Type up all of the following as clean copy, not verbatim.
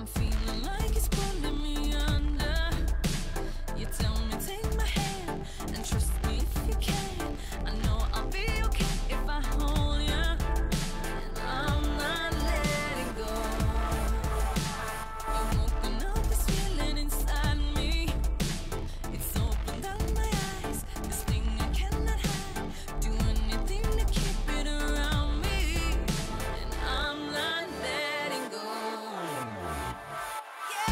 I'm feeling like it's pulling me under. You tell me take my hand and trust me if you can. I know I'll be okay if I hold you, and I'm not letting go. You've woken up this feeling inside me. It's opened up my eyes, this thing I cannot hide. Do anything to keep it around me, and I'm not letting go. Yeah.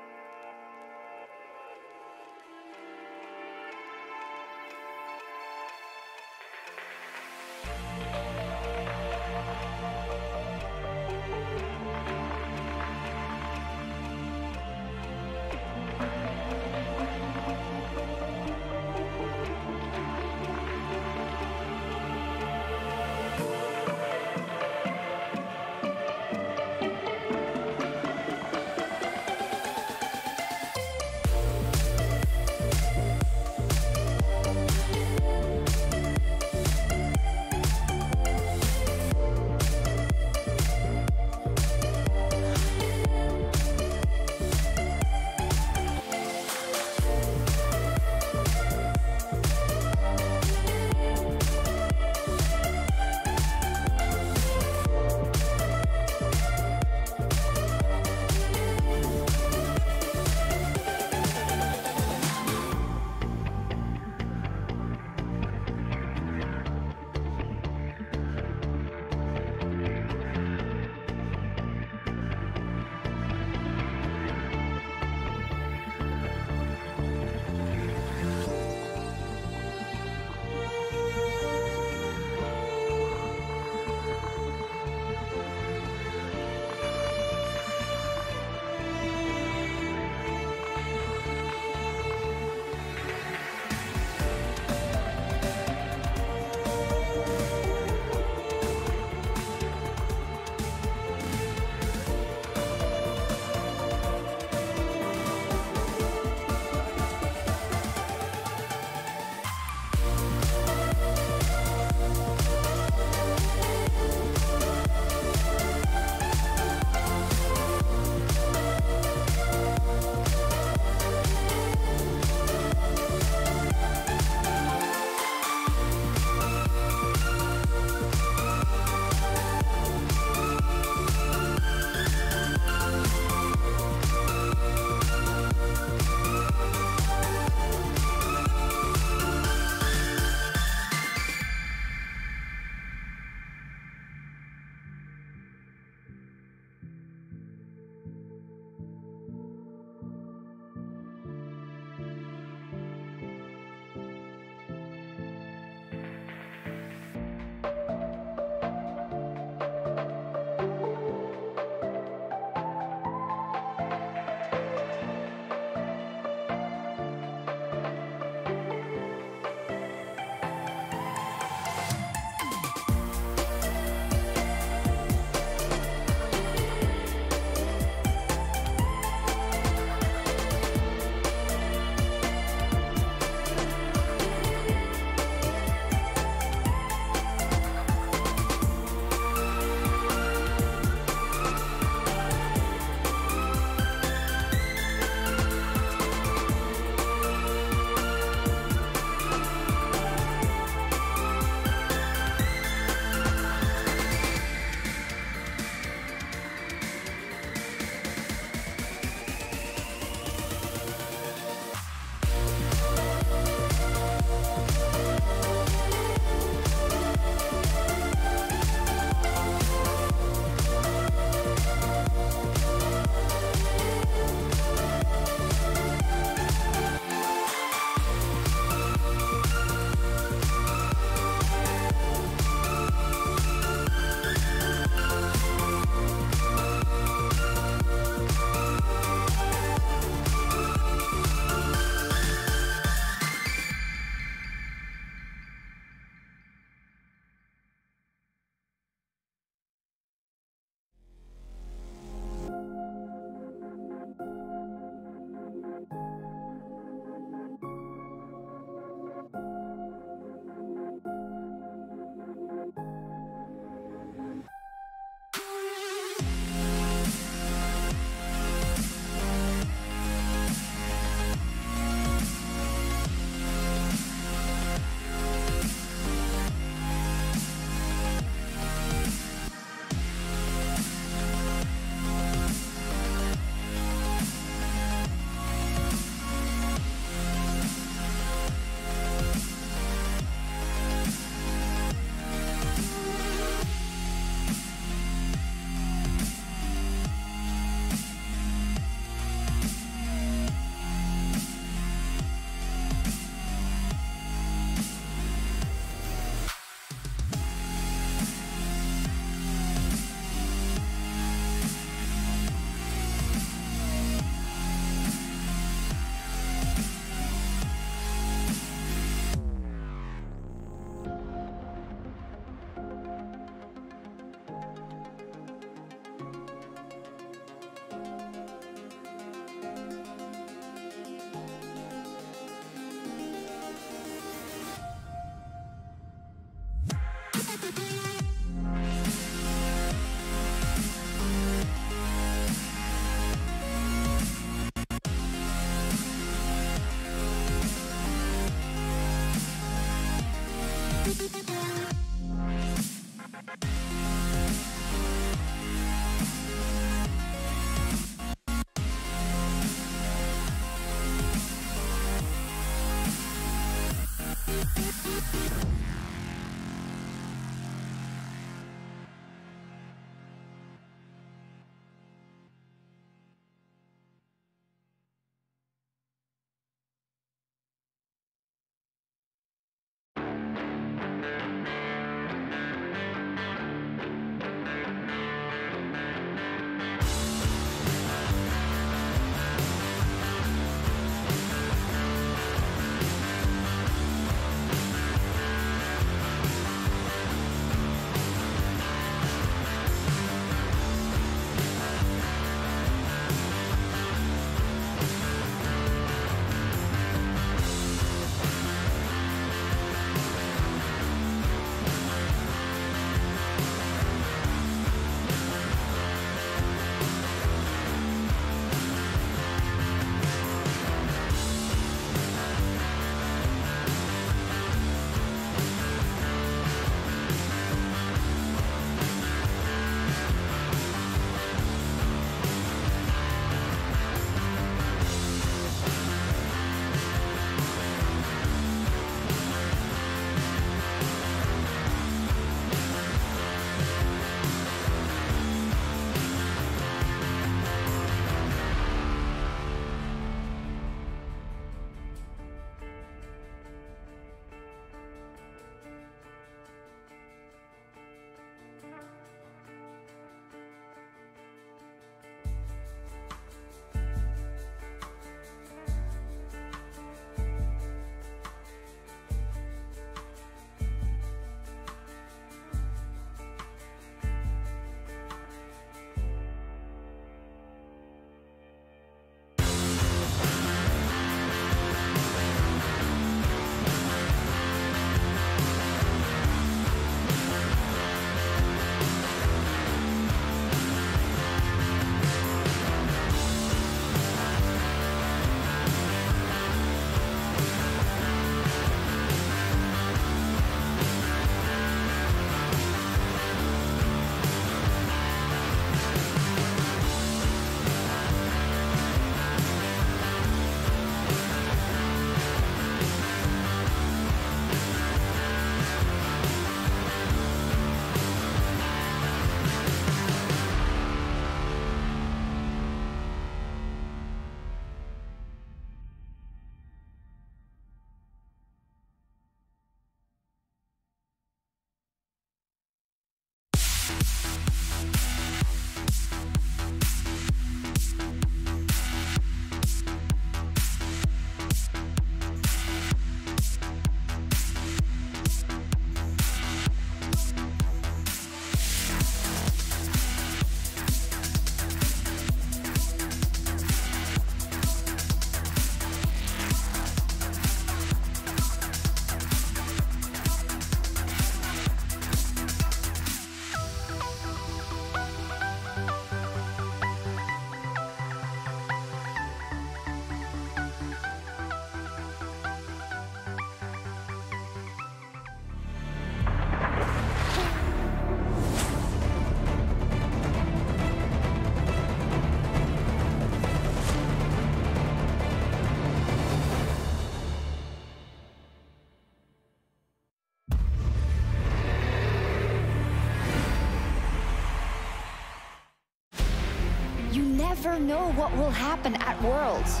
never know what will happen at Worlds.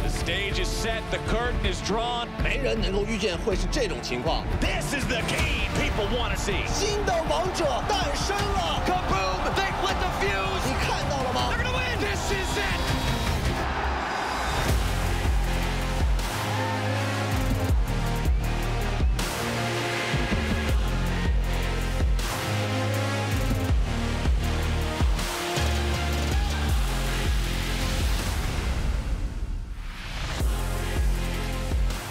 The stage is set, the curtain is drawn. 没人能够预见会是这种情况。 This is the game people want to see. 新的王者诞生了 Kaboom! They lit the fuse. 你看到了吗 They're gonna win. This is it.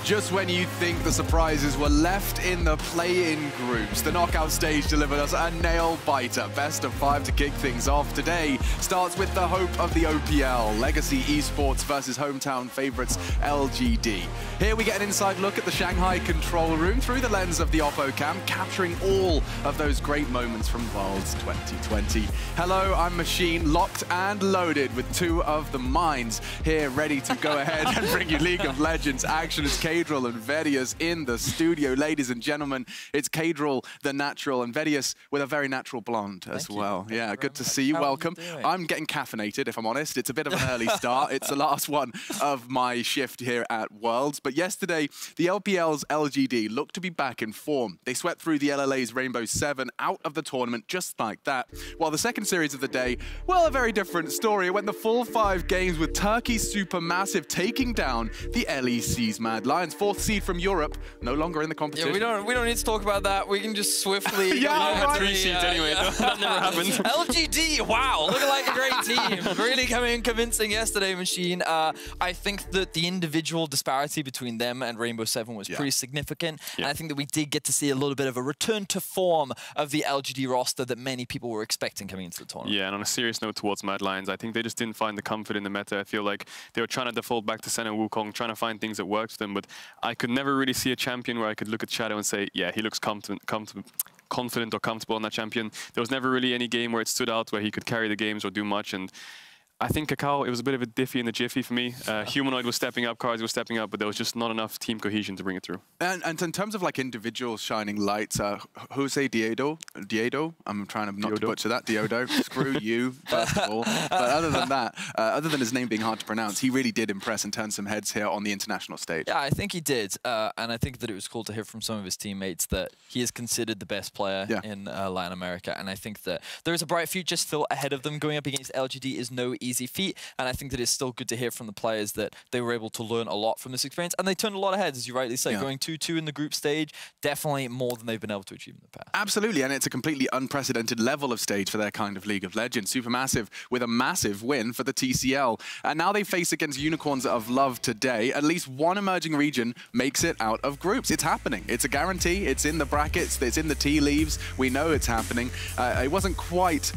Just when you think the surprises were left in the play-in groups, the knockout stage delivered us a nail-biter. Best of 5 to kick things off. Today starts with the hope of the OPL, Legacy Esports versus hometown favorites LGD. Here we get an inside look at the Shanghai control room through the lens of the Oppo cam, capturing all of those great moments from Worlds 2020. Hello, I'm Machine, locked and loaded with two of the minds here ready to go ahead and bring you League of Legends action. It's Cadril and Vedius in the studio. Ladies and gentlemen, it's Cadril, the natural, and Vedius with a very natural blonde as well. Yeah, good to see you. Welcome. I'm getting caffeinated, if I'm honest. It's a bit of an early start. It's the last one of my shift here at Worlds. But yesterday, the LPL's LGD looked to be back in form. They swept through the LLA's Rainbow 7 out of the tournament just like that. While the second series of the day, well, a very different story. It went the full 5 games with Turkey's Supermassive taking down the LEC's Mad Lions. 4th seed from Europe, no longer in the competition. Yeah, we don't need to talk about that. We can just swiftly. Yeah, right. 3 seeds anyway. That never happened. LGD, wow, looking like a great team. Really coming in convincing yesterday, Machine. I think that the individual disparity between them and Rainbow 7 was pretty significant, and I think that we did get to see a little bit of a return to form of the LGD roster that many people were expecting coming into the tournament. Yeah, and on a serious note towards Mad Lions, I think they just didn't find the comfort in the meta. I feel like they were trying to default back to Sen and Wukong, trying to find things that worked for them, but I could never really see a champion where I could look at Shadow and say, yeah, he looks confident or comfortable on that champion. There was never really any game where it stood out where he could carry the games or do much, and I think Kakao, it was a bit of a diffy in the jiffy for me. Humanoid was stepping up, Cards was stepping up, but there was just not enough team cohesion to bring it through. And in terms of like individual shining lights, Jose Diedo, I'm trying not to butcher that, Diodo, screw you, first of all. But other than that, other than his name being hard to pronounce, he really did impress and turn some heads here on the international stage. Yeah, I think he did. And I think that it was cool to hear from some of his teammates that he is considered the best player in Latin America. And I think that there is a bright future still ahead of them. Going up against LGD is no easy feat, and I think that it's still good to hear from the players that they were able to learn a lot from this experience, and they turned a lot of heads, as you rightly say. Going 2-2 in the group stage, definitely more than they've been able to achieve in the past. Absolutely, and it's a completely unprecedented level of stage for their kind of League of Legends. Supermassive with a massive win for the TCL, and now they face against Unicorns of Love today. At least one emerging region makes it out of groups. It's happening. It's a guarantee. It's in the brackets. It's in the tea leaves. We know it's happening. It wasn't quite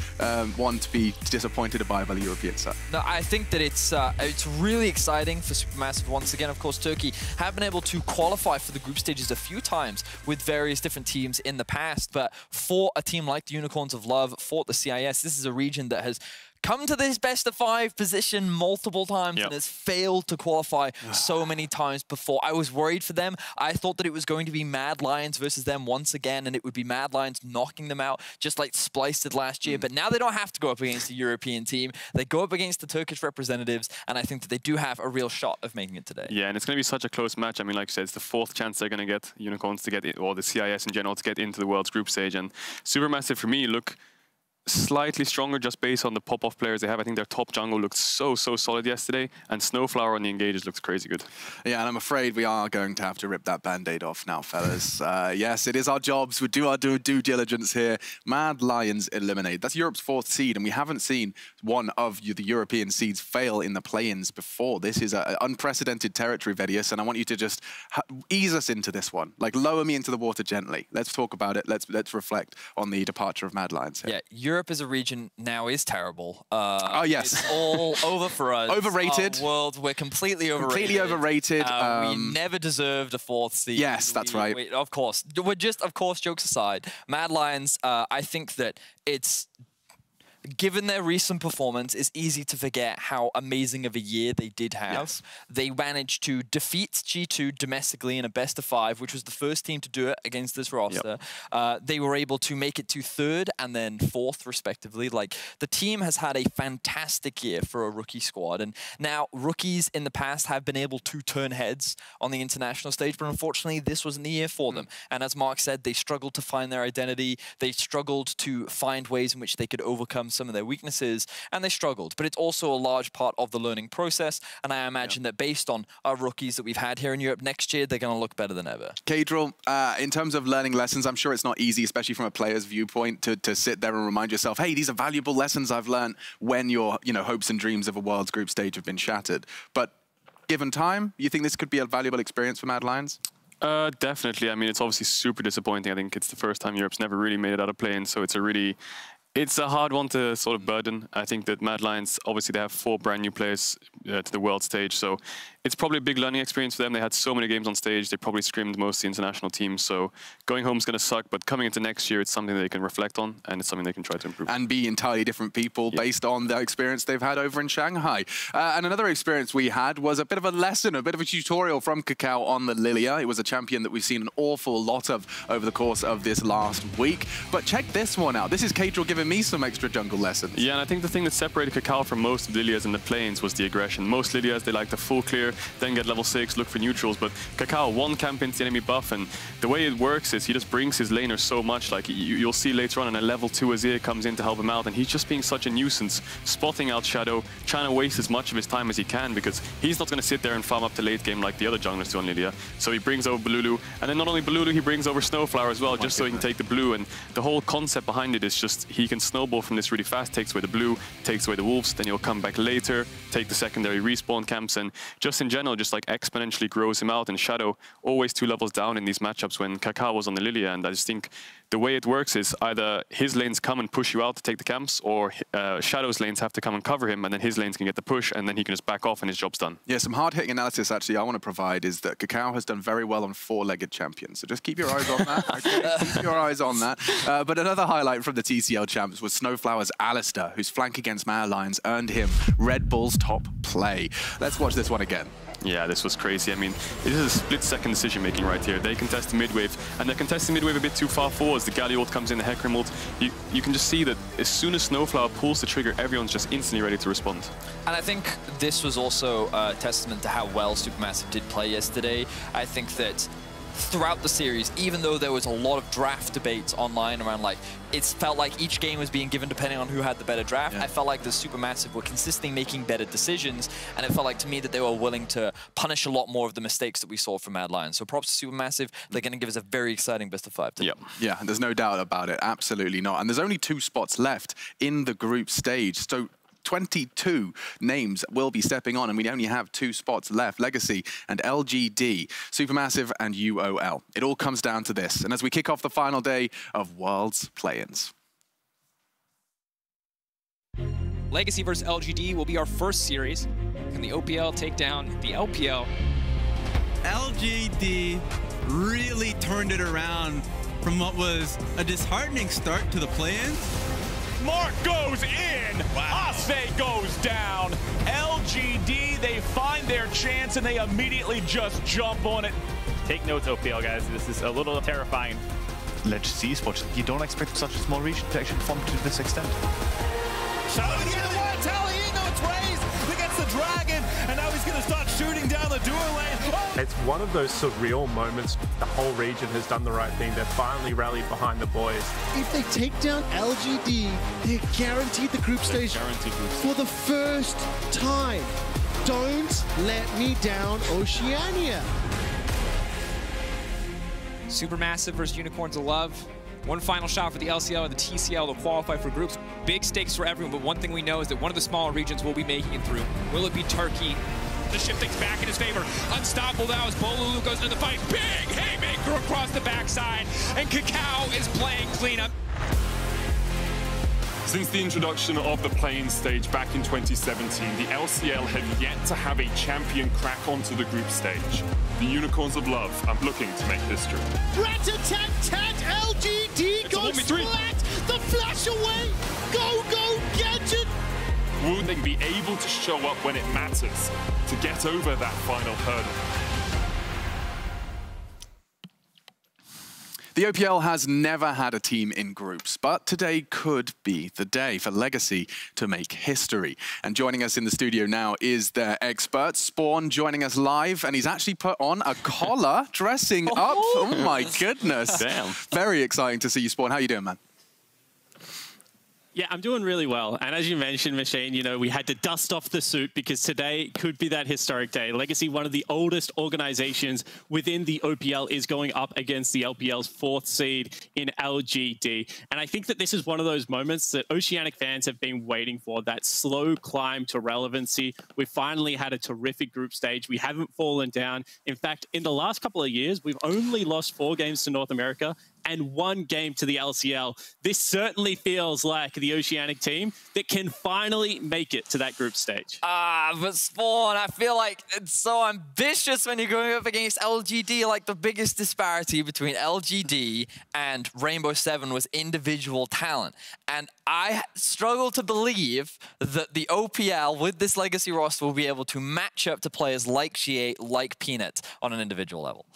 one to be disappointed by the European side. No, I think that it's really exciting for Supermassive once again. Of course, Turkey have been able to qualify for the group stages a few times with various different teams in the past, but for a team like the Unicorns of Love, for the CIS, this is a region that has come to this best of 5 position multiple times and has failed to qualify so many times before. I was worried for them. I thought that it was going to be Mad Lions versus them once again, and it would be Mad Lions knocking them out, just like Spliced did last year. But now they don't have to go up against a European team. They go up against the Turkish representatives, and I think that they do have a real shot of making it today. Yeah, and it's going to be such a close match. I mean, like you said, it's the 4th chance they're going to get Unicorns to get in, or the CIS in general to get into the World's group stage. And Supermassive, for me, look slightly stronger just based on the pop-off players they have. I think their top jungle looked so solid yesterday, and Snowflower on the engages looks crazy good. Yeah, and I'm afraid we are going to have to rip that band-aid off now, fellas. Yes, it is our jobs. We do our due diligence here. Mad Lions eliminated. That's Europe's 4th seed, and we haven't seen one of the European seeds fail in the play-ins before. This is an unprecedented territory, Vedius, and I want you to just ease us into this one. Like, lower me into the water gently. Let's talk about it. Let's reflect on the departure of Mad Lions here. Yeah, Europe as a region now is terrible. Oh, yes. It's all over for us. Overrated. Our world, we're completely overrated. Completely overrated. We never deserved a 4th seed. Yes, that's right. Of course. We're just, of course, jokes aside, Mad Lions, I think that it's given their recent performance, it's easy to forget how amazing of a year they did have. Yes. They managed to defeat G2 domestically in a best-of-5, which was the first team to do it against this roster. They were able to make it to 3rd and then 4th, respectively. Like, the team has had a fantastic year for a rookie squad, and now rookies in the past have been able to turn heads on the international stage, but unfortunately, this wasn't the year for them. And as Mark said, they struggled to find their identity. They struggled to find ways in which they could overcome some of their weaknesses, and they struggled. But it's also a large part of the learning process, and I imagine that based on our rookies that we've had here in Europe next year, they're going to look better than ever. Kadril, in terms of learning lessons, I'm sure it's not easy, especially from a player's viewpoint, to sit there and remind yourself, hey, these are valuable lessons I've learned when your hopes and dreams of a World's group stage have been shattered. But given time, you think this could be a valuable experience for Mad Lions? Definitely. I mean, it's obviously super disappointing. I think it's the first time Europe's never really made it out of play-in, so it's a hard one to sort of burden. I think that Mad Lions, obviously, they have 4 brand new players to the world stage, so it's probably a big learning experience for them. They had so many games on stage, they probably scrimmed most of the international teams, so going home is going to suck, but coming into next year, it's something that they can reflect on, and it's something they can try to improve. And be entirely different people based on the experience they've had over in Shanghai. And another experience we had was a bit of a lesson, a bit of a tutorial from Kakao on the Lilia. It was a champion that we've seen an awful lot of over the course of this last week. But check this one out. This is Kadril giving me some extra jungle lessons. Yeah, and I think the thing that separated Kakao from most of Lilias in the plains was the aggression. Most Lilias, they like to full clear, then get level 6, look for neutrals, but Kakao one camp into the enemy buff, and the way it works is he just brings his laner so much. Like, you'll see later on, and a level 2 Azir comes in to help him out, and he's just being such a nuisance, spotting out Shadow, trying to waste as much of his time as he can, because he's not going to sit there and farm up to late game like the other junglers do on Lilia. So he brings over Balulu, and then not only Balulu, he brings over Snowflower as well, just so he can take the blue, and the whole concept behind it is just he can snowball from this really fast, takes away the blue, takes away the wolves, then he'll come back later, take the secondary respawn camps, and just in general, just like exponentially grows him out. And Shadow always 2 levels down in these matchups when Kakao was on the Lilia, and I just think the way it works is either his lanes come and push you out to take the camps, or Shadow's lanes have to come and cover him, and then his lanes can get the push, and then he can just back off and his job's done. Yeah, some hard-hitting analysis actually I want to provide is that Kakao has done very well on 4-legged champions, so just keep your eyes on that. Okay? Keep your eyes on that. But another highlight from the TCL champs was Snowflower's Alistair, whose flank against Mad Lions earned him Red Bull's top play. Let's watch this one again. Yeah, this was crazy. I mean, it is a split-second decision-making right here. They contest the mid-wave, and they're contesting mid-wave a bit too far forward. As the Galio ult comes in, the Hecarim ult. You can just see that as soon as Snowflower pulls the trigger, everyone's just instantly ready to respond. And I think this was also a testament to how well Supermassive did play yesterday. I think that throughout the series, even though there was a lot of draft debates online around, like, it felt like each game was being given depending on who had the better draft, I felt like the Supermassive were consistently making better decisions, and it felt like to me that they were willing to punish a lot more of the mistakes that we saw from Mad Lions. So props to Supermassive. They're going to give us a very exciting best-of-5 today. Yeah, there's no doubt about it. Absolutely not. And there's only 2 spots left in the group stage. So 22 names will be stepping on, and we only have 2 spots left, Legacy and LGD, Supermassive and UOL. It all comes down to this. And as we kick off the final day of Worlds Play-ins. Legacy versus LGD will be our first series. Can the OPL take down the LPL? LGD really turned it around from what was a disheartening start to the play-ins. Mark goes in. Wow. Ase goes down. LGD, they find their chance and they immediately just jump on it. Take notes, OPL guys. This is a little terrifying. LGC Sports, you don't expect such a small region to actually perform to this extent. Shadow's gonna one tally, he knows it's raised against the dragon, and now he's gonna start shooting down the dual lane. Oh. It's one of those surreal moments. The whole region has done the right thing. They've finally rallied behind the boys. If they take down LGD, they're guaranteed the group stage for the first time. Don't let me down, Oceania. Supermassive versus Unicorns of Love. One final shot for the LCL and the TCL to qualify for groups. Big stakes for everyone, but one thing we know is that one of the smaller regions will be making it through. Will it be Turkey? The shift things back in his favor. Unstoppable now as Bolulu goes into the fight. Big haymaker across the backside, and Kakao is playing cleanup. Since the introduction of the playing stage back in 2017, the LCL have yet to have a champion crack onto the group stage. The Unicorns of Love are looking to make history. Rat-a-tat-tat, LGD goes flat, the flash away. Go, go, Gadget! Will they be able to show up when it matters to get over that final hurdle? The OPL has never had a team in groups, but today could be the day for Legacy to make history. And joining us in the studio now is their expert, Spawn, joining us live, and he's actually put on a collar, dressing up. Oh my goodness. Damn. Very exciting to see you, Spawn. How you doing, man? Yeah, I'm doing really well. And as you mentioned, Machine, you know, we had to dust off the suit because today could be that historic day. Legacy, one of the oldest organizations within the OPL, is going up against the LPL's 4th seed in LGD. And I think that this is one of those moments that Oceanic fans have been waiting for, that slow climb to relevancy. We finally had a terrific group stage. We haven't fallen down. In fact, in the last couple of years, we've only lost 4 games to North America and 1 game to the LCL. This certainly feels like the Oceanic team that can finally make it to that group stage. But Spawn, I feel like it's so ambitious when you're going up against LGD. Like, the biggest disparity between LGD and Rainbow Seven was individual talent. And I struggle to believe that the OPL with this Legacy roster will be able to match up to players like Shea, like Peanut on an individual level.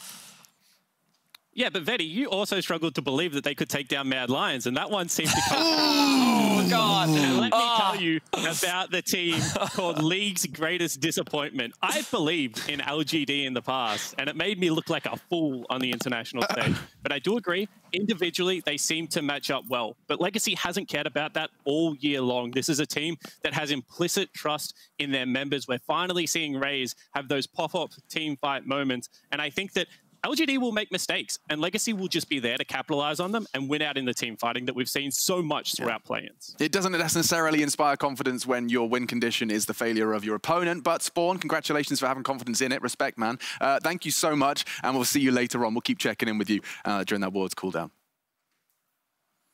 Yeah, but Vetti, you also struggled to believe that they could take down Mad Lions, and that one seemed to come. Oh, God. And let me tell you about the team called League's Greatest Disappointment. I believed in LGD in the past, and it made me look like a fool on the international stage. But I do agree, individually, they seem to match up well. But Legacy hasn't cared about that all year long. This is a team that has implicit trust in their members. We're finally seeing Raze have those pop-up team fight moments, and I think that LGD will make mistakes, and Legacy will just be there to capitalize on them and win out in the team fighting that we've seen so much throughout play-ins. It doesn't necessarily inspire confidence when your win condition is the failure of your opponent, but Spawn, congratulations for having confidence in it. Respect, man. Thank you so much, and we'll see you later on. We'll keep checking in with you during that Worlds cooldown.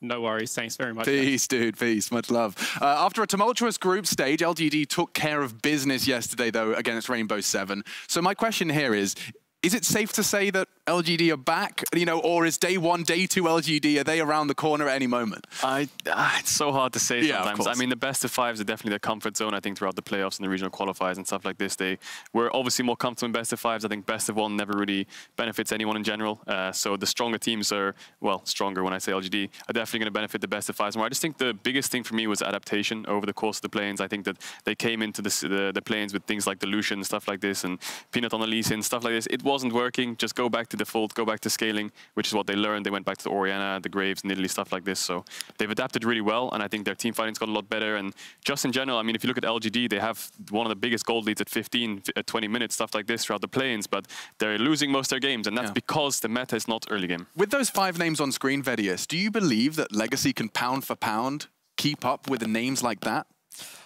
No worries. Thanks very much. Peace, dude. Peace. Much love. After a tumultuous group stage, LGD took care of business yesterday, though, against Rainbow Seven. So my question here is it safe to say that LGD are back, you know, or is day 1, day 2 LGD, are they around the corner at any moment? It's so hard to say sometimes. I mean, the best of 5s are definitely their comfort zone, I think, throughout the playoffs and the regional qualifiers and stuff like this. They were obviously more comfortable in best of 5s. I think best of 1 never really benefits anyone in general. So the stronger teams are, well, stronger when I say LGD, are definitely going to benefit the best of 5s more. I just think the biggest thing for me was adaptation over the course of the play-ins. I think that they came into the play-ins with things like Delusion and stuff like this, and Peanut on the Lee Sin, stuff like this. It wasn't working. Just go back to default, go back to scaling, which is what they learned. They went back to the Oriana, the Graves, Nidalee, stuff like this. So they've adapted really well, and I think their team fighting's got a lot better. And just in general, I mean, if you look at LGD, they have one of the biggest gold leads at 15, at 20 minutes, stuff like this throughout the play-ins, but they're losing most of their games, and that's because the meta is not early game. With those 5 names on screen, Vedius, do you believe that Legacy can pound for pound keep up with the names like that?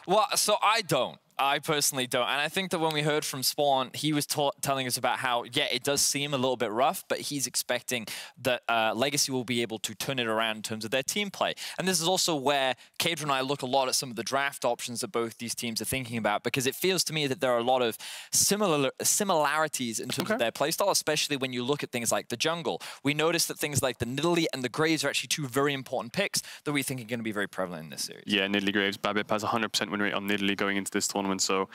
Well, so I don't. I personally don't. And I think that when we heard from Spawn, he was telling us about how, yeah, it does seem a little bit rough, but he's expecting that Legacy will be able to turn it around in terms of their team play. And this is also where Kadra and I look a lot at some of the draft options that both these teams are thinking about, because it feels to me that there are a lot of similarities in terms of their playstyle, especially when you look at things like the jungle. We notice that things like the Nidalee and the Graves are actually 2 very important picks that we think are going to be very prevalent in this series. Yeah, Nidalee Graves. Babip has a 100% win rate on Nidalee going into this tournament. So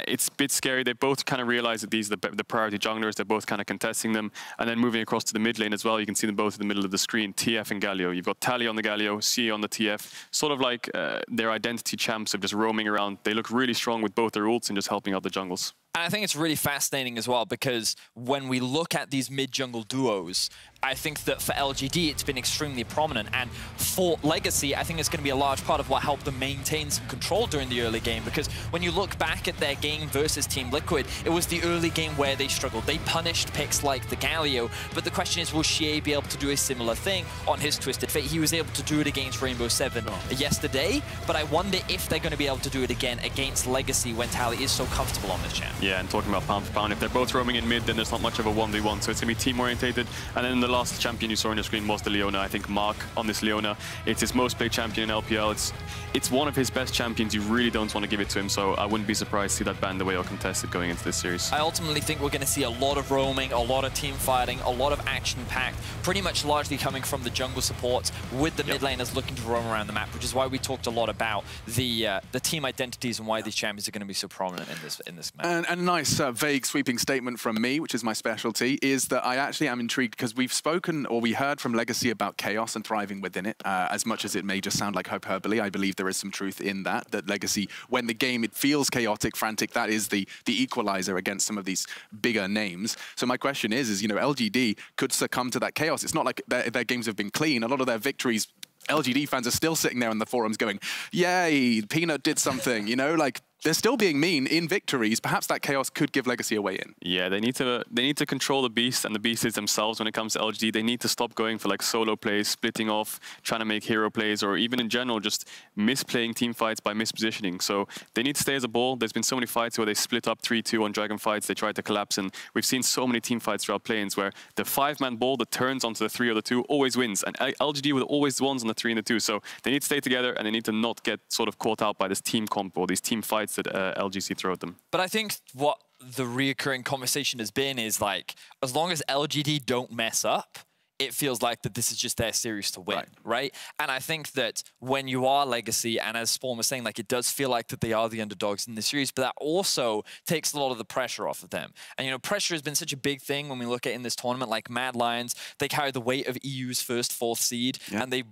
it's a bit scary. They both kind of realize that these are the priority junglers. They're both kind of contesting them. And then moving across to the mid lane as well, you can see them both in the middle of the screen, TF and Galio. You've got Tally on the Galio, CA on the TF, sort of like their identity champs of just roaming around. They look really strong with both their ults and just helping out the jungles. And I think it's really fascinating as well, because when we look at these mid-jungle duos, I think that for LGD, it's been extremely prominent. And for Legacy, I think it's going to be a large part of what helped them maintain some control during the early game. Because when you look back at their game versus Team Liquid, it was the early game where they struggled. They punished picks like the Galio. But the question is, will Shea be able to do a similar thing on his Twisted Fate? He was able to do it against Rainbow Seven yesterday. But I wonder if they're going to be able to do it again against Legacy when Tally is so comfortable on this champ. Yeah, and talking about pound for pound, if they're both roaming in mid, then there's not much of a 1v1, so it's going to be team-orientated. And then the last champion you saw on your screen was the Leona. I think Mark on this Leona, it's his most played champion in LPL. It's one of his best champions. You really don't want to give it to him, so I wouldn't be surprised to see that banned away or contested going into this series. I ultimately think we're going to see a lot of roaming, a lot of team fighting, a lot of action-packed, pretty much largely coming from the jungle supports with the mid laners looking to roam around the map, which is why we talked a lot about the team identities and why these champions are going to be so prominent in this match. And a nice vague sweeping statement from me, which is my specialty, is that I actually am intrigued because we've spoken or we heard from Legacy about chaos and thriving within it. As much as it may just sound like hyperbole, I believe there is some truth in that Legacy, when the game it feels chaotic, frantic, that is the equalizer against some of these bigger names. So my question is you know, LGD could succumb to that chaos. It's not like their games have been clean. A lot of their victories, LGD fans are still sitting there in the forums going, yay, Peanut did something, you know, like they're still being mean in victories. Perhaps that chaos could give Legacy a way in. Yeah, they need to control the beast, and the beast is themselves when it comes to LGD. They need to stop going for like solo plays, splitting off, trying to make hero plays, or even in general just misplaying team fights by mispositioning. So they need to stay as a ball. There's been so many fights where they split up 3-2 on Dragon fights. They tried to collapse, and we've seen so many team fights throughout play-ins where the 5-man ball that turns onto the 3 or the 2 always wins, and LGD were always the ones on the 3 and the 2. So they need to stay together, and they need to not get sort of caught out by this team comp or these team fights that LGC throw at them. But I think what the reoccurring conversation has been is like, as long as LGD don't mess up, it feels like that this is just their series to win, right? And I think that when you are Legacy, and as Spawn was saying, like it does feel like that they are the underdogs in the series, but that also takes a lot of the pressure off of them. And you know, pressure has been such a big thing when we look at in this tournament, like Mad Lions, they carry the weight of EU's first, 4th seed, and they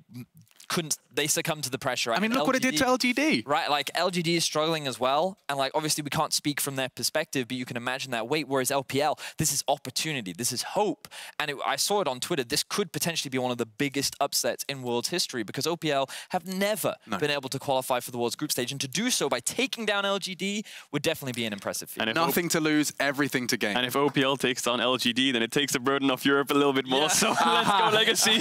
succumb to the pressure. I mean, look what it did to LGD. Right, like LGD is struggling as well. And like, obviously we can't speak from their perspective, but you can imagine that weight. Whereas LPL, this is opportunity, this is hope. And I saw it on Twitter, this could potentially be one of the biggest upsets in World's history because OPL have never been able to qualify for the World's group stage. And to do so by taking down LGD would definitely be an impressive feat. Nothing to lose, everything to gain. And if OPL takes down LGD, then it takes the burden off Europe a little bit more. So let's go Legacy.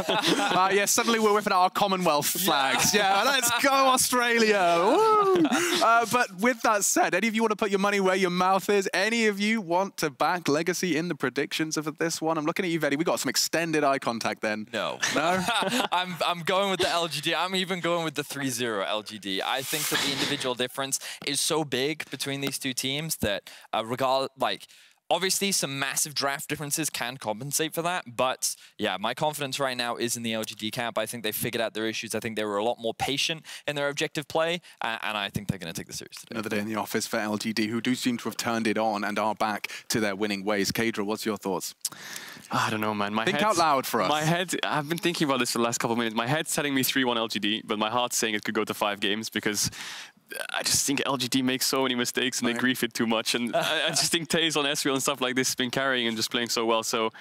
Yeah, suddenly we're whipping out our Commonwealth flags. Yeah, let's go Australia. Woo! But with that said, any of you want to put your money where your mouth is? Any of you want to back Legacy in the predictions of this one? I'm looking at you, Veddy. We got some extended eye contact then. No. No? I'm going with the LGD. I'm even going with the 3-0 LGD. I think that the individual difference is so big between these two teams that obviously, some massive draft differences can compensate for that, but yeah, my confidence right now is in the LGD camp. I think they figured out their issues. I think they were a lot more patient in their objective play, and I think they're going to take the series today. Another day in the office for LGD, who do seem to have turned it on and are back to their winning ways. Kadra, what's your thoughts? I don't know, man. Think out loud for us. My head, I've been thinking about this for the last couple of minutes. My head's telling me 3-1 LGD, but my heart's saying it could go to 5 games because I just think LGD makes so many mistakes and they grief it too much. And I just think Taze on Ezreal and stuff like this has been carrying and just playing so well. So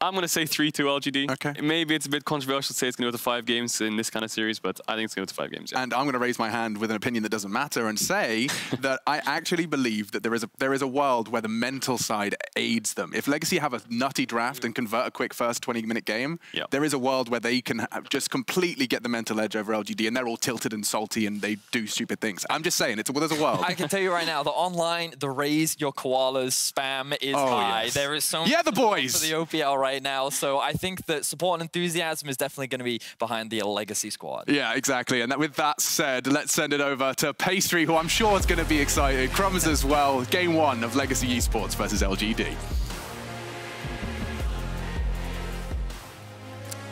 I'm going to say 3-2 LGD. Okay. Maybe it's a bit controversial to say it's going to go to 5 games in this kind of series, but I think it's going to go to 5 games. Yeah. And I'm going to raise my hand with an opinion that doesn't matter and say that I actually believe that there is a world where the mental side aids them. If Legacy have a nutty draft and convert a quick first 20-minute game, there is a world where they can just completely get the mental edge over LGD and they're all tilted and salty and they do stupid things. I'm just saying, there's a world. I can tell you right now, the online, the raise your koalas spam is high. Yes. There is so much the boys for the OPL right now, so I think that support and enthusiasm is definitely going to be behind the Legacy squad. Yeah, exactly. And with that said, let's send it over to Pastry, who I'm sure is going to be excited. Crumbs as well. Game 1 of Legacy Esports versus LGD.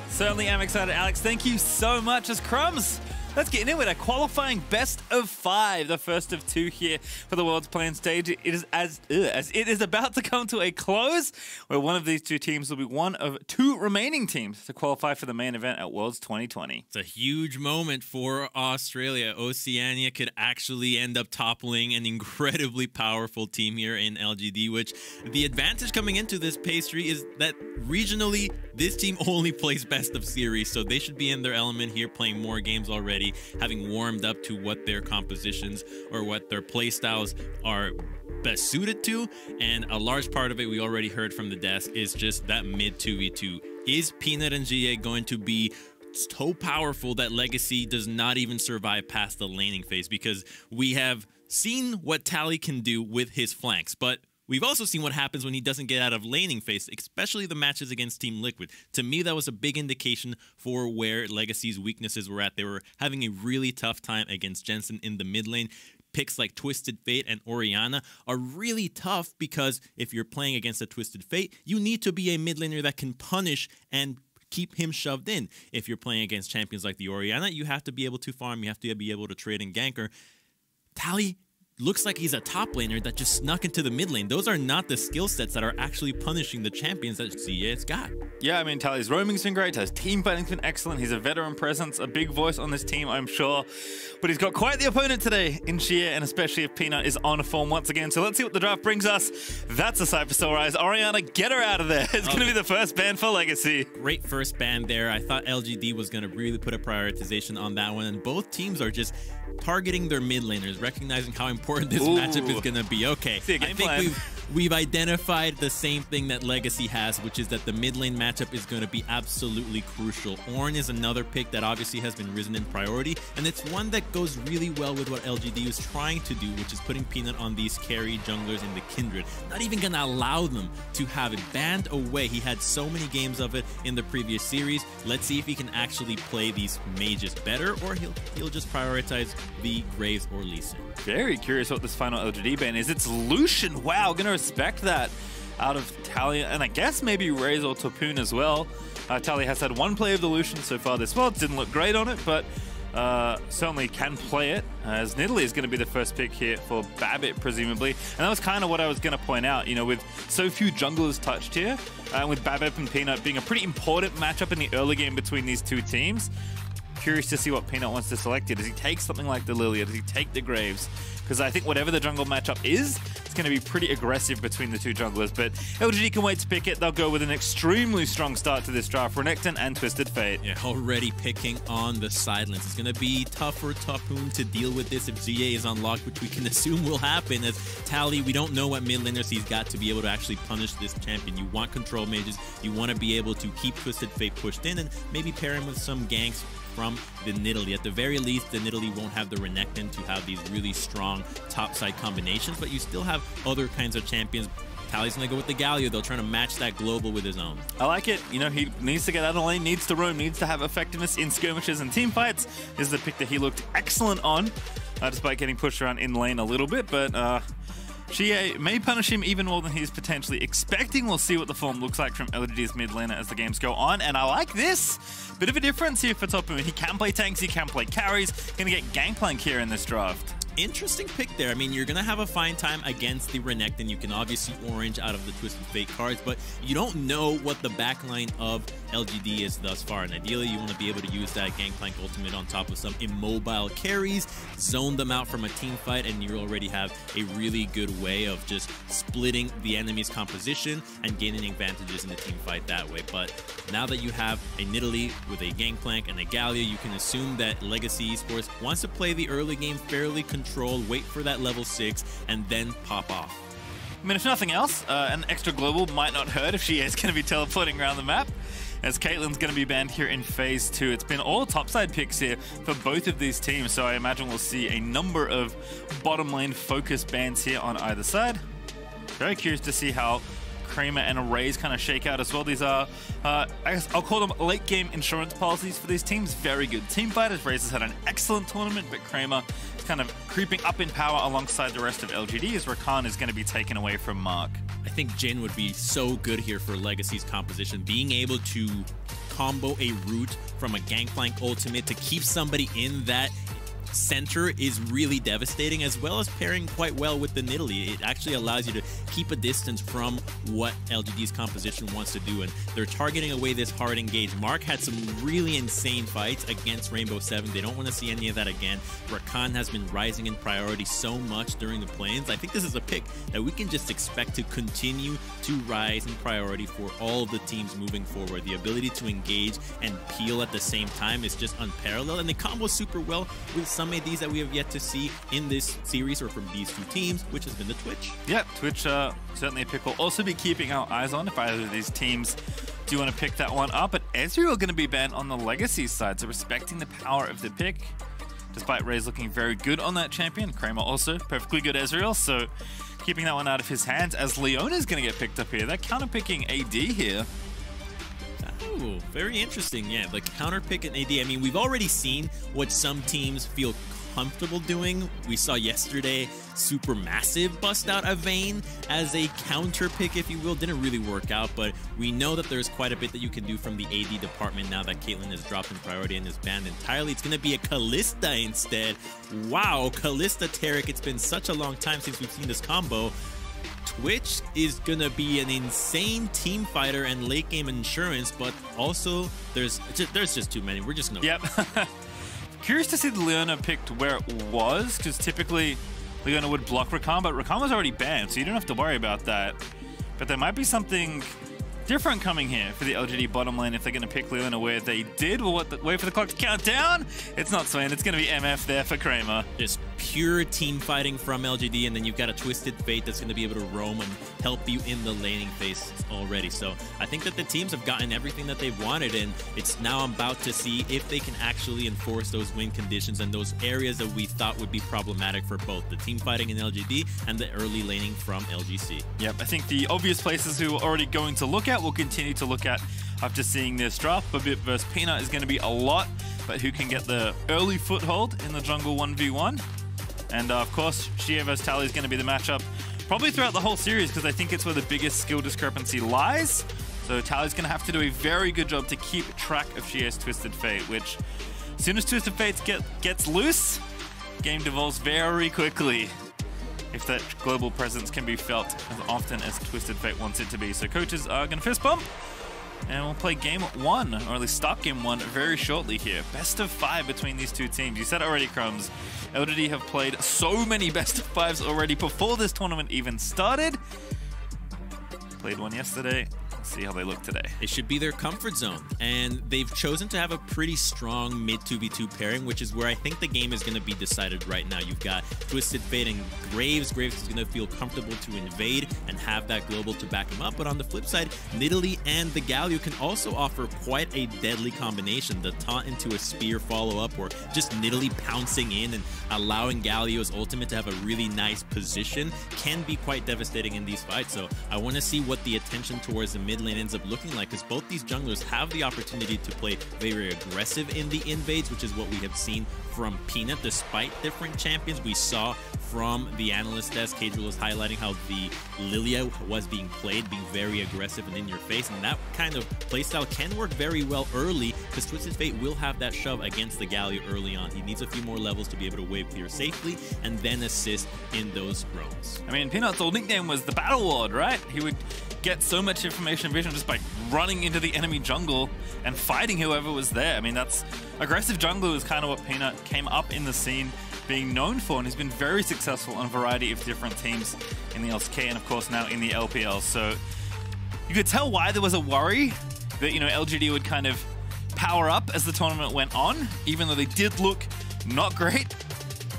Certainly am excited, Alex. Thank you so much. As Crumbs, let's get in with a qualifying best of 5, the first of 2 here for the World's Playing stage. It is as it is about to come to a close, where one of these 2 teams will be one of 2 remaining teams to qualify for the main event at Worlds 2020. It's a huge moment for Australia. Oceania could actually end up toppling an incredibly powerful team here in LGD, which the advantage coming into this Pastry is that regionally, this team only plays best of series, so they should be in their element here, playing more games already, having warmed up to what their compositions or what their play styles are best suited to. And a large part of it, we already heard from the desk, is just that mid 2v2. Is Peanut and GA going to be so powerful that Legacy does not even survive past the laning phase? Because we have seen what Tally can do with his flanks, but we've also seen what happens when he doesn't get out of laning phase, especially the matches against Team Liquid. To me, that was a big indication for where Legacy's weaknesses were at. They were having a really tough time against Jensen in the mid lane. Picks like Twisted Fate and Orianna are really tough because if you're playing against a Twisted Fate, you need to be a mid laner that can punish and keep him shoved in. If you're playing against champions like the Orianna, you have to be able to farm, you have to be able to trade and ganker. Tally looks like he's a top laner that just snuck into the mid lane. Those are not the skill sets that are actually punishing the champions that CA's got. Yeah, I mean, Tally's roaming's been great, his team fighting's been excellent, he's a veteran presence, a big voice on this team, I'm sure. But he's got quite the opponent today in Sheer, and especially if Peanut is on form once again. So let's see what the draft brings us. That's a sight for sore eyes. Orianna, get her out of there. It's going to be the first ban for Legacy. Great first ban there. I thought LGD was going to really put a prioritization on that one, and both teams are just targeting their mid laners, recognizing how important this matchup is going to be. Okay, I think we've identified the same thing that Legacy has, which is that the mid lane matchup is going to be absolutely crucial. Ornn is another pick that obviously has been risen in priority, and it's one that goes really well with what LGD is trying to do, which is putting Peanut on these carry junglers in the Kindred. Not even going to allow them to have it banned away. He had so many games of it in the previous series. Let's see if he can actually play these mages better, or he'll just prioritize the Graves or Lee Sin. Very curious what this final LGD ban is. It's Lucian. Wow, gonna respect that out of Tally, and I guess maybe Raze or Topoon as well. Tally has had one play of the Lucian so far this world. Didn't look great on it, but certainly can play it, as Nidalee is going to be the first pick here for Babbitt, presumably. And that was kind of what I was going to point out, you know, with so few junglers touched here, and with Babbitt and Peanut being a pretty important matchup in the early game between these two teams. Curious to see what Peanut wants to select here. Does he take something like the Lilia? Does he take the Graves? Because I think whatever the jungle matchup is, it's going to be pretty aggressive between the two junglers. But LGD can wait to pick it. They'll go with an extremely strong start to this draft. Renekton and Twisted Fate. Yeah, already picking on the sidelines. It's going to be tough for Topoon to deal with this if GA is unlocked, which we can assume will happen. As Tally, we don't know what mid laners he's got to be able to actually punish this champion. You want control mages. You want to be able to keep Twisted Fate pushed in and maybe pair him with some ganks from the Nidalee. At the very least, the Nidalee won't have the Renekton to have these really strong topside combinations, but you still have other kinds of champions. Tally's gonna go with the Galio, though, trying to match that global with his own. I like it. You know, he needs to get out of the lane, needs to roam, needs to have effectiveness in skirmishes and team fights. This is the pick that he looked excellent on, despite getting pushed around in lane a little bit, but GA may punish him even more than he's potentially expecting. We'll see what the form looks like from LGD's mid laner as the games go on. And I like this. Bit of a difference here for Topoon. He can play tanks, he can play carries. Gonna get Gangplank here in this draft. Interesting pick there. I mean, you're going to have a fine time against the Renekton. You can obviously orange out of the Twisted Fate cards, but you don't know what the backline of LGD is thus far. And ideally, you want to be able to use that Gangplank ultimate on top of some immobile carries, zone them out from a team fight, and you already have a really good way of just splitting the enemy's composition and gaining advantages in the team fight that way. But now that you have a Nidalee with a Gangplank and a Galio, you can assume that Legacy Esports wants to play the early game fairly controlled, wait for that level 6, and then pop off. I mean, if nothing else, an extra global might not hurt if she is going to be teleporting around the map, as Caitlyn's going to be banned here in Phase 2. It's been all topside picks here for both of these teams, so I imagine we'll see a number of bottom lane focus bans here on either side. Very curious to see how Kramer and Raze kind of shake out as well. These are, I guess I'll call them late game insurance policies for these teams. Very good team fighters. Raze has had an excellent tournament, but Kramer is kind of creeping up in power alongside the rest of LGD as Rakan is going to be taken away from Mark. I think Jin would be so good here for Legacy's composition. Being able to combo a root from a Gangplank ultimate to keep somebody in that center is really devastating, as well as pairing quite well with the Nidalee. It actually allows you to keep a distance from what LGD's composition wants to do, and they're targeting away this hard engage. Mark had some really insane fights against Rainbow 7. They don't want to see any of that again. Rakan has been rising in priority so much during the plains. I think this is a pick that we can just expect to continue to rise in priority for all the teams moving forward. The ability to engage and peel at the same time is just unparalleled, and they combo super well with some ADs that we have yet to see in this series or from these two teams, which has been the Twitch. Yeah, Twitch certainly a pick we'll also be keeping our eyes on if either of these teams do want to pick that one up. But Ezreal going to be banned on the Legacy side, so respecting the power of the pick. Despite Raze looking very good on that champion, Kramer also perfectly good Ezreal, so keeping that one out of his hands as Leona's going to get picked up here. They're counter-picking AD here. Oh, very interesting. Yeah, the counter pick at AD. I mean, we've already seen what some teams feel comfortable doing. We saw yesterday Supermassive bust out a Vayne as a counter pick, if you will. Didn't really work out, but we know that there's quite a bit that you can do from the AD department now that Caitlyn has dropped in priority and is banned entirely. It's going to be a Kalista instead. Wow, Kalista Taric. It's been such a long time since we've seen this combo. Twitch is gonna be an insane team fighter and late game insurance, but also there's just too many. We're just gonna. Yep. Curious to see the Leona picked where it was, because typically Leona would block Rakan, but Rakan was already banned, so you don't have to worry about that. But there might be something different coming here for the LGD bottom lane if they're going to pick Leona where they did. We'll wait for the clock to count down. It's not Swain, it's going to be MF there for Kramer. Just pure team fighting from LGD, and then you've got a Twisted Fate that's going to be able to roam and help you in the laning phase already. So I think that the teams have gotten everything that they've wanted, and it's now about to see if they can actually enforce those win conditions and those areas that we thought would be problematic for both the team fighting in LGD and the early laning from LGC. Yep, I think the obvious places who are already going to look at will continue to look at after seeing this draft. Bobit versus Peanut is going to be a lot, but who can get the early foothold in the jungle 1v1? And of course, Shia versus Tally is going to be the matchup probably throughout the whole series, because I think it's where the biggest skill discrepancy lies. So Tally's going to have to do a very good job to keep track of Shia's Twisted Fate, which as soon as Twisted Fate gets loose, game devolves very quickly if that global presence can be felt as often as Twisted Fate wants it to be. So coaches are going to fist bump, and we'll play game 1, or at least start game 1 very shortly here. Best of 5 between these two teams. You said it already, Crumbs. LGD have played so many best of 5s already before this tournament even started. Played one yesterday. See how they look today. It should be their comfort zone, and they've chosen to have a pretty strong mid 2v2 pairing, which is where I think the game is going to be decided right now. You've got Twisted Fate and Graves. Graves is going to feel comfortable to invade and have that global to back him up, but on the flip side, Nidalee and the Galio can also offer quite a deadly combination. The taunt into a spear follow-up, or just Nidalee pouncing in and allowing Galio's ultimate to have a really nice position can be quite devastating in these fights. So I want to see what the attention towards the mid lane ends up looking like, because both these junglers have the opportunity to play very aggressive in the invades, which is what we have seen from Peanut. Despite different champions, we saw from the analyst desk, Cadriel was highlighting how the Lilia was being played, being very aggressive and in your face, and that kind of playstyle can work very well early, because Twisted Fate will have that shove against the Galio early on. He needs a few more levels to be able to wave clear safely and then assist in those roams. I mean, Peanut's old nickname was the Battle Lord, right? He would get so much information and vision just by running into the enemy jungle and fighting whoever was there. I mean, that's aggressive jungler is kind of what Peanut came up in the scene being known for, and he's been very successful on a variety of different teams in the LCK and of course now in the LPL. So you could tell why there was a worry that, you know, LGD would kind of power up as the tournament went on, even though they did look not great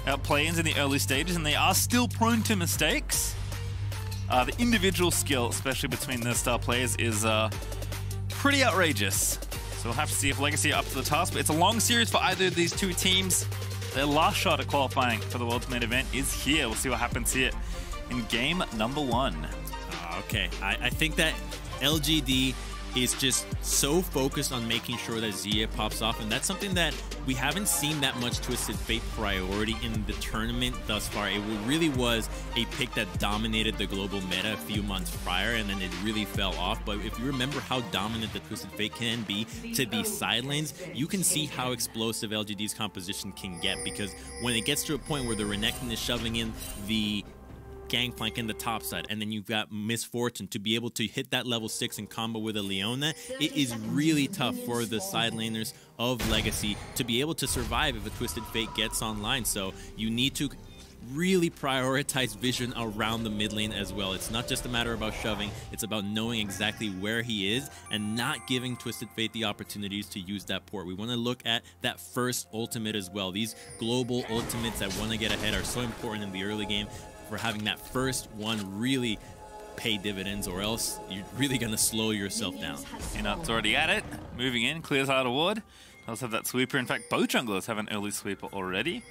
at play-ins in the early stages, and they are still prone to mistakes. The individual skill, especially between the star players, is pretty outrageous. So we'll have to see if Legacy are up to the task, but it's a long series for either of these two teams. Their last shot at qualifying for the World's Main Event is here. We'll see what happens here in game number 1. Okay, I think that LGD is just so focused on making sure that Xia pops off, and that's something that we haven't seen that much Twisted Fate priority in the tournament thus far. It really was a pick that dominated the global meta a few months prior, and then it really fell off. But if you remember how dominant the Twisted Fate can be to these side lanes, you can see how explosive LGD's composition can get, because when it gets to a point where the Renekton is shoving in the Gangplank in the top side, and then you've got Misfortune to be able to hit that level 6 in combo with a Leona, it is really tough for the side laners of Legacy to be able to survive if a Twisted Fate gets online. So you need to really prioritize vision around the mid lane as well. It's not just a matter about shoving, it's about knowing exactly where he is and not giving Twisted Fate the opportunities to use that port. We want to look at that first ultimate as well. These global ultimates that want to get ahead are so important in the early game, for having that first one really pay dividends, or else you're really going to slow yourself down. Peanut's already at it, moving in, clears out a ward. Does have that sweeper. In fact, both junglers have an early sweeper already.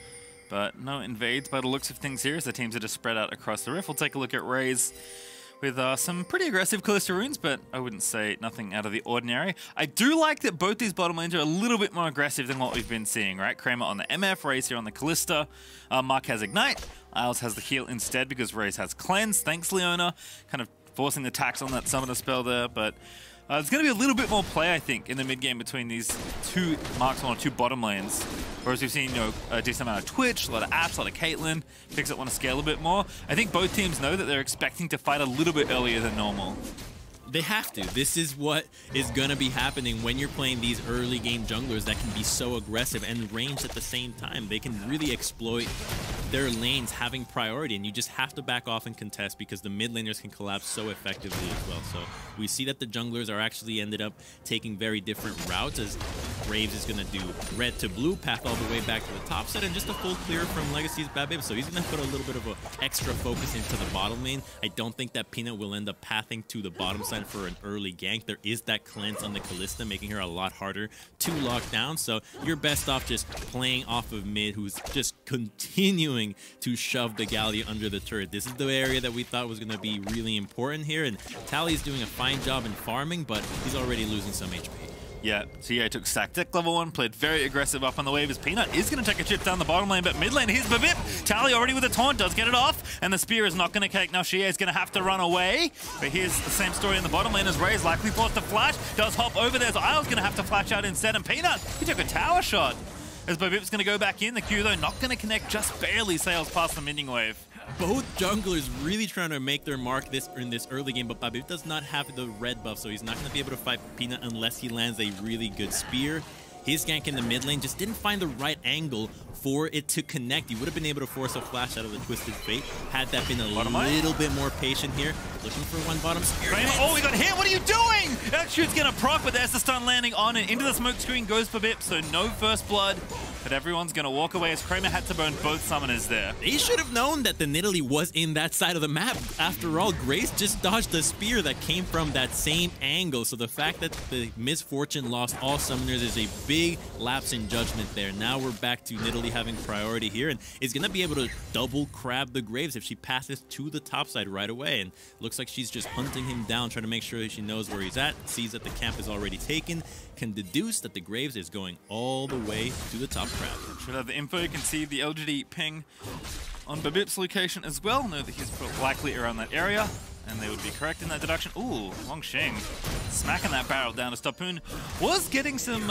But no invades by the looks of things here as the teams are just spread out across the rift. We'll take a look at Raze with some pretty aggressive Callista runes, but I wouldn't say nothing out of the ordinary. I do like that both these bottom lanes are a little bit more aggressive than what we've been seeing, right? Kramer on the MF, Raze here on the Callista. Mark has Ignite, Isles has the heal instead because Raze has Cleanse. Thanks, Leona. Kind of forcing the tax on that summoner spell there, but there's going to be a little bit more play, I think, in the mid game between these two Marksman or two bottom lanes. Whereas we've seen, you know, a decent amount of Twitch, a lot of apps, a lot of Caitlyn, picks that want to scale a bit more. I think both teams know that they're expecting to fight a little bit earlier than normal. They have to. This is what is going to be happening when you're playing these early game junglers that can be so aggressive and ranged at the same time. They can really exploit their lanes having priority, and you just have to back off and contest because the mid laners can collapse so effectively as well. So we see that the junglers are actually ended up taking very different routes, as Graves is going to do red to blue, path all the way back to the top side, and just a full clear from Legacy's Bad Babe. So he's going to put a little bit of an extra focus into the bottom lane. I don't think that Peanut will end up pathing to the bottom side for an early gank. There is that cleanse on the Callista, making her a lot harder to lock down. So you're best off just playing off of mid, who's just continuing to shove the Gallia under the turret. This is the area that we thought was going to be really important here, and Tally's doing a fine job in farming, but he's already losing some HP. Yeah, TA took stack deck level 1, played very aggressive up on the wave as Peanut is going to take a chip down the bottom lane, but mid lane, here's Babip. Tally already with a taunt, does get it off, and the spear is not going to cake. Now Shia is going to have to run away, but here's the same story in the bottom lane as Raze likely forced to flash, does hop over there, so Isle's going to have to flash out instead, and Peanut, he took a tower shot. As Babip's going to go back in, the Q though not going to connect, just barely sails past the mending wave. Both junglers really trying to make their mark in this early game, but Babip does not have the red buff, so he's not going to be able to fight Peanut unless he lands a really good spear. His gank in the mid lane just didn't find the right angle for it to connect. He would have been able to force a flash out of the Twisted Fate had that been a little bit more patient here. Looking for one bottom spear. Oh, we got hit! What are you doing? That shoot's going to proc, but there's the stun landing on it. Into the smoke screen goes Babip, so no first blood. But everyone's going to walk away as Kramer had to burn both summoners there. They should have known that the Nidalee was in that side of the map. After all, Grace just dodged the spear that came from that same angle. So the fact that the Misfortune lost all summoners is a big lapse in judgment there. Now we're back to Nidalee having priority here, and is going to be able to double crab the Graves if she passes to the top side right away. And looks like she's just hunting him down, trying to make sure that she knows where he's at, sees that the camp is already taken, can deduce that the Graves is going all the way to the top crab. Should have the info. You can see the LGD ping on Babip's location as well. Know that he's likely around that area, and they would be correct in that deduction. Ooh, Longxing smacking that barrel down to Stopoon. Was getting some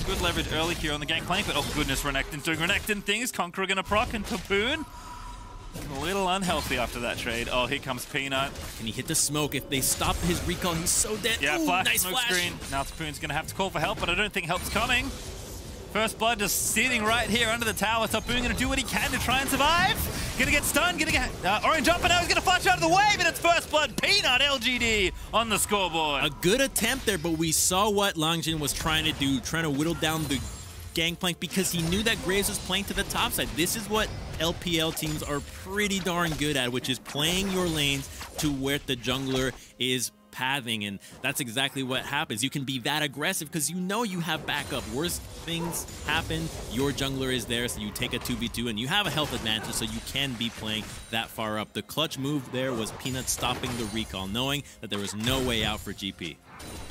good leverage early here on the gangplank, but oh goodness, Renekton doing Renekton things. Conqueror gonna proc, and Stopoon a little unhealthy after that trade. Oh, here comes Peanut. Can he hit the smoke? If they stop his recall, he's so dead. Yeah, ooh, flash, nice smoke flash. screen. Now Stopoon's gonna have to call for help, but I don't think help's coming. First blood just sitting right here under the tower. Stopoon gonna do what he can to try and survive. Gonna get stunned, gonna get orange up, and now he's gonna flash out of the wave, and it's first blood. Peanut LGD on the scoreboard. A good attempt there, but we saw what Longjin was trying to do, trying to whittle down the gangplank because he knew that Graves was playing to the top side. This is what LPL teams are pretty darn good at, which is playing your lanes to where the jungler is pathing, and that's exactly what happens. You can be that aggressive because you know you have backup. Worst things happen, your jungler is there, so you take a 2v2 and you have a health advantage, so you can be playing that far up. The clutch move there was Peanut stopping the recall, knowing that there was no way out for GP.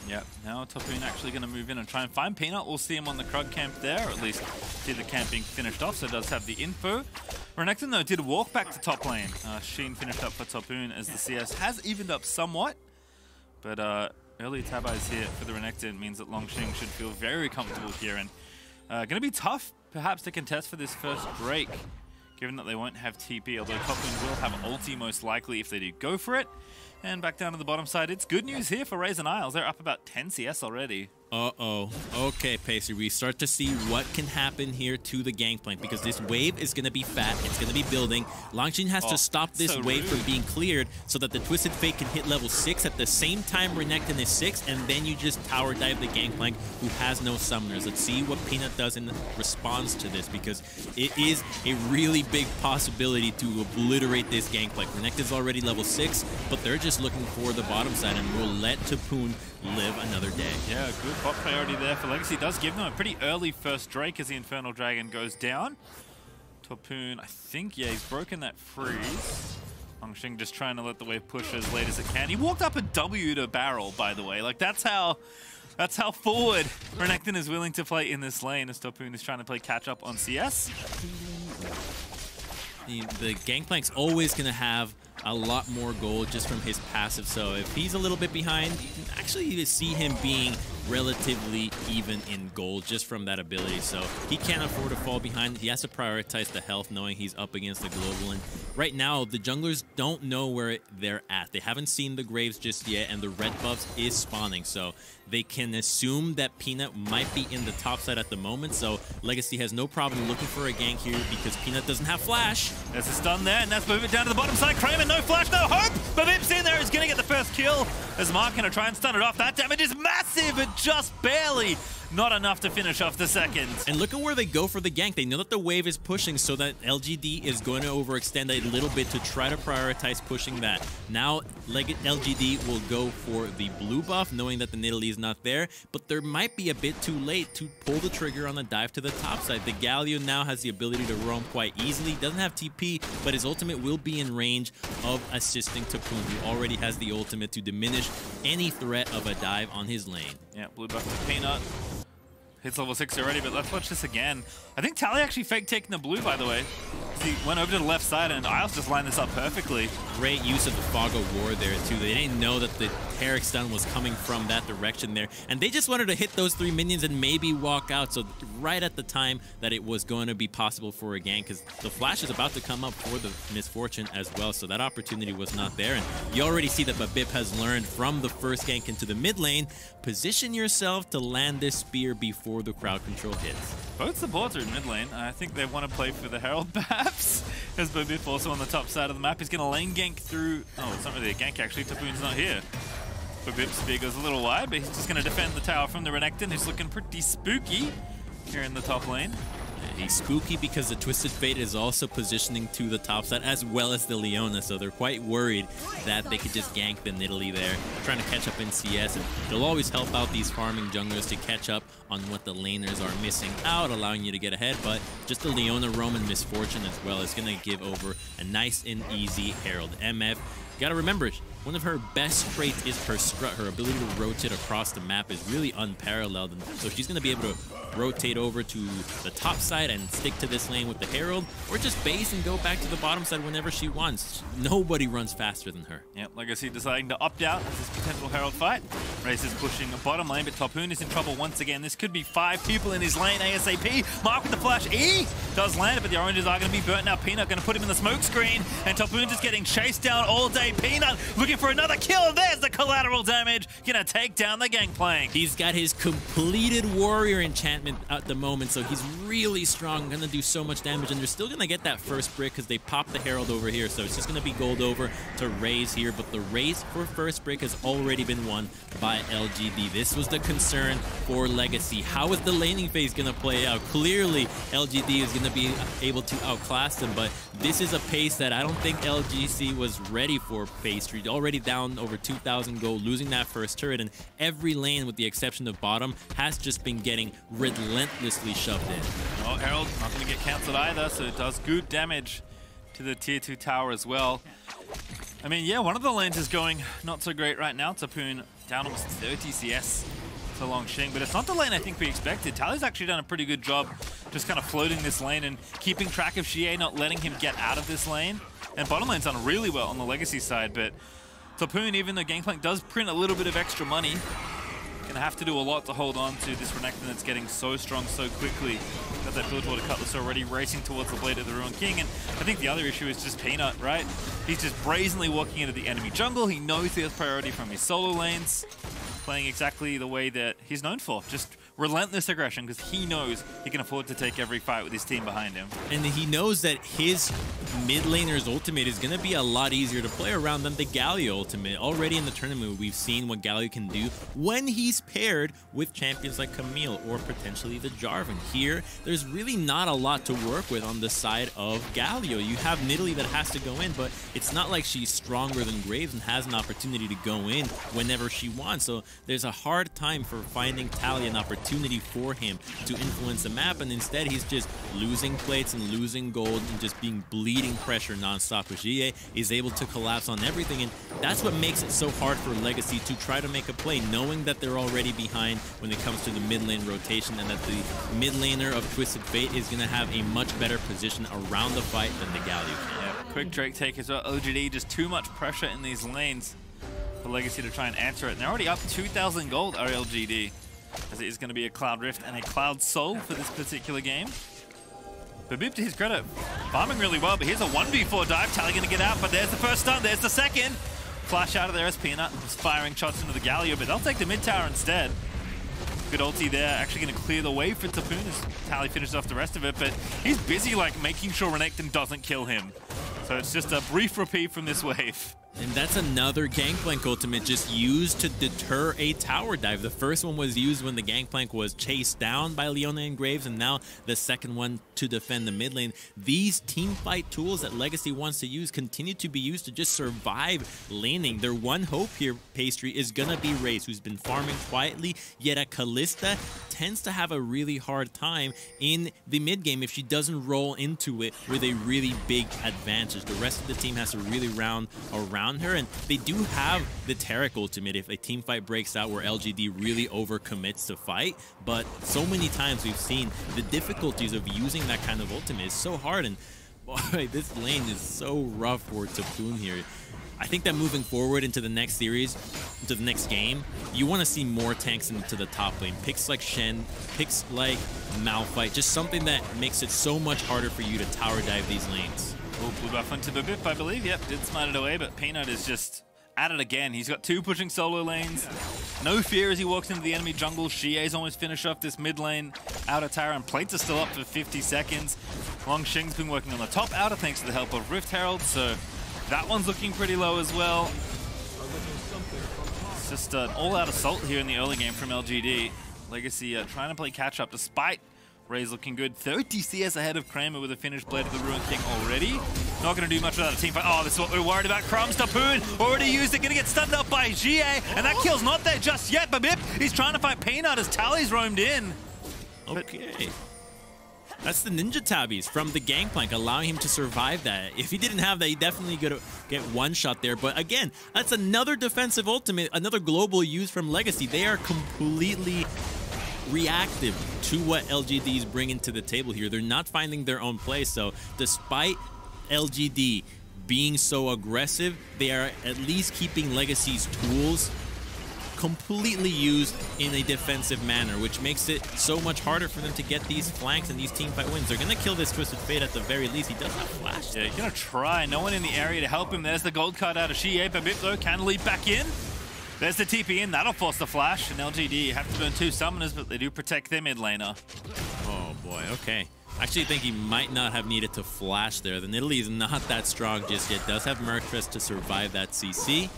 Yeah, now Stopoon actually going to move in and try and find Peanut. We'll see him on the Krug camp there, or at least see the camp being finished off, so it does have the info. Renekton, though, did walk back to top lane. Sheen finished up for Stopoon as the CS has evened up somewhat, but early tabis here for the Renekton means that Longxing should feel very comfortable here, and going to be tough, perhaps, to contest for this first Drake, given that they won't have TP, although top lane will have ulti most likely if they do go for it. And back down to the bottom side, it's good news here for Raze and Isles. They're up about 10 CS already. Uh-oh. Okay, Pacer, we start to see what can happen here to the gangplank because this wave is going to be fat. It's going to be building. Longxin has to stop this wave from being cleared so that the Twisted Fate can hit level 6 at the same time Renekton is 6, and then you just tower dive the gangplank who has no summoners. Let's see what Peanut does in response to this because it is a really big possibility to obliterate this gangplank. Renekton's already level 6, but they're just looking for the bottom side and will let Tapoon live another day. Yeah, good bot priority there for Legacy. Does give them a pretty early first Drake as the Infernal Dragon goes down. Topoon, I think, yeah, he's broken that freeze. Hongxing just trying to let the wave push as late as it can. He walked up a W to barrel, by the way. Like, that's how forward Renekton is willing to play in this lane as Topoon is trying to play catch up on CS. The Gangplank's always going to have a lot more gold just from his passive, so if he's a little bit behind, you can actually see him being relatively even in gold just from that ability. So he can't afford to fall behind. He has to prioritize the health knowing he's up against the global, and right now the junglers don't know where they're at. They haven't seen the Graves just yet, and the red buffs is spawning, so they can assume that Peanut might be in the top side at the moment. So Legacy has no problem looking for a gank here because Peanut doesn't have flash. There's a stun there, and that's move it down to the bottom side. Kramer, no flash, no hope, but Vip's in there, is going to get the first kill as Mark going to try and stun it off. That damage is massive, but just barely. Not enough to finish off the second. And look at where they go for the gank. They know that the wave is pushing, so that LGD is going to overextend a little bit to try to prioritize pushing that. Now, LGD will go for the blue buff, knowing that the Nidalee is not there, but there might be a bit too late to pull the trigger on the dive to the top side. The Galio now has the ability to roam quite easily. Doesn't have TP, but his ultimate will be in range of assisting Topoon, who already has the ultimate to diminish any threat of a dive on his lane. Yeah, blue buff to Peanut. Hits level 6 already, but let's watch this again. I think Tally actually faked taking the blue, by the way. He went over to the left side, and Isles just lined this up perfectly. Great use of the Fog of War there, too. They didn't know that the Herrick stun was coming from that direction there, and they just wanted to hit those 3 minions and maybe walk out. So right at the time that it was going to be possible for a gank, because the flash is about to come up for the Misfortune as well, so that opportunity was not there. And you already see that Babip has learned from the first gank into the mid lane, position yourself to land this spear before the crowd control hits. Both supports are in mid lane. I think they want to play for the Herald, perhaps. As Babip also on the top side of the map. He's going to lane gank through... Oh, it's not really a gank, actually. Topoon's not here. Babip's spear goes a little wide, but he's just going to defend the tower from the Renekton, who's looking pretty spooky here in the top lane. He's spooky because the Twisted Fate is also positioning to the top side as well as the Leona, so they're quite worried that they could just gank the Nidalee there, trying to catch up in CS, and they'll always help out these farming junglers to catch up on what the laners are missing out, allowing you to get ahead, but just the Leona Roman Misfortune as well is going to give over a nice and easy Herald. MF, gotta remember, one of her best traits is her strut. Her ability to rotate across the map is really unparalleled, and so she's going to be able to rotate over to the top side and stick to this lane with the Herald, or just base and go back to the bottom side whenever she wants. Nobody runs faster than her. Yep, Legacy deciding to opt out of this potential Herald fight. Race is pushing a bottom lane, but Topoon is in trouble once again. This could be 5 people in his lane ASAP. Mark with the flash E does land it, but the oranges are going to be burnt now. Peanut going to put him in the smoke screen, and Topoon just getting chased down all day. Peanut looking for another kill. There's the collateral damage. Going to take down the Gangplank. He's got his completed warrior enchantment at the moment, so he's really strong, gonna do so much damage, and they're still gonna get that first brick because they popped the Herald over here, so it's just gonna be gold over to Raze here, but the race for first brick has already been won by LGD. This was the concern for Legacy. How is the laning phase gonna play out? Clearly, LGD is gonna be able to outclass them, but this is a pace that I don't think LGC was ready for. Pastry already down over 2,000 gold, losing that first turret, and every lane, with the exception of bottom, has just been getting relentlessly shoved in. Oh, Herald not going to get cancelled either, so it does good damage to the tier 2 tower as well. I mean, yeah, one of the lanes is going not so great right now. Topoon down almost 30 CS to Hongxing, but it's not the lane I think we expected. Tally's actually done a pretty good job just kind of floating this lane and keeping track of Xie, not letting him get out of this lane. And bottom lane's done really well on the Legacy side, but Topoon, even though Gangplank does print a little bit of extra money, gonna have to do a lot to hold on to this Renekton that's getting so strong so quickly. Got that Bilgewater Cutlass already racing towards the Blade of the Ruined King, and I think the other issue is just Peanut, right? He's just brazenly walking into the enemy jungle. He knows he has priority from his solo lanes, playing exactly the way that he's known for. Just relentless aggression, because he knows he can afford to take every fight with his team behind him. And he knows that his mid laner's ultimate is going to be a lot easier to play around than the Galio ultimate. Already in the tournament, we've seen what Galio can do when he's paired with champions like Camille or potentially the Jarvan. Here, there's really not a lot to work with on the side of Galio. You have Nidalee that has to go in, but it's not like she's stronger than Graves and has an opportunity to go in whenever she wants. So there's a hard time for finding Tally an opportunity opportunity for him to influence the map, and instead he's just losing plates and losing gold and just being bleeding pressure non-stop. GA is able to collapse on everything, and that's what makes it so hard for Legacy to try to make a play, knowing that they're already behind when it comes to the mid lane rotation, and that the mid laner of Twisted Fate is going to have a much better position around the fight than the Galio can. Yeah, quick Drake take as well. LGD, just too much pressure in these lanes for Legacy to try and answer it. And they're already up 2,000 gold, are LGD, as it is going to be a Cloud Rift and a Cloud Soul for this particular game. But Bib, to his credit, farming really well, but here's a 1v4 dive. Tally going to get out, but there's the first stun, there's the second. Flash out of there as Peanut is firing shots into the Galio, but they'll take the mid tower instead. Good ulti there, actually going to clear the way for Tapoon as Tally finishes off the rest of it, but he's busy like making sure Renekton doesn't kill him. So it's just a brief repeat from this wave. And that's another Gangplank ultimate just used to deter a tower dive. The first one was used when the Gangplank was chased down by Leona and Graves, and now the second one to defend the mid lane. These team fight tools that Legacy wants to use continue to be used to just survive laning. Their one hope here, Pastry, is gonna be Raze, who's been farming quietly, yet a Kalista tends to have a really hard time in the mid game if she doesn't roll into it with a really big advantage. The rest of the team has to really round around her, and they do have the Taric ultimate if a team fight breaks out where LGD really overcommits to fight, but so many times we've seen the difficulties of using that kind of ultimate is so hard, and boy, this lane is so rough for Tapoon here. I think that moving forward into the next series, into the next game, you want to see more tanks into the top lane. Picks like Shen, picks like Malphite, just something that makes it so much harder for you to tower dive these lanes. Oh, blue buff onto Bibip, I believe. Yep, did smite it away, but Peanut is just at it again. He's got two pushing solo lanes. No fear as he walks into the enemy jungle. Xie's almost finished off this mid lane outer tower, and plates are still up for 50 seconds. Long Xing's been working on the top outer thanks to the help of Rift Herald, so that one's looking pretty low as well. It's just an all-out assault here in the early game from LGD. Legacy trying to play catch-up despite Raze looking good. 30 CS ahead of Kramer with a finished Blade of the Ruined King already. Not going to do much without a team fight. Oh, this is what we're worried about. Crumbs, Tapoon already used it. Going to get stunned up by GA. And that kill's not there just yet. Babip, he's trying to fight Peanut as Tally's roamed in. Okay. That's the Ninja Tabbies from the Gangplank, allowing him to survive that. If he didn't have that, he definitely could get one shot there. But again, that's another defensive ultimate, another global use from Legacy. They are completely reactive to what LGD is bringing to the table here. They're not finding their own play. So despite LGD being so aggressive, they are at least keeping Legacy's tools completely used in a defensive manner, which makes it so much harder for them to get these flanks and these teamfight wins. They're going to kill this Twisted Fate at the very least. He does have flash. Yeah, he's going to try. No one in the area to help him. There's the gold card out of Xie. Babip, though, can leap back in. There's the TP in. That'll force the flash. And LGD have to burn two summoners, but they do protect their mid laner. Oh, boy. Okay. I actually think he might not have needed to flash there. The Nidalee is not that strong just yet. Does have Mercrest to survive that CC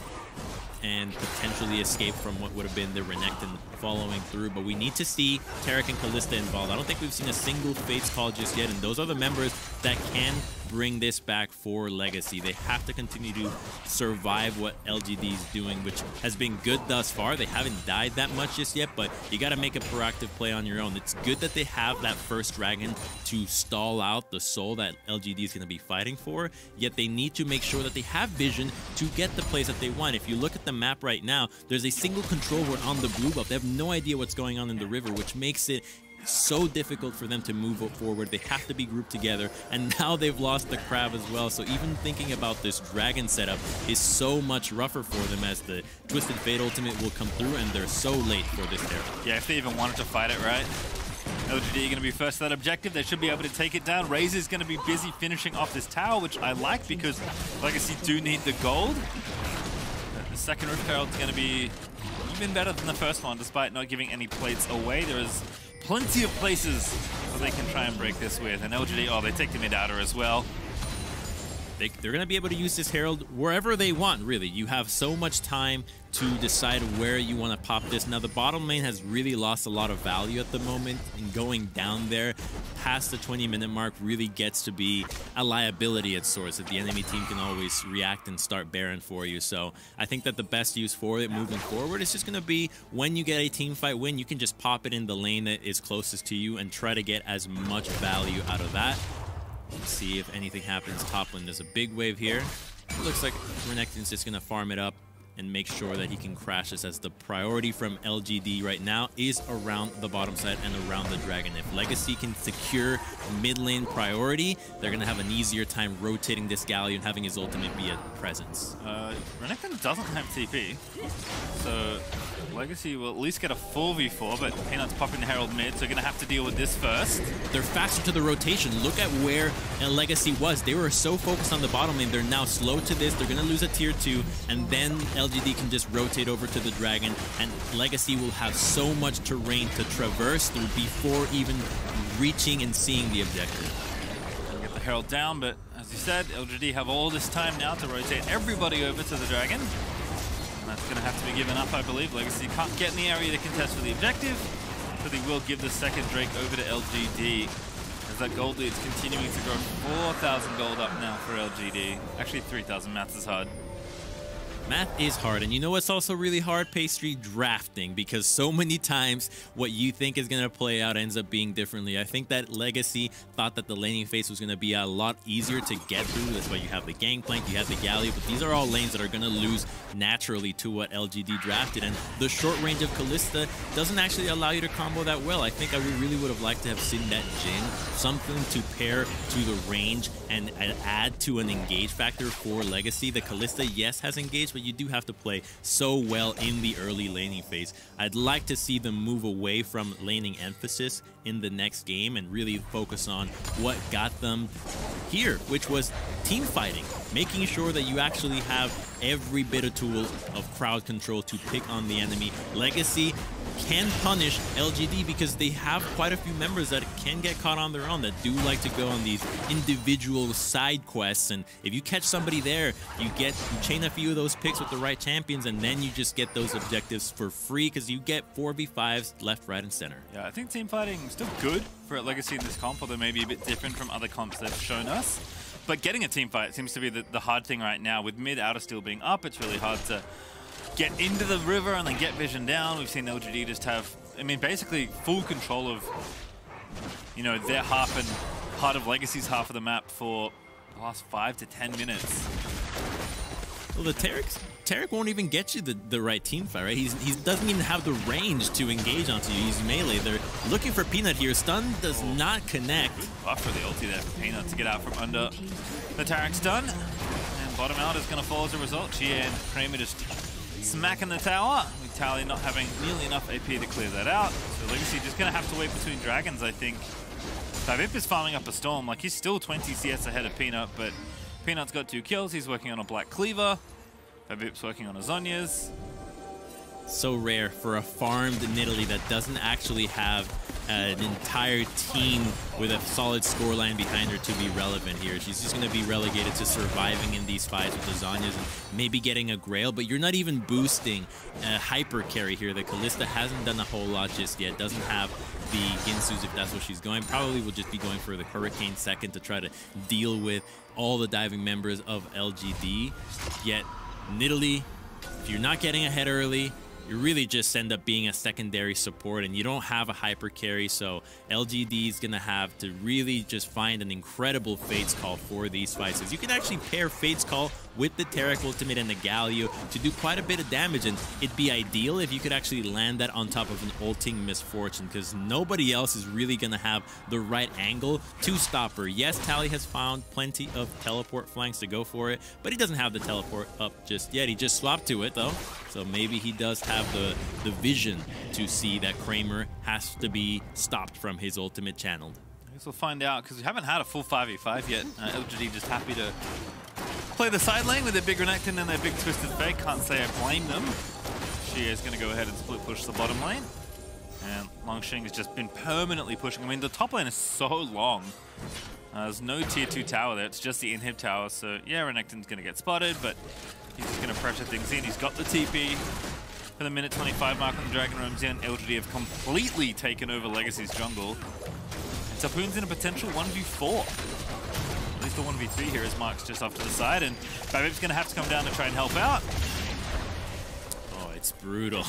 and potentially escape from what would have been the Renekton following through. But we need to see Taric and Kalista involved. I don't think we've seen a single Fates call just yet, and those are the members that can bring this back for Legacy. They have to continue to survive what LGD is doing, which has been good thus far. They haven't died that much just yet, but you got to make a proactive play on your own. It's good that they have that first dragon to stall out the soul that LGD is going to be fighting for, yet they need to make sure that they have vision to get the plays that they want. If you look at the map right now, there's a single control ward on the blue buff. They have no idea what's going on in the river, which makes it so difficult for them to move forward. They have to be grouped together, and now they've lost the crab as well. So even thinking about this dragon setup is so much rougher for them, as the Twisted Fate ultimate will come through, and they're so late for this era. Yeah, if they even wanted to fight it, right? LGD going to be first to that objective. They should be able to take it down. Raze is going to be busy finishing off this tower, which I like because Legacy do need the gold. The second Rift Herald's going to be even better than the first one, despite not giving any plates away. There is plenty of places where they can try and break this with. And LGD, oh, they take the mid-outer as well. they're going to be able to use this Herald wherever they want, really. You have so much time to decide where you want to pop this. Now, the bottom lane has really lost a lot of value at the moment, and going down there past the 20-minute mark really gets to be a liability at sorts, that the enemy team can always react and start Baron for you. So I think that the best use for it moving forward is just going to be when you get a team fight win, you can just pop it in the lane that is closest to you and try to get as much value out of that. Let's see if anything happens top lane. There's a big wave here. It looks like Renekton's just going to farm it up and make sure that he can crash this, as the priority from LGD right now is around the bottom side and around the dragon. If Legacy can secure mid lane priority, they're going to have an easier time rotating this Galio and having his ultimate be a presence. Renekton doesn't have TP, so Legacy will at least get a full v4, but Peanut's popping the Herald mid, so they're going to have to deal with this first. They're faster to the rotation. Look at where Legacy was. They were so focused on the bottom lane. They're now slow to this. They're going to lose a tier 2, and then LGD can just rotate over to the dragon, and Legacy will have so much terrain to traverse through before even reaching and seeing the objective. Get the Herald down, but as you said, LGD have all this time now to rotate everybody over to the dragon. And that's going to have to be given up, I believe. Legacy can't get in the area to contest for the objective, but they will give the second Drake over to LGD, as that gold lead's continuing to grow. 4,000 gold up now for LGD. Actually, 3,000. Maths is hard. Math is hard, and you know what's also really hard? Pastry drafting, because so many times what you think is going to play out ends up being differently. I think that Legacy thought that the laning phase was going to be a lot easier to get through. That's why you have the Gangplank, you have the Galio, but these are all lanes that are going to lose naturally to what LGD drafted, and the short range of Kalista doesn't actually allow you to combo that well. I think I really would have liked to have seen that Jhin, something to pair to the range and add to an engage factor for Legacy. The Kalista, yes, has engaged, but you do have to play so well in the early laning phase. I'd like to see them move away from laning emphasis in the next game and really focus on what got them here, which was team fighting, making sure that you actually have every bit of tool of crowd control to pick on the enemy. Legacy can punish LGD because they have quite a few members that can get caught on their own, that do like to go on these individual side quests, and if you catch somebody there, you chain a few of those picks with the right champions, and then you just get those objectives for free because you get 4v5s left, right, and center. Yeah, I think team fighting is still good for Legacy in this comp, although maybe a bit different from other comps they've shown us. But getting a team fight seems to be the hard thing right now. With mid outer still being up, it's really hard to get into the river and then get vision down. We've seen LGD just have, I mean, basically full control of, you know, their half and part of Legacy's half of the map for the last 5 to 10 minutes. Well, the Taric won't even get you the right team fight, right? He doesn't even have the range to engage onto you. He's melee. They're looking for Peanut here. Stun does not connect. Good buff for the ulti there for Peanut to get out from under the Taric's stun. And bottom out is going to fall as a result. Chia and Kramer just smacking the tower, with Tally not having nearly enough AP to clear that out. So Legacy just going to have to wait between dragons, I think. Vivip is farming up a Storm. Like, he's still 20 CS ahead of Peanut, but Peanut's got 2 kills. He's working on a Black Cleaver. Vivip's working on a Zhonya's. So rare for a farmed Nidalee that doesn't actually have an entire team with a solid scoreline behind her to be relevant here. She's just going to be relegated to surviving in these fights with the Zhonya's and maybe getting a Grail, but you're not even boosting a hyper carry here. The Kalista hasn't done a whole lot just yet. Doesn't have the Ginsu's if that's what she's going. Probably will just be going for the Hurricane second to try to deal with all the diving members of LGD. Yet Nidalee, if you're not getting ahead early, you really just end up being a secondary support, and you don't have a hyper carry, so LGD is going to have to really just find an incredible Fate's Call for these fights, because you can actually pair Fate's Call with the Taric ultimate and the Galio to do quite a bit of damage, and it'd be ideal if you could actually land that on top of an ulting Misfortune, because nobody else is really going to have the right angle to stop her. Yes, Tally has found plenty of teleport flanks to go for it, but he doesn't have the teleport up just yet. He just swapped to it, though, so maybe he does have the vision to see that Kramer has to be stopped from his ultimate channeled. I guess we'll find out, because we haven't had a full 5v5 yet. LGD just happy to play the side lane with their big Renekton and their big Twisted Fate. Can't say I blame them. Xie is going to go ahead and split push the bottom lane. And Longxing has just been permanently pushing. I mean, the top lane is so long. There's no tier 2 tower there, it's just the inhib tower, so yeah, Renekton's going to get spotted, but he's just going to pressure things in. He's got the TP for the minute 25 mark on the Dragon Roams in. LGD have completely taken over Legacy's jungle. And Tapoon's in a potential 1v4. At least the 1v3 here as Mark's just off to the side, and Babip's going to have to come down to try and help out. Oh, it's brutal.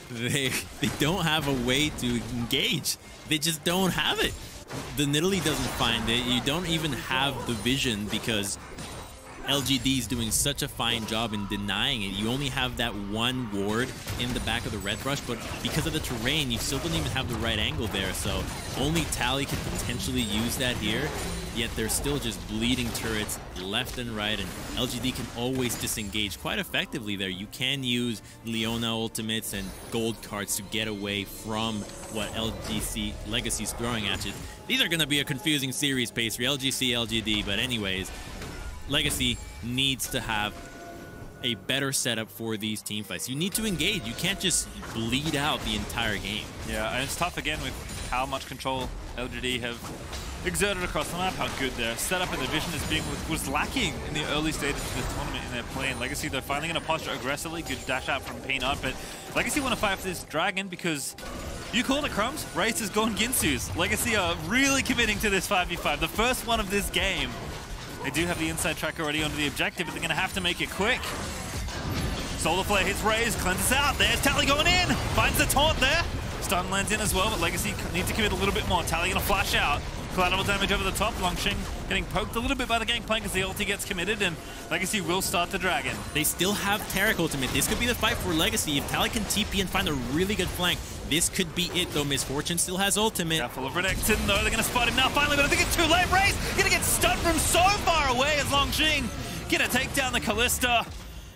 They don't have a way to engage. They just don't have it. The Nidalee doesn't find it. You don't even have the vision because LGD is doing such a fine job in denying it. You only have that one ward in the back of the red brush, but because of the terrain, you still don't even have the right angle there. So only Tally can potentially use that here, yet they're still just bleeding turrets left and right, and LGD can always disengage quite effectively there. You can use Leona ultimates and gold cards to get away from what LGC Legacy's throwing at you. These are going to be a confusing series, Pastry, LGC, LGD, but anyways, Legacy needs to have a better setup for these team fights. You need to engage. You can't just bleed out the entire game. Yeah, and it's tough again with how much control LGD have exerted across the map, how good their setup and their vision was lacking in the early stages of this tournament in their play. And Legacy, they're finally going to posture aggressively. Good dash out from Peanut, but Legacy want to fight for this dragon because you called it, Crumbs. Race has gone Ginsu's. Legacy are really committing to this 5v5, the first one of this game. They do have the inside track already onto the objective, but they're going to have to make it quick. Solar Flare hits Raze, cleanses out. There's Tally going in, finds the taunt there. Stun lands in as well, but Legacy need to commit a little bit more. Tally going to flash out. Collateral damage over the top. Longxing getting poked a little bit by the Gangplank as the ulti gets committed, and Legacy will start the dragon. They still have Taric ultimate. This could be the fight for Legacy. If Tally can TP and find a really good flank, this could be it, though. Misfortune still has ultimate. Careful of Renekton, though. They're going to spot him now, finally, but I think it's too late. Raze going to get stunned from so far away as Longxing going to take down the Kalista.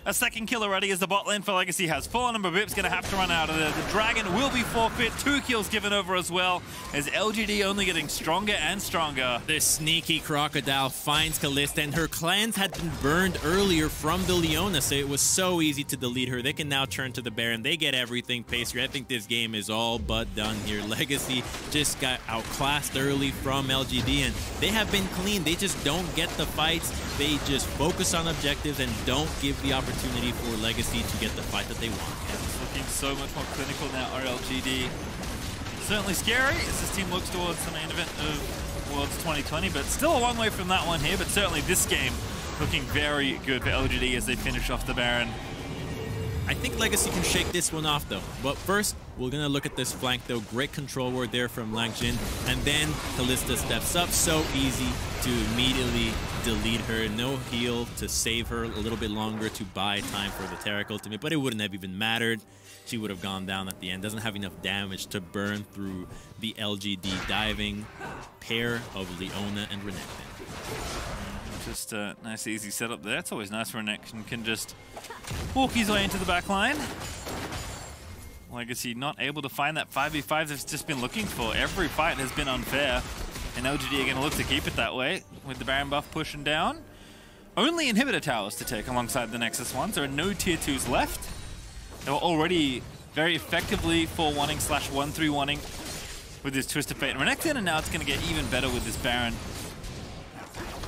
A second kill already as the bot lane for Legacy has fallen, and Babip's going to have to run out of there. The dragon will be forfeit. 2 kills given over as well, as LGD only getting stronger and stronger. The sneaky Crocodile finds Kalista, and her clans had been burned earlier from the Leona, so it was so easy to delete her. They can now turn to the Baron. They get everything. Pastry, I think this game is all but done here. Legacy just got outclassed early from LGD, and they have been clean. They just don't get the fights. They just focus on objectives and don't give the opportunity for Legacy to get the fight that they want. Yeah, it's looking so much more clinical now, RLGD. Certainly scary as this team looks towards the main event of Worlds 2020, but still a long way from that one here, but certainly this game looking very good for LGD as they finish off the Baron. I think Legacy can shake this one off, though. But first, we're going to look at this flank, though. Great control ward there from Langjin. And then Kalista steps up. So easy to immediately delete her. No heal to save her a little bit longer to buy time for the Taric ultimate. But it wouldn't have even mattered. She would have gone down at the end. Doesn't have enough damage to burn through the LGD diving pair of Leona and Renekton. Just a nice easy setup there. It's always nice when Renekton can just walk his way into the back line. Legacy not able to find that 5v5 they've just been looking for. Every fight has been unfair, and LGD are going to look to keep it that way with the Baron buff pushing down. Only inhibitor towers to take alongside the Nexus ones. There are no tier 2s left. They were already very effectively 4-1-ing / 1-3-1-ing with this Twisted Fate and Renekton, and now it's going to get even better with this Baron.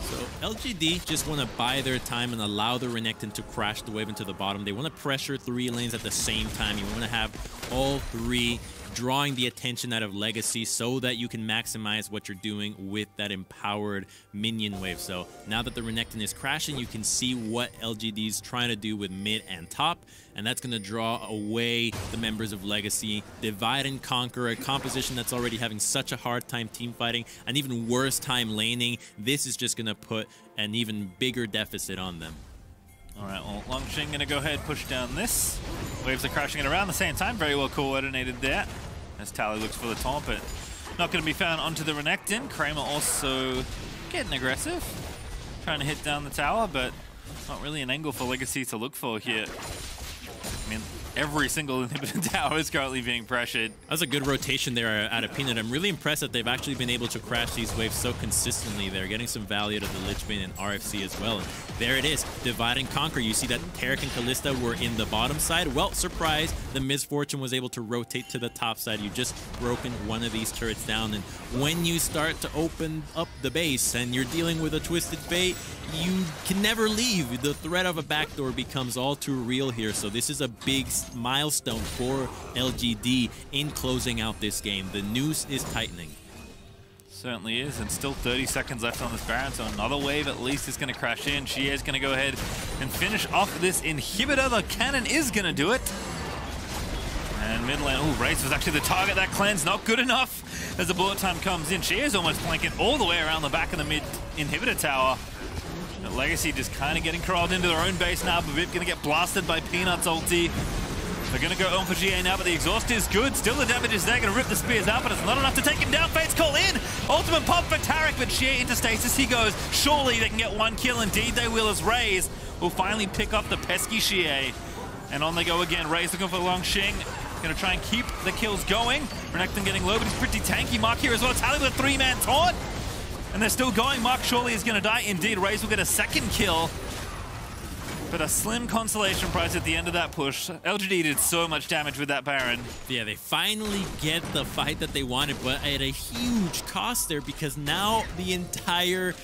So LGD just want to buy their time and allow the Renekton to crash the wave into the bottom. They want to pressure 3 lanes at the same time. You want to have all 3 drawing the attention out of Legacy so that you can maximize what you're doing with that empowered minion wave. So now that the Renekton is crashing, you can see what LGD is trying to do with mid and top, and that's going to draw away the members of Legacy. Divide and conquer, a composition that's already having such a hard time team fighting, an even worse time laning. This is just going to put an even bigger deficit on them. All right, well, Longxing going to go ahead, push down this. Waves are crashing it around the same time. Very well coordinated there. As Tally looks for the taunt, but not going to be found onto the Renekton. Kramer also getting aggressive. Trying to hit down the tower, but not really an angle for Legacy to look for here. I mean, every single inhibitor tower is currently being pressured. That was a good rotation there out of Peanut. I'm really impressed that they've actually been able to crash these waves so consistently. They're getting some value out of the Lich Bane and RFC as well. And there it is, divide and conquer. You see that Taric and Kalista were in the bottom side. Well, surprise, the Misfortune was able to rotate to the top side. You just broken one of these turrets down, and when you start to open up the base and you're dealing with a Twisted Fate, you can never leave. The threat of a backdoor becomes all too real here, so this is a big milestone for LGD in closing out this game. The noose is tightening. Certainly is, and still 30 seconds left on this Baron, so another wave at least is going to crash in. She is going to go ahead and finish off this inhibitor. The cannon is going to do it. And mid lane, oh, Race was actually the target. That cleanse not good enough as the bullet time comes in. She is almost flanking all the way around the back of the mid inhibitor tower. But Legacy just kind of getting crawled into their own base now. Bavip going to get blasted by Peanut's ulti. They're going to go on for GA now, but the exhaust is good. Still the damage is there. Going to rip the spears out, but it's not enough to take him down. Fate's call in. Ultimate pop for Taric, but GA into stasis he goes. Surely they can get one kill. Indeed they will, as Raze will finally pick up the pesky Xie. And on they go again. Raze looking for Long Xing. Going to try and keep the kills going. Renekton getting low, but he's pretty tanky. Mark here as well. Tally with a 3-man taunt. And they're still going. Mark surely is going to die. Indeed, Raze will get a second kill. But a slim consolation prize at the end of that push. LGD did so much damage with that Baron. Yeah, they finally get the fight that they wanted, but at a huge cost there, because now the entire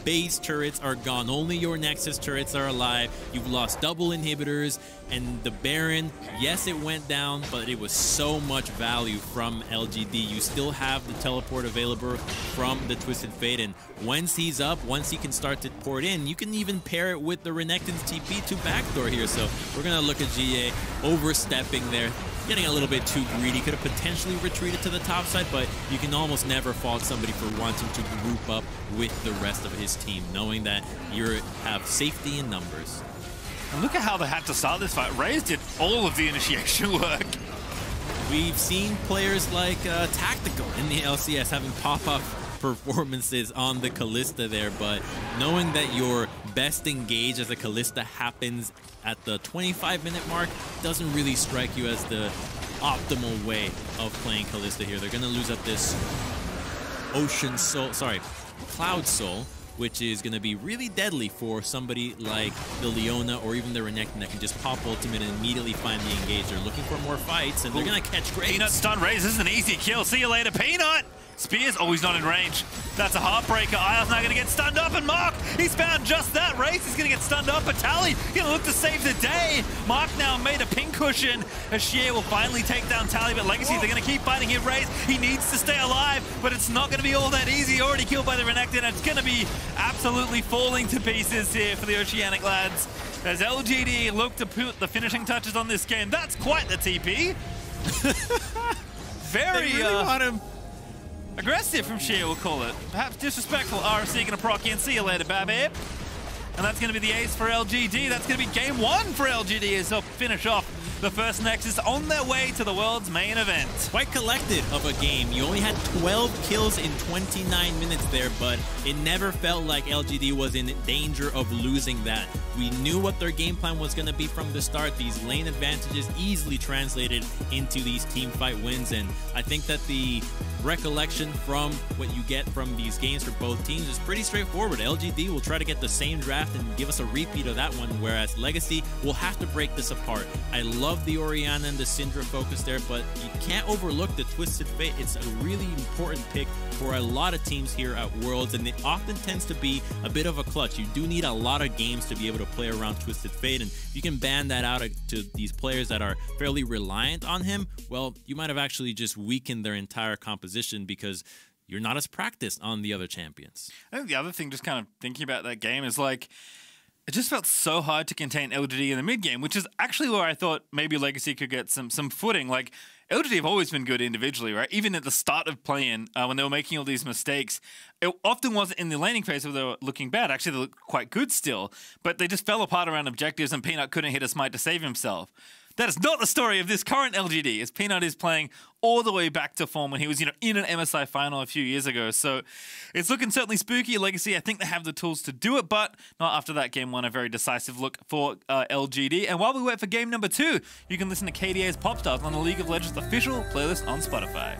base turrets are gone. Only your Nexus turrets are alive. You've lost double inhibitors, and the Baron, yes, it went down, but it was so much value from LGD. You still have the teleport available from the Twisted Fate, and once he's up, once he can start to port in, you can even pair it with the Renekton's TP to backdoor here. So we're going to look at GA overstepping there, getting a little bit too greedy. Could have potentially retreated to the top side, but you can almost never fault somebody for wanting to group up with the rest of his team, knowing that you have safety in numbers. And look at how they had to start this fight. Raze did all of the initiation work. We've seen players like Tactical in the LCS having pop-up performances on the Kalista there, but knowing that your best engage as a Kalista happens at the 25-minute mark doesn't really strike you as the optimal way of playing Kalista here. They're going to lose up this Cloud Soul, which is going to be really deadly for somebody like the Leona or even the Renekton that can just pop ultimate and immediately find the engage. They're looking for more fights, and they're going to catch Graves. Peanut stun Raze. This is an easy kill. See you later, Peanut! Spears, oh, he's not in range. That's a heartbreaker. Isle's now going to get stunned up, and Mark, he's found just that. Race is going to get stunned up, but Tally going to look to save the day. Mark now made a pincushion. Ashir will finally take down Tally, but Legacy, they're going to keep fighting him. Raze, he needs to stay alive, but it's not going to be all that easy. Already killed by the Renekton, and it's going to be absolutely falling to pieces here for the Oceanic lads. As LGD look to put the finishing touches on this game. That's quite the TP. Very, they really want him. Aggressive from Shea, we'll call it. Perhaps disrespectful. RFC going to proc in. See you later, Babib. And that's going to be the ace for LGD. That's going to be game one for LGD as they'll finish off the first Nexus on their way to the world's main event. Quite collected of a game. You only had 12 kills in 29 minutes there, but it never felt like LGD was in danger of losing that. We knew what their game plan was going to be from the start. These lane advantages easily translated into these team fight wins, and I think that the recollection from what you get from these games for both teams is pretty straightforward. LGD will try to get the same draft and give us a repeat of that one, whereas Legacy will have to break this apart. I love the Orianna and the Syndra focus there, but you can't overlook the Twisted Fate. It's a really important pick for a lot of teams here at Worlds, and it often tends to be a bit of a clutch. You do need a lot of games to be able to play around Twisted Fate, and if you can ban that out to these players that are fairly reliant on him, well, you might have actually just weakened their entire composition because you're not as practiced on the other champions. I think the other thing, just kind of thinking about that game, is like, it just felt so hard to contain LGD in the mid game, which is actually where I thought maybe Legacy could get some footing. Like, LGD have always been good individually, right? Even at the start of play-in, when they were making all these mistakes, it often wasn't in the laning phase where they were looking bad. Actually, they looked quite good still, but they just fell apart around objectives, and Peanut couldn't hit a smite to save himself. That is not the story of this current LGD, as Peanut is playing all the way back to form when he was, in an MSI final a few years ago. So it's looking certainly spooky. Legacy, I think they have the tools to do it, but not after that game one. A very decisive look for LGD. And while we wait for game number 2, you can listen to KDA's Popstars on the League of Legends official playlist on Spotify.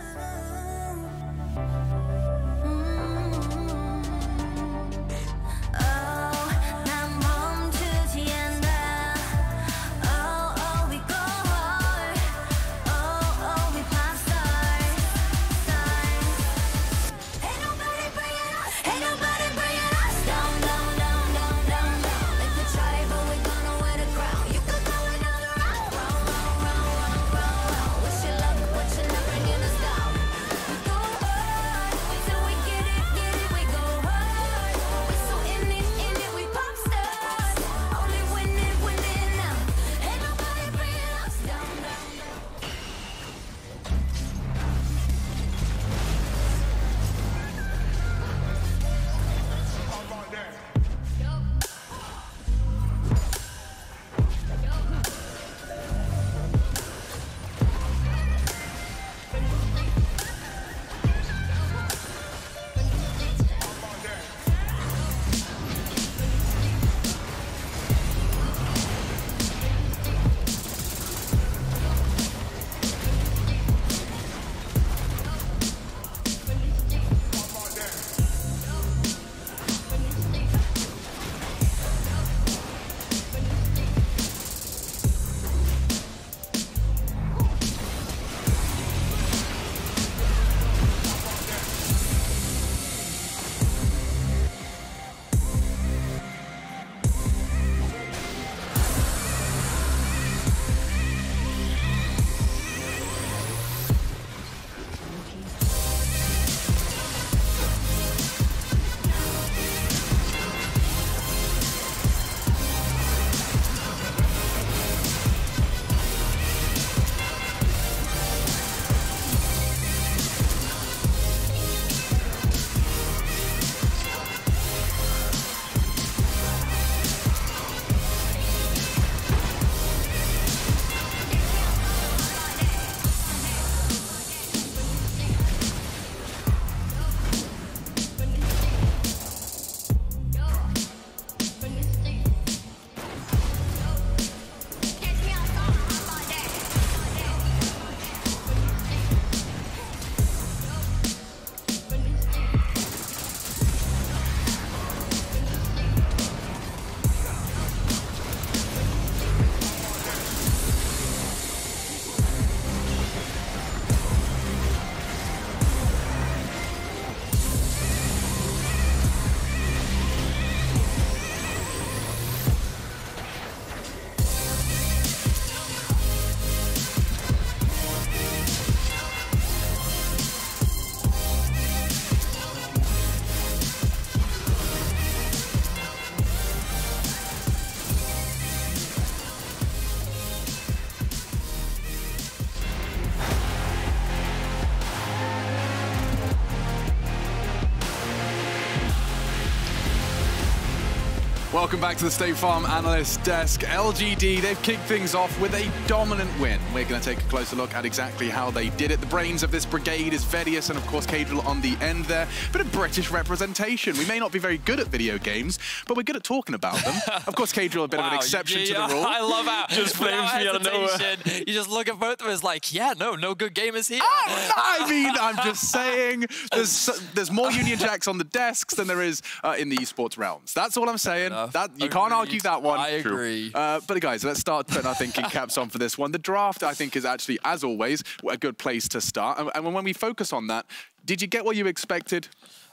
Welcome back to the State Farm Analyst Desk. LGD, they've kicked things off with a dominant win. We're going to take a closer look at exactly how they did it. The brains of this brigade is Vedius and, of course, Cadril on the end there. Bit of British representation. We may not be very good at video games, but we're good at talking about them. Of course, Cadril a bit of an exception to the rule. I love how just flames me out of nowhere. You just look at both of them as like, yeah, no good gamers here. I mean, I'm just saying there's more Union Jacks on the desks than there is in the esports realms. That's all I'm saying. You can't argue that one. I agree. But guys, let's start putting our thinking caps on for this one. The draft, I think, is actually, as always, a good place to start. And when we focus on that, did you get what you expected?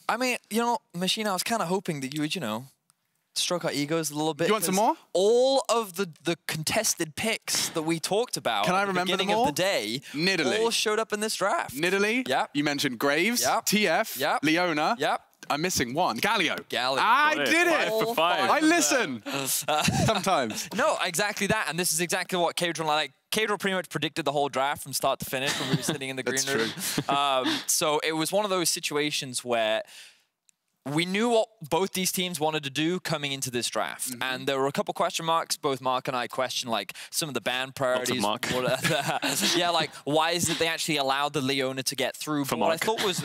I mean, Machine, I was kind of hoping that you would, stroke our egos a little bit. You want some more? All of the contested picks that we talked about Can I remember at the beginning of the day Nidalee. all showed up in this draft. Nidalee? Yep. You mentioned Graves, yep. TF, yep. Leona. Yep. I'm missing one. Galio. I did it. 5 for 5. I listen. Sometimes. No, exactly that. And this is exactly what Cadril like. Cadril pretty much predicted the whole draft from start to finish when we were sitting in the green room. So it was one of those situations where we knew what both these teams wanted to do coming into this draft. And there were a couple question marks. Both Mark and I questioned, like, some of the ban priorities. Mark. Yeah, like, why is it they actually allowed the Leona to get through? For but Mark. what I thought was...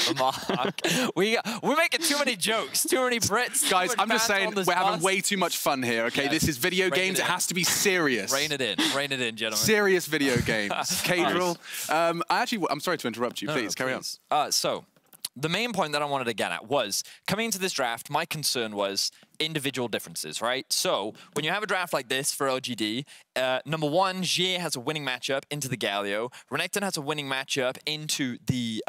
for Mark. We're making too many jokes, too many Brits. Guys, I'm just saying, we're having way too much fun here, okay? Yes. This is video games. It has to be serious. Rein it in, gentlemen. Serious video games. Cadril. I'm sorry to interrupt you. Please, carry on. So, the main point that I wanted to get at was, coming into this draft, my concern was individual differences, right? So, when you have a draft like this for LGD, number one, Jie has a winning matchup into the Galio, Renekton has a winning matchup into the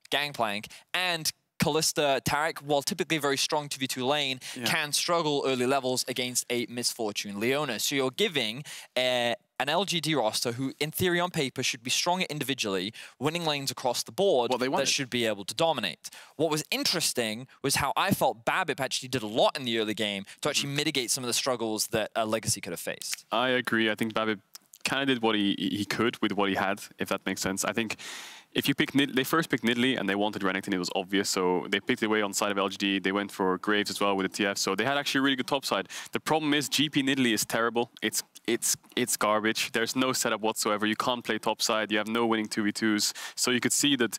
Gangplank, and Kalista Taric, while typically a very strong 2v2 lane, can struggle early levels against a Misfortune Leona. So you're giving an LGD roster who, in theory on paper, should be stronger individually, winning lanes across the board that should be able to dominate. What was interesting was how I felt Babip actually did a lot in the early game to actually mitigate some of the struggles that Legacy could have faced. I agree. I think Babip kind of did what he could with what he had, if that makes sense. I think if you pick they first picked Nidalee and they wanted Renekton, it was obvious. So they picked away on the side of LGD. They went for Graves as well with the TF. So they had actually a really good top side. The problem is GP Nidalee is terrible. It's garbage. There's no setup whatsoever. You can't play top side. You have no winning 2v2s. So you could see that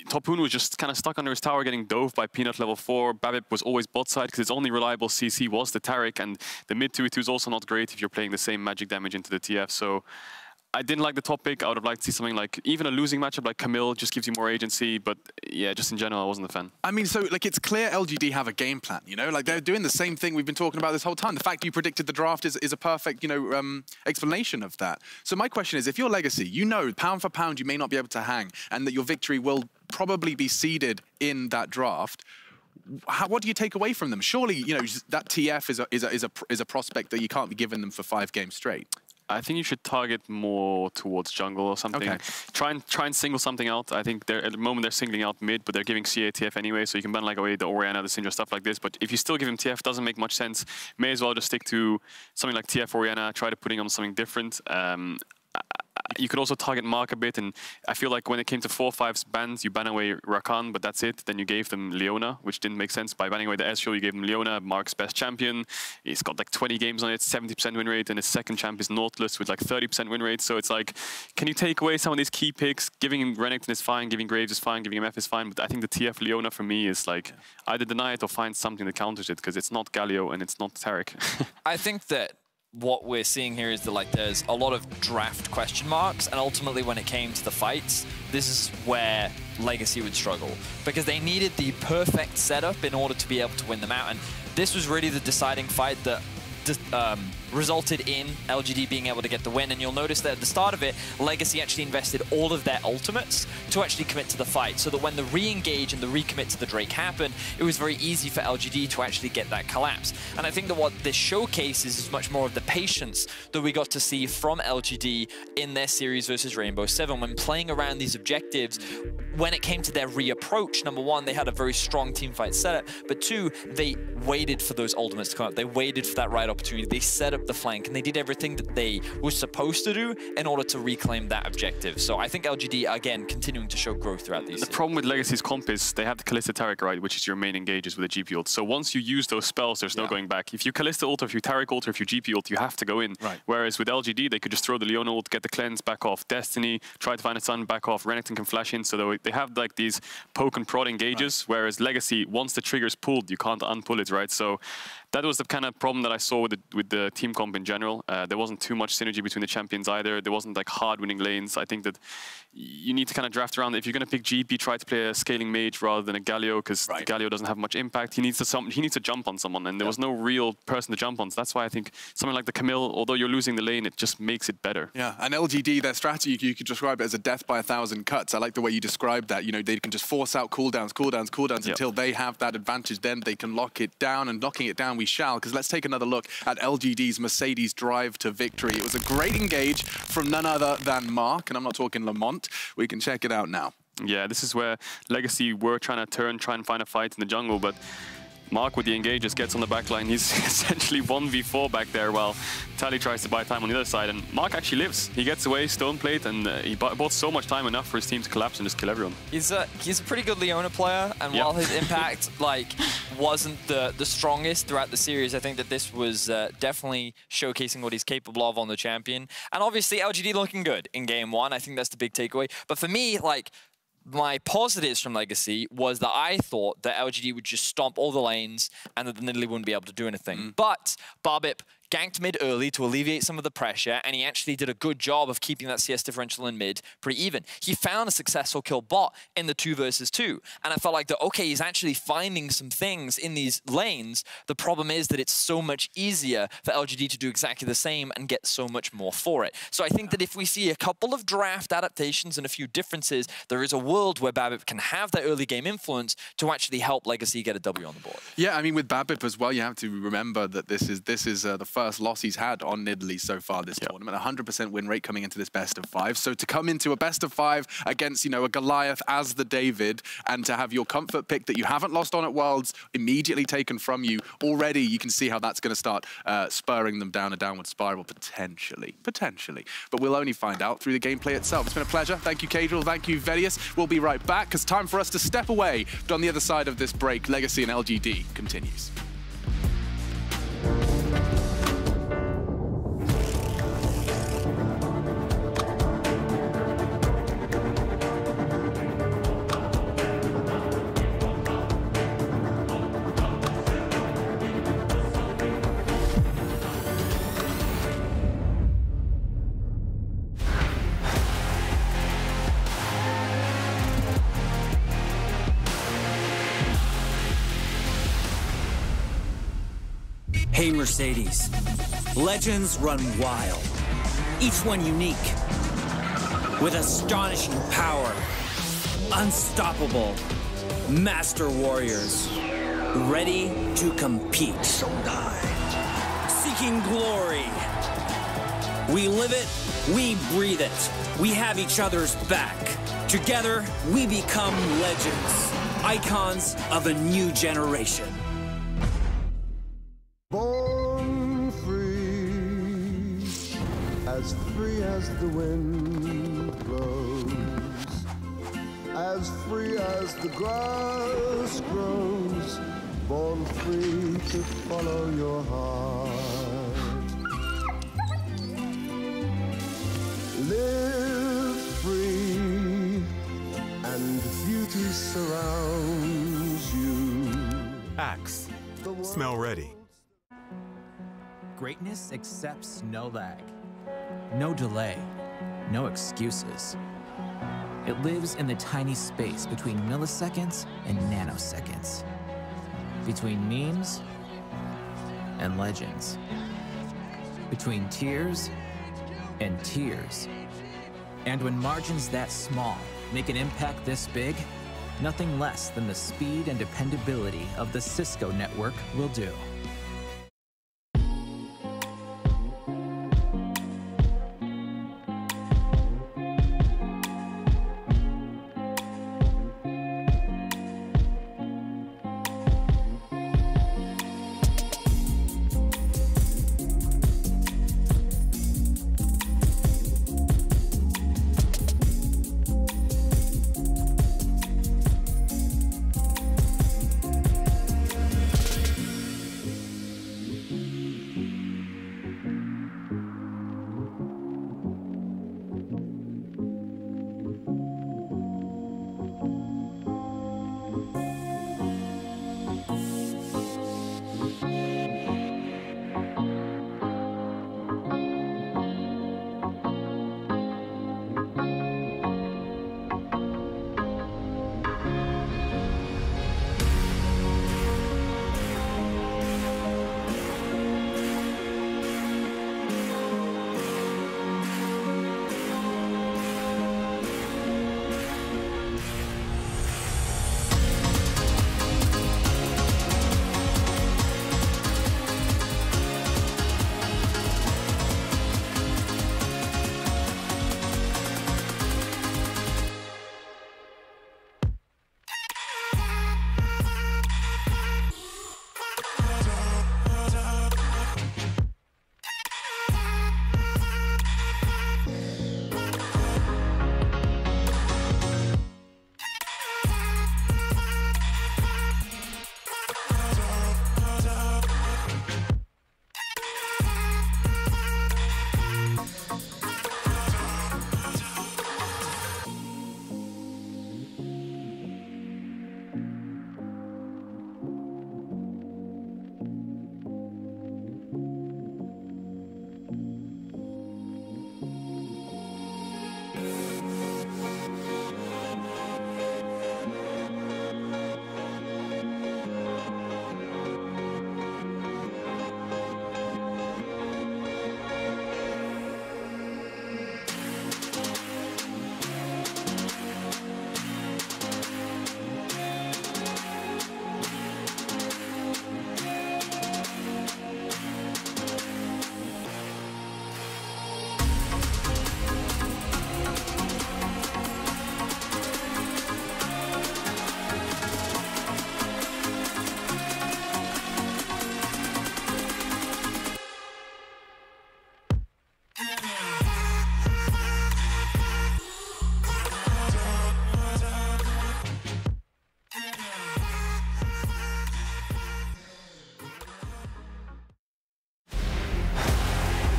Topun was just kind of stuck under his tower getting dove by Peanut level 4. Babip was always bot side because his only reliable CC was the Taric, and the mid 2v2 is also not great if you're playing the same magic damage into the TF. So I didn't like the top pick. I would have liked to see something like, even a losing matchup like Camille just gives you more agency. But yeah, just in general, I wasn't a fan. I mean, so like it's clear LGD have a game plan, you know? Like they're doing the same thing we've been talking about this whole time. The fact you predicted the draft is a perfect, you know, explanation of that. So my question is, if you're Legacy, you know pound for pound you may not be able to hang and that your victory will probably be seeded in that draft. What do you take away from them? Surely, you know, that TF is a prospect that you can't be giving them for 5 games straight. I think you should target more towards jungle or something. Okay. Try and single something out. I think at the moment they're singling out mid, but they're giving CA TF anyway, so you can ban like away the Orianna, the Syndra, stuff like this. But if you still give him TF, doesn't make much sense. May as well just stick to something like TF Orianna, try to putting on something different. You could also target Mark a bit, and I feel like when it came to 4-5 bans, you ban away Rakan, but that's it. Then you gave them Leona, which didn't make sense. By banning away the Ezreal, you gave them Leona, Mark's best champion. He's got like 20 games on it, 70% win rate, and his second champ is Nautilus with like 30% win rate. So it's like, can you take away some of these key picks? Giving him Renekton is fine, giving Graves is fine, giving him F is fine, but I think the TF Leona for me is like, either deny it or find something that counters it, because it's not Galio and it's not Taric. I think that what we're seeing here is that like there's a lot of draft question marks, and ultimately when it came to the fights, this is where Legacy would struggle, because they needed the perfect setup in order to be able to win them out, and this was really the deciding fight that resulted in LGD being able to get the win. And you'll notice that at the start of it, Legacy actually invested all of their ultimates to actually commit to the fight, so that when the re-engage and the recommit to the Drake happened, it was very easy for LGD to actually get that collapse. And I think that what this showcases is much more of the patience that we got to see from LGD in their series versus Rainbow 7 when playing around these objectives. When it came to their reapproach, number one, they had a very strong teamfight setup, but two, they waited for those ultimates to come up. They waited for that right opportunity. They set up the flank, and they did everything that they were supposed to do in order to reclaim that objective. So I think LGD, again, continuing to show growth throughout these. The problem with Legacy's comp is they have the Kalista Taric, right, which is your main engages with a GP ult. So once you use those spells, there's no going back. If you Kalista ult, or if you Taric ult, or if you GP ult, you have to go in. Right. Whereas with LGD, they could just throw the Leona ult, get the cleanse, back off Destiny, try to find a stun, back off. Renekton can flash in, so they have like these poke and prod engages, whereas Legacy, once the trigger's pulled, you can't unpull it, right? So that was the kind of problem that I saw with the team comp in general. There wasn't too much synergy between the champions either. There wasn't like hard winning lanes. I think that you need to kind of draft around. If you're going to pick GP, try to play a scaling mage rather than a Galio, because Galio doesn't have much impact. He needs to jump on someone, and there was no real person to jump on. So that's why I think something like the Camille, although you're losing the lane, it just makes it better. Yeah, and LGD, their strategy, you could describe it as a death by 1,000 cuts. I like the way you described that. You know, they can just force out cooldowns until they have that advantage. Then they can lock it down, and locking it down we shall, because let's take another look at LGD's Mercedes drive to victory. It was a great engage from none other than Mark, and I'm not talking Lamont. We can check it out now. Yeah, this is where Legacy were trying to try and find a fight in the jungle, but Mark with the engages gets on the back line. He's essentially 1v4 back there while Tally tries to buy time on the other side. And Mark actually lives. He gets away, stone plate, and he bought so much time, enough for his team to collapse and just kill everyone. He's a pretty good Leona player, and while his impact wasn't the strongest throughout the series, I think that this was definitely showcasing what he's capable of on the champion. And obviously LGD looking good in game one. I think that's the big takeaway. But for me, my positives from Legacy was that I thought that LGD would just stomp all the lanes and that the Nidalee wouldn't be able to do anything. But Barbip ganked mid early to alleviate some of the pressure, and he actually did a good job of keeping that CS differential in mid pretty even. He found a successful kill bot in the 2 versus 2, and I felt like that, okay, he's actually finding some things in these lanes. The problem is that it's so much easier for LGD to do exactly the same and get so much more for it. So I think that if we see a couple of draft adaptations and a few differences, there is a world where Barbip can have that early game influence to actually help Legacy get a W on the board. Yeah, I mean, with Barbip as well, you have to remember that this is the first loss he's had on Nidalee so far this tournament. 100% win rate coming into this best of 5. So to come into a best of 5 against, a Goliath as the David, and to have your comfort pick that you haven't lost on at Worlds immediately taken from you, already you can see how that's going to start spurring them down a downward spiral, potentially. But we'll only find out through the gameplay itself. It's been a pleasure. Thank you, Cadril. Thank you, Vedius. We'll be right back, because time for us to step away. But on the other side of this break, Legacy and LGD continues. Hey Mercedes, legends run wild, each one unique, with astonishing power, unstoppable, master warriors, ready to compete, seeking glory. We live it, we breathe it, we have each other's back. Together, we become legends, icons of a new generation. Born free as the wind blows, as free as the grass grows, born free to follow your heart. Live free, and beauty surrounds you. Axe, smell ready. Greatness accepts no lag, no delay, no excuses. It lives in the tiny space between milliseconds and nanoseconds, between memes and legends, between tears and tears. And when margins that small make an impact this big, nothing less than the speed and dependability of the Cisco network will do.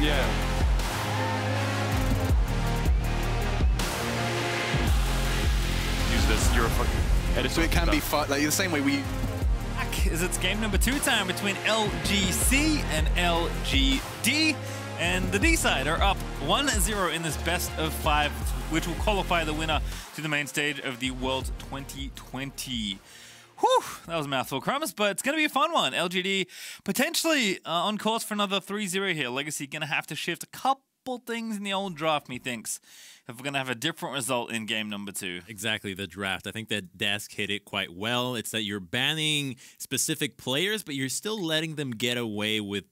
Yeah. Use this. You're a fucking. So it can be fun, like the same way we. Is it's game number 2 time between LGC and LGD, and the D side are up 1-0 in this best of 5, which will qualify the winner to the main stage of the World 2020. Whew, that was a mouthful, Crumbs, but it's going to be a fun one. LGD potentially on course for another 3-0 here. Legacy going to have to shift a couple things in the old draft, methinks, if we're going to have a different result in game number 2. Exactly, the draft. I think that Desk hit it quite well. It's that you're banning specific players, but you're still letting them get away with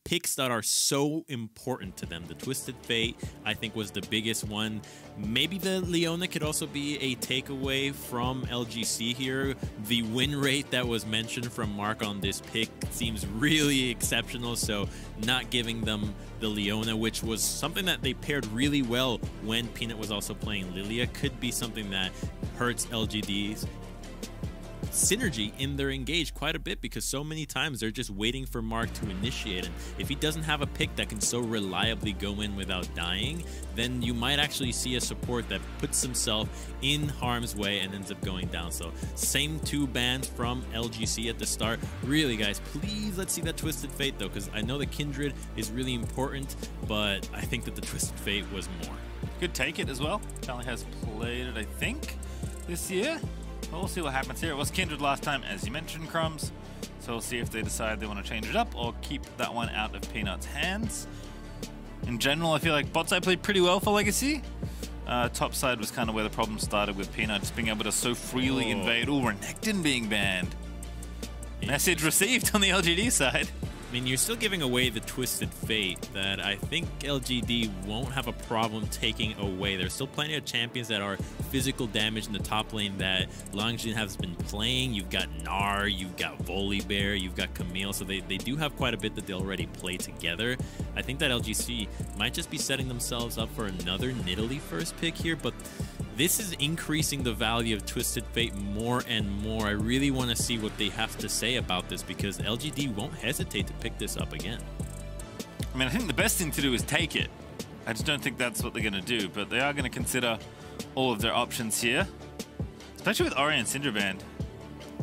picks that are so important to them. The Twisted Fate, I think, was the biggest one. Maybe the Leona could also be a takeaway from LGC here. The win rate that was mentioned from Mark on this pick seems really exceptional, so not giving them the Leona, which was something that they paired really well when Peanut was also playing Lilia, could be something that hurts LGD's synergy in their engage quite a bit, because so many times they're just waiting for Mark to initiate, and if he doesn't have a pick that can so reliably go in without dying, then you might actually see a support that puts himself in harm's way and ends up going down. So same 2 bans from LGC at the start. Really, guys, please let's see that Twisted Fate though, because I know the Kindred is really important, but I think that the Twisted Fate was more. Could take it as well. Tally has played it, I think, this year. We'll see what happens here. It was Kindred last time, as you mentioned, Crumbs. So we'll see if they decide they want to change it up or keep that one out of Peanut's hands. In general, I feel like bot side played pretty well for Legacy. Top side was kind of where the problem started with Peanut just being able to so freely invade. Oh, Renekton being banned. Message received on the LGD side. I mean, you're still giving away the Twisted Fate that I think LGD won't have a problem taking away. There's still plenty of champions that are physical damage in the top lane that Longjin has been playing. You've got Gnar, you've got Volibear, you've got Camille, so they do have quite a bit that they already play together. I think that LGC might just be setting themselves up for another Nidalee first pick here, but this is increasing the value of Twisted Fate more and more. I really want to see what they have to say about this, because LGD won't hesitate to pick this up again. I mean, I think the best thing to do is take it. I just don't think that's what they're going to do, but they are going to consider all of their options here, especially with Ori and Cinderband.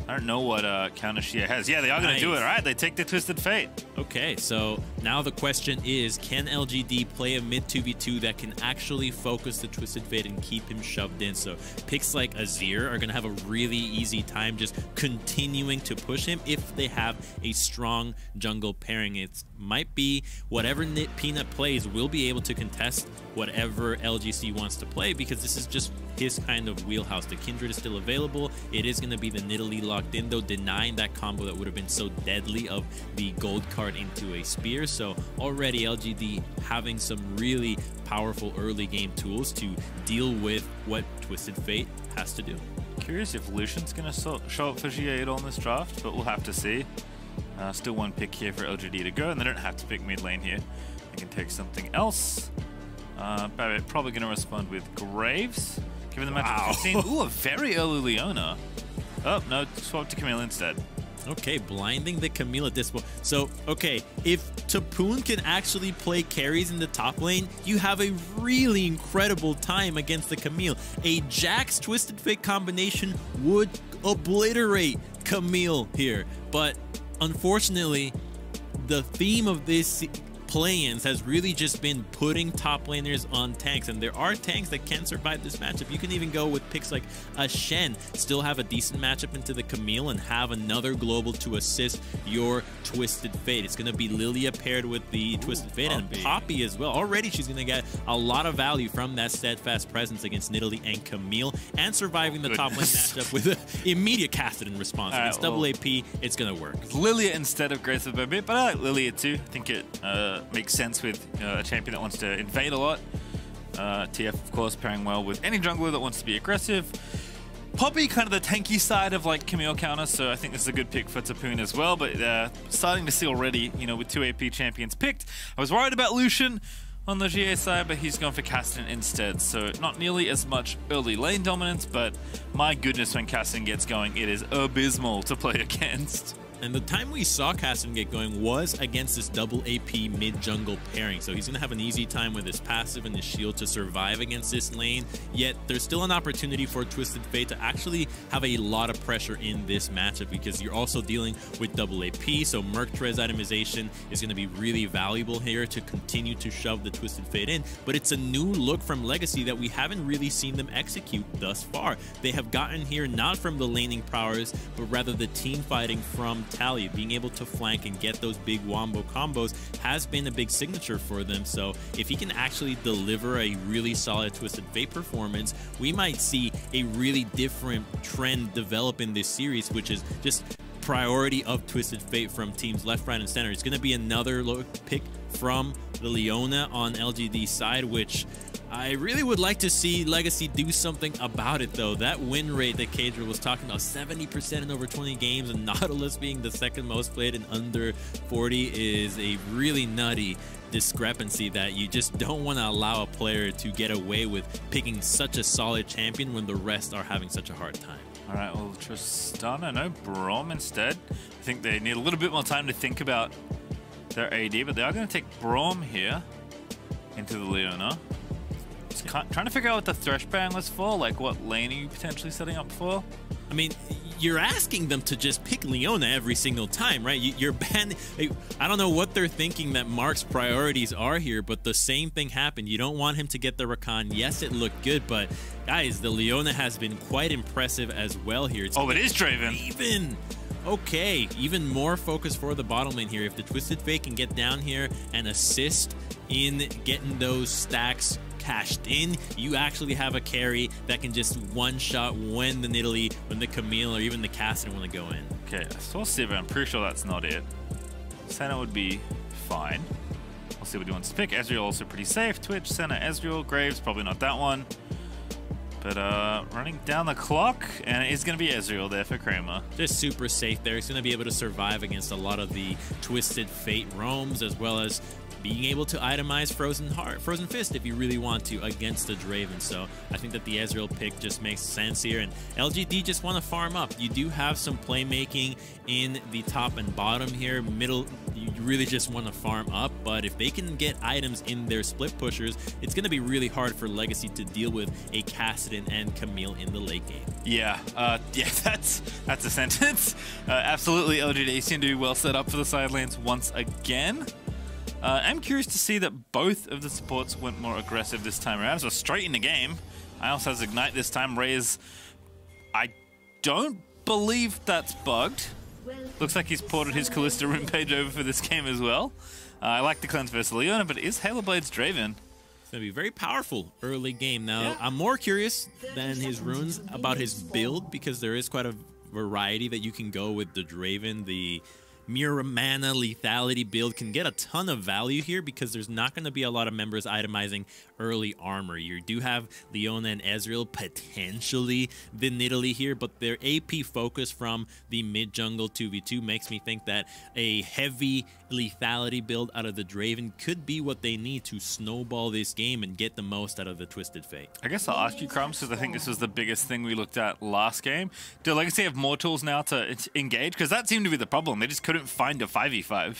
I don't know what counter Shia has. Yeah, they are going to do it. All right, they take the Twisted Fate. Okay, so now the question is, can LGD play a mid 2v2 that can actually focus the Twisted Fate and keep him shoved in? So picks like Azir are going to have a really easy time just continuing to push him if they have a strong jungle pairing. It might be whatever Peanut plays will be able to contest whatever LGC wants to play, because this is just his kind of wheelhouse. The Kindred is still available. It is going to be the Nidalee locked in, though, denying that combo that would have been so deadly of the gold card into a spear. So already LGD having some really powerful early game tools to deal with what Twisted Fate has to do. Curious if Lucian's going to show up for G8 on this draft, but we'll have to see. Still 1 pick here for LGD to go, and they don't have to pick mid lane here. They can take something else. Barrett probably going to respond with Graves, given the matchup we've seen. Ooh, a very early Leona. Oh, no, swap to Camille instead. Okay, blinding the Camille at this point. So, okay, if Tapoon can actually play carries in the top lane, you have a really incredible time against the Camille. A Jax Twisted Fate combination would obliterate Camille here. But unfortunately, the theme of this play-ins has really just been putting top laners on tanks, and there are tanks that can survive this matchup. You can even go with picks like a Shen, still have a decent matchup into the Camille, and have another global to assist your Twisted Fate. It's going to be Lilia paired with the Twisted Fate, and Poppy as well. Already she's going to get a lot of value from that steadfast presence against Nidalee and Camille, and surviving the top lane matchup with an immediate casted in response. Against double AP, it's going to work. It's Lilia instead of Grace of a bit, but I like Lilia too. I think it makes sense with a champion that wants to invade a lot. TF, of course, pairing well with any jungler that wants to be aggressive. Poppy, kind of the tanky side of like Camille counter, so I think this is a good pick for Tapoon as well. But starting to see already, you know, with 2 AP champions picked. I was worried about Lucian on the GA side, but he's gone for Kassadin instead. So not nearly as much early lane dominance, but my goodness, when Kassadin gets going, it is abysmal to play against. And the time we saw Cassidy get going was against this double AP mid-jungle pairing. So he's going to have an easy time with his passive and his shield to survive against this lane. Yet there's still an opportunity for Twisted Fate to actually have a lot of pressure in this matchup because you're also dealing with double AP. So Merc Trez itemization is going to be really valuable here to continue to shove the Twisted Fate in. But it's a new look from Legacy that we haven't really seen them execute thus far. They have gotten here not from the laning prowess, but rather the team fighting from Talia. Being able to flank and get those big wombo combos has been a big signature for them. So if he can actually deliver a really solid Twisted Fate performance, we might see a really different trend develop in this series, which is just priority of Twisted Fate from teams left, right, and center. It's going to be another pick from the Leona on LGD side, which I really would like to see Legacy do something about it, though. That win rate that Kadra was talking about, 70% in over 20 games, and Nautilus being the second most played in under 40 is a really nutty discrepancy that you just don't want to allow a player to get away with picking such a solid champion when the rest are having such a hard time. All right, well, Tristana, no Braum instead. I think they need a little bit more time to think about their AD, but they are going to take Braum here into the Leona. Just trying to figure out what the Thresh ban was for, like what lane are you potentially setting up for? I mean, you're asking them to just pick Leona every single time, right? You're banning. I don't know what they're thinking that Mark's priorities are here, but the same thing happened. You don't want him to get the Rakan. Yes, it looked good, but guys, the Leona has been quite impressive as well here. Oh, it is Draven. Even. Okay, even more focus for the bottom lane here. If the Twisted Fate can get down here and assist in getting those stacks cashed in, you actually have a carry that can just one-shot when the Nidalee, when the Camille, or even the Cassidy want to go in. Okay, so Siva, I'm pretty sure that's not it. Senna would be fine. We'll see what he wants to pick. Ezreal also pretty safe. Twitch, Senna, Ezreal, Graves, probably not that one. But running down the clock, and it is going to be Ezreal there for Kramer. Just super safe there. He's going to be able to survive against a lot of the Twisted Fate roams, as well as being able to itemize Frozen Fist if you really want to against the Draven. So I think that the Ezreal pick just makes sense here. And LGD just want to farm up. You do have some playmaking in the top and bottom here. Middle, you really just want to farm up. But if they can get items in their split pushers, it's going to be really hard for Legacy to deal with a Kassadin and Camille in the late game. Yeah, yeah, that's a sentence. Absolutely, LGD seem to be well set up for the side lanes once again. I'm curious to see that both of the supports went more aggressive this time around. So straight in the game. Ios has Ignite this time. Reyes, I don't believe that's bugged. Looks like he's ported his Kalista rune page over for this game as well. I like the cleanse versus Leona, but is Halo Blade's Draven? It's going to be very powerful early game. Now, I'm more curious than his runes about his build, because there is quite a variety that you can go with the Draven. The Mirror Mana lethality build can get a ton of value here because there's not going to be a lot of members itemizing early armor. You do have Leona and Ezreal, potentially the Nidalee here, but their AP focus from the mid-jungle 2v2 makes me think that a heavy lethality build out of the Draven could be what they need to snowball this game and get the most out of the Twisted Fate. I guess I'll ask you, Crumbs, because I think this was the biggest thing we looked at last game. Do Legacy have more tools now to engage? Because that seemed to be the problem. They just couldn't find a 5v5.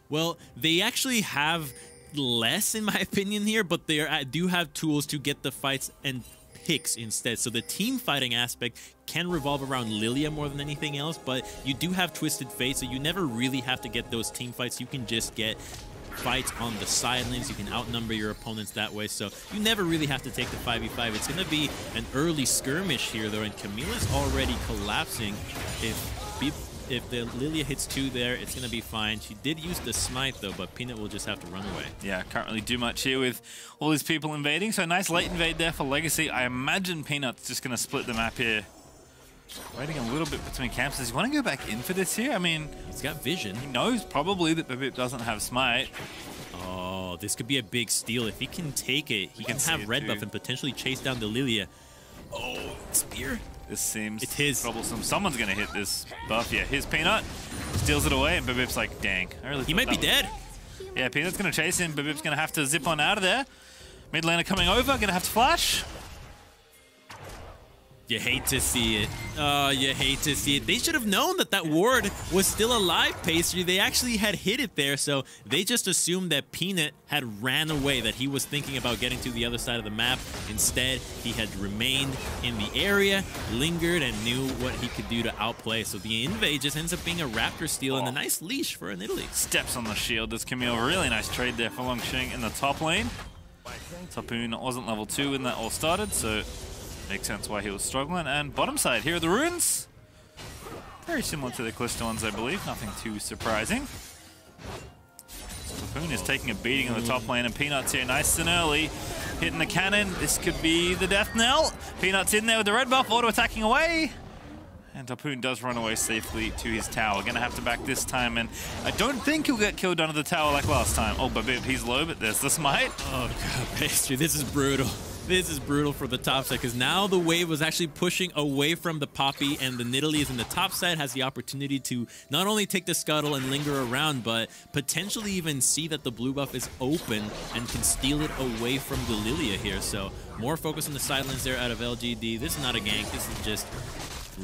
Well, they actually have less, in my opinion, here, but they do have tools to get the fights and picks instead. So the team fighting aspect can revolve around Lilia more than anything else, but you do have Twisted Fate, so you never really have to get those team fights. You can just get fights on the side lanes. You can outnumber your opponents that way, so you never really have to take the 5v5. It's going to be an early skirmish here, though, and Camilla's already collapsing. If the Lilia hits 2 there, it's going to be fine. She did use the smite, though, but Peanut will just have to run away. Yeah, can't really do much here with all these people invading. So nice late invade there for Legacy. I imagine Peanut's just going to split the map here. Waiting a little bit between camps. Does he want to go back in for this here? I mean, he's got vision. He knows probably that Bibip doesn't have smite. Oh, this could be a big steal. If he can take it, he can have red buff and potentially chase down the Lilia. Oh, spear. This seems troublesome. Someone's going to hit this buff. Yeah, here's Peanut. Steals it away, and Bibip's like, dang. He might be dead. Yeah, Peanut's going to chase him. Bibip's going to have to zip on out of there. Mid laner coming over, going to have to flash. You hate to see it. Oh, you hate to see it. They should have known that that ward was still alive, Pastry. They actually had hit it there, so they just assumed that Peanut had ran away, that he was thinking about getting to the other side of the map. Instead, he had remained in the area, lingered, and knew what he could do to outplay. So the invade just ends up being a Raptor steal and a nice leash for an Italy. Steps on the shield. Does Camille. Really nice trade there for Longsheng in the top lane. Tapoon wasn't level 2 when that all started, so makes sense why he was struggling. And bottom side, here are the runes. Very similar to the Callisto ones, I believe. Nothing too surprising. Tapoon is taking a beating on the top lane, and Peanut's here nice and early. Hitting the cannon. This could be the death knell. Peanut's in there with the red buff, auto-attacking away. And Tapoon does run away safely to his tower. Gonna have to back this time, and I don't think he'll get killed under the tower like last time. Oh, Babib, he's low, but there's the smite. Oh, God, Pastry, this is brutal. This is brutal for the top side, because now the wave was actually pushing away from the Poppy, and the Nidalee is in the top side, has the opportunity to not only take the scuttle and linger around, but potentially even see that the blue buff is open and can steal it away from the Lilia here. So more focus on the sidelines there out of LGD. This is not a gank. This is just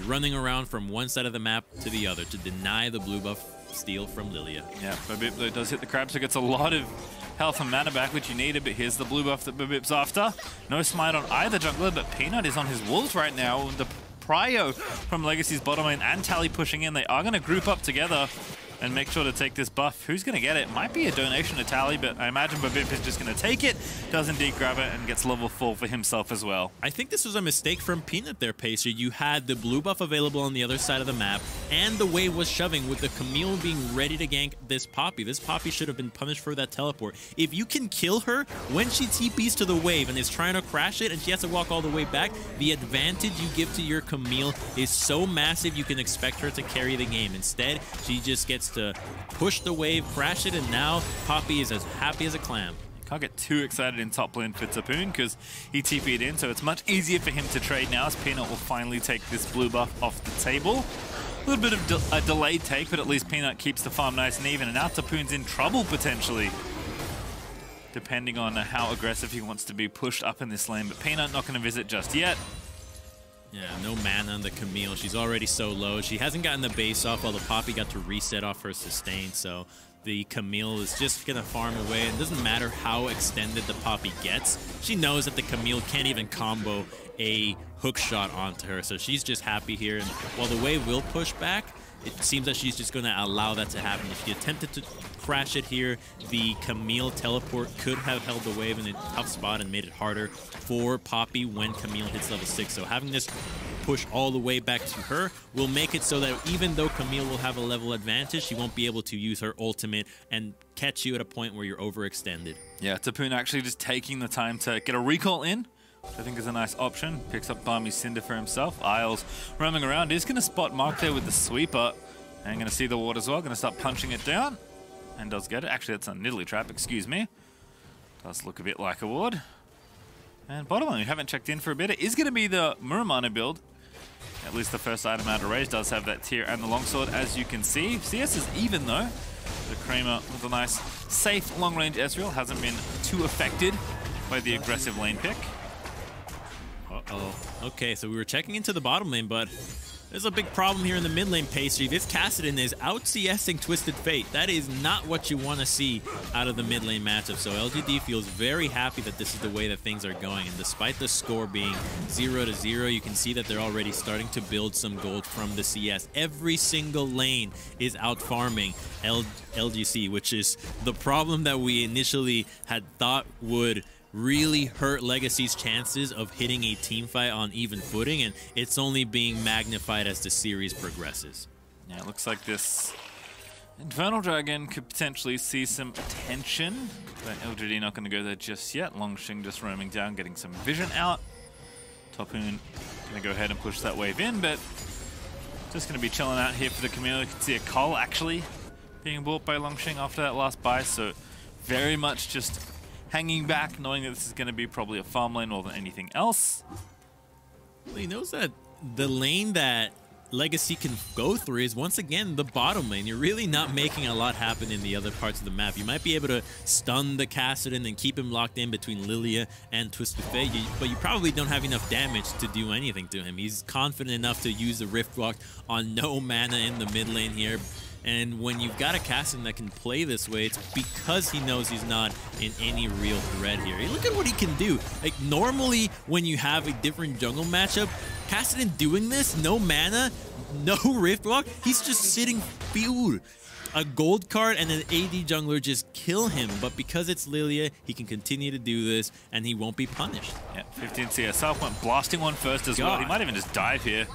running around from one side of the map to the other to deny the blue buff steal from Lilia. Yeah, Babib does hit the crab, so gets a lot of health and mana back, which you needed, but here's the blue buff that Babib's after. No smite on either jungler, but Peanut is on his wolves right now. The Prio from Legacy's bottom lane and Tally pushing in. They are going to group up together and make sure to take this buff. Who's going to get it? Might be a donation to Tally, but I imagine Babib is just going to take it. Does indeed grab it and gets level 4 for himself as well. I think this was a mistake from Peanut there, Pastry. You had the blue buff available on the other side of the map, and the wave was shoving with the Camille being ready to gank this Poppy. This Poppy should have been punished for that teleport. If you can kill her when she TPs to the wave and is trying to crash it and she has to walk all the way back, the advantage you give to your Camille is so massive you can expect her to carry the game. Instead, she just gets to push the wave, crash it, and now Poppy is as happy as a clam. Can't get too excited in top lane for Tapoon because he TP'd in, so it's much easier for him to trade now as Peanut will finally take this blue buff off the table. A little bit of a delayed take, but at least Peanut keeps the farm nice and even, and now Tapoon's in trouble potentially, depending on how aggressive he wants to be pushed up in this lane, but Peanut not going to visit just yet. Yeah, no mana on the Camille. She's already so low. She hasn't gotten the base off while the Poppy got to reset off her sustain, so the Camille is just going to farm away. And it doesn't matter how extended the Poppy gets. She knows that the Camille can't even combo a hook shot onto her, so she's just happy here. And while the wave will push back, it seems that she's just going to allow that to happen. If she attempted to crash it here, the Camille teleport could have held the wave in a tough spot and made it harder for Poppy when Camille hits level 6. So having this push all the way back to her will make it so that even though Camille will have a level advantage, she won't be able to use her ultimate and catch you at a point where you're overextended. Yeah, Tapoon actually just taking the time to get a recall in, which I think is a nice option. Picks up Balmy Cinder for himself. Isles roaming around. Is going to spot Mark there with the sweeper. And going to see the ward as well. Going to start punching it down. And does get it. Actually, that's a Nidalee trap, excuse me. Does look a bit like a ward. And bottom lane, we haven't checked in for a bit. It is going to be the Muramana build. At least the first item out of Rage does have that tier and the longsword, as you can see. CS is even, though. The Kramer with a nice, safe, long-range Ezreal hasn't been too affected by the aggressive lane pick. Uh-oh. Okay, so we were checking into the bottom lane, but there's a big problem here in the mid lane, Pastry. This Kassadin is out-CSing Twisted Fate. That is not what you want to see out of the mid lane matchup. So LGD feels very happy that this is the way that things are going. And despite the score being 0-0, you can see that they're already starting to build some gold from the CS. Every single lane is out-farming LGC, which is the problem that we initially had thought would really hurt Legacy's chances of hitting a team fight on even footing, and it's only being magnified as the series progresses. Yeah, it looks like this Infernal Dragon could potentially see some attention, but LGD not going to go there just yet. Longsheng just roaming down, getting some vision out. Tapoon going to go ahead and push that wave in, but just going to be chilling out here for the Camille. You can see a Cull actually being bought by Longsheng after that last buy, so very much just hanging back, knowing that this is going to be probably a farm lane more than anything else. Well, he knows that the lane that Legacy can go through is, once again, the bottom lane. You're really not making a lot happen in the other parts of the map. You might be able to stun the Kassadin and keep him locked in between Lilia and Twisted Fate, but you probably don't have enough damage to do anything to him. He's confident enough to use the Rift Walk on no mana in the mid lane here. And when you've got a Kassadin that can play this way, it's because he knows he's not in any real threat here. Look at what he can do. Like, normally, when you have a different jungle matchup, Kassadin doing this, no mana, no Rift Walk, he's just sitting fuel. A gold card and an AD jungler just kill him, but because it's Lilia, he can continue to do this, and he won't be punished. Yeah, 15 CS up, went blasting one first as well. He might even just dive here.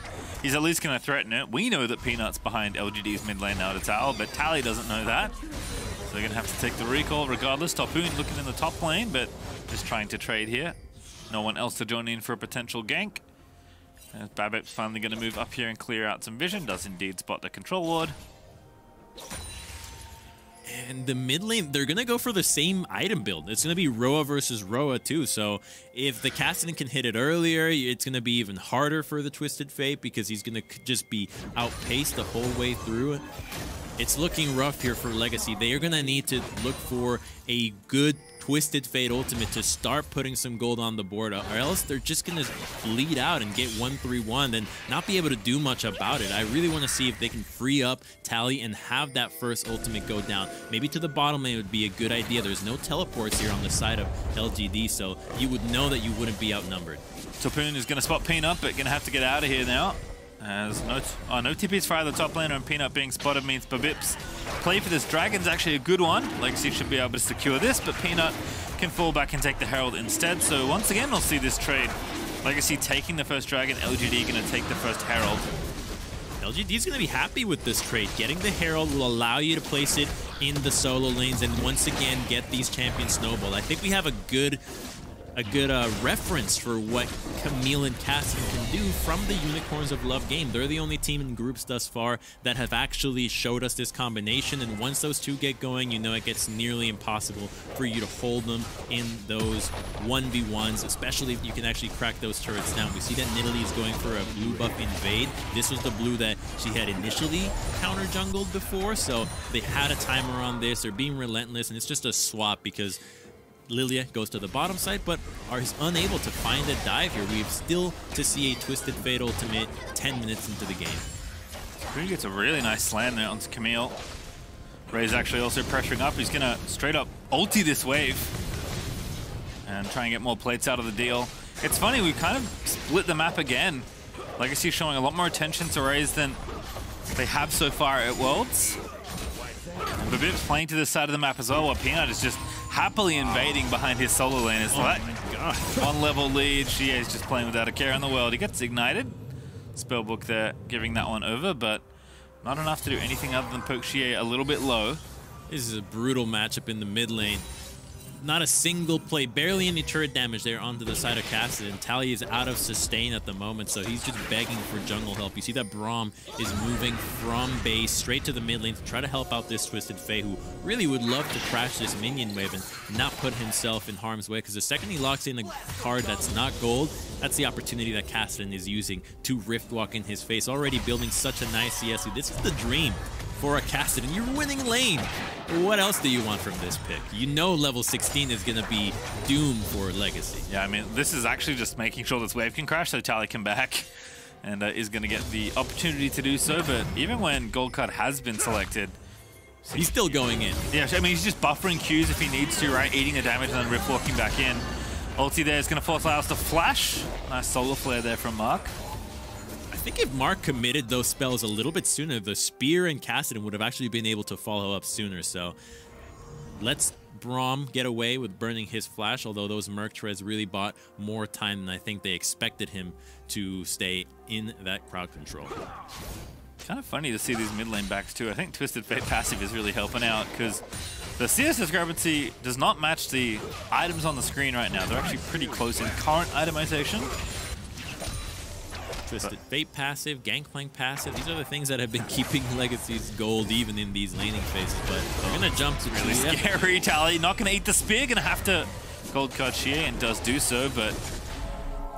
He's at least going to threaten it. We know that Peanut's behind LGD's mid lane now to Tal, but Tally doesn't know that. So they're going to have to take the recall regardless. Topoon looking in the top lane, but just trying to trade here. No one else to join in for a potential gank. As Babip's finally going to move up here and clear out some vision. Does indeed spot the control ward. And the mid lane, they're going to go for the same item build. It's going to be Roa versus Roa too. So if the Kassadin can hit it earlier, it's going to be even harder for the Twisted Fate because he's going to just be outpaced the whole way through. It's looking rough here for Legacy. They are going to need to look for a good Twisted Fate ultimate to start putting some gold on the board, or else they're just going to bleed out and get 1-3-1 and not be able to do much about it. I really want to see if they can free up Tally and have that first ultimate go down. Maybe to the bottom lane would be a good idea. There's no teleports here on the side of LGD, so you would know that you wouldn't be outnumbered. Topoon is going to spot Peanut, but going to have to get out of here now. As no TPs fire the top laner, and Peanut being spotted means Babip's play for this dragon's actually a good one. Legacy should be able to secure this, but Peanut can fall back and take the Herald instead. So once again, we'll see this trade. Legacy taking the first dragon, LGD going to take the first Herald. LGD's going to be happy with this trade. Getting the Herald will allow you to place it in the solo lanes and once again get these champions snowball. I think we have a good reference for what Camille and Cassie can do from the Unicorns of Love game. They're the only team in groups thus far that have actually showed us this combination, and once those two get going, you know it gets nearly impossible for you to hold them in those 1v1s, especially if you can actually crack those turrets down. We see that Nidalee is going for a blue buff invade. This was the blue that she had initially counter jungled before, so they had a timer on this. They're being relentless, and it's just a swap because Lilia goes to the bottom side, but is unable to find a dive here. We have still to see a Twisted Fate ultimate 10 minutes into the game. He gets a really nice slam there onto Camille. Ray's actually also pressuring up. He's going to straight up ulti this wave and try and get more plates out of the deal. It's funny, we kind of split the map again. Legacy showing a lot more attention to Rays than they have so far at Worlds. And Babip's playing to this side of the map as well, while Peanut is just happily invading behind his solo lane. It's like one level lead. Xie is just playing without a care in the world. He gets ignited. Spellbook there giving that one over, but not enough to do anything other than poke Xie a little bit low. This is a brutal matchup in the mid lane. Not a single play, barely any turret damage there onto the side of Kassadin. And Tally is out of sustain at the moment, so he's just begging for jungle help. You see that Braum is moving from base straight to the mid lane to try to help out this Twisted Fate, who really would love to crash this minion wave and not put himself in harm's way, because the second he locks in a card that's not gold, that's the opportunity that Kassadin is using to Rift Walk in his face. Already building such a nice CSU. This is the dream for a Kassadin. You're winning lane. What else do you want from this pick? You know level 16 is going to be doomed for Legacy. Yeah, I mean, this is actually just making sure this wave can crash so Tally can back and is going to get the opportunity to do so. But even when Gold Card has been selected, he's still going in. Yeah, I mean, he's just buffering Qs if he needs to, right? Eating the damage and then Rift Walking back in. Ulti there is going to force Lyles to flash. Nice solar flare there from Mark. I think if Mark committed those spells a little bit sooner, the Spear and Kassadin would have actually been able to follow up sooner. So let's Braum get away with burning his flash, although those Merc treads really bought more time than I think they expected him to stay in that crowd control. Kind of funny to see these mid lane backs too. I think Twisted Fate passive is really helping out because the CS discrepancy does not match the items on the screen right now. They're actually pretty close in current itemization. Twisted Fate passive, Gangplank passive. These are the things that have been keeping Legacy's gold even in these laning phases. But they're going to jump to really scary. Tally not going to eat the spear. Going to have to gold card Xie and does do so. But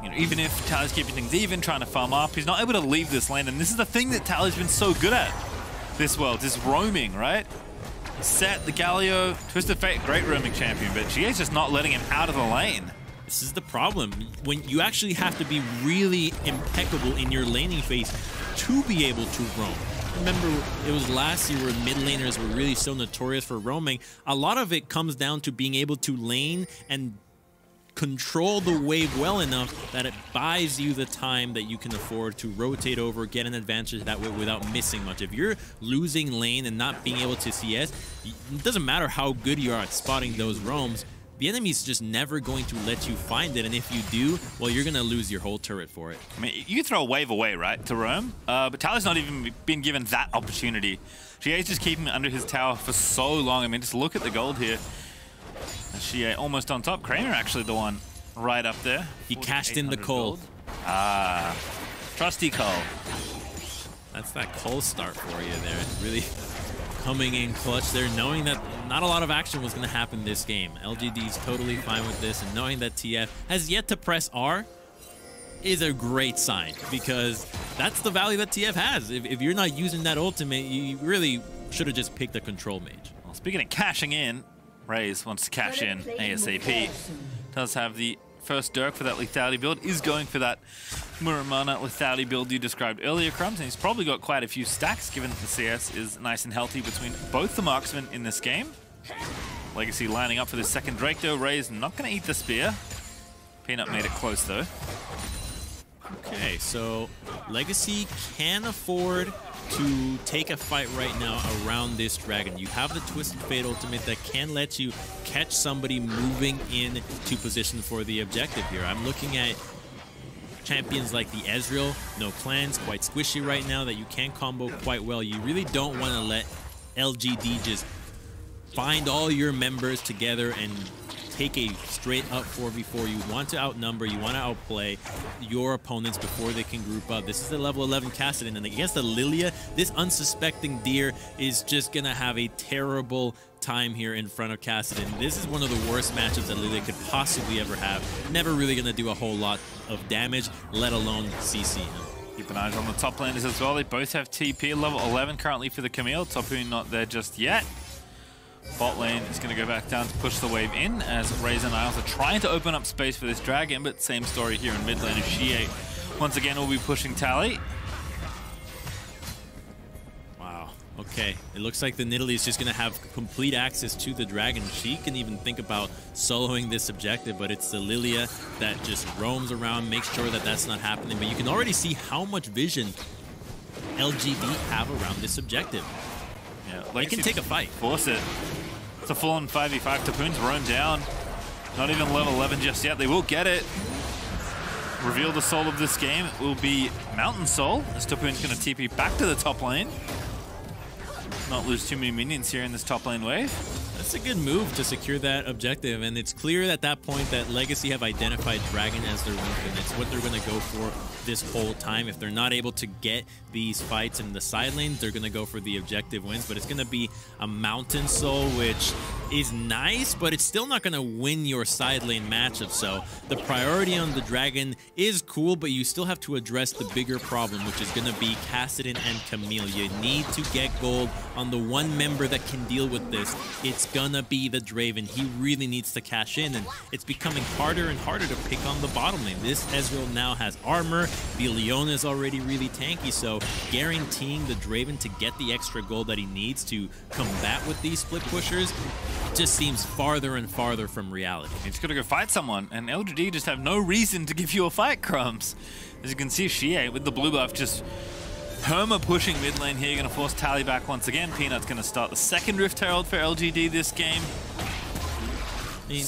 You know, even if Tally's keeping things even, trying to farm up, he's not able to leave this lane. And this is the thing that Tally's been so good at this world, is roaming, right? Set, the Galio, Twisted Fate, great roaming champion, but GA's just not letting him out of the lane. This is the problem. When you actually have to be really impeccable in your laning phase to be able to roam. Remember, it was last year where mid laners were really so notorious for roaming. A lot of it comes down to being able to lane and control the wave well enough that it buys you the time that you can afford to rotate over, get an advantage that way without missing much. If you're losing lane and not being able to CS, it doesn't matter how good you are at spotting those roams, the enemy's just never going to let you find it, and if you do, well, you're going to lose your whole turret for it. I mean, you throw a wave away, right, to roam, but Tally's not even been given that opportunity. GA's just keeping it under his tower for so long. I mean, just look at the gold here. GA almost on top. Kramer actually the one right up there. He cashed in the Cole. Ah, trusty Cole. That's that Cole start for you there. Really coming in clutch there, knowing that not a lot of action was going to happen this game. LGD's totally fine with this, and knowing that TF has yet to press R is a great sign, because that's the value that TF has. If you're not using that ultimate, you really should have just picked a control mage. Well, speaking of cashing in, Raze wants to cash in ASAP. Does have the first Dirk for that lethality build, is going for that Muramana lethality build you described earlier, Crumbs, and he's probably got quite a few stacks given that the CS is nice and healthy between both the marksmen in this game. Legacy lining up for the second Drake though. Raze not going to eat the spear. Peanut made it close though. Okay, so Legacy can afford to take a fight right now around this dragon. You have the Twisted Fate ultimate that can let you catch somebody moving into position for the objective here. I'm looking at champions like the Ezreal, no clans, quite squishy right now that you can combo quite well. You really don't want to let LGD just find all your members together and take a straight up 4v4. You want to outnumber, you want to outplay your opponents before they can group up. This is the level 11 Kassadin, and against the Lilia, this unsuspecting deer is just going to have a terrible time here in front of Kassadin. This is one of the worst matchups that Lilia could possibly ever have. Never really going to do a whole lot of damage, let alone CC him. Keep an eye on the top laners as well. They both have TP level 11 currently for the Camille. Topu not there just yet. Bot lane is going to go back down to push the wave in as Raze and Isles are trying to open up space for this dragon, but same story here in mid lane as Shie once again will be pushing Tally. Wow, okay. It looks like the Nidalee is just going to have complete access to the dragon. She can even think about soloing this objective, but it's the Lilia that just roams around, makes sure that that's not happening. But you can already see how much vision LGD have around this objective. Yeah, they can take a fight. Force it. It's a full-on 5v5. Tapoon's roam down. Not even level 11 just yet. They will get it. Reveal the soul of this game. It will be Mountain Soul, as Tapoon's going to TP back to the top lane. Not lose too many minions here in this top lane wave. That's a good move to secure that objective, and it's clear at that point that Legacy have identified Dragon as their weakness. It's what they're going to go for this whole time. If they're not able to get these fights in the side lanes, they're going to go for the objective wins, but it's going to be a Mountain Soul, which is nice, but it's still not going to win your side lane matchup. So the priority on the Dragon is cool, but you still have to address the bigger problem, which is going to be Kassadin and Camille. You need to get gold on the one member that can deal with this. It's gonna be the Draven. He really needs to cash in, and it's becoming harder and harder to pick on the bottom lane. This Ezreal now has armor. The Leona is already really tanky, so guaranteeing the Draven to get the extra gold that he needs to combat with these split pushers just seems farther and farther from reality. He's gonna go fight someone, and LGD just have no reason to give you a fight, Crumbs. As you can see, Shie with the blue buff just perma pushing mid lane here, going to force Tally back once again. Peanut's going to start the second Rift Herald for LGD this game. I mean,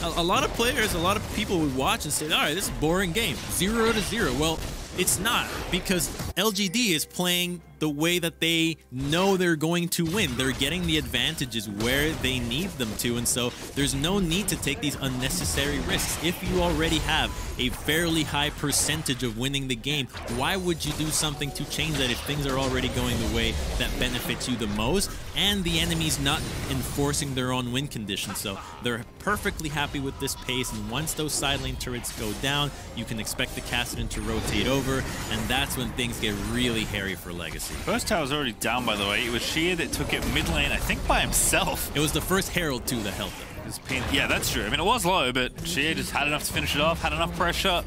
a lot of players, a lot of people would watch and say, all right, this is a boring game, 0-0. Well, it's not, because LGD is playing the way that they know they're going to win. They're getting the advantages where they need them to, and so there's no need to take these unnecessary risks. If you already have a fairly high percentage of winning the game, why would you do something to change that if things are already going the way that benefits you the most and the enemy's not enforcing their own win conditions? So they're perfectly happy with this pace, and once those side lane turrets go down, you can expect the Kassadin to rotate over, and that's when things get really hairy for Legacy. First tower's already down, by the way. It was Shea that took it mid lane, I think by himself. It was the first Herald too that helped him. Yeah, that's true. I mean, it was low, but Shea just had enough to finish it off, had enough pressure.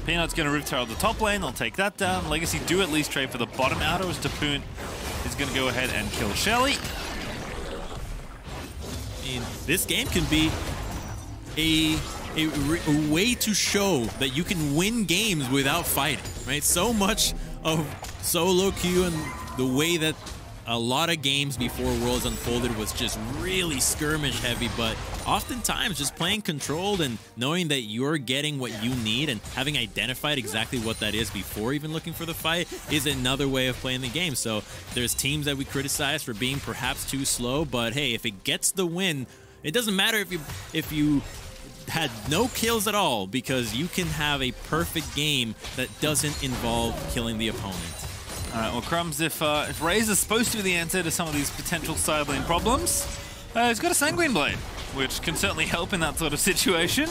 Peanut's going to Rift Herald the top lane. They'll take that down. Legacy do at least trade for the bottom outer as Tapoon is going to go ahead and kill Shelly. And this game can be a way to show that you can win games without fighting, right? So much of solo queue and the way that a lot of games before Worlds unfolded was just really skirmish heavy, but oftentimes just playing controlled and knowing that you're getting what you need and having identified exactly what that is before even looking for the fight is another way of playing the game. So there's teams that we criticize for being perhaps too slow, but hey, if it gets the win, it doesn't matter if you had no kills at all, because you can have a perfect game that doesn't involve killing the opponent. All right, well, Crumbs, if Razor's supposed to be the answer to some of these potential side lane problems, he's got a Sanguine Blade, which can certainly help in that sort of situation.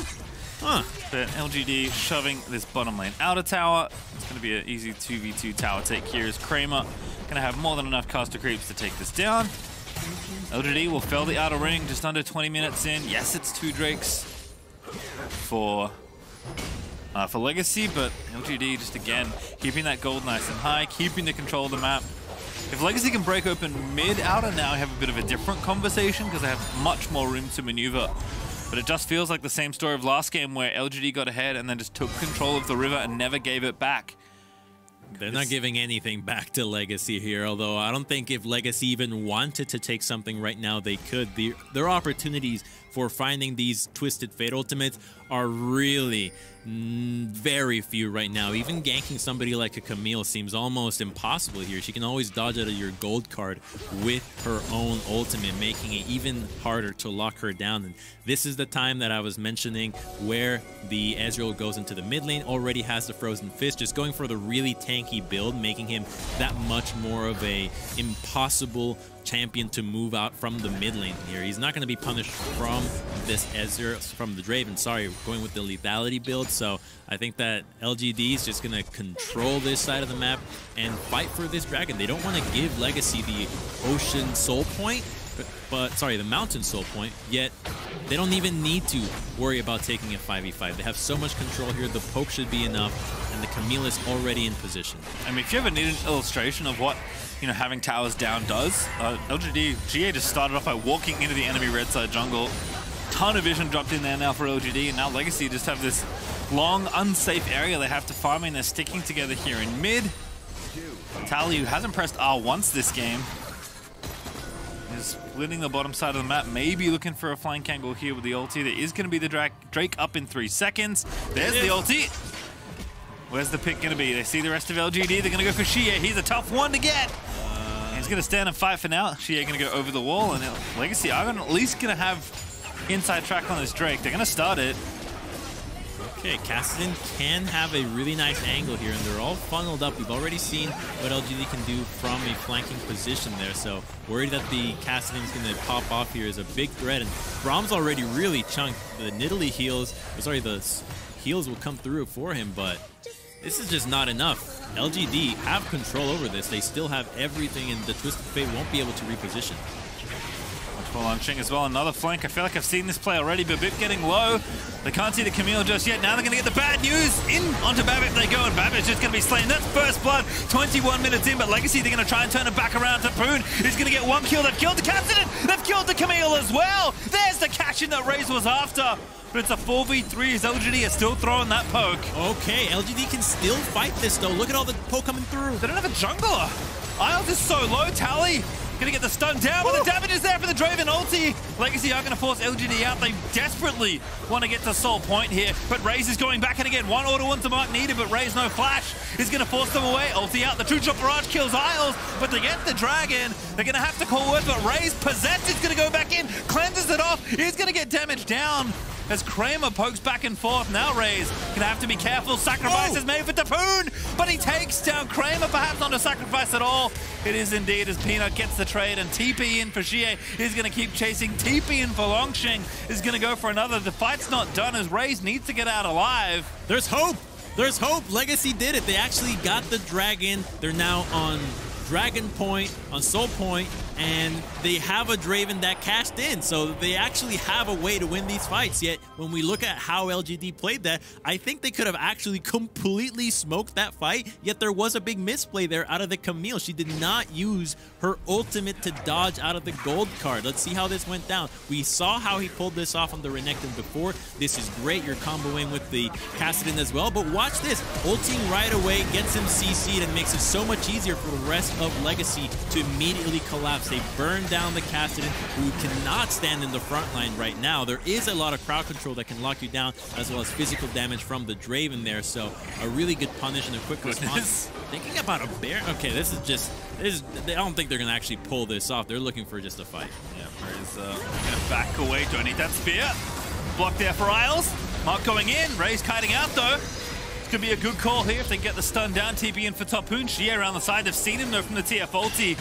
But LGD shoving this bottom lane outer tower. It's going to be an easy 2v2 tower take here as Kramer going to have more than enough caster creeps to take this down. LGD will fell the outer ring just under 20 minutes in. Yes, it's 2 Drakes for Legacy, but LGD just again keeping that gold nice and high, keeping the control of the map. If Legacy can break open mid-outer now, we have a bit of a different conversation because they have much more room to maneuver. But it just feels like the same story of last game where LGD got ahead and then just took control of the river and never gave it back. They're not giving anything back to Legacy here, although I don't think if Legacy even wanted to take something right now, they could. Their opportunities for finding these Twisted Fate ultimates are really very few right now. Even ganking somebody like a Camille seems almost impossible here. She can always dodge out of your gold card with her own ultimate, making it even harder to lock her down. And this is the time that I was mentioning where the Ezreal goes into the mid lane, already has the Frozen Fist, just going for the really tanky build, making him that much more of a impossible champion to move out from the mid lane here. He's not going to be punished from this Ezreal, from the Draven, sorry, going with the lethality build. So I think that LGD is just going to control this side of the map and fight for this dragon. They don't want to give Legacy the Ocean Soul Point, but sorry, the Mountain Soul Point, yet they don't even need to worry about taking a 5v5. They have so much control here, the poke should be enough, and the Camille is already in position. I mean, if you ever need an illustration of what having towers down does, LGD, GA just started off by walking into the enemy red side jungle. Ton of vision dropped in there now for LGD, and now Legacy just have this long, unsafe area they have to farm in. They're sticking together here in mid. Tally, who hasn't pressed R once this game, is splitting the bottom side of the map, maybe looking for a flank angle here with the ulti. There is going to be the Drake up in 3 seconds. There's the ulti. Where's the pick going to be? They see the rest of LGD. They're going to go for Shea. He's a tough one to get. He's going to stand and fight for now. Shea going to go over the wall, and Legacy are at least going to have inside track on this Drake. They're going to start it. Okay, Kassadin can have a really nice angle here, and they're all funneled up. We've already seen what LGD can do from a flanking position there, so worried that the Kassadin is going to pop off here is a big threat, and Brahm's already really chunked. The Nidalee heals, sorry, the heals will come through for him, but this is just not enough. LGD have control over this. They still have everything, and the Twisted Fate won't be able to reposition. Well, on Ching as well, another flank. I feel like I've seen this play already, but Bip getting low. They can't see the Camille just yet. Now they're going to get the bad news. In onto Babbitt they go, and Babbitt's just going to be slain. That's first blood, 21 minutes in, but Legacy, they're going to try and turn it back around. Tapoon is going to get 1 kill. They've killed the Kassadin. They've killed the Camille as well. There's the catch-in that Raze was after. But it's a 4v3 as LGD is still throwing that poke. Okay, LGD can still fight this though. Look at all the poke coming through. They don't have a jungler. Isles is so low. Tally Gonna get the stun down, but the damage is there for the Draven ulti. Legacy are gonna force LGD out. They desperately want to get to Soul Point here, but Raze is going back in again. One auto into Mark needed, but Raze no flash is gonna force them away. Ulti out, the two-shot barrage kills Isles, but to get the Dragon, they're gonna have to call worth, but Raze possessed is gonna go back in, cleanses it off. He's gonna get damage down as Kramer pokes back and forth. Now Raze gonna have to be careful. Sacrifice is made for Tapoon, but he takes down Kramer, perhaps not a sacrifice at all. It is indeed as Peanut gets the trade, and TP in for Xie is gonna keep chasing. TP in for Longsheng is gonna go for another. The fight's not done as Raze needs to get out alive. There's hope. There's hope. Legacy did it. They actually got the Dragon. They're now on Dragon Point, on Soul Point, and they have a Draven that cashed in, so they actually have a way to win these fights. Yet when we look at how LGD played that, I think they could have actually completely smoked that fight, yet there was a big misplay there out of the Camille. She did not use her ultimate to dodge out of the gold card. Let's see how this went down. We saw how he pulled this off on the Renekton before. This is great. You're comboing with the Kassadin as well, but watch this. Ulting right away gets him CC'd and makes it so much easier for the rest of Legacy to immediately collapse. They burn down the Kassadin, who cannot stand in the front line right now. There is a lot of crowd control that can lock you down, as well as physical damage from the Draven there. So a really good punish and a quick response. Thinking about a bear. Okay, this is just. I don't think they're going to actually pull this off. They're looking for just a fight. Yeah, Raze going to back away. Don't need that spear. Block there for Isles. Mark going in. Raze kiting out though. Could be a good call here if they get the stun down. TP in for Tapoon. Xie around the side. They've seen him though from the TF ulti.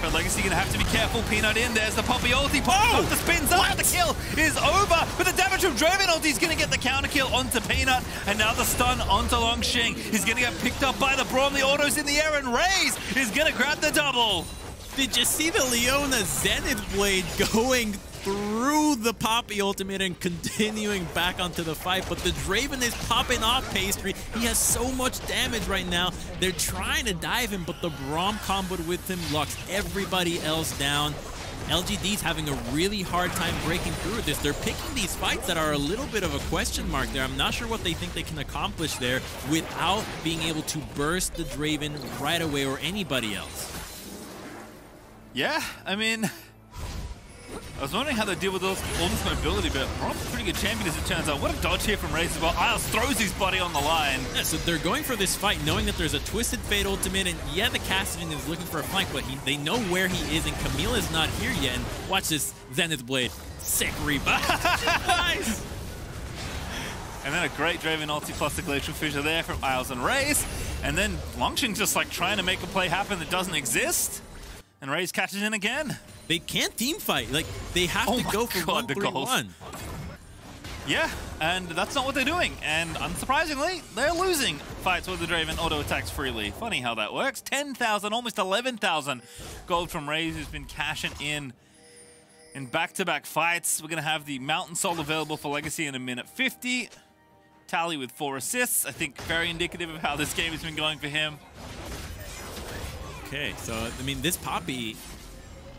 But Legacy gonna have to be careful. Peanut in. There's the Poppy ulti. Poppy the spins up. The kill is over. But the damage from Draven ulti is gonna get the counter kill onto Peanut. And now the stun onto Longsheng. He's gonna get picked up by the Braum. The auto's in the air, and Raze is gonna grab the double. Did you see the Leona Zenith Blade going through the Poppy ultimate and continuing back onto the fight? But the Draven is popping off Pastry. He has so much damage right now. They're trying to dive him, but the Braum comboed with him locks everybody else down. LGD's having a really hard time breaking through this. They're picking these fights that are a little bit of a question mark there. I'm not sure what they think they can accomplish there without being able to burst the Draven right away or anybody else. Yeah, I mean, I was wondering how they deal with all this mobility, but Braum's a pretty good champion as it turns out. What a dodge here from Raze as well. Isles throws his body on the line. Yeah, so they're going for this fight knowing that there's a Twisted Fate ultimate, and yeah, the Kassadin is looking for a flank, but they know where he is, and Camille is not here yet. And watch this Zenith Blade. Sick Reaper. Nice! And then a great Draven ulti plus the Glacial Fissure there from Isles and Raze. And then Longsheng's just like trying to make a play happen that doesn't exist. And Raze catches in again. They can't team fight. Like, they have to go for 1-3-1. Yeah, and that's not what they're doing. And unsurprisingly, they're losing fights with the Draven auto attacks freely. Funny how that works. 10,000, almost 11,000 gold from Raze, who's been cashing in back-to-back fights. We're going to have the Mountain Soul available for Legacy in a minute 50. Tally with 4 assists. I think very indicative of how this game has been going for him. Okay, so, I mean, this Poppy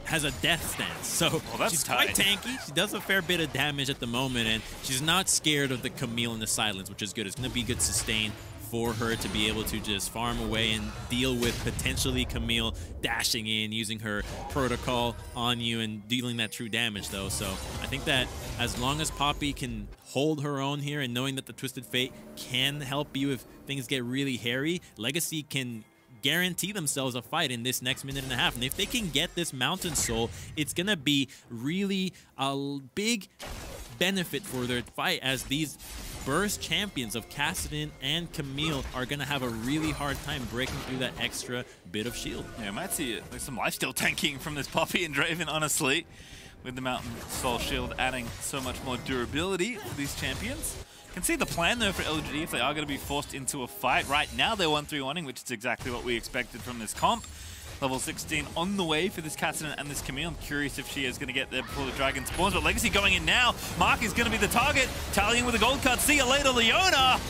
has a death stance, so she's quite tanky. She does a fair bit of damage at the moment, and she's not scared of the Camille and the silence, which is good. It's going to be good sustain for her to be able to just farm away and deal with potentially Camille dashing in, using her protocol on you and dealing that true damage, though. So I think that as long as Poppy can hold her own here and knowing that the Twisted Fate can help you if things get really hairy, Legacy can guarantee themselves a fight in this next minute and a half. And if they can get this Mountain Soul, it's going to be really a big benefit for their fight, as these burst champions of Kassadin and Camille are going to have a really hard time breaking through that extra bit of shield. Yeah, I might see like some lifesteal tanking from this Poppy and Draven, honestly, with the Mountain Soul shield adding so much more durability to these champions. Can see the plan though for LGD if they are going to be forced into a fight. Right now they're 1-3-1-ing, which is exactly what we expected from this comp. Level 16 on the way for this Kassadin and this Camille. I'm curious if she is going to get there before the Dragon spawns, but Legacy going in now. Mark is going to be the target, tallying with a gold card. See you later, Leona!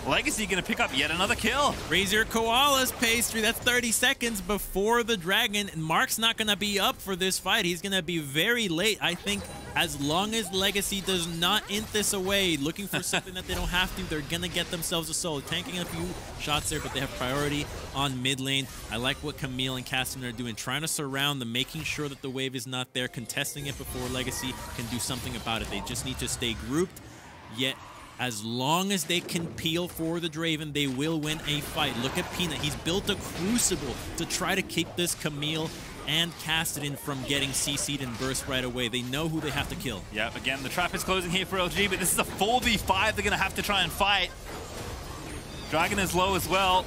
Legacy going to pick up yet another kill. Raise your koalas, Pastry. That's 30 seconds before the Dragon, and Mark's not going to be up for this fight. He's going to be very late. I think As long as Legacy does not int this away, looking for something that they don't have to, they're going to get themselves a solo. Tanking a few shots there, but they have priority on mid lane. I like what Camille and Caston are doing, trying to surround them, making sure that the wave is not there, contesting it before Legacy can do something about it. They just need to stay grouped, yet as long as they can peel for the Draven, they will win a fight. Look at Peanut. He's built a crucible to try to keep this Camille and Cassidy from getting CC'd and burst right away. They know who they have to kill. Yeah, again, the trap is closing here for LG, but this is a 4v5 they're going to have to try and fight. Dragon is low as well.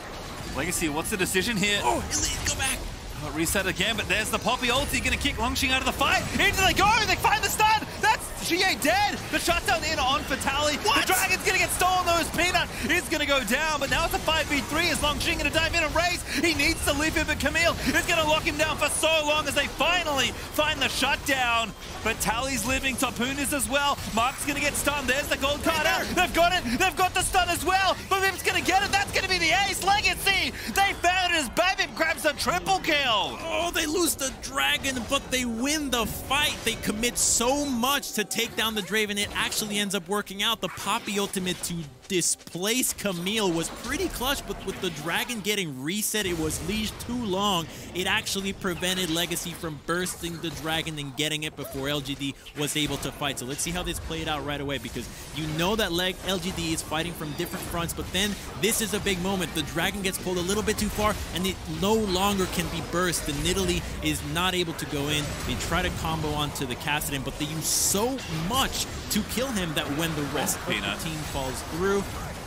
Legacy, what's the decision here? Oh, Elite, go back. Oh, reset again, but there's the Poppy ulti going to kick Longxing out of the fight. Into they go, they find the stun. That's GA dead. The shutdown in on Fatali. The Dragon's going to get stolen, though. Peanut is going to go down, but now it's a 5v3. Is Longxing going to dive in and race? He needs to leave him, but Camille is going to lock him down for so long as they finally find the shutdown. But Tally's living, Topoon is as well. Mark's going to get stunned. There's the gold card out. They've got it. They've got the stun as well. But Viv's going to get it. That's going to be the ace. Legacy, they found it as Bavim grabs a triple kill. Oh, they lose the Dragon, but they win the fight. They commit so much to take down the Draven. It actually ends up working out. The Poppy ultimate to displace Camille was pretty clutch, but with the Dragon getting reset, it was leashed too long. It actually prevented Legacy from bursting the Dragon and getting it before LGD was able to fight. So let's see how this played out right away, because you know that LGD is fighting from different fronts, but then this is a big moment. The Dragon gets pulled a little bit too far, and it no longer can be burst. The Nidalee is not able to go in. They try to combo onto the Cassidon, but they use so much to kill him that when the rest of the team falls through,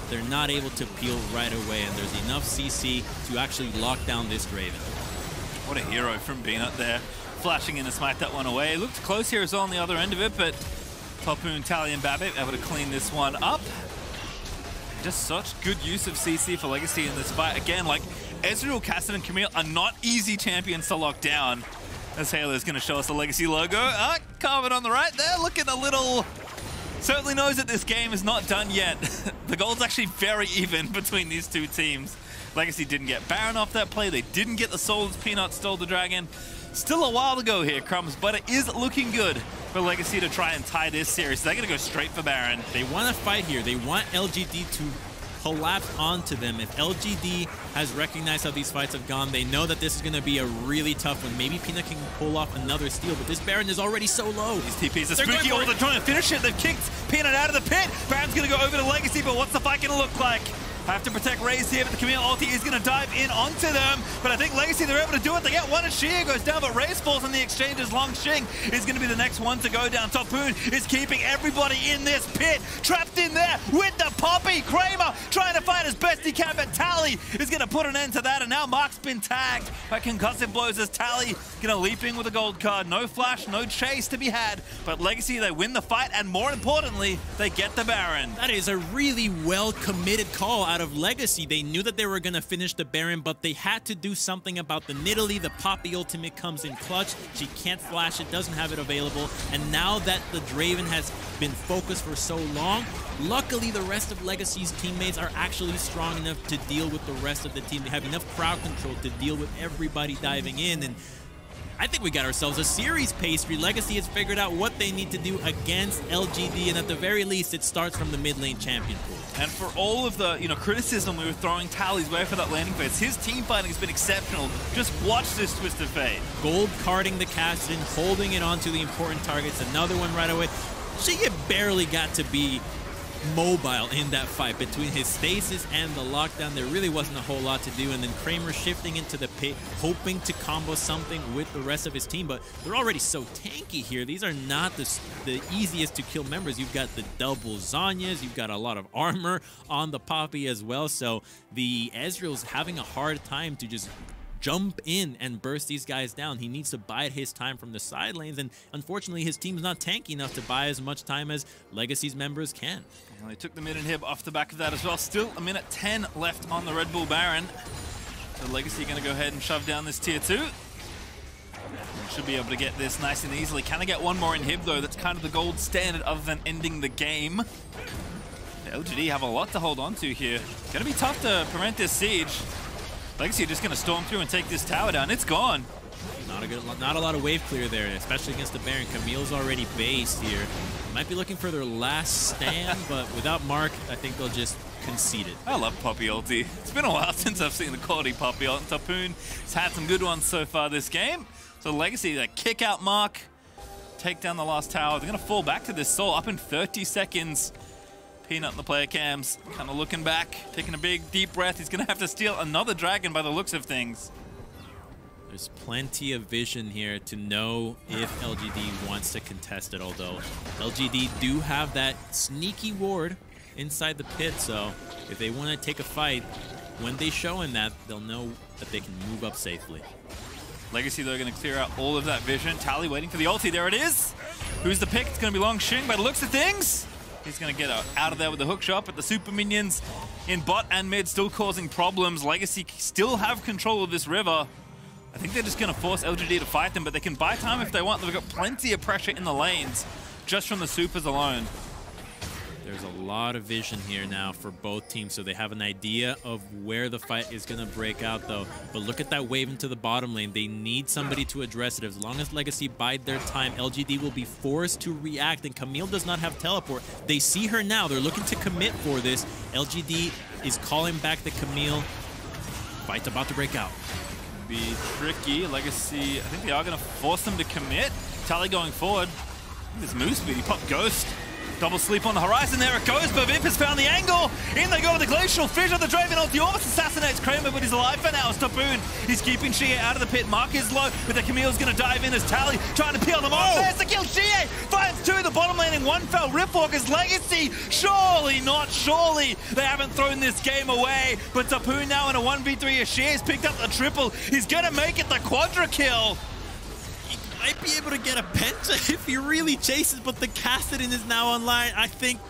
they're not able to peel right away, and there's enough CC to actually lock down this Draven. What a hero from Peanut there, flashing in to smite that one away. It looked close here as well on the other end of it, but Topoon, Tally, and Babbitt able to clean this one up. Just such good use of CC for Legacy in this fight. Again, like, Ezreal, Cassidon, and Camille are not easy champions to lock down. As Halo's going to show us the Legacy logo. Carvin on the right there, looking a little... Certainly knows that this game is not done yet. The goal's actually very even between these two teams. Legacy didn't get Baron off that play. They didn't get the souls. Peanut stole the Dragon. Still a while to go here, Crumbs, but it is looking good for Legacy to try and tie this series. They're going to go straight for Baron. They want to fight here. They want LGD to collapse onto them. If LGD has recognized how these fights have gone, they know that this is going to be a really tough one. Maybe Peanut can pull off another steal, but this Baron is already so low. These TPs are spooky. All they're trying to finish it. They've kicked Peanut out of the pit. Baron's going to go over to Legacy, but what's the fight going to look like? Have to protect Raze here, but the Camille ulti is going to dive in onto them. But I think Legacy, they're able to do it. They get one as Shia goes down, but Raze falls in the exchange as Longxing is going to be the next one to go down. Topoon is keeping everybody in this pit, trapped in there with the Poppy. Kramer trying to fight as best he can, but Tally is going to put an end to that. And now Mark's been tagged by concussive blows as Tally going to leap in with a gold card. No flash, no chase to be had. But Legacy, they win the fight, and more importantly, they get the Baron. That is a really well-committed call out of Legacy. They knew that they were going to finish the Baron, but they had to do something about the Nidalee. The Poppy ultimate comes in clutch. She can't flash it, doesn't have it available. And now that the Draven has been focused for so long, luckily the rest of Legacy's teammates are actually strong enough to deal with the rest of the team. They have enough crowd control to deal with everybody diving in, and I think we got ourselves a series pastry. Legacy has figured out what they need to do against LGD, and at the very least, it starts from the mid lane champion pool. And for all of the criticism we were throwing Tally's way for that landing phase, his team fighting has been exceptional. Just watch this twist of fate. Gold carding the Cassidon, holding it onto the important targets. Another one right away. She barely got to be mobile in that fight. Between his stasis and the lockdown, there really wasn't a whole lot to do, and then Kramer shifting into the pit, hoping to combo something with the rest of his team, but they're already so tanky here. These are not the easiest to kill members. You've got the double Zanyas, you've got a lot of armor on the Poppy as well, so the Ezreal's having a hard time to just jump in and burst these guys down. He needs to bide his time from the side lanes, and unfortunately his team's not tanky enough to buy as much time as Legacy's members can. And they took the mid inhib off the back of that as well. Still a minute 10 left on the Red Bull Baron. So Legacy going to go ahead and shove down this tier 2. Should be able to get this nice and easily. Can I get one more inhib though? That's kind of the gold standard other than ending the game. The LGD have a lot to hold on to here. Gonna be tough to prevent this siege. Legacy are just going to storm through and take this tower down. It's gone. Not Not a lot of wave clear there, especially against the Baron. Camille's already based here. Might be looking for their last stand, but without Mark, I think they'll just concede it. I love Poppy ulti. It's been a while since I've seen the quality Poppy ult. Tapoon has had some good ones so far this game. So Legacy, that kick out Mark, take down the last tower. They're going to fall back to this Soul up in 30 seconds. Peanut in the player cams, kind of looking back, taking a big deep breath. He's going to have to steal another dragon by the looks of things. There's plenty of vision here to know if LGD wants to contest it, although LGD do have that sneaky ward inside the pit, so if they want to take a fight, when they show in that, they'll know that they can move up safely. Legacy, they're going to clear out all of that vision. Tally waiting for the ulti. There it is. Who's the pick? It's going to be Long Xing by the looks of things. He's going to get out of there with the hook shot, but the super minions in bot and mid still causing problems. Legacy still have control of this river. I think they're just going to force LGD to fight them, but they can buy time if they want. They've got plenty of pressure in the lanes just from the supers alone. There's a lot of vision here now for both teams, so they have an idea of where the fight is going to break out, though. But look at that wave into the bottom lane. They need somebody to address it. As long as Legacy bide their time, LGD will be forced to react, and Camille does not have teleport. They see her now. They're looking to commit for this. LGD is calling back the Camille. Fight's about to break out. Be tricky. Legacy, I think they are going to force them to commit. Tally going forward. This move speed, he popped Ghost. Double sleep on the horizon, there it goes, but Vip has found the angle. In they go with the Glacial Fissure, the Draven ulti almost assassinates Kramer, but he's alive for now. Tapoon, he's keeping Xie out of the pit. Mark is low, but the Camille's going to dive in as Tally trying to peel them off. There's the kill, Xie finds two, the bottom lane in one fell. Riftwalker's Legacy, surely not surely. They haven't thrown this game away, but Tapoon now in a 1v3 as Xie has picked up the triple. He's going to make it the quadra kill. Might be able to get a penta if he really chases, but the Kassadin is now online. I think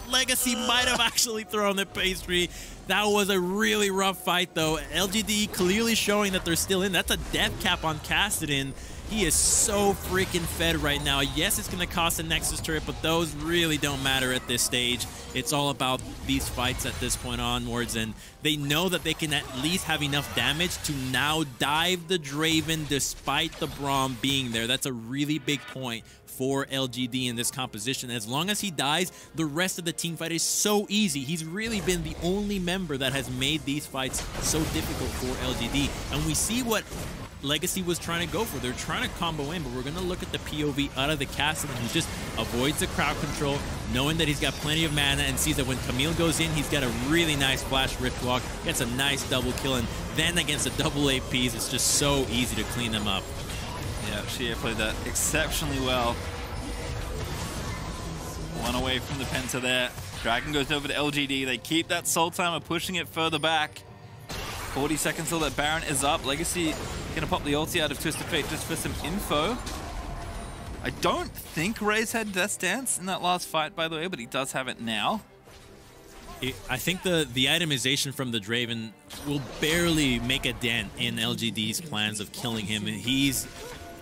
Legacy might have actually thrown the pastry. That was a really rough fight, though. LGD clearly showing that they're still in. That's a death cap on Kassadin. He is so freaking fed right now. Yes, it's going to cost a Nexus turret, but those really don't matter at this stage. It's all about these fights at this point onwards, and they know that they can at least have enough damage to now dive the Draven despite the Braum being there. That's a really big point for LGD in this composition. As long as he dies, the rest of the team fight is so easy. He's really been the only member that has made these fights so difficult for LGD, and we see what Legacy was trying to go for. They're trying to combo in, but we're going to look at the POV out of the Kassadin, who just avoids the crowd control, knowing that he's got plenty of mana, and sees that when Camille goes in, he's got a really nice flash Riftwalk, gets a nice double kill, and then against the double APs, it's just so easy to clean them up. Yeah, Xie played that exceptionally well. One away from the penta there. Dragon goes over to LGD. They keep that soul timer, pushing it further back. 40 seconds till that Baron is up. Legacy gonna pop the ulti out of Twisted Fate just for some info. I don't think Ray's had Death Dance in that last fight, by the way, but he does have it now. I think the itemization from the Draven will barely make a dent in LGD's plans of killing him. He's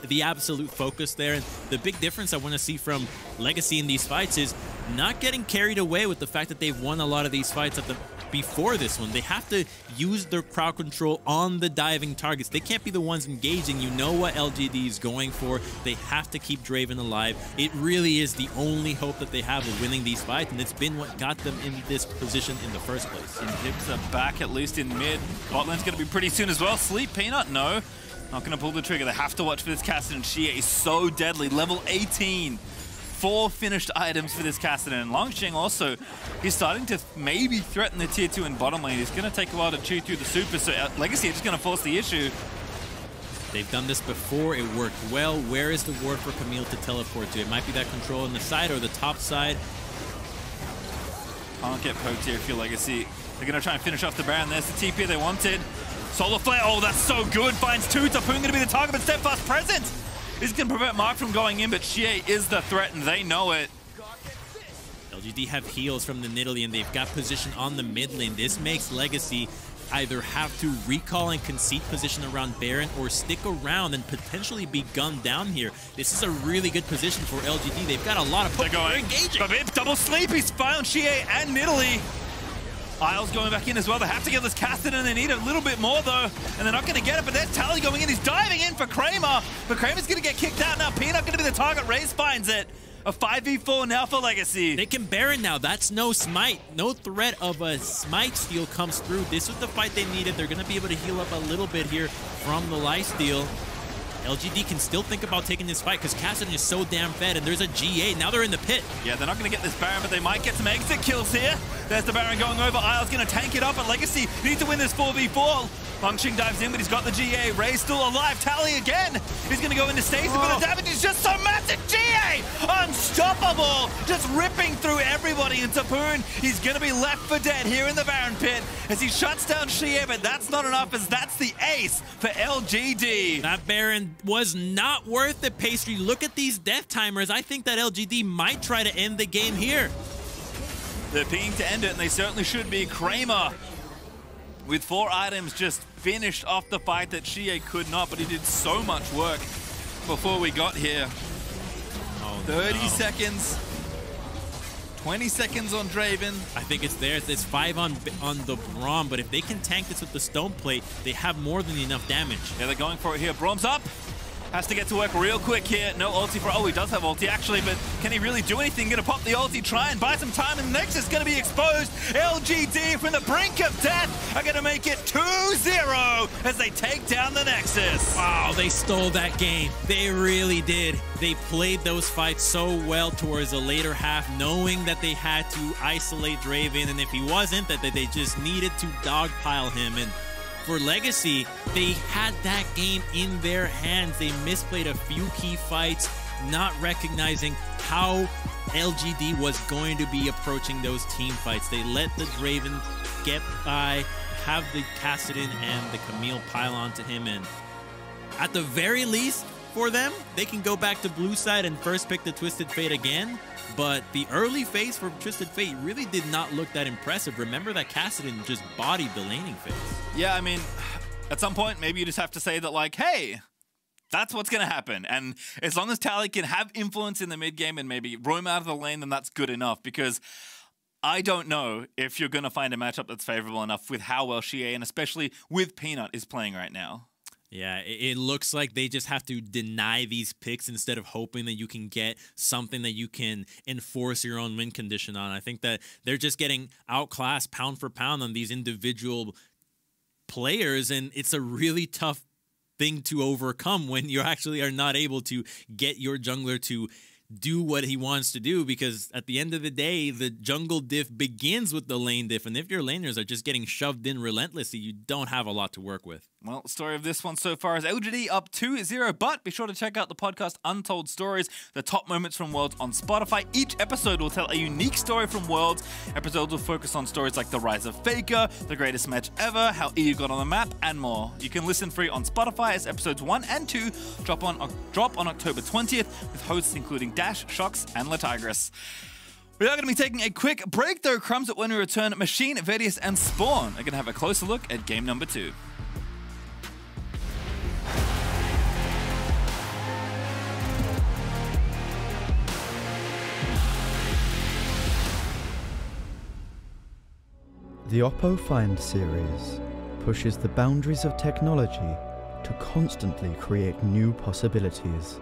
the absolute focus there. And the big difference I want to see from Legacy in these fights is not getting carried away with the fact that they've won a lot of these fights before this one. They have to use their crowd control on the diving targets. They can't be the ones engaging. You know what LGD is going for. They have to keep Draven alive. It really is the only hope that they have of winning these fights, and it's been what got them in this position in the first place. And Hips are back, at least in mid. Botlane's going to be pretty soon as well. Sleep Peanut? No. Not going to pull the trigger. They have to watch for this Kassadin. Xie is so deadly. Level 18. 4 finished items for this Kassadin. And Long Xing also, he's starting to maybe threaten the tier 2 in bottom lane. It's going to take a while to chew through the super, so Legacy are just going to force the issue. They've done this before. It worked well. Where is the ward for Camille to teleport to? It might be that control on the side or the top side. Can't get poked here if you're Legacy. They're going to try and finish off the Baron. There's the TP they wanted. Solar Flare, oh, that's so good. Finds 2. Tapoon going to be the target, but Steadfast present. This is going to prevent Mark from going in, but Xie is the threat, and they know it. LGD have heals from the Nidalee, and they've got position on the mid lane. This makes Legacy either have to recall and concede position around Baron or stick around and potentially be gunned down here. This is a really good position for LGD. They've got a lot of poke. They're engaging. Double sleep. He's found Xie and Nidalee. Isles going back in as well. They have to get this casted and they need a little bit more though. And they're not going to get it, but there's Tally going in. He's diving in for Kramer. But Kramer's going to get kicked out now. Peanut going to be the target. Raze finds it. A 5v4 now for Legacy. They can Baron now. That's no smite. No threat of a smite steal comes through. This was the fight they needed. They're going to be able to heal up a little bit here from the lifesteal. LGD can still think about taking this fight because Kassadin is so damn fed, and there's a G8. Now they're in the pit. Yeah, they're not going to get this Baron, but they might get some exit kills here. There's the Baron going over. Isles going to tank it up, and Legacy needs to win this 4v4. Longqing dives in, but he's got the GA. Ray's still alive. Tally again. He's going to go into Stasis, but the damage is just so massive. GA! Unstoppable! Just ripping through everybody. And Tapoon, he's going to be left for dead here in the Baron pit as he shuts down Shie, but that's not enough as that's the ace for LGD. That Baron was not worth it, Pastry. Look at these death timers. I think that LGD might try to end the game here. They're pinging to end it, and they certainly should be. Kramer with 4 items just finished off the fight that Shie could not, but he did so much work before we got here. 30 seconds. 20 seconds on Draven. I think it's theirs. It's 5 on the Braum, but if they can tank this with the Stone Plate, they have more than enough damage. Yeah, they're going for it here. Braum's up. Has to get to work real quick here. No ulti for... Oh, he does have ulti, actually, but can he really do anything? Gonna pop the ulti, try and buy some time, and the Nexus gonna be exposed. LGD from the brink of death are gonna make it 2-0 as they take down the Nexus. Wow, they stole that game. They really did. They played those fights so well towards the later half, knowing that they had to isolate Draven, and if he wasn't, that they just needed to dogpile him. And for Legacy, they had that game in their hands. They misplayed a few key fights, not recognizing how LGD was going to be approaching those team fights. They let the Draven get by, have the Kassadin and the Camille pile onto him, and at the very least for them, they can go back to blue side and first pick the Twisted Fate again. But the early phase for Twisted Fate really did not look that impressive. Remember that Kassadin just bodied the laning phase. Yeah, I mean, at some point, maybe you just have to say that, like, hey, that's what's going to happen. And as long as Tally can have influence in the mid game and maybe roam out of the lane, then that's good enough. Because I don't know if you're going to find a matchup that's favorable enough with how well Shie and especially with Peanut is playing right now. Yeah, it looks like they just have to deny these picks instead of hoping that you can get something that you can enforce your own win condition on. I think that they're just getting outclassed pound for pound on these individual players, and it's a really tough thing to overcome when you actually are not able to get your jungler to do what he wants to do, because at the end of the day, the jungle diff begins with the lane diff, and if your laners are just getting shoved in relentlessly, you don't have a lot to work with. Well, the story of this one so far is LGD up 2-0, but be sure to check out the podcast Untold Stories, the top moments from Worlds on Spotify. Each episode will tell a unique story from Worlds. Episodes will focus on stories like the rise of FLICKR, the greatest match ever, how EU got on the map, and more. You can listen free on Spotify as episodes 1 and 2 drop on October 20th with hosts including Dash, Shox, and Latigris. We are going to be taking a quick break though, Crumbs, but when we return, Machine, Vedius, and Spawn are going to have a closer look at game number 2. The Oppo Find series pushes the boundaries of technology to constantly create new possibilities.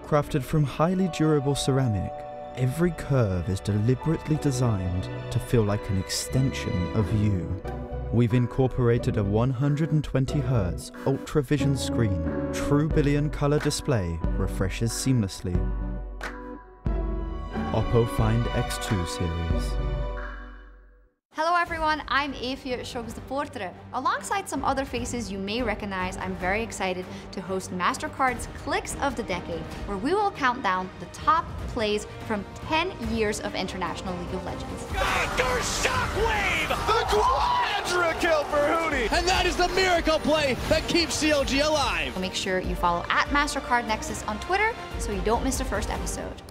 Crafted from highly durable ceramic, every curve is deliberately designed to feel like an extension of you. We've incorporated a 120Hz UltraVision screen. True billion color display refreshes seamlessly. Oppo Find X2 series. Hello everyone, I'm Evie, Shox de Portere. Alongside some other faces you may recognize, I'm very excited to host MasterCard's Clicks of the Decade, where we will count down the top plays from 10 years of international League of Legends. Under Shockwave! The quadra kill for Hootie! And that is the miracle play that keeps CLG alive! Make sure you follow @MasterCardNexus on Twitter so you don't miss the first episode.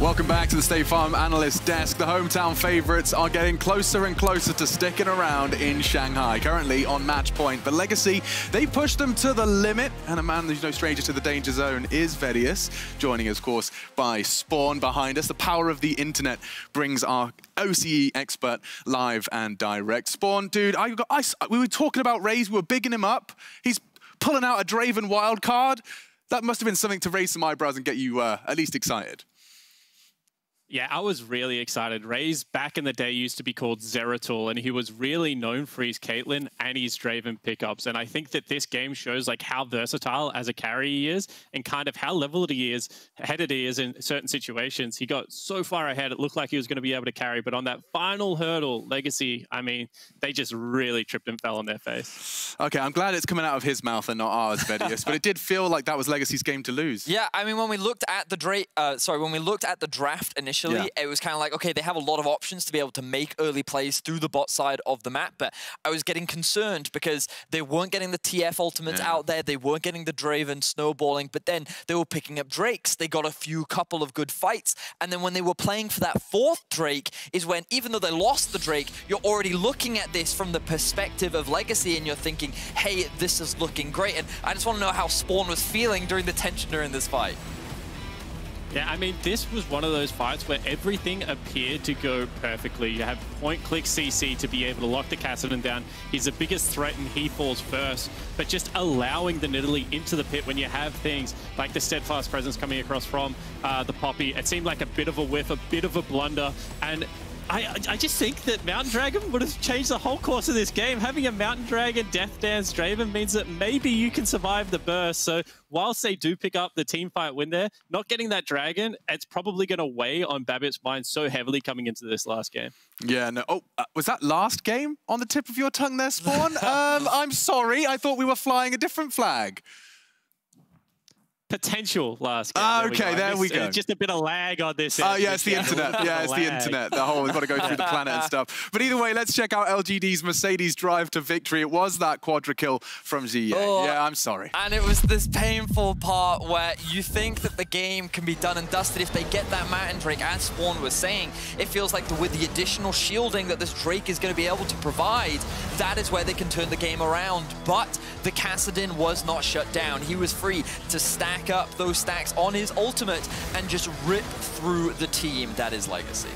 Welcome back to the State Farm Analyst Desk. The hometown favorites are getting closer and closer to sticking around in Shanghai, currently on match point. But Legacy, they pushed them to the limit, and a man who's no stranger to the danger zone is Vedius, joining us, of course, by Spawn behind us. The power of the internet brings our OCE expert live and direct. Spawn, dude, we were talking about Raze, we were bigging him up. He's pulling out a Draven wild card. That must have been something to raise some eyebrows and get you at least excited. Yeah, I was really excited. Raze back in the day used to be called Zeratul, and he was really known for his Caitlyn and his Draven pickups. And I think that this game shows like how versatile as a carry he is, and kind of how leveled he is, headed he is in certain situations. He got so far ahead, it looked like he was going to be able to carry. But on that final hurdle, Legacy, I mean, they just really tripped and fell on their face. Okay, I'm glad it's coming out of his mouth and not ours, Vedius. But it did feel like that was Legacy's game to lose. Yeah, I mean, when we looked at the draft initially, it was kind of like, okay, they have a lot of options to be able to make early plays through the bot side of the map, but I was getting concerned because they weren't getting the TF ultimates out there, they weren't getting the Draven snowballing, but then they were picking up Drakes, they got a couple of good fights, and then when they were playing for that fourth Drake is when, even though they lost the Drake, you're already looking at this from the perspective of Legacy and you're thinking, hey, this is looking great, and I just want to know how Spawn was feeling during the tension during this fight. Yeah, I mean, this was one of those fights where everything appeared to go perfectly. You have point-click CC to be able to lock the Kassadin down. He's the biggest threat and he falls first. But just allowing the Nidalee into the pit when you have things like the Steadfast Presence coming across from the Poppy, it seemed like a bit of a whiff, a bit of a blunder. And I just think that Mountain Dragon would have changed the whole course of this game. Having a Mountain Dragon Death Dance Draven means that maybe you can survive the burst. So whilst they do pick up the team fight win there, not getting that Dragon, it's probably going to weigh on Babbitt's mind so heavily coming into this last game. Yeah, no. Oh, was that last game on the tip of your tongue there, Spawn? I'm sorry. I thought we were flying a different flag. Potential last game. There we go. Just a bit of lag on this. Oh, yeah, it's the internet. Yeah, it's the internet. The whole, we've got to go through the planet and stuff. But either way, let's check out LGD's Mercedes drive to victory. It was that quadra kill from Ziye. Yeah, I'm sorry. And it was this painful part where you think that the game can be done and dusted if they get that Mountain Drake. As Spawn was saying, it feels like with the additional shielding that this Drake is going to be able to provide, that is where they can turn the game around. But the Kassadin was not shut down. He was free to stack up those stacks on his ultimate and just rip through the team that is Legacy.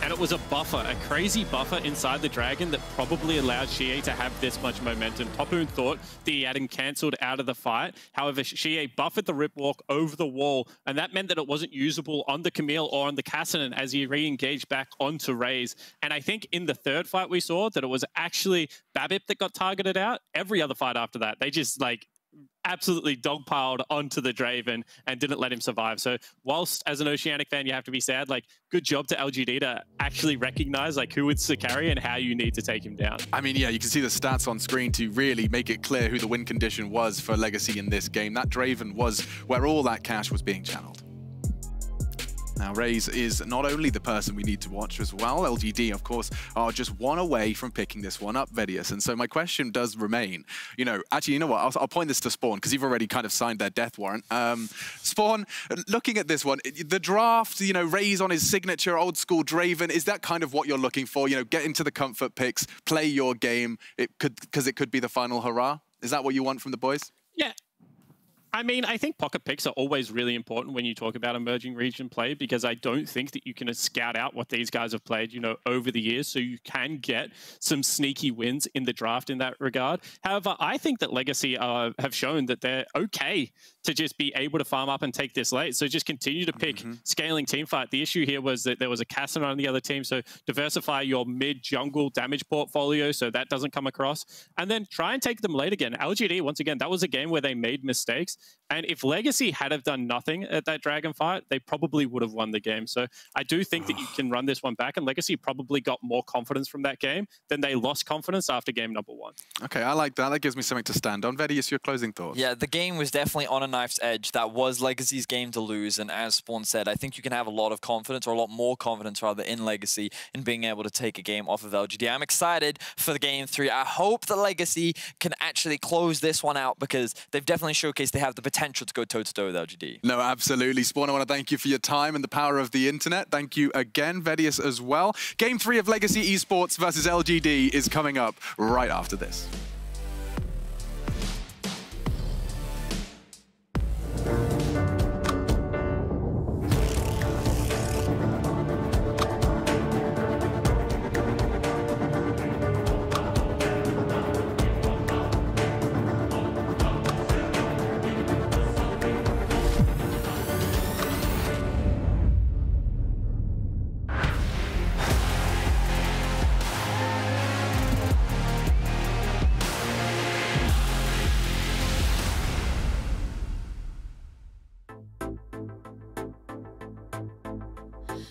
And it was a buffer, a crazy buffer inside the Dragon that probably allowed Xie to have this much momentum. Topoon thought that he had him cancelled out of the fight. However, Xie buffered the rip walk over the wall, and that meant that it wasn't usable on the Camille or on the Kassadin as he re-engaged back onto Raze. And I think in the third fight we saw that it was actually Babip that got targeted out. Every other fight after that, they just like absolutely dogpiled onto the Draven and didn't let him survive. So whilst as an Oceanic fan, you have to be sad, like good job to LGD to actually recognize like who is the carry and how you need to take him down. I mean, yeah, you can see the stats on screen to really make it clear who the win condition was for Legacy in this game. That Draven was where all that cash was being channeled. Now, Raze is not only the person we need to watch as well. LGD, of course, are just one away from picking this one up, Vedius. And so my question does remain, actually, you know what? I'll point this to Spawn, because you've already kind of signed their death warrant. Spawn, looking at this one, the draft, Raze on his signature old school Draven, is that kind of what you're looking for? Get into the comfort picks, play your game, because it could be the final hurrah? Is that what you want from the boys? Yeah. I mean, I think pocket picks are always really important when you talk about emerging region play, because I don't think that you can scout out what these guys have played, over the years. So you can get some sneaky wins in the draft in that regard. However, I think that Legacy have shown that they're okay to just be able to farm up and take this late. So just continue to pick scaling team fight. The issue here was that there was a Kassadin on the other team. So diversify your mid-jungle damage portfolio so that doesn't come across. And then try and take them late again. LGD, once again, that was a game where they made mistakes. And if Legacy had have done nothing at that Dragon fight, they probably would have won the game. So I do think that you can run this one back, and Legacy probably got more confidence from that game than they lost confidence after game number 1. Okay, I like that. That gives me something to stand on. Vedius, your closing thoughts? Yeah, the game was definitely on knife's edge. That was Legacy's game to lose, and as Spawn said, I think you can have a lot of confidence, or a lot more confidence rather, in Legacy in being able to take a game off of LGD. I'm excited for the game 3. I hope the Legacy can actually close this one out, because they've definitely showcased they have the potential to go toe-to-toe with LGD. No, absolutely. Spawn, I want to thank you for your time and the power of the internet. Thank you again, Vedius, as well. Game 3 of Legacy Esports versus LGD is coming up right after this.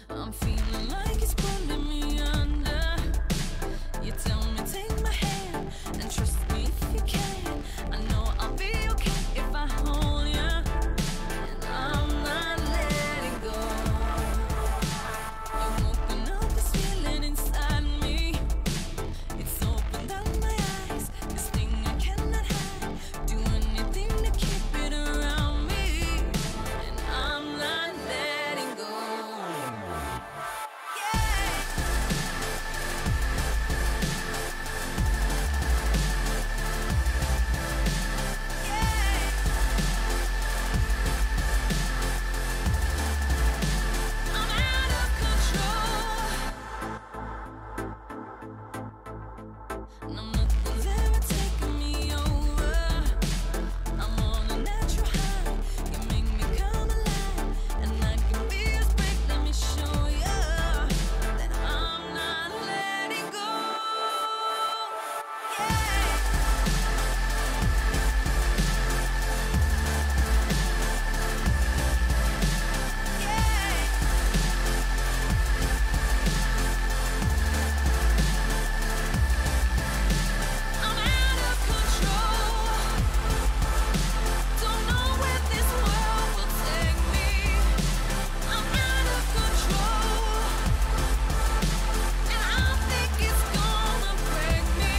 I'm feeling like it's pulling me under. You tell me take my hand and trust me if you can. I know I'll be okay if I hold you, and I'm not letting go. You've woken up this feeling inside me. It's opened up my eyes, this thing I cannot hide. Do anything to keep it around me, and I'm not letting go. Nothing's ever taken me over. I'm on a natural high. You make me come alive, and I can be as brave. Let me show you that I'm not letting go. I'm out of control. Don't know where this world will take me. I'm out of control, and I think it's gonna break me.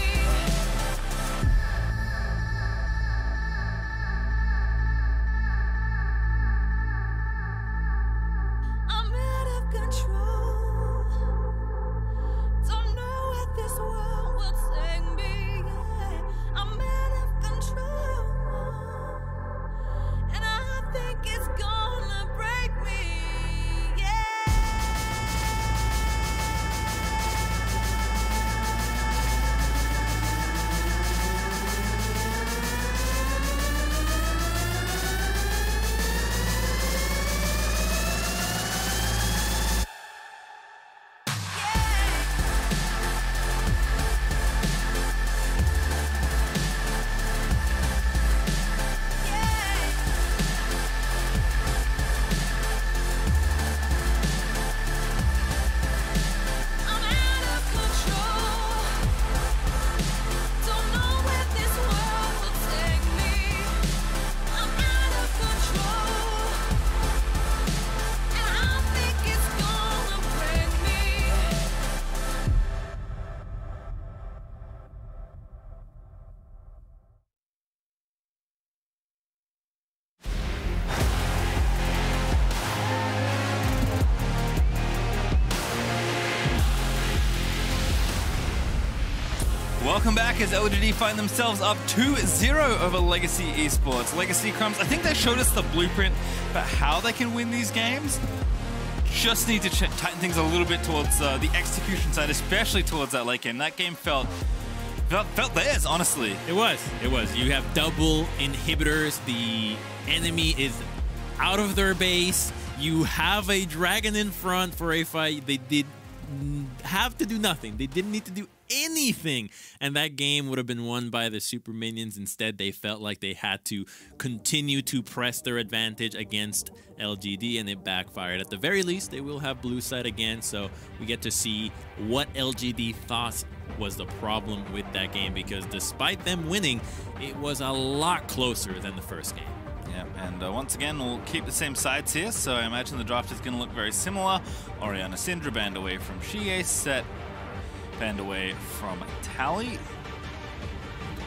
I'm out of control. Don't know where this world will take me. I'm out of control, and I think it's gonna break me. I'm out of control. Don't know where this world will take me. I'm out of control, and I think it's gonna break me. Welcome back as LGD find themselves up 2-0 over Legacy Esports. Legacy Crumbs, I think they showed us the blueprint for how they can win these games. Just need to tighten things a little bit towards the execution side, especially towards that late game. That game felt theirs, honestly. It was. You have double inhibitors. The enemy is out of their base. You have a dragon in front for a fight. They did have to do nothing. They didn't need to do anything, and that game would have been won by the super minions. Instead, they felt like they had to continue to press their advantage against LGD, and it backfired. At the very least, they will have blue side again, so we get to see what LGD thought was the problem with that game, because despite them winning, it was a lot closer than the first game. Yeah, and once again, we'll keep the same sides here, so I imagine the draft is going to look very similar. Oriana Syndra banned away from Shie, Set banned away from Tally.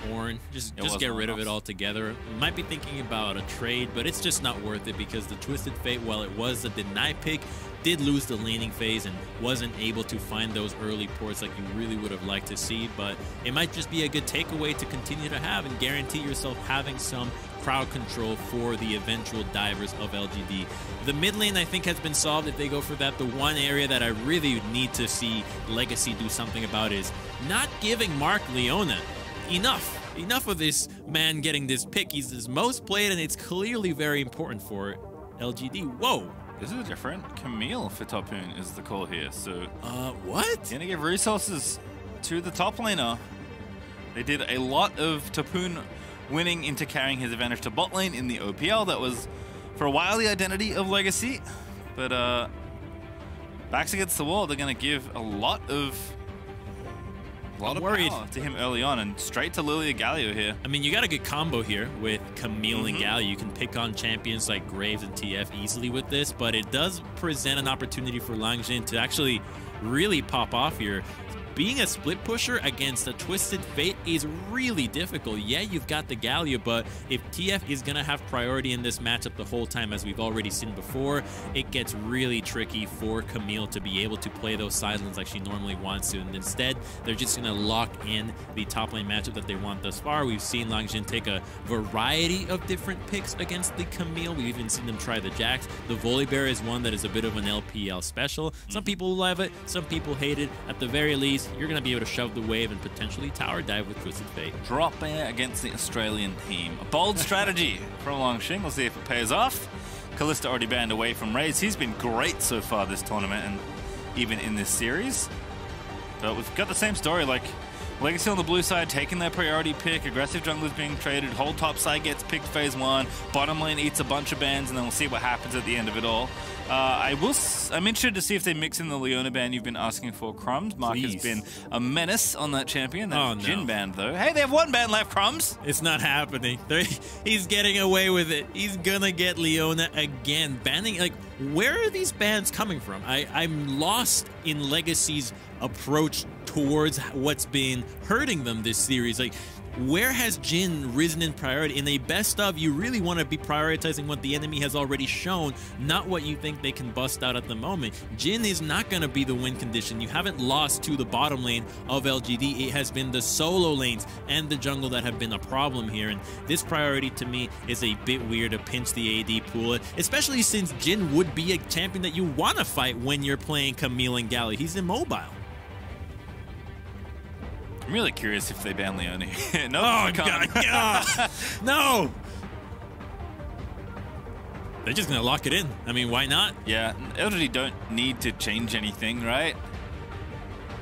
Ornn, just get rid of it altogether. Might be thinking about a trade, but it's just not worth it because the Twisted Fate, while it was a deny pick, did lose the laning phase and wasn't able to find those early ports like you really would have liked to see. But it might just be a good takeaway to continue to have and guarantee yourself having some crowd control for the eventual divers of LGD. The mid lane, I think, has been solved if they go for that. The one area that I really need to see Legacy do something about is not giving Mark Leona enough of this man getting this pick. He's his most played, and it's clearly very important for LGD. Whoa. This is different. Camille for Topoon is the call here. So, what? Gonna give resources to the top laner. They did a lot of Topoon winning into carrying his advantage to bot lane in the OPL. That was, for a while, the identity of Legacy. But backs against the wall, they're gonna give a lot of power to him early on, and straight to Lilia Galio here. I mean, you got a good combo here with Camille and Galio. You can pick on champions like Graves and TF easily with this, but it does present an opportunity for Langjin to actually really pop off here. Being a split pusher against a Twisted Fate is really difficult. Yeah, you've got the Galio, but if TF is going to have priority in this matchup the whole time, as we've already seen before, it gets really tricky for Camille to be able to play those side lanes like she normally wants to. And instead, they're just going to lock in the top lane matchup that they want thus far. We've seen Langjin take a variety of different picks against the Camille. We've even seen them try the Jax. The Volibear is one that is a bit of an LPL special. Some people love it, some people hate it. At the very least, you're going to be able to shove the wave and potentially tower dive with Twisted Fate. Drop air against the Australian team. A bold strategy for Longxing. We'll see if it pays off. Kalista already banned away from Raze. He's been great so far this tournament and even in this series. But we've got the same story, like Legacy on the blue side taking their priority pick, aggressive junglers being traded, whole top side gets picked phase 1, bottom lane eats a bunch of bans, and then we'll see what happens at the end of it all. I'm interested to see if they mix in the Leona ban you've been asking for, Crumbs. Mark has been a menace on that champion. That's Jhin banned, though. Hey, they have one ban left, Crumbs. It's not happening. He's getting away with it. He's gonna get Leona again. Banning, like, where are these bans coming from? I'm lost in Legacy's approach towards what's been hurting them this series. Like, where has Jhin risen in priority? In a best of, you really want to be prioritizing what the enemy has already shown, not what you think they can bust out at the moment. Jhin is not going to be the win condition. You haven't lost to the bottom lane of LGD. It has been the solo lanes and the jungle that have been a problem here. And this priority to me is a bit weird to pinch the AD pool, especially since Jhin would be a champion that you want to fight when you're playing Camille and Galio. He's immobile. I'm really curious if they ban Leona. No, oh, God. No! They're just going to lock it in. I mean, why not? Yeah, LGD don't need to change anything, right?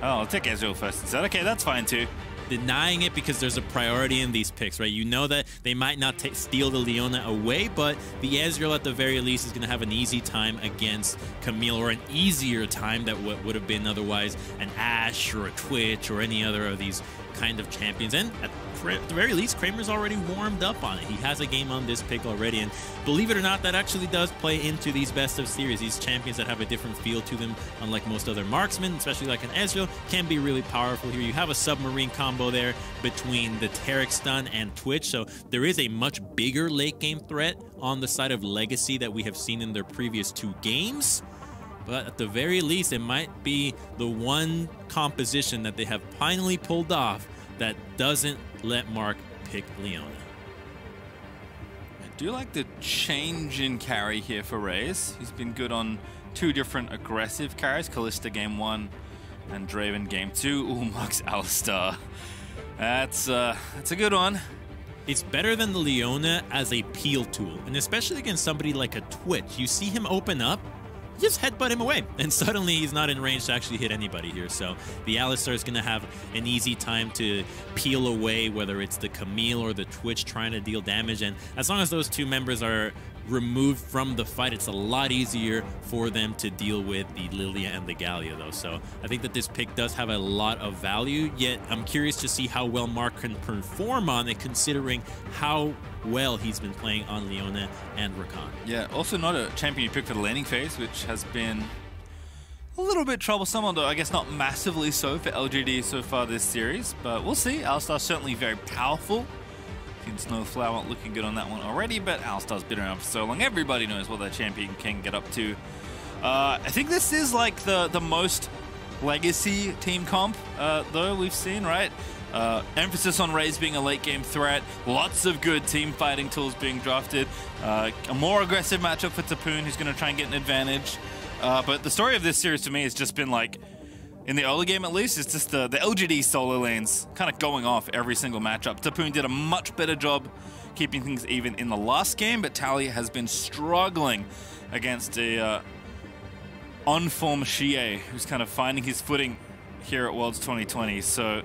Oh, I'll take Ezreal first instead. Okay, that's fine too. Denying it because there's a priority in these picks, right? You know that they might not steal the Leona away, but the Ezreal at the very least is going to have an easy time against Camille, or an easier time that would have been otherwise an Ashe or a Twitch or any other of these kind of champions. And at the very least, Kramer's already warmed up on it. He has a game on this pick already, and believe it or not, that actually does play into these best of series. These champions that have a different feel to them, unlike most other marksmen, especially like an Ezreal, can be really powerful here. You have a submarine combo there between the Taric stun and Twitch, so there is a much bigger late game threat on the side of Legacy that we have seen in their previous 2 games. But at the very least, it might be the one composition that they have finally pulled off that doesn't let Mark pick Leona. I do like the change in carry here for Raze. He's been good on 2 different aggressive carries, Kalista game 1 and Draven game 2. Ooh, Mark's Alistar. That's a good one. It's better than the Leona as a peel tool, and especially against somebody like a Twitch. You see him open up, just headbutt him away, and suddenly he's not in range to actually hit anybody here. So the Alistar is going to have an easy time to peel away, whether it's the Camille or the Twitch trying to deal damage. And as long as those 2 members are removed from the fight, it's a lot easier for them to deal with the Lilia and the Gallia, though. So I think that this pick does have a lot of value, yet I'm curious to see how well Mark can perform on it, considering how well he's been playing on Leona and Rakan. Yeah, also not a champion you pick for the laning phase, which has been a little bit troublesome, although I guess not massively so for LGD so far this series. But we'll see. Alistar's certainly very powerful. Snowflower not looking good on that one already, but Alistar's been around for so long. Everybody knows what that champion can get up to. I think this is like the most legacy team comp, though, we've seen, right? Emphasis on Raze being a late game threat, lots of good team fighting tools being drafted, a more aggressive matchup for Tapoon, who's going to try and get an advantage. But the story of this series to me has just been like, in the early game at least, it's just the LGD solo lanes kind of going off every single matchup. Tapoon did a much better job keeping things even in the last game, but Tally has been struggling against a unformed Xie, who's kind of finding his footing here at Worlds 2020. So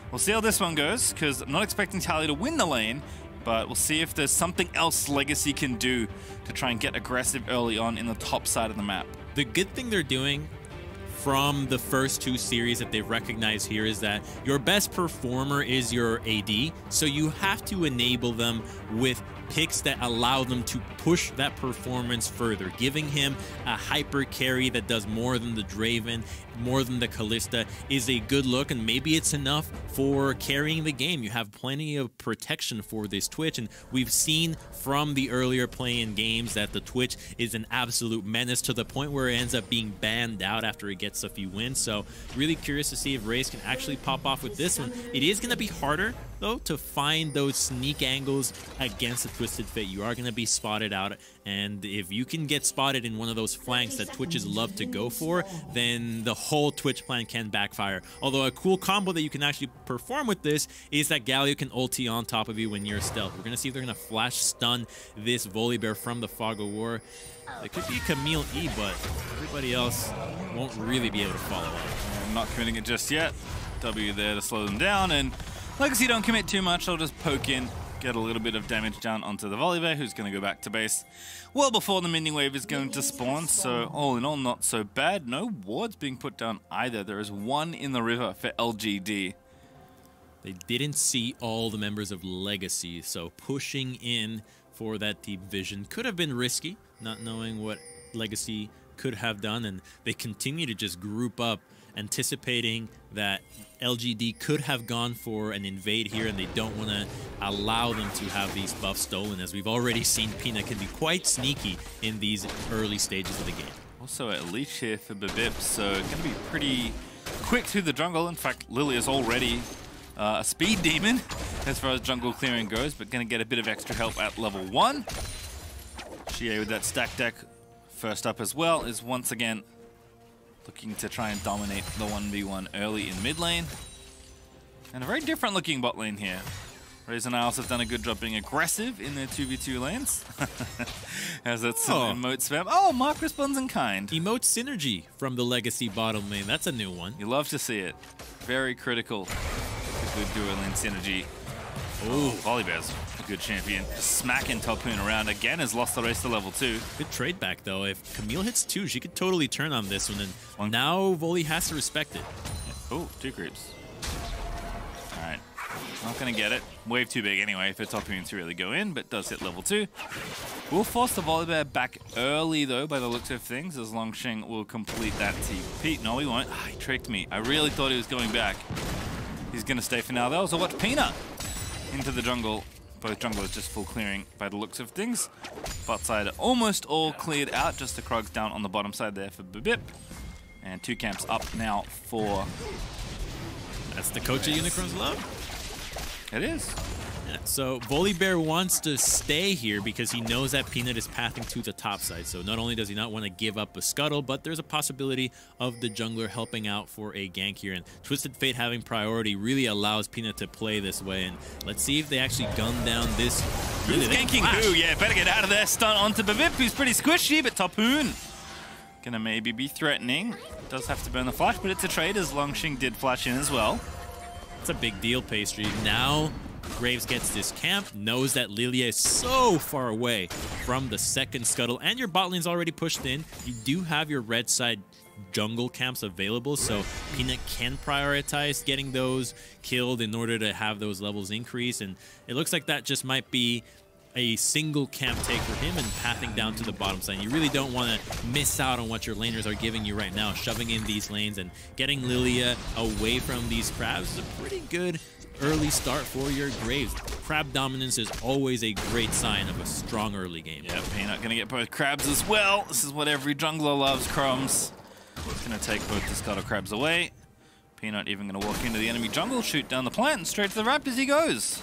we'll see how this one goes, because I'm not expecting Tally to win the lane, but we'll see if there's something else Legacy can do to try and get aggressive early on in the top side of the map. The good thing they're doing from the first two series that they've recognized here is that your best performer is your AD, so you have to enable them with picks that allow them to push that performance further. Giving him a hyper carry that does more than the Draven, more than the Kalista is a good look, and maybe it's enough for carrying the game. You have plenty of protection for this Twitch, and we've seen from the earlier play-in games that the Twitch is an absolute menace to the point where it ends up being banned out after it gets a few wins. So really curious to see if Raze can actually pop off with this one. It is going to be harder, though, to find those sneak angles against a Twisted Fate. You are going to be spotted out, and if you can get spotted in one of those flanks that Twitches love to go for, then the whole Twitch plan can backfire. Although a cool combo that you can actually perform with this is that Galio can ulti on top of you when you're stealth. We're going to see if they're going to flash stun this Volibear from the Fog of War. It could be Camille E, but everybody else won't really be able to follow up. I'm not committing it just yet. W there to slow them down, and Legacy don't commit too much. They'll just poke in, get a little bit of damage down onto the Volibear, who's going to go back to base well before the minion wave is going to spawn. So all in all, not so bad. No wards being put down either. There is one in the river for LGD. They didn't see all the members of Legacy, so pushing in for that deep vision could have been risky, not knowing what Legacy could have done, and they continue to just group up, anticipating that LGD could have gone for an invade here, and they don't want to allow them to have these buffs stolen. As we've already seen, Peanut can be quite sneaky in these early stages of the game. Also a leash here for Bibip, so going to be pretty quick through the jungle. In fact, Lily is already a speed demon as far as jungle clearing goes, but going to get a bit of extra help at level 1. Xie with that stack deck first up as well is once again looking to try and dominate the 1v1 early in mid lane. And a very different looking bot lane here. Raze and Isles have done a good job being aggressive in their 2v2 lanes. As that's some emote spam. Oh, Mark responds in kind. Emote synergy from the Legacy bottom lane. That's a new one. You love to see it. Very critical. Good duo lane synergy. Oh, Volibear's a good champion. Just smacking Tapoon around again, has lost the race to level 2. Good trade back though. If Camille hits 2, she could totally turn on this one, and now Voli has to respect it. Oh, 2 creeps. Alright. Not gonna get it. Wave too big anyway for Tapoon to really go in, but does hit level 2. We'll force the Volibear back early though, by the looks of things, as Longsheng will complete that TP. No, he won't. He tricked me. I really thought he was going back. He's gonna stay for now though, so watch Peanut into the jungle. Both junglers just full clearing by the looks of things. Bot side almost all cleared out, just the Krogs down on the bottom side there for Bibip. And 2 camps up now for... That's the coach of Unicron's love. It is. Yeah, so Volibear wants to stay here because he knows that Peanut is pathing to the top side. So not only does he not want to give up a scuttle, but there's a possibility of the jungler helping out for a gank here. And Twisted Fate having priority really allows Peanut to play this way. And let's see if they actually gun down this. Really, ganking who? Yeah, better get out of there. Stun onto Bibip, who's pretty squishy, but Tapoon gonna maybe be threatening. Does have to burn the flash, but it's a trade as Longsheng did flash in as well. It's a big deal, Pastry. Now Graves gets this camp, knows that Lilia is so far away from the second scuttle, and your bot lane's already pushed in. You do have your red side jungle camps available, so Peanut can prioritize getting those killed in order to have those levels increase, and it looks like that just might be a single camp take for him and pathing down to the bottom side. You really don't want to miss out on what your laners are giving you right now, shoving in these lanes and getting Lilia away from these crabs is a pretty good early start for your Graves. Crab dominance is always a great sign of a strong early game. Yeah, Peanut gonna get both crabs as well. This is what every jungler loves, Crumbs. It's gonna take both the scuttle crabs away. Peanut even gonna walk into the enemy jungle, shoot down the plant, and straight to the Raptors he goes.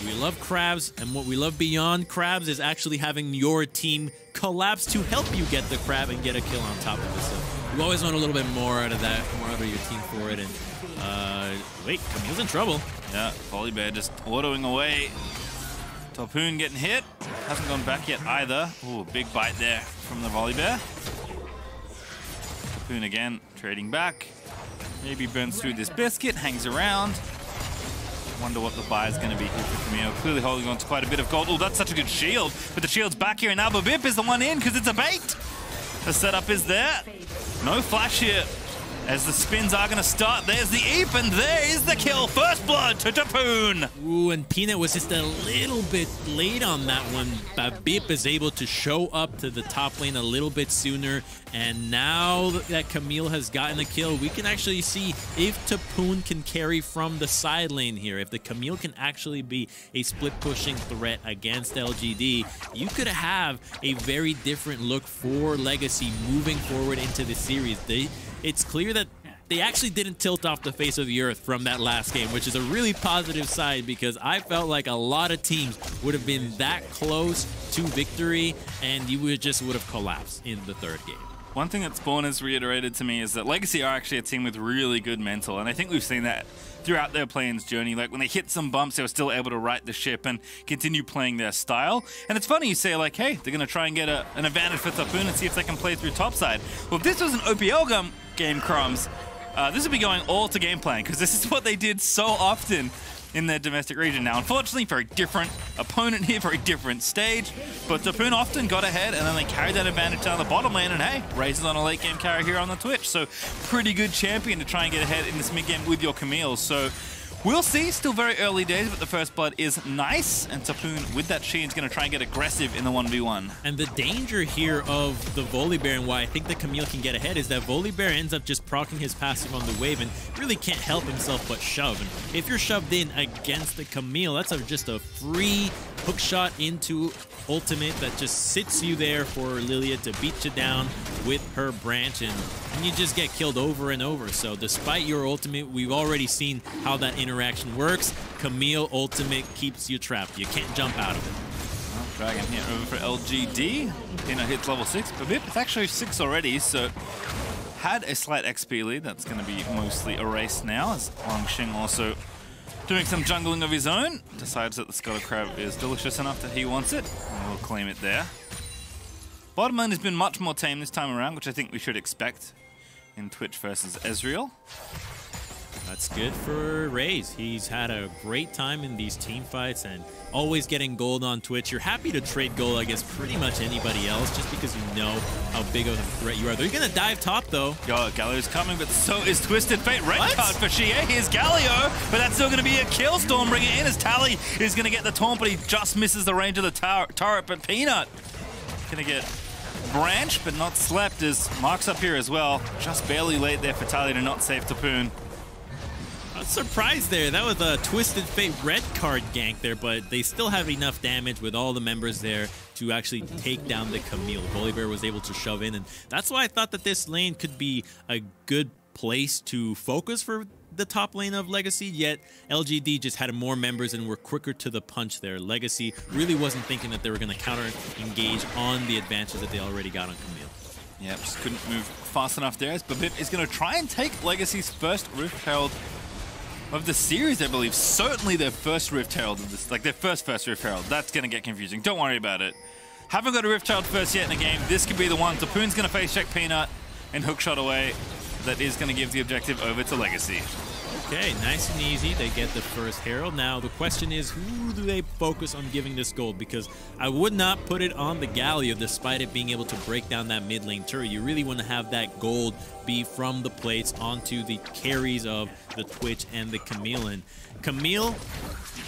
We love crabs, and what we love beyond crabs is actually having your team collapse to help you get the crab and get a kill on top of it. So you always want a little bit more out of that, more out of your team for it. And wait, Camille's in trouble. Yeah, Volibear just autoing away. Topoon getting hit. Hasn't gone back yet either. Ooh, big bite there from the Volibear. Topoon again, trading back. Maybe burns through this biscuit, hangs around. Wonder what the buy is going to be here for Camille. Clearly holding on to quite a bit of gold. Oh, that's such a good shield. But the shield's back here, and now Babip is the one in because it's a bait. The setup is there. No flash here. As the spins are going to start, there's the Eep, and there is the kill. First blood to Topoon. Ooh, and Peanut was just a little bit late on that one. Babip is able to show up to the top lane a little bit sooner, and now that Camille has gotten a kill, we can actually see if Topoon can carry from the side lane here. If the Camille can actually be a split-pushing threat against LGD, you could have a very different look for Legacy moving forward into the series. It's clear that they actually didn't tilt off the face of the earth from that last game, which is a really positive side because I felt like a lot of teams would have been that close to victory and you would have collapsed in the third game. One thing that Spawn has reiterated to me is that Legacy are actually a team with really good mental, and I think we've seen that throughout their playing's journey. Like when they hit some bumps, they were still able to right the ship and continue playing their style. And it's funny you say like, hey, they're going to try and get an advantage for Topoon and see if they can play through topside. Well, if this was an OPL game, Crumbs, this would be going all to game plan because this is what they did so often in their domestic region. Now, unfortunately, very different opponent here, very different stage, but Topoon often got ahead and then they carried that advantage down the bottom lane and hey, raises on a late game carry here on the Twitch. So pretty good champion to try and get ahead in this mid game with your Camille. So we'll see, still very early days, but the first blood is nice, and Topoon with that Sheen is going to try and get aggressive in the 1v1. And the danger here of the Volibear and why I think the Camille can get ahead is that Volibear ends up just proccing his passive on the wave and really can't help himself but shove. And if you're shoved in against the Camille, that's just a free hook shot into ultimate that just sits you there for Lilia to beat you down with her branch, and you just get killed over and over. So despite your ultimate, we've already seen how that interaction works. Camille ultimate keeps you trapped. You can't jump out of it. Well, Dragon here over for LGD. Peanut hits level 6. Babip, it's actually 6 already, so had a slight XP lead. That's going to be mostly erased now, as Longxing also doing some jungling of his own. Decides that the Scuttle Crab is delicious enough that he wants it, and we'll claim it there. Bottom lane has been much more tame this time around, which I think we should expect in Twitch versus Ezreal. That's good for Raze. He's had a great time in these team fights and always getting gold on Twitch. You're happy to trade gold against pretty much anybody else just because you know how big of a threat you are. They're going to dive top, though. Yo, Galio's coming, but so is Twisted Fate. Red card for Xie. Here's Galio, but that's still going to be a kill. Stormbringer in as Tally is going to get the taunt, but he just misses the range of the turret. But Peanut going to get branched, but not slept, as Mark's up here as well. Just barely late there for Tally to not save Topoon. I'm surprised there. That was a Twisted Fate red card gank there, but they still have enough damage with all the members there to actually take down the Camille. Volibear was able to shove in, and that's why I thought that this lane could be a good place to focus for the top lane of Legacy, yet LGD just had more members and were quicker to the punch there. Legacy really wasn't thinking that they were going to counter-engage on the advantage that they already got on Camille. Yeah, just couldn't move fast enough there, as Babip is going to try and take Legacy's first Rift Herald of the series, I believe. Certainly their first Rift Herald of this, like their first Rift Herald. That's going to get confusing. Don't worry about it. Haven't got a Rift Herald first yet in the game. This could be the one. Topoon's going to face check Peanut and hookshot away. That is going to give the objective over to Legacy. Okay, nice and easy. They get the first Herald. Now, the question is, who do they focus on giving this gold? Because I would not put it on the Galio, despite it being able to break down that mid lane turret. You really want to have that gold be from the plates onto the carries of the Twitch and the Camille. And Camille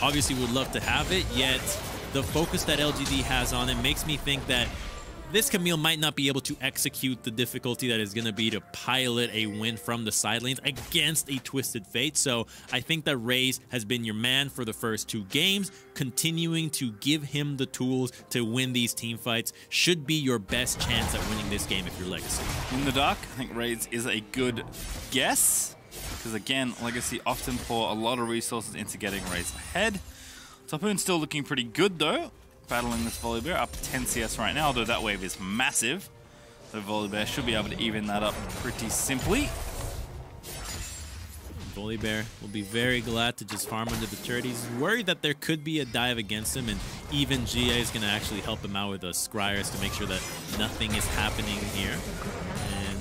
obviously would love to have it, yet the focus that LGD has on it makes me think that this Camille might not be able to execute the difficulty that is going to be to pilot a win from the side lanes against a Twisted Fate. So I think that Raze has been your man for the first 2 games. Continuing to give him the tools to win these team fights should be your best chance at winning this game if you're Legacy. In the dark, I think Raze is a good guess. Because again, Legacy often pour a lot of resources into getting Raze ahead. Topoon's still looking pretty good though. Battling this Volibear up 10 CS right now, although that wave is massive. So Volibear should be able to even that up pretty simply. Volibear will be very glad to just farm under the turret. He's worried that there could be a dive against him, and even GA is going to actually help him out with the Scryers to make sure that nothing is happening here. And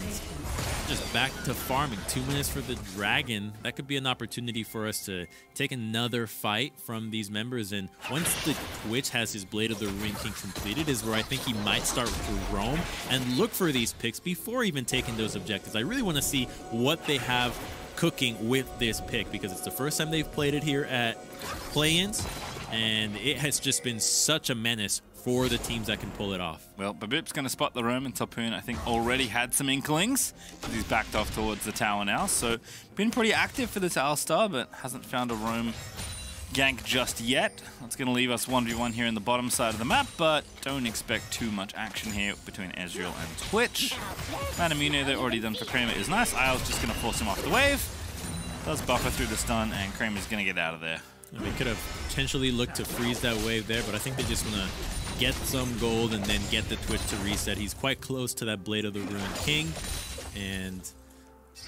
just back to farming. 2 minutes for the Dragon. That could be an opportunity for us to take another fight from these members. And once the Twitch has his Blade of the Ring King completed is where I think he might start to roam and look for these picks before even taking those objectives. I really want to see what they have cooking with this pick, because it's the first time they've played it here at play-ins, and it has just been such a menace for the teams that can pull it off. Well, Babip's going to spot the roam, and Topoon, I think, already had some inklings. He's backed off towards the tower now, so been pretty active for this Alistar, but hasn't found a roam gank just yet. That's going to leave us 1v1 here in the bottom side of the map, but don't expect too much action here between Ezreal and Twitch. Manamune, they're already done for Kramer, is nice. Isle's just going to force him off the wave. Does buffer through the stun, and Kramer's going to get out of there. We could have potentially looked to freeze that wave there, but I think they just want to get some gold and then get the Twitch to reset. He's quite close to that Blade of the Ruined King, and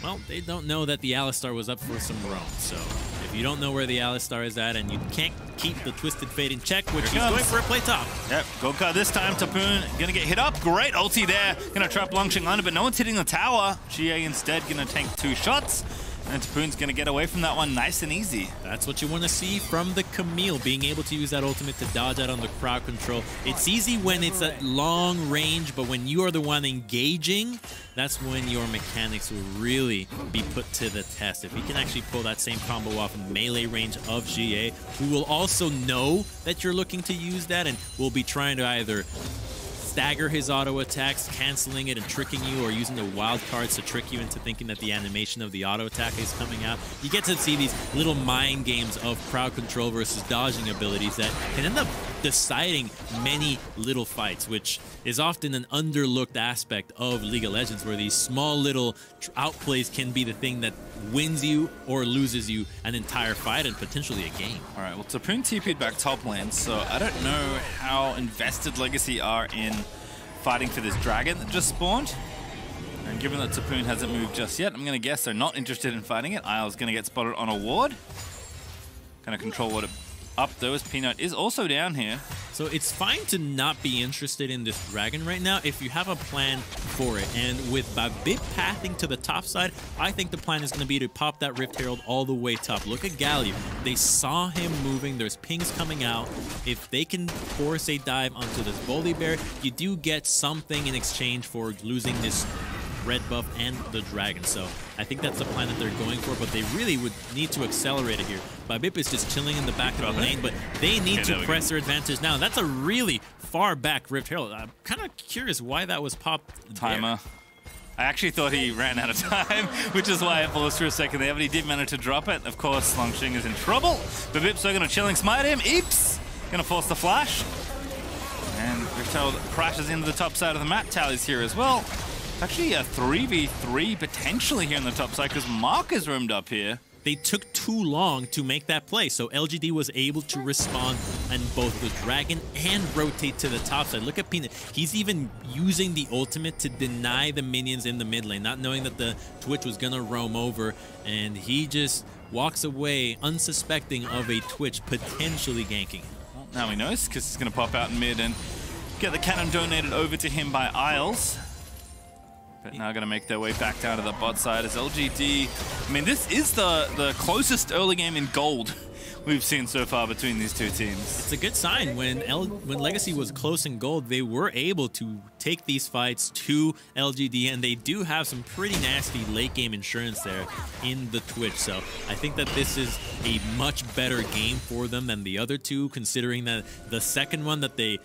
well, they don't know that the Alistar was up for some roam. So if you don't know where the Alistar is at and you can't keep the Twisted Fate in check, which he's going for a play top. Yep, Goka this time. Topoon gonna get hit up. Great ulti there. Gonna trap Longsheng under, but no one's hitting the tower. GA instead gonna tank 2 shots. And Topoon's going to get away from that one nice and easy. That's what you want to see from the Camille, being able to use that ultimate to dodge out on the crowd control. It's easy when it's at long range, but when you are the one engaging, that's when your mechanics will really be put to the test. If he can actually pull that same combo off in melee range of GA, who will also know that you're looking to use that and will be trying to either stagger his auto attacks, canceling it and tricking you, or using the wild cards to trick you into thinking that the animation of the auto attack is coming out. You get to see these little mind games of crowd control versus dodging abilities that can end up deciding many little fights, which is often an underlooked aspect of League of Legends, where these small little outplays can be the thing that wins you or loses you an entire fight and potentially a game. All right, well, Topoon TP'd back top lane, so I don't know how invested Legacy are in fighting for this dragon that just spawned. And given that Topoon hasn't moved just yet, I'm going to guess they're not interested in fighting it. Isle's going to get spotted on a ward. Going to control what up though, as Peanut is also down here. So it's fine to not be interested in this dragon right now if you have a plan for it. And with Babip pathing to the top side, I think the plan is going to be to pop that Rift Herald all the way top. Look at Galio. They saw him moving. There's pings coming out. If they can force a dive onto this Volibear, you do get something in exchange for losing this red buff and the dragon. So I think that's the plan that they're going for, but they really would need to accelerate it here. Babip is just chilling in the back of the lane, but they need to press their advantage now. That's a really far back Rift Herald. I'm kind of curious why that was popped. Timer. I actually thought he ran out of time, which is why I paused for a second there, but he did manage to drop it. Of course, Longsheng is in trouble. Babip's going to chilling smite him. Eeps! Going to force the flash. And Rift Herald crashes into the top side of the map. Tally's here as well. Actually a 3v3 potentially here on the top side because Mark is roomed up here. They took too long to make that play, so LGD was able to respond on both the dragon and rotate to the top side. Look at Peanut. He's even using the ultimate to deny the minions in the mid lane, not knowing that the Twitch was going to roam over, and he just walks away unsuspecting of a Twitch potentially ganking. Well, now he knows because he's going to pop out in mid and get the cannon donated over to him by Isles. But now going to make their way back down to the bot side as LGD. I mean, this is the closest early game in gold we've seen so far between these two teams. It's a good sign. When Legacy was close in gold, they were able to take these fights to LGD, and they do have some pretty nasty late game insurance there in the Twitch. So I think that this is a much better game for them than the other two, considering that the second one that they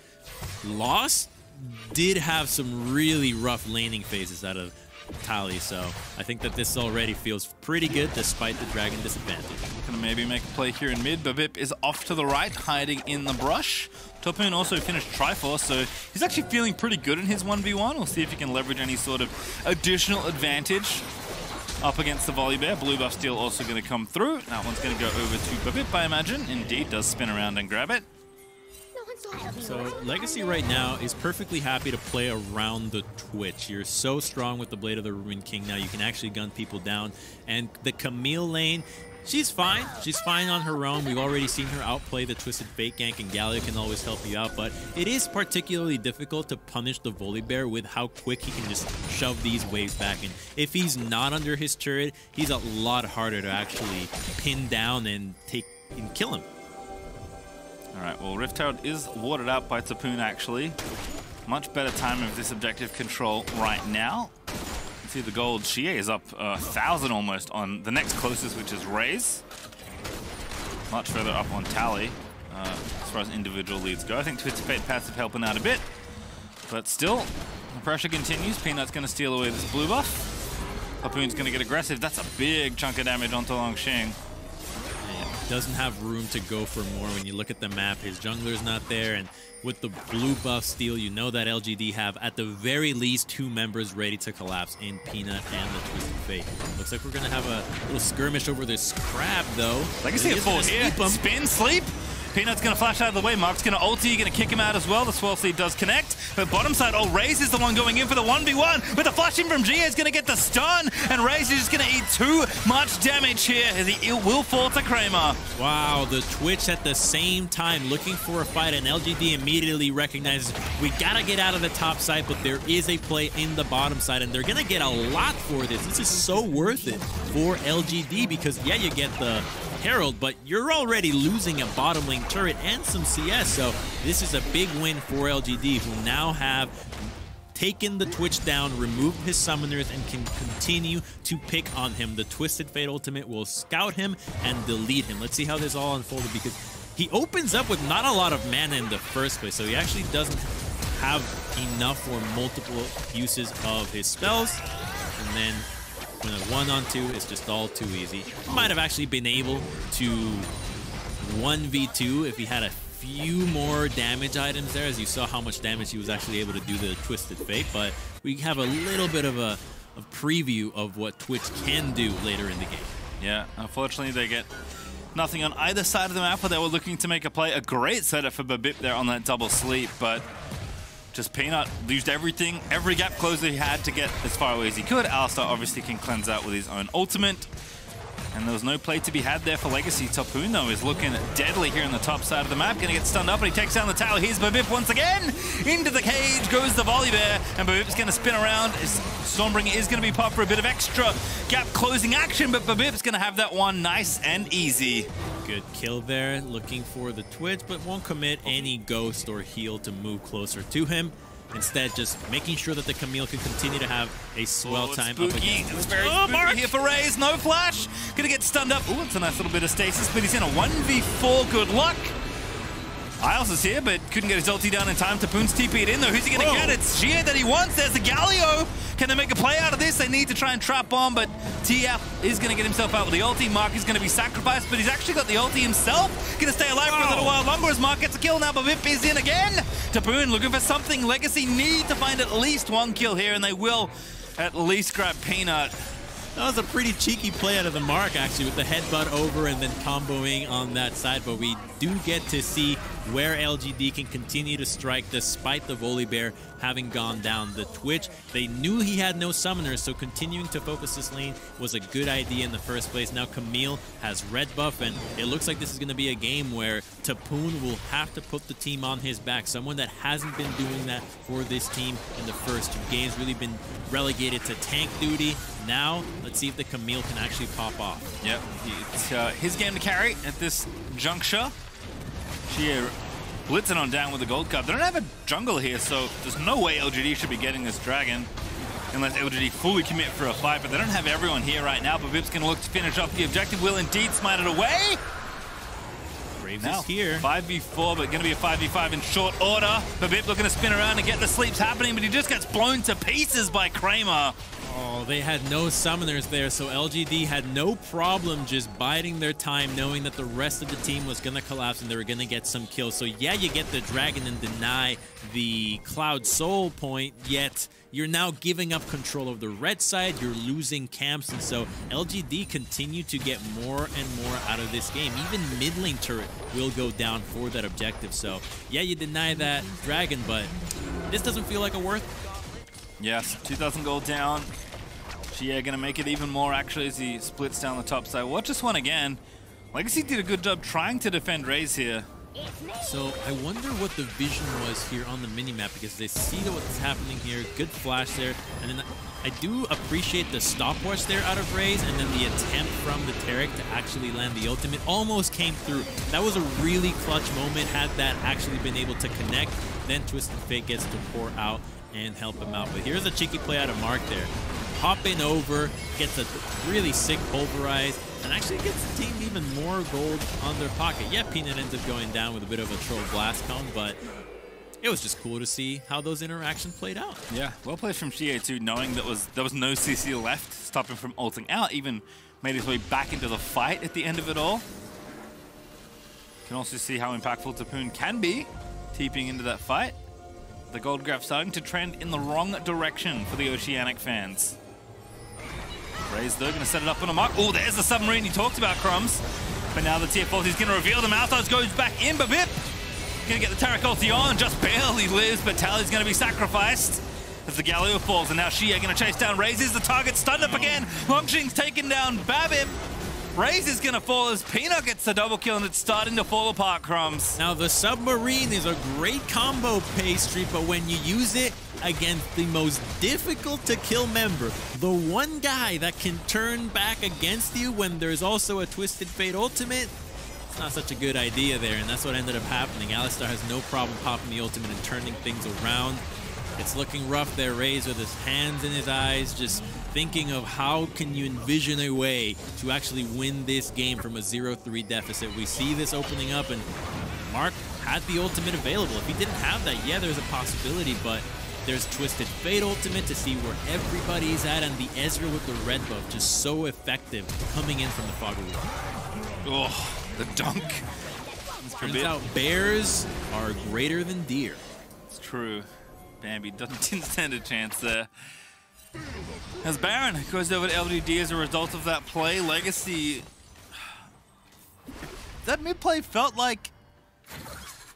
lost did have some really rough laning phases out of Tally, so I think that this already feels pretty good despite the dragon disadvantage. Gonna maybe make a play here in mid. Babip is off to the right, hiding in the brush. Topun also finished Triforce, so he's actually feeling pretty good in his 1v1. We'll see if he can leverage any sort of additional advantage up against the Volibear. Blue buff steal also going to come through. That one's going to go over to Babip, I imagine. Indeed, does spin around and grab it. So Legacy right now is perfectly happy to play around the Twitch. You're so strong with the Blade of the Ruined King now. You can actually gun people down. And the Camille lane, she's fine. She's fine on her own. We've already seen her outplay the Twisted Fate gank, and Galio can always help you out. But it is particularly difficult to punish the Volibear with how quick he can just shove these waves back. And if he's not under his turret, he's a lot harder to actually pin down and kill him. Alright, well, Rift Herald is warded out by Topun, actually. Much better time of this objective control right now. You can see the gold. Xie is up 1,000 almost on the next closest, which is Raze. Much further up on Tally, as far as individual leads go. I think Twisted Fate passive helping out a bit. But still, the pressure continues. Peanut's going to steal away this blue buff. Topun's going to get aggressive. That's a big chunk of damage onto Longxing. Doesn't have room to go for more. When you look at the map, his jungler's not there, and with the blue buff steal, you know that LGD have at the very least 2 members ready to collapse in Peanut and the Twisted Fate. Looks like we're gonna have a little skirmish over this crab though. Legacy at 4 here. Spin, sleep. Peanut's going to flash out of the way. Mark's going to ulti, going to kick him out as well. The swirl seed does connect. But bottom side, Raze is the one going in for the 1v1. But the flash in from Xie is going to get the stun. And Raze is just going to eat too much damage here as he will fall to Kramer. Wow, the Twitch at the same time looking for a fight. And LGD immediately recognizes we got to get out of the top side. But there is a play in the bottom side. And they're going to get a lot for this. This is so worth it for LGD because, yeah, you get the Herald, but you're already losing a bottom lane turret and some CS, so this is a big win for LGD, who now have taken the Twitch down, removed his summoners, and can continue to pick on him. The Twisted Fate ultimate will scout him and delete him. Let's see how this all unfolded, because he opens up with not a lot of mana in the first place, so he actually doesn't have enough for multiple uses of his spells, and then when a 1-on-2 is just all too easy. He might have actually been able to 1v2 if he had a few more damage items there, as you saw how much damage he was actually able to do the Twisted Fate, but we have a little bit of a preview of what Twitch can do later in the game. Yeah, unfortunately they get nothing on either side of the map where they were looking to make a play. A great setup for Babip there on that double sleep, but just Peanut used everything, every gap closer he had to get as far away as he could. Alistar obviously can cleanse out with his own ultimate. And there was no play to be had there for Legacy. Topun, though, is looking deadly here on the top side of the map. Gonna get stunned up, and he takes down the tower. Here's Babip once again. Into the cage goes the Volibear, and Babip's gonna spin around. Stormbringer is gonna be popped for a bit of extra gap closing action, but Babip's gonna have that one nice and easy. Good kill there, looking for the Twitch, but won't commit any ghost or heal to move closer to him. Instead, just making sure that the Camille can continue to have a swell time up against. It's very spooky here for Raze. No flash. Gonna get stunned up. Ooh, it's a nice little bit of stasis, but he's in a 1v4. Good luck. Isles is here, but couldn't get his ulti down in time. Topun's TP'd in, though. Who's he gonna get? It's Xie that he wants. There's the Galio. Can they make a play out of this? They need to try and trap bomb, but TF is gonna get himself out with the ulti. Mark is gonna be sacrificed, but he's actually got the ulti himself. Gonna stay alive for a little while longer as Mark gets a kill. Now Babip is in again. Topun looking for something. Legacy need to find at least one kill here, and they will at least grab Peanut. That was a pretty cheeky play out of the Mark, actually, with the headbutt over and then comboing on that side, but we do get to see where LGD can continue to strike despite the Volibear having gone down the Twitch. They knew he had no summoners, so continuing to focus this lane was a good idea in the first place. Now Camille has red buff, and it looks like this is going to be a game where Tapoon will have to put the team on his back. Someone that hasn't been doing that for this team in the first 2 games, really been relegated to tank duty. Now, let's see if the Camille can actually pop off. Yep, it's his game to carry at this juncture. She blitzing on down with the gold cup. They don't have a jungle here, so there's no way LGD should be getting this dragon unless LGD fully commit for a fight, but they don't have everyone here right now. But Vip's going to look to finish off the objective. Will indeed smite it away. Braves now, is here. 5v4, but going to be a 5v5 in short order. Babip looking to spin around and get the sleeps happening, but he just gets blown to pieces by Kramer. Oh, they had no summoners there, so LGD had no problem just biding their time, knowing that the rest of the team was going to collapse and they were going to get some kills. So yeah, you get the dragon and deny the Cloud Soul point, yet you're now giving up control of the red side, you're losing camps, and so LGD continue to get more and more out of this game. Even mid lane turret will go down for that objective. So yeah, you deny that dragon, but this doesn't feel like a worth. Yes, 2,000 gold down. Shia gonna make it even more actually as he splits down the top side. Watch this one again. Legacy did a good job trying to defend Raze here. So I wonder what the vision was here on the minimap, because they see what's happening here. Good flash there, and then I do appreciate the stopwatch there out of Raze, and then the attempt from the Taric to actually land the ultimate almost came through. That was a really clutch moment. Had that actually been able to connect, then Twisted Fate gets to pour out and help him out. But here's a cheeky play out of Mark there. Hopping over, gets a really sick pulverize, and actually gets the team even more gold on their pocket. Yeah, Peanut ends up going down with a bit of a troll blast cone, but it was just cool to see how those interactions played out. Yeah, well played from Shie too, knowing that there was no CC left, stopping from ulting out, even made his way back into the fight at the end of it all. Can also see how impactful Tapoon can be, TPing into that fight. The gold graph starting to trend in the wrong direction for the Oceanic fans. Raze though going to set it up on a mark. Oh, there's the submarine you talked about, Crumbs. But now the tier 4 is going to reveal the Malthus goes back in, but Vip going to get the Taric ulti on, just barely lives, but Tally's going to be sacrificed as the Galio falls, and now Shia going to chase down Raze. Is the target stunned up again? Longshing's taken down Babip. Raze is going to fall as Peanut gets the double kill, and it's starting to fall apart, Crumbs. Now, the submarine is a great combo pastry, but when you use it against the most difficult to kill member, the one guy that can turn back against you when there's also a Twisted Fate ultimate, it's not such a good idea there, and that's what ended up happening. Alistar has no problem popping the ultimate and turning things around. It's looking rough there, Raze with his hands in his eyes, just thinking of how can you envision a way to actually win this game from a 0-3 deficit. We see this opening up, and Mark had the ultimate available. If he didn't have that, yeah, there's a possibility, but there's Twisted Fate ultimate to see where everybody's at, and the Ezreal with the red buff, just so effective coming in from the Fog of War. Oh, the dunk. Turns out bears are greater than deer. It's true. Bambi didn't stand a chance there. As Baron goes over to LGD as a result of that play, Legacy... That mid-play felt like...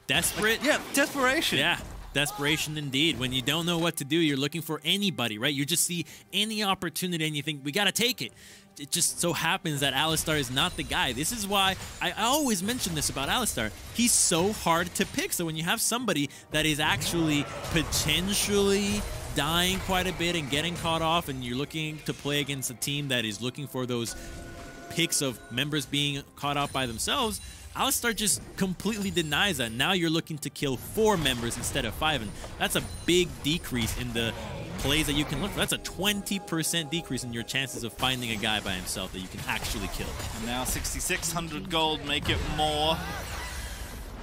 Desperate? Yeah, desperation. Yeah, desperation indeed. When you don't know what to do, you're looking for anybody, right? You just see any opportunity and you think, we gotta take it. It just so happens that Alistar is not the guy. This is why I always mention this about Alistar. He's so hard to pick. So when you have somebody that is actually potentially dying quite a bit and getting caught off, and you're looking to play against a team that is looking for those picks of members being caught out by themselves, Alistar just completely denies that. Now you're looking to kill 4 members instead of 5, and that's a big decrease in the plays that you can look for. That's a 20% decrease in your chances of finding a guy by himself that you can actually kill. And now 6,600 gold, make it more.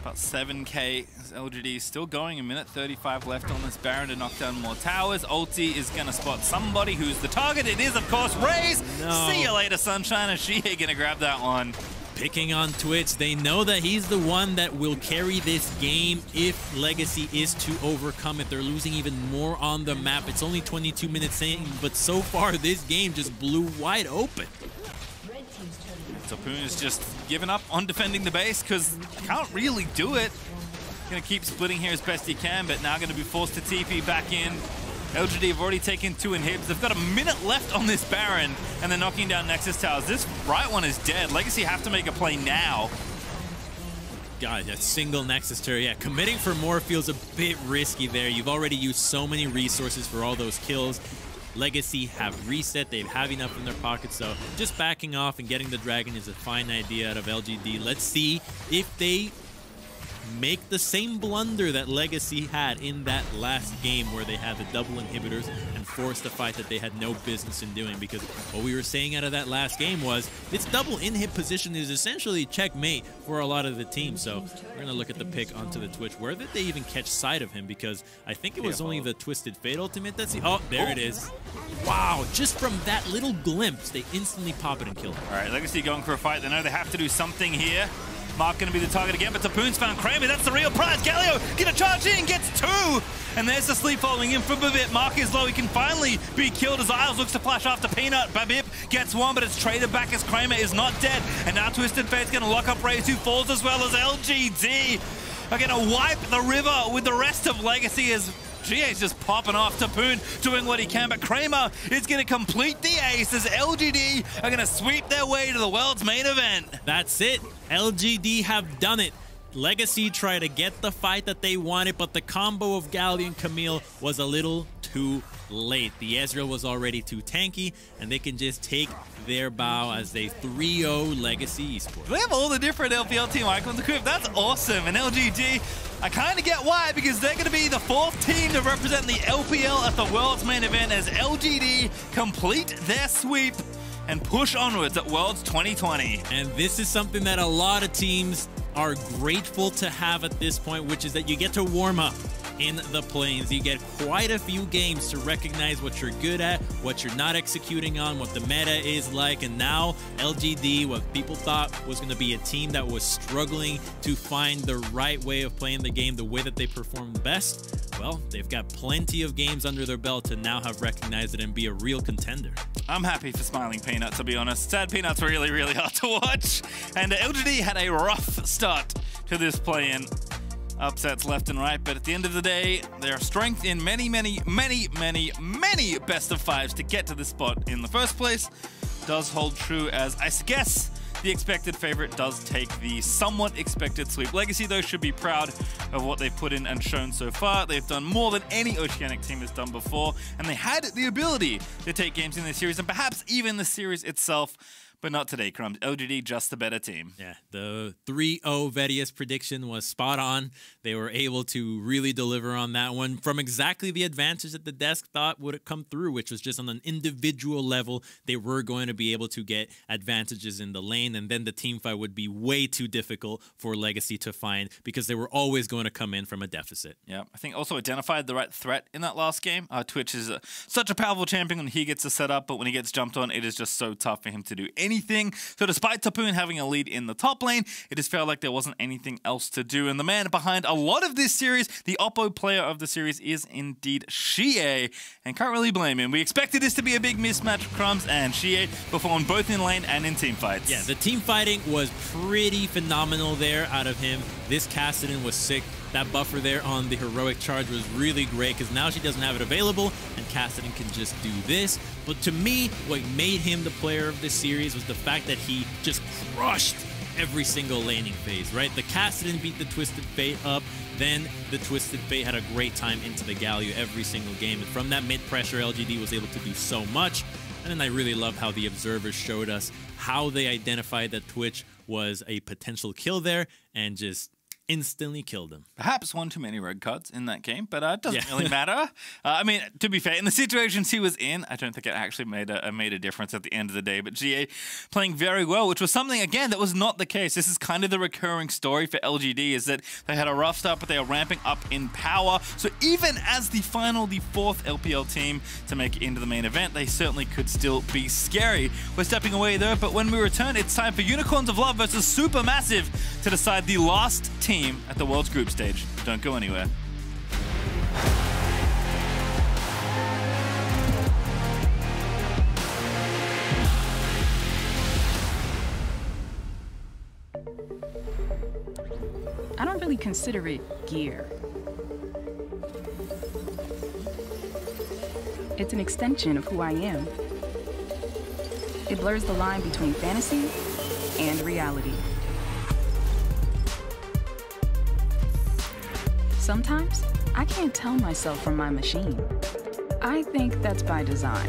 About 7k. LGD still going, a minute 35 left on this Baron to knock down more towers. Ulti is going to spot somebody who's the target. It is, of course, Raze. No. See you later, Sunshine, and Shie going to grab that one. Picking on Twitch, they know that he's the one that will carry this game if Legacy is to overcome it. They're losing even more on the map. It's only 22 minutes in, but so far this game just blew wide open. Tapoon is just given up on defending the base because they can't really do it. Gonna keep splitting here as best he can, but now gonna be forced to TP back in. LGD have already taken 2 inhibs. They've got a minute left on this Baron, and they're knocking down Nexus towers. This right one is dead. Legacy have to make a play now. God, that single Nexus turret, yeah, committing for more feels a bit risky there. You've already used so many resources for all those kills. Legacy have reset, they have enough in their pockets, so just backing off and getting the dragon is a fine idea out of LGD. Let's see if they make the same blunder that Legacy had in that last game where they had the double inhibitors and forced a fight that they had no business in doing, because what we were saying out of that last game was this double inhib position is essentially checkmate for a lot of the team. So we're going to look at the pick onto the Twitch. Where did they even catch sight of him? Because I think it was only the Twisted Fate ultimate that's... Oh, there it is. Wow, just from that little glimpse, they instantly pop it and kill him. All right, Legacy going for a fight. They know they have to do something here. Mark going to be the target again, but Tapoon's found Kramer. That's the real prize. Galio gonna charge in, gets 2. And there's the sleep following in from Babip. Mark is low. He can finally be killed as Isles looks to flash after Peanut. Babip gets 1, but it's traded back as Kramer is not dead. And now Twisted Fate's going to lock up Raze, who falls as well as LGD. Are going to wipe the river with the rest of Legacy as GA's just popping off. Tapoon doing what he can, but Kramer is going to complete the ace as LGD are going to sweep their way to the world's main event. That's it. LGD have done it. Legacy tried to get the fight that they wanted, but the combo of Galio and Camille was a little too late. The Ezreal was already too tanky, and they can just take their bow as they 3-0 Legacy Esports. We have all the different LPL team icons equipped. That's awesome. And LGD, I kind of get why, because they're going to be the 4th team to represent the LPL at the World's main event as LGD complete their sweep and push onwards at Worlds 2020. And this is something that a lot of teams are grateful to have at this point, which is that you get to warm up in the plains. You get quite a few games to recognize what you're good at, what you're not executing on, what the meta is like, and now LGD, what people thought was going to be a team that was struggling to find the right way of playing the game, the way that they perform best, well, they've got plenty of games under their belt to now have recognized it and be a real contender. I'm happy for Smiling Peanut, to be honest. Sad Peanut's really, really hard to watch. And LGD had a rough start to this play-in. Upsets left and right, but at the end of the day, their strength in many best of 5s to get to this spot in the first place does hold true, as I guess the expected favorite does take the somewhat expected sweep. Legacy, though, should be proud of what they've put in and shown so far. They've done more than any Oceanic team has done before, and they had the ability to take games in this series, and perhaps even the series itself. But not today, Crumbs. LGD, just the better team. Yeah, the 3-0 Vedius prediction was spot on. They were able to really deliver on that one from exactly the advantage that the desk thought would come through, which was just on an individual level. They were going to be able to get advantages in the lane, and then the team fight would be way too difficult for Legacy to find because they were always going to come in from a deficit. Yeah, I think also identified the right threat in that last game. Twitch is such a powerful champion when he gets a setup, but when he gets jumped on, it is just so tough for him to do anything. So despite Tapoon having a lead in the top lane, it just felt like there wasn't anything else to do. And the man behind a lot of this series, the Oppo player of the series, is indeed Shie, and can't really blame him. We expected this to be a big mismatch for Crumbs, and Shie performed both in lane and in team fights. Yeah, the team fighting was pretty phenomenal there out of him. This Kassadin was sick. That buffer there on the heroic charge was really great because now she doesn't have it available and Kassadin can just do this. But to me, what made him the player of this series was the fact that he just crushed every single laning phase, right? The Kassadin beat the Twisted Fate up, then the Twisted Fate had a great time into the Galio every single game. And from that mid-pressure, LGD was able to do so much. And then I really love how the observers showed us how they identified that Twitch was a potential kill there and just instantly killed him. Perhaps one too many red cards in that game, but it doesn't really matter. I mean, to be fair, in the situations he was in, I don't think it actually made a difference at the end of the day. But GA playing very well, which was something, again, that was not the case. This is kind of the recurring story for LGD, is that they had a rough start, but they are ramping up in power. So even as the 4th LPL team to make it into the main event, they certainly could still be scary. We're stepping away though, but when we return, it's time for Unicorns of Love versus Supermassive to decide the last team at the World's group stage. Don't go anywhere. don't really consider it gear. It's an extension of who I am. It blurs the line between fantasy and reality. Sometimes, I can't tell myself from my machine. I think that's by design.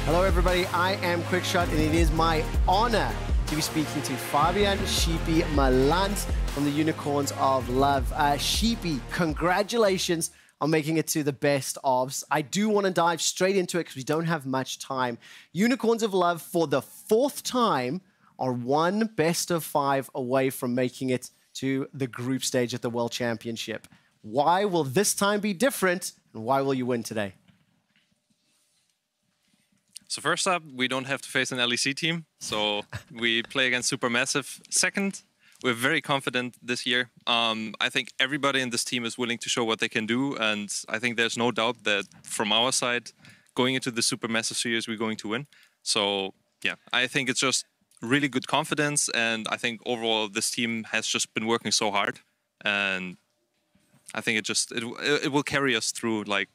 Hello, everybody. I am Quickshot, and it is my honor to be speaking to Fabian Sheepy Malant from the Unicorns of Love. Sheepy, congratulations on making it to the best ofs. I do want to dive straight into it because we don't have much time. Unicorns of Love, for the 4th time, are one best of 5 away from making it to the group stage at the World Championship. Why will this time be different, and why will you win today? So first up, we don't have to face an LEC team. So we play against Supermassive. Second, we're very confident this year. I think everybody in this team is willing to show what they can do, and I think there's no doubt that from our side, going into the Supermassive Series, we're going to win. So yeah, I think it's just really good confidence, and I think overall this team has just been working so hard, and I think it will carry us through like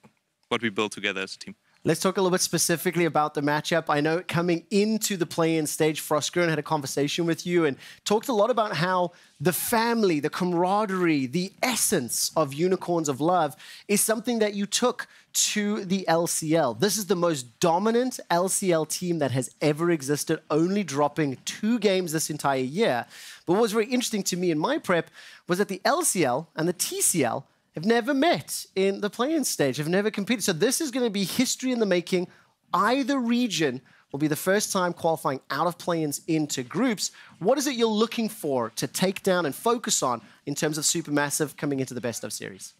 what we built together as a team. Let's talk a little bit specifically about the matchup. I know coming into the play-in stage, FLICKR had a conversation with you and talked a lot about how the family, the camaraderie, the essence of Unicorns of Love is something that you took to the LCL. This is the most dominant LCL team that has ever existed, only dropping 2 games this entire year. But what was very interesting to me in my prep was that the LCL and the TCL have never met in the play-in stage, have never competed. So this is going to be history in the making. Either region will be the first time qualifying out of play-ins into groups. What is it you're looking for to take down and focus on in terms of Supermassive coming into the best of series?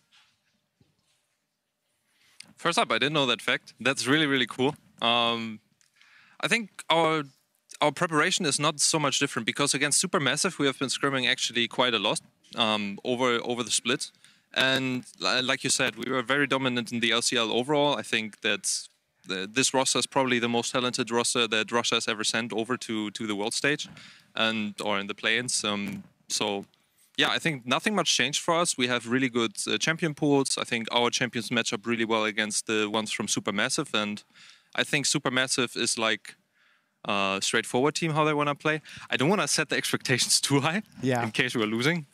First up, I didn't know that fact. That's really, really cool. I think our preparation is not so much different because against Supermassive, we have been scrimming actually quite a lot over the split. And like you said, we were very dominant in the LCL overall. I think that this roster is probably the most talented roster that Russia has ever sent over to the world stage or in the play-ins. So yeah, I think nothing much changed for us. We have really good champion pools. I think our champions match up really well against the ones from Supermassive. And I think Supermassive is like a straightforward team how they want to play. I don't want to set the expectations too high in case we're losing.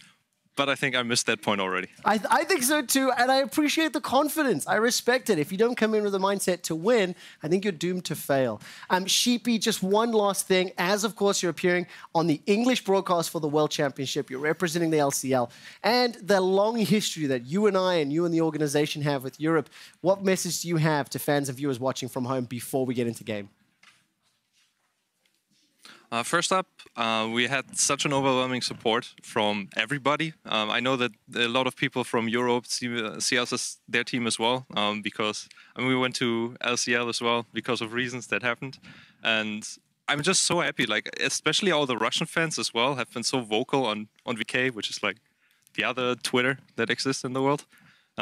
But I think I missed that point already. I think so too, and I appreciate the confidence. I respect it. If you don't come in with a mindset to win, I think you're doomed to fail. Sheepy, just one last thing. As, of course, you're appearing on the English broadcast for the World Championship, you're representing the LCL, and the long history that you and I and you and the organization have with Europe, what message do you have to fans and viewers watching from home before we get into game? First up, we had such an overwhelming support from everybody. I know that a lot of people from Europe see us as their team as well, because we went to LCL as well because of reasons that happened. And I'm just so happy, like especially all the Russian fans as well have been so vocal on VK, which is like the other Twitter that exists in the world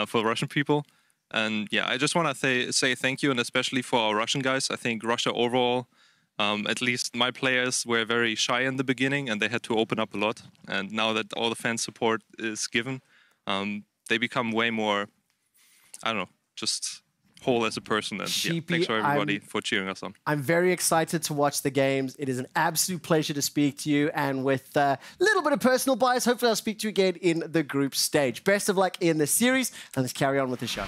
for Russian people. And yeah, I just want to say thank you, and especially for our Russian guys. I think Russia overall, at least my players were very shy in the beginning and they had to open up a lot. And now that all the fan support is given, they become way more, I don't know, just whole as a person. And yeah, thanks for everybody for cheering us on. I'm very excited to watch the games. It is an absolute pleasure to speak to you. And with a little bit of personal bias, hopefully I'll speak to you again in the group stage. Best of luck in the series, and let's carry on with the show.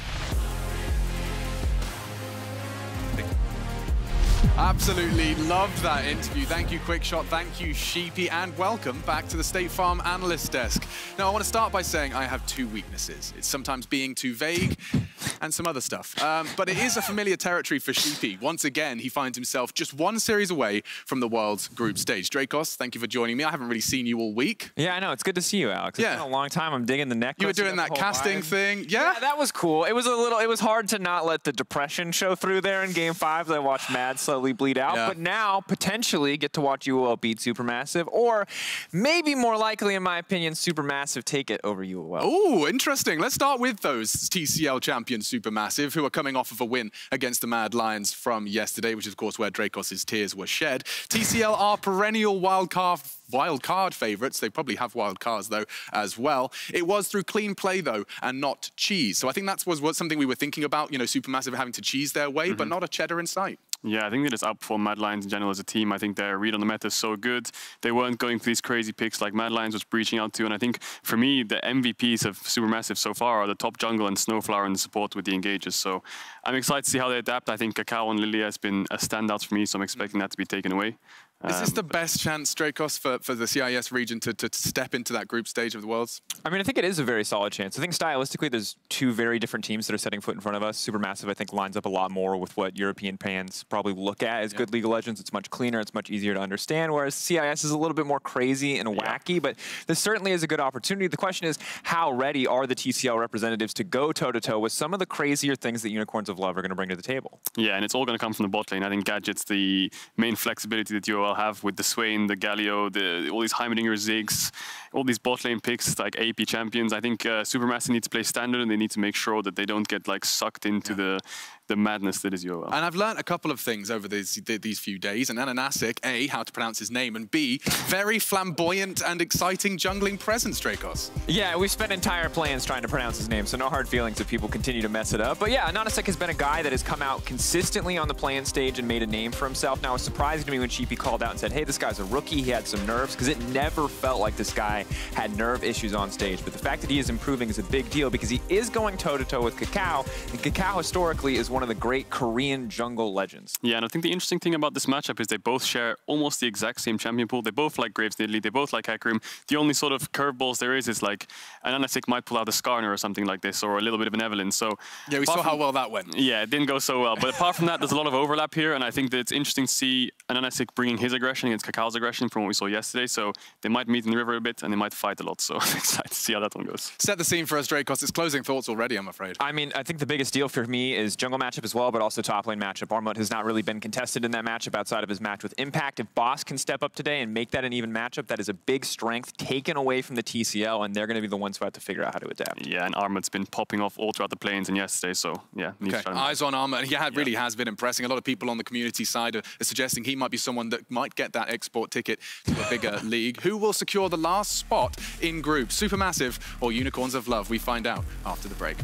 Absolutely loved that interview. Thank you, Quickshot. Thank you, Sheepy. And welcome back to the State Farm Analyst Desk. Now, I want to start by saying I have 2 weaknesses. It's sometimes being too vague and some other stuff. But it is a familiar territory for Sheepy. Once again, he finds himself just 1 series away from the world's group stage. Dracos, thank you for joining me. I haven't really seen you all week. Yeah, I know. It's good to see you, Alex. It's been a long time. I'm digging the necklace. You were doing that casting thing. Yeah, that was cool. It was hard to not let the depression show through there in Game 5. I watched Mad slowly bleed out. But now, potentially, get to watch UOL beat Supermassive, or maybe more likely, in my opinion, Supermassive take it over UOL. Oh, interesting. Let's start with those TCL champions, Supermassive, who are coming off of a win against the Mad Lions from yesterday, which is, of course, where Dracos' tears were shed. TCL are perennial wildcard favourites. They probably have wild cards, though, as well. It was through clean play, though, and not cheese. So I think that was something we were thinking about, you know, Supermassive having to cheese their way, but not a cheddar in sight. Yeah, I think they just outperformed Mad Lions in general as a team. I think their read on the meta is so good. They weren't going for these crazy picks like Mad Lions was breaching out to. And I think, for me, the MVPs of Supermassive so far are the top jungle and Snowflower in the support with the engages. So I'm excited to see how they adapt. I think Cacao and Lilia has been a standout for me, so I'm expecting that to be taken away. Is this the best chance, Dracos, for the CIS region to step into that group stage of the Worlds? I mean, I think it is a very solid chance. I think stylistically, there's 2 very different teams that are setting foot in front of us. Supermassive, I think, lines up a lot more with what European fans probably look at as good League of Legends. It's much cleaner, it's much easier to understand, whereas CIS is a little bit more crazy and wacky, but this certainly is a good opportunity. The question is, how ready are the TCL representatives to go toe-to-toe with some of the crazier things that Unicorns of Love are going to bring to the table? Yeah, and it's all going to come from the bot lane. I think Gadget's the main flexibility that UOL UOL have with the Swain, the Galio, all these Heimerdinger Ziggs, all these bot lane picks like AP champions. I think Supermassive need to play standard, and they need to make sure that they don't get like sucked into the madness that is UOL. And I've learned a couple of things over these few days. And Ananasic, A, how to pronounce his name, and B, very flamboyant and exciting jungling presence, Dracos. Yeah, we've spent entire plans trying to pronounce his name, so no hard feelings if people continue to mess it up. But yeah, Ananasic has been a guy that has come out consistently on the playing stage and made a name for himself. Now, it was surprising to me when Sheepy called out and said, hey, this guy's a rookie, he had some nerves, because it never felt like this guy had nerve issues on stage. But the fact that he is improving is a big deal because he is going toe-to-toe with Kakao, and Kakao historically is one of the great Korean jungle legends. Yeah, and I think the interesting thing about this matchup is they both share almost the exact same champion pool. They both like Graves Diddley, they both like Hecarim. The only sort of curveballs there is like Ananasic might pull out a Skarner or something like this, or a little bit of an Evelynn. So yeah, we saw how well that went. Yeah, it didn't go so well. But apart from that, there's a lot of overlap here, and I think that it's interesting to see Ananasic bringing his aggression against Kakao's aggression from what we saw yesterday. So they might meet in the river a bit, and they might fight a lot. So I'm excited to see how that one goes. Set the scene for us, Dracos. It's closing thoughts already, I'm afraid. I mean, I think the biggest deal for me is jungle matchup as well, but also top lane matchup. Armut has not really been contested in that matchup outside of his match with Impact. If Boss can step up today and make that an even matchup, that is a big strength taken away from the TCL, and they're going to be the ones who have to figure out how to adapt. Yeah, and Armut's been popping off all throughout the plains and yesterday, so yeah. Okay. Eyes on Armut. He really has been impressing. A lot of people on the community side are suggesting he might be someone that might get that export ticket to a bigger league. Who will secure the last spot in group? Supermassive or Unicorns of Love? We find out after the break.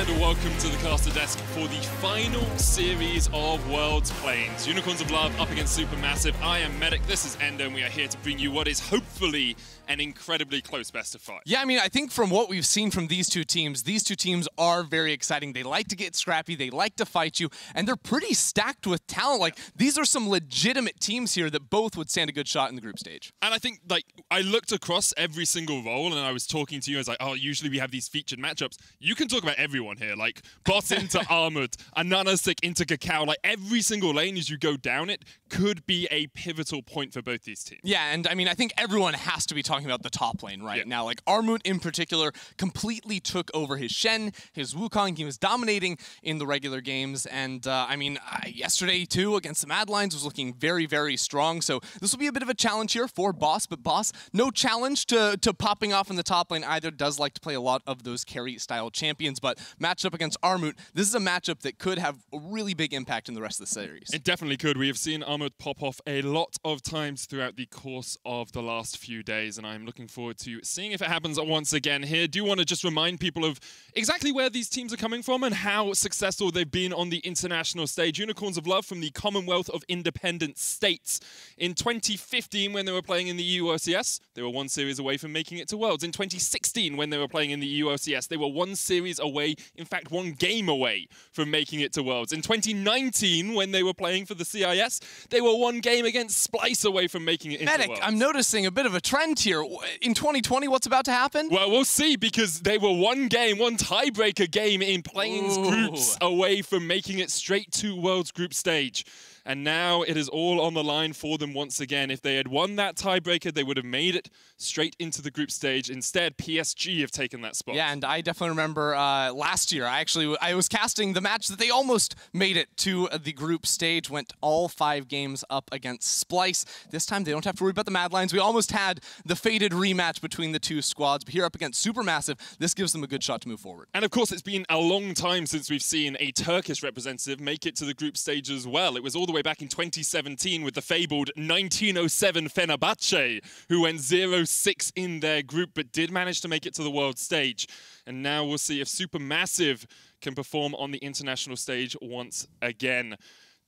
and welcome to the caster desk for the final series of Worlds Plains. Unicorns of Love up against Supermassive. I am Medic, this is Endo, and we are here to bring you what is hopefully an incredibly close best of 5. Yeah, I mean, I think from what we've seen from these two teams are very exciting. They like to get scrappy, they like to fight you, and they're pretty stacked with talent. Like, these are some legitimate teams here that both would stand a good shot in the group stage. And I think, like, I looked across every single role and I was talking to you, I was like, oh, usually we have these featured matchups. You can talk about everyone here, like Boss into Armored, Ananasik into Cacao. Like, every single lane as you go down it could be a pivotal point for both these teams. Yeah, and I mean, I think everyone has to be talking about the top lane right now. Like, Armut in particular completely took over his Shen, his Wukong. He was dominating in the regular games, and I mean, yesterday too against the Mad Lions was looking very, very strong. So this will be a bit of a challenge here for Boss, but Boss, no challenge to popping off in the top lane either. Does like to play a lot of those carry-style champions, but matched up against Armut, this is a matchup that could have a really big impact in the rest of the series. It definitely could. We have seen Armut pop off a lot of times throughout the course of the last few days, and I'm looking forward to seeing if it happens once again here. Do want to just remind people of exactly where these teams are coming from and how successful they've been on the international stage. Unicorns of Love from the Commonwealth of Independent States. In 2015, when they were playing in the UOCS, they were one series away from making it to Worlds. In 2016, when they were playing in the UOCS, they were one series away, in fact, one game away from making it to Worlds. In 2019, when they were playing for the CIS, they were one game against Splice away from making it into Medic, Worlds. I'm noticing a bit of a trend here. In 2020, what's about to happen? Well, we'll see, because they were one tiebreaker game in Plains groups away from making it straight to Worlds group stage. And now it is all on the line for them once again. If they had won that tiebreaker, they would have made it straight into the group stage. Instead, PSG have taken that spot. Yeah, and I definitely remember last year, I was casting the match that they almost made it to the group stage, went all 5 games up against Splice. This time, they don't have to worry about the Mad Lions. We almost had the fated rematch between the two squads, but here up against Supermassive, this gives them a good shot to move forward. And of course, it's been a long time since we've seen a Turkish representative make it to the group stage as well. It was all the way back in 2017 with the fabled 1907 Fenerbahce, who went 0-6 in their group, but did manage to make it to the world stage. And now we'll see if Supermassive can perform on the international stage once again.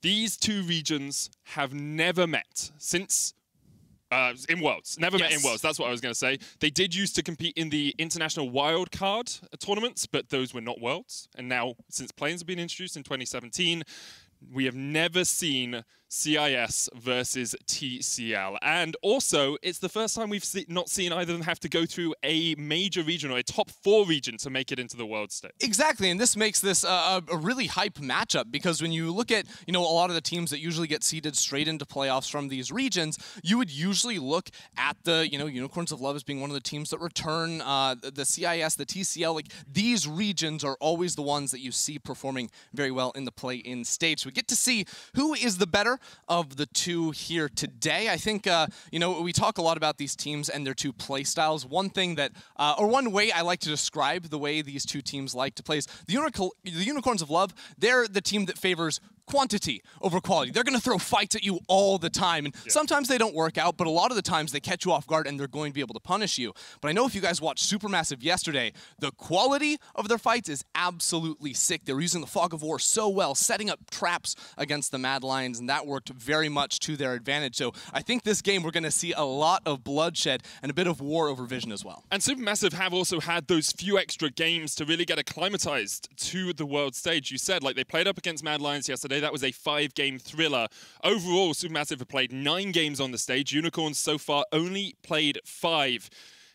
These two regions have never met since in Worlds. Never met in Worlds, that's what I was going to say. They did used to compete in the international wildcard tournaments, but those were not Worlds. And now, since Plains have been introduced in 2017, we have never seen CIS versus TCL. And also, it's the first time we've not seen either of them have to go through a major region or a top 4 region to make it into the world stage. Exactly, and this makes this a really hype matchup, because when you look at, a lot of the teams that usually get seeded straight into playoffs from these regions, you would usually look at the, Unicorns of Love as being one of the teams that return the CIS, the TCL. Like, these regions are always the ones that you see performing very well in the play-in stage. So we get to see who is the better of the two here today. I think, we talk a lot about these teams and their two play styles. One thing that, or one way I like to describe the way these two teams like to play is the Unicorns of Love, they're the team that favors quantity over quality. They're going to throw fights at you all the time, and sometimes they don't work out, but a lot of the times they catch you off guard and they're going to be able to punish you. But I know if you guys watched Supermassive yesterday, the quality of their fights is absolutely sick. They're using the Fog of War so well, setting up traps against the Mad Lions, and that worked very much to their advantage. So I think this game we're going to see a lot of bloodshed and a bit of war over vision as well. And Supermassive have also had those few extra games to really get acclimatized to the world stage. You said, like, they played up against Mad Lions yesterday. That was a 5-game thriller. Overall, Supermassive have played 9 games on the stage. Unicorns so far only played 5.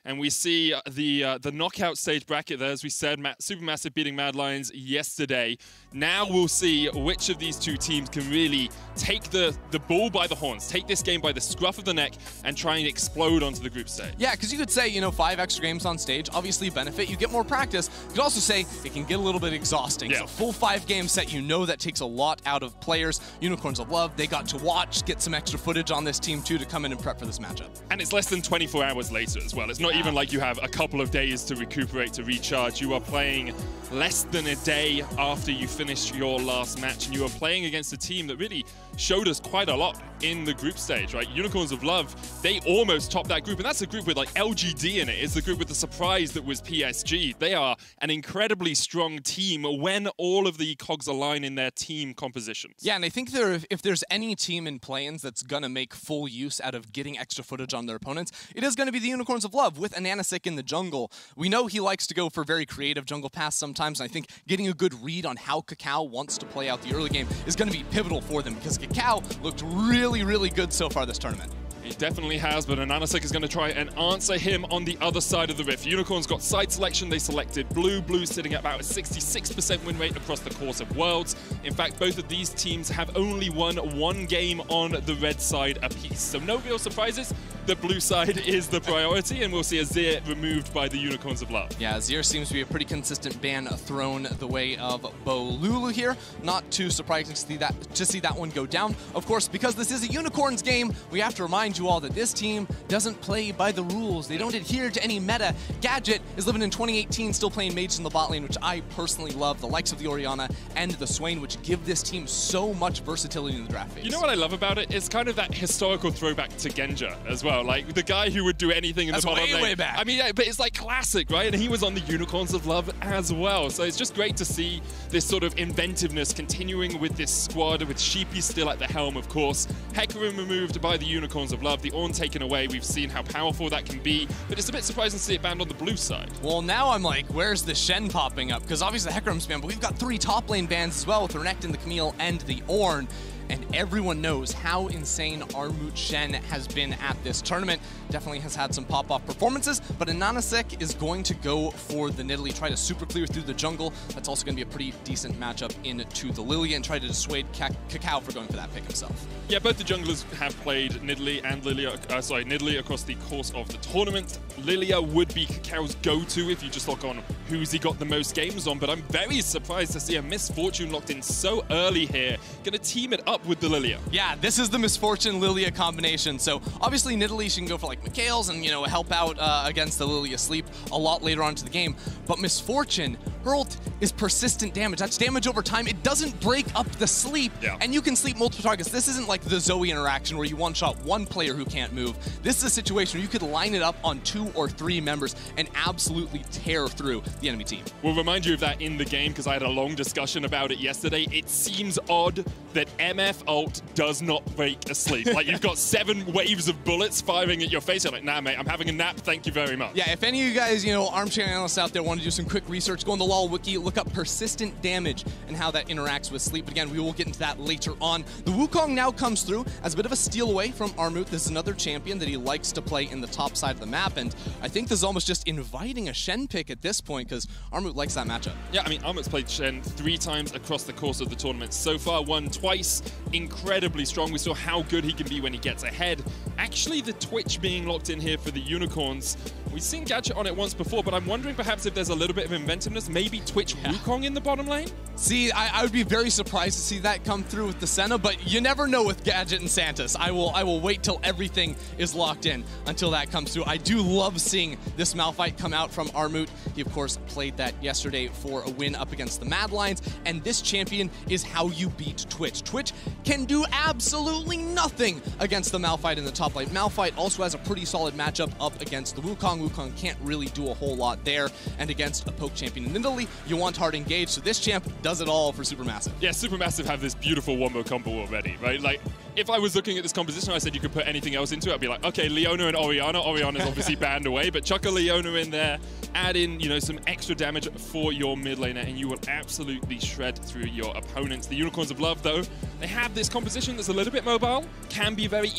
And we see the knockout stage bracket there, as we said, Supermassive beating Mad Lions yesterday. Now we'll see which of these two teams can really take the bull by the horns, take this game by the scruff of the neck, and try and explode onto the group stage. Yeah, because you could say, 5 extra games on stage, obviously benefit, you get more practice. You could also say it can get a little bit exhausting. So full 5-game set, that takes a lot out of players. Unicorns of Love, they got to watch, get some extra footage on this team too to come in and prep for this matchup. And it's less than 24 hours later as well. It's not even like you have a couple of days to recuperate, to recharge. You are playing less than a day after you finished your last match, and you are playing against a team that really showed us quite a lot in the group stage, right? Unicorns of Love, they almost topped that group, and that's a group with like LGD in it. It's the group with the surprise that was PSG. They are an incredibly strong team when all of the cogs align in their team compositions. Yeah, and I think if there's any team in play-ins that's going to make full use out of getting extra footage on their opponents, it is going to be the Unicorns of Love with Ananasik in the jungle. We know he likes to go for very creative jungle paths sometimes, and I think getting a good read on how Cacao wants to play out the early game is going to be pivotal for them, because Cacao looked really, really good so far this tournament. He definitely has, but Ananasik is going to try and answer him on the other side of the rift. Unicorns got side selection. They selected blue. Blue sitting at about a 66% win rate across the course of Worlds. In fact, both of these teams have only won one game on the red side apiece. So no real surprises. The blue side is the priority, and we'll see Azir removed by the Unicorns of Love. Yeah, Azir seems to be a pretty consistent ban thrown the way of Bolulu here. Not too surprising to see that one go down. Of course, because this is a Unicorns game, we have to remind you all that this team doesn't play by the rules. They don't adhere to any meta. Gadget is living in 2018, still playing mages in the bot lane, which I personally love. The likes of the Orianna and the Swain, which give this team so much versatility in the draft phase. You know what I love about it? It's kind of that historical throwback to Genja as well. Like the guy who would do anything in the bottom lane. Way back. I mean, yeah, but it's like classic, right? And he was on the Unicorns of Love as well. So it's just great to see this sort of inventiveness continuing with this squad, with Sheepy still at the helm, of course. Hecarim removed by the Unicorns of Love. The Ornn taken away. We've seen how powerful that can be, but it's a bit surprising to see it banned on the blue side. Well, now I'm like, where's the Shen popping up? Because obviously the Hecarim's banned, but we've got 3 top lane bans as well with the Renekton, the Camille, and the Ornn. And everyone knows how insane Armut Shen has been at this tournament. Definitely has had some pop-off performances, but Ananasik is going to go for the Nidalee, try to super clear through the jungle. That's also going to be a pretty decent matchup into the Lilia, and try to dissuade Cacao for going for that pick himself. Yeah, both the junglers have played Nidalee and Nidalee across the course of the tournament. Lilia would be Cacao's go-to if you just look on who's he got the most games on, but I'm very surprised to see a Misfortune locked in so early here. Gonna team it up with the Lilia. Yeah, this is the Misfortune Lilia combination. So obviously Nidalee can go for like Mikhail's and, you know, help out against the Lilia sleep a lot later on into the game. But Misfortune, her ult is persistent damage. That's damage over time. It doesn't break up the sleep, and you can sleep multiple targets. This isn't like the Zoe interaction where you one-shot one player who can't move. This is a situation where you could line it up on 2 or 3 members and absolutely tear through the enemy team. We'll remind you of that in the game because I had a long discussion about it yesterday. It seems odd that MF ult does not break a sleep. Like, you've got 7 waves of bullets firing at your face. You're like, nah, mate, I'm having a nap. Thank you very much. Yeah, if any of you guys, you know, armchair analysts out there want to do some quick research, go on the LoL wiki, look up persistent damage and how that interacts with sleep. But again, we will get into that later on. The Wukong now comes through as a bit of a steal away from Armut. This is another champion that he likes to play in the top side of the map, and I think this is almost just inviting a Shen pick at this point because Armut likes that matchup. Yeah, I mean, Armut's played Shen 3 times across the course of the tournament. So far, won twice. Incredibly strong. We saw how good he can be when he gets ahead. Actually, the Twitch being locked in here for the Unicorns. We've seen Gadget on it once before, but I'm wondering perhaps if there's a little bit of inventiveness, maybe Twitch Wukong in the bottom lane? See, I would be very surprised to see that come through with the Senna, but you never know with Gadget and Santis. I will wait till everything is locked in until that comes through. I do love seeing this Malphite come out from Armut. He, of course, played that yesterday for a win up against the Mad Lions, and this champion is how you beat Twitch. Twitch can do absolutely nothing against the Malphite in the top lane. Malphite also has a pretty solid matchup up against the Wukong. Wukong can't really do a whole lot there, and against a poke champion in Nidalee, you want hard engage, so this champ does it all for Supermassive. Yeah, Supermassive have this beautiful wombo combo already, right? Like, if I was looking at this composition, I said you could put anything else into it, I'd be like, okay, Leona and Orianna. Orianna's obviously banned away, but chuck a Leona in there, add in, you know, some extra damage for your mid laner, and you will absolutely shred through your opponents. The Unicorns of Love, though, they have this composition that's a little bit mobile, can be very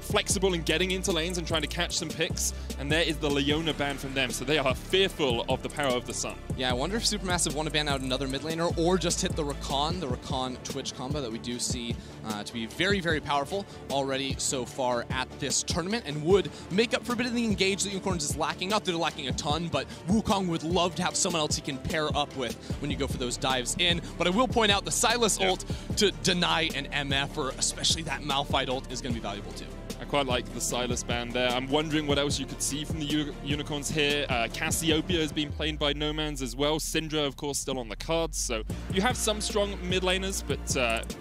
flexible in getting into lanes and trying to catch some picks, and there is the Leona ban from them, so they are fearful of the power of the sun. Yeah, I wonder if Supermassive want to ban out another mid laner or just hit the Rakan Twitch combo that we do see to be very, very powerful already so far at this tournament, and would make up for a bit of the engage that Unicorns is lacking. Not that they're lacking a ton, but Wukong would love to have someone else he can pair up with when you go for those dives in. But I will point out the Sylas ult to deny an MF, or especially that Malphite ult, is going to be valuable too. I quite like the Sylas ban there. I'm wondering what else you could see from the Unicorns here. Cassiopeia has been played by Nomans as well. Syndra, of course, still on the cards. So you have some strong mid laners, but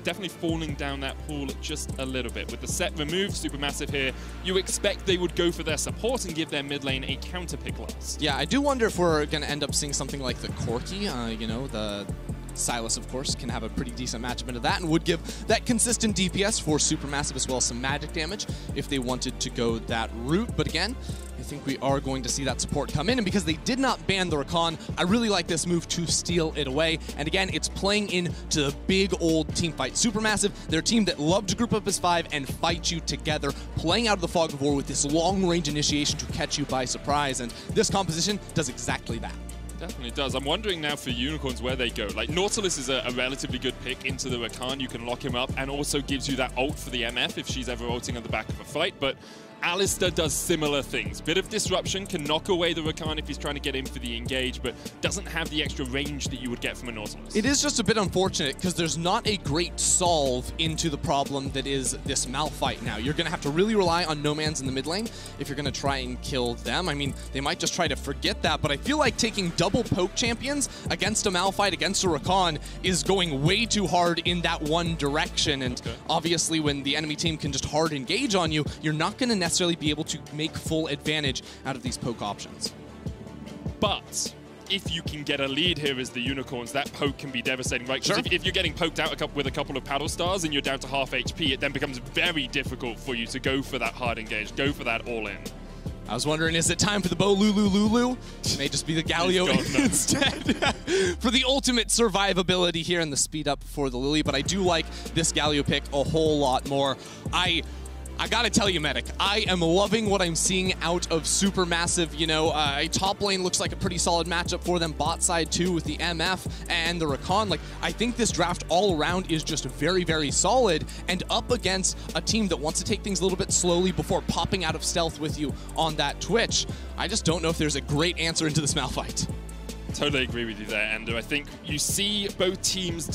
definitely falling down that pool just a little bit. With the set removed, Supermassive here, you expect they would go for their support and give their mid lane a counter pick last. Yeah, I do wonder if we're going to end up seeing something like the Corki, you know, the Sylas, of course, can have a pretty decent matchup into that and would give that consistent DPS for Supermassive, as well as some magic damage if they wanted to go that route. But again, I think we are going to see that support come in, and because they did not ban the Rakan, I really like this move to steal it away. And again, it's playing into the big old team fight. Supermassive, they're a team that love to group up as 5 and fight you together, playing out of the fog of war with this long-range initiation to catch you by surprise, and this composition does exactly that. Definitely does. I'm wondering now for Unicorns where they go. Like, Nautilus is a relatively good pick into the Rakan. You can lock him up, and also gives you that ult for the MF if she's ever ulting on the back of a fight. But Alistair does similar things. Bit of disruption, can knock away the Rakan if he's trying to get in for the engage, but doesn't have the extra range that you would get from a Nautilus. It is just a bit unfortunate because there's not a great solve into the problem that is this Malphite now. You're going to have to really rely on Nomans in the mid lane if you're going to try and kill them. I mean, they might just try to forget that, but I feel like taking double poke champions against a Malphite, against a Rakan, is going way too hard in that one direction. And obviously when the enemy team can just hard engage on you, you're not going to necessarily be able to make full advantage out of these poke options. But if you can get a lead here as the Unicorns, that poke can be devastating, right? Because if you're getting poked out with a couple of paddle stars and you're down to half HP, it then becomes very difficult for you to go for that hard engage, go for that all in. I was wondering, is it time for the Bo Lulu? It may just be the Galio instead for the ultimate survivability here and the speed up for the Lily. But I do like this Galio pick a whole lot more. I gotta tell you, Medic, I am loving what I'm seeing out of Supermassive. You know, top lane looks like a pretty solid matchup for them. Bot side too with the MF and the Rakan. Like, I think this draft all around is just very, very solid, and up against a team that wants to take things a little bit slowly before popping out of stealth with you on that Twitch. I just don't know if there's a great answer into this Malphite. Totally agree with you there, Andrew. I think you see both teams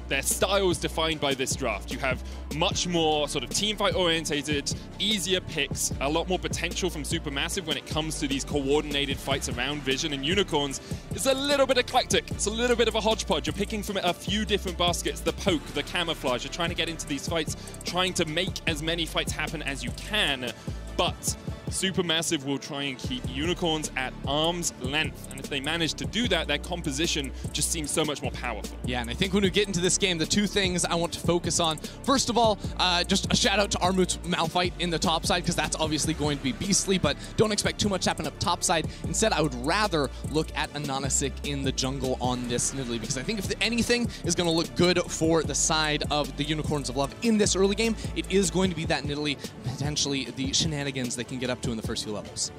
their styles defined by this draft. You have much more sort of team fight orientated, easier picks, a lot more potential from Supermassive when it comes to these coordinated fights around Vision, and Unicorns is a little bit eclectic. It's a little bit of a hodgepodge. You're picking from a few different baskets, the poke, the camouflage. You're trying to get into these fights, trying to make as many fights happen as you can, but Supermassive will try and keep Unicorns at arm's length. And if they manage to do that, their composition just seems so much more powerful. Yeah, and I think when we get into this game, the two things I want to focus on, first of all, just a shout out to Armut's Malphite in the top side, because that's obviously going to be beastly, but don't expect too much to happen up top side. Instead, I would rather look at a Nanasik in the jungle on this Nidalee, because I think if anything is going to look good for the side of the Unicorns of Love in this early game, it is going to be that Nidalee, potentially the shenanigans they can get up to in the first few levels.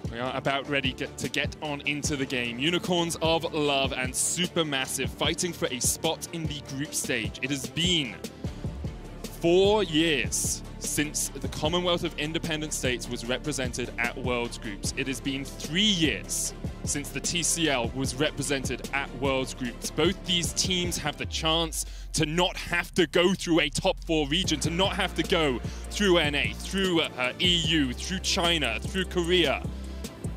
We are about ready to get on into the game. Unicorns of Love and Supermassive fighting for a spot in the group stage. It has been 4 years since the Commonwealth of Independent States was represented at Worlds Groups. It has been 3 years since the TCL was represented at Worlds Groups. Both these teams have the chance to not have to go through a top 4 region, to not have to go through NA, through EU, through China, through Korea.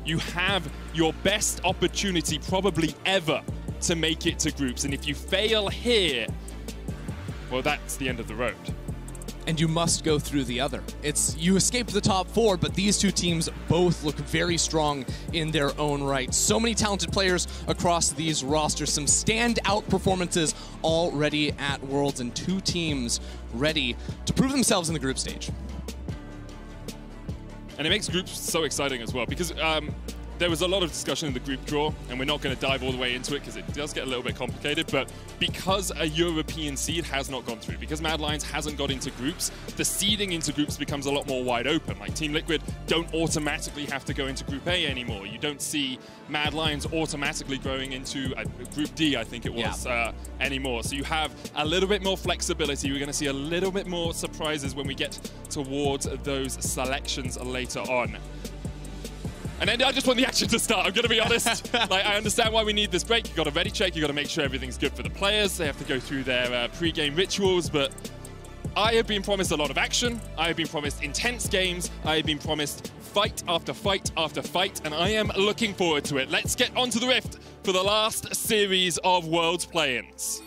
You have your best opportunity probably ever to make it to groups, and if you fail here, well, that's the end of the road. And you must go through the other. You escaped the top 4, but these two teams both look very strong in their own right. So many talented players across these rosters, some standout performances already at Worlds, and 2 teams ready to prove themselves in the group stage. And it makes groups so exciting as well, because there was a lot of discussion in the group draw, and we're not going to dive all the way into it because it does get a little bit complicated, but because a European seed has not gone through, because Mad Lions hasn't got into groups, the seeding into groups becomes a lot more wide open. Like Team Liquid don't automatically have to go into Group A anymore. You don't see Mad Lions automatically going into Group D, I think it was, anymore. So you have a little bit more flexibility. We're going to see a little bit more surprises when we get towards those selections later on. And then I just want the action to start, I'm going to be honest. Like, I understand why we need this break. You've got to ready check, you've got to make sure everything's good for the players. They have to go through their pre-game rituals, but I have been promised a lot of action. I have been promised intense games. I have been promised fight after fight after fight, and I am looking forward to it. Let's get onto the Rift for the last series of Worlds Play-ins.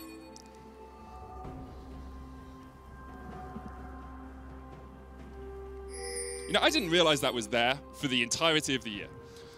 You know, I didn't realize that was there for the entirety of the year.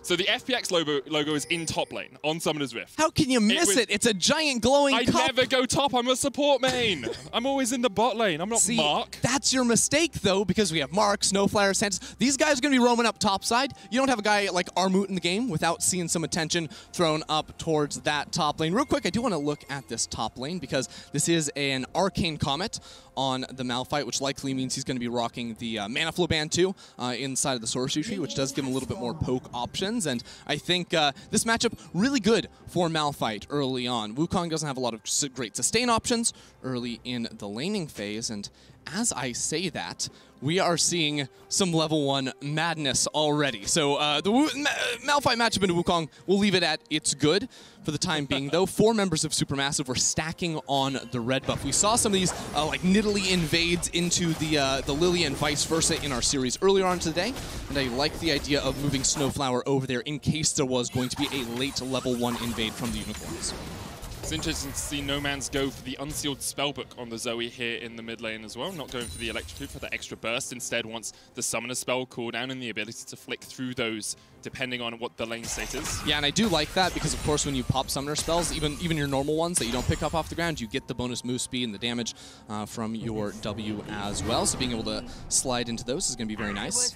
So the FPX logo is in top lane on Summoner's Rift. How can you miss it? It's a giant glowing cup. I never go top. I'm a support main. I'm always in the bot lane. I'm not Mark. That's your mistake, though, because we have Mark, Snowflyer, Santos. These guys are going to be roaming up top side. You don't have a guy like Armut in the game without seeing some attention thrown up towards that top lane. Real quick, I do want to look at this top lane because this is an Arcane Comet on the Malphite, which likely means he's going to be rocking the Mana Flow Band too inside of the Sorcery Tree, which does give him a little bit more poke options. And I think this matchup really good for Malphite early on. Wukong doesn't have a lot of great sustain options early in the laning phase, and as I say that, we are seeing some level 1 madness already. So the Malphite matchup into Wukong, we'll leave it at it's good for the time being, though. 4 members of Supermassive were stacking on the red buff. We saw some of these like Nidalee invades into the Lily and vice versa in our series earlier on today, and I like the idea of moving Snowflower over there in case there was going to be a late level 1 invade from the Unicorns. It's interesting to see No Man's go for the Unsealed Spellbook on the Zoe here in the mid lane as well. Not going for the Electrocute for the extra burst. Instead wants the Summoner spell cooldown and the ability to flick through those depending on what the lane state is. Yeah, and I do like that because, of course, when you pop Summoner spells, even your normal ones that you don't pick up off the ground, you get the bonus move speed and the damage from your W as well. So being able to slide into those is going to be very nice.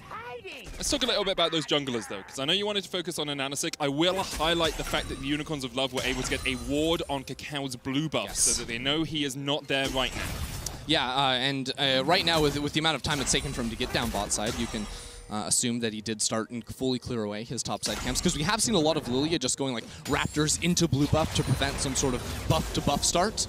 Let's talk a little bit about those junglers, though, because I know you wanted to focus on Ananasik. I will highlight the fact that the Unicorns of Love were able to get a ward on Cacao blue buff, so that they know he is not there right now. Yeah, and right now, with the amount of time it's taken for him to get down bot side, you can assume that he did start and fully clear away his top side camps, because we have seen a lot of Lilia just going like Raptors into blue buff to prevent some sort of buff to buff start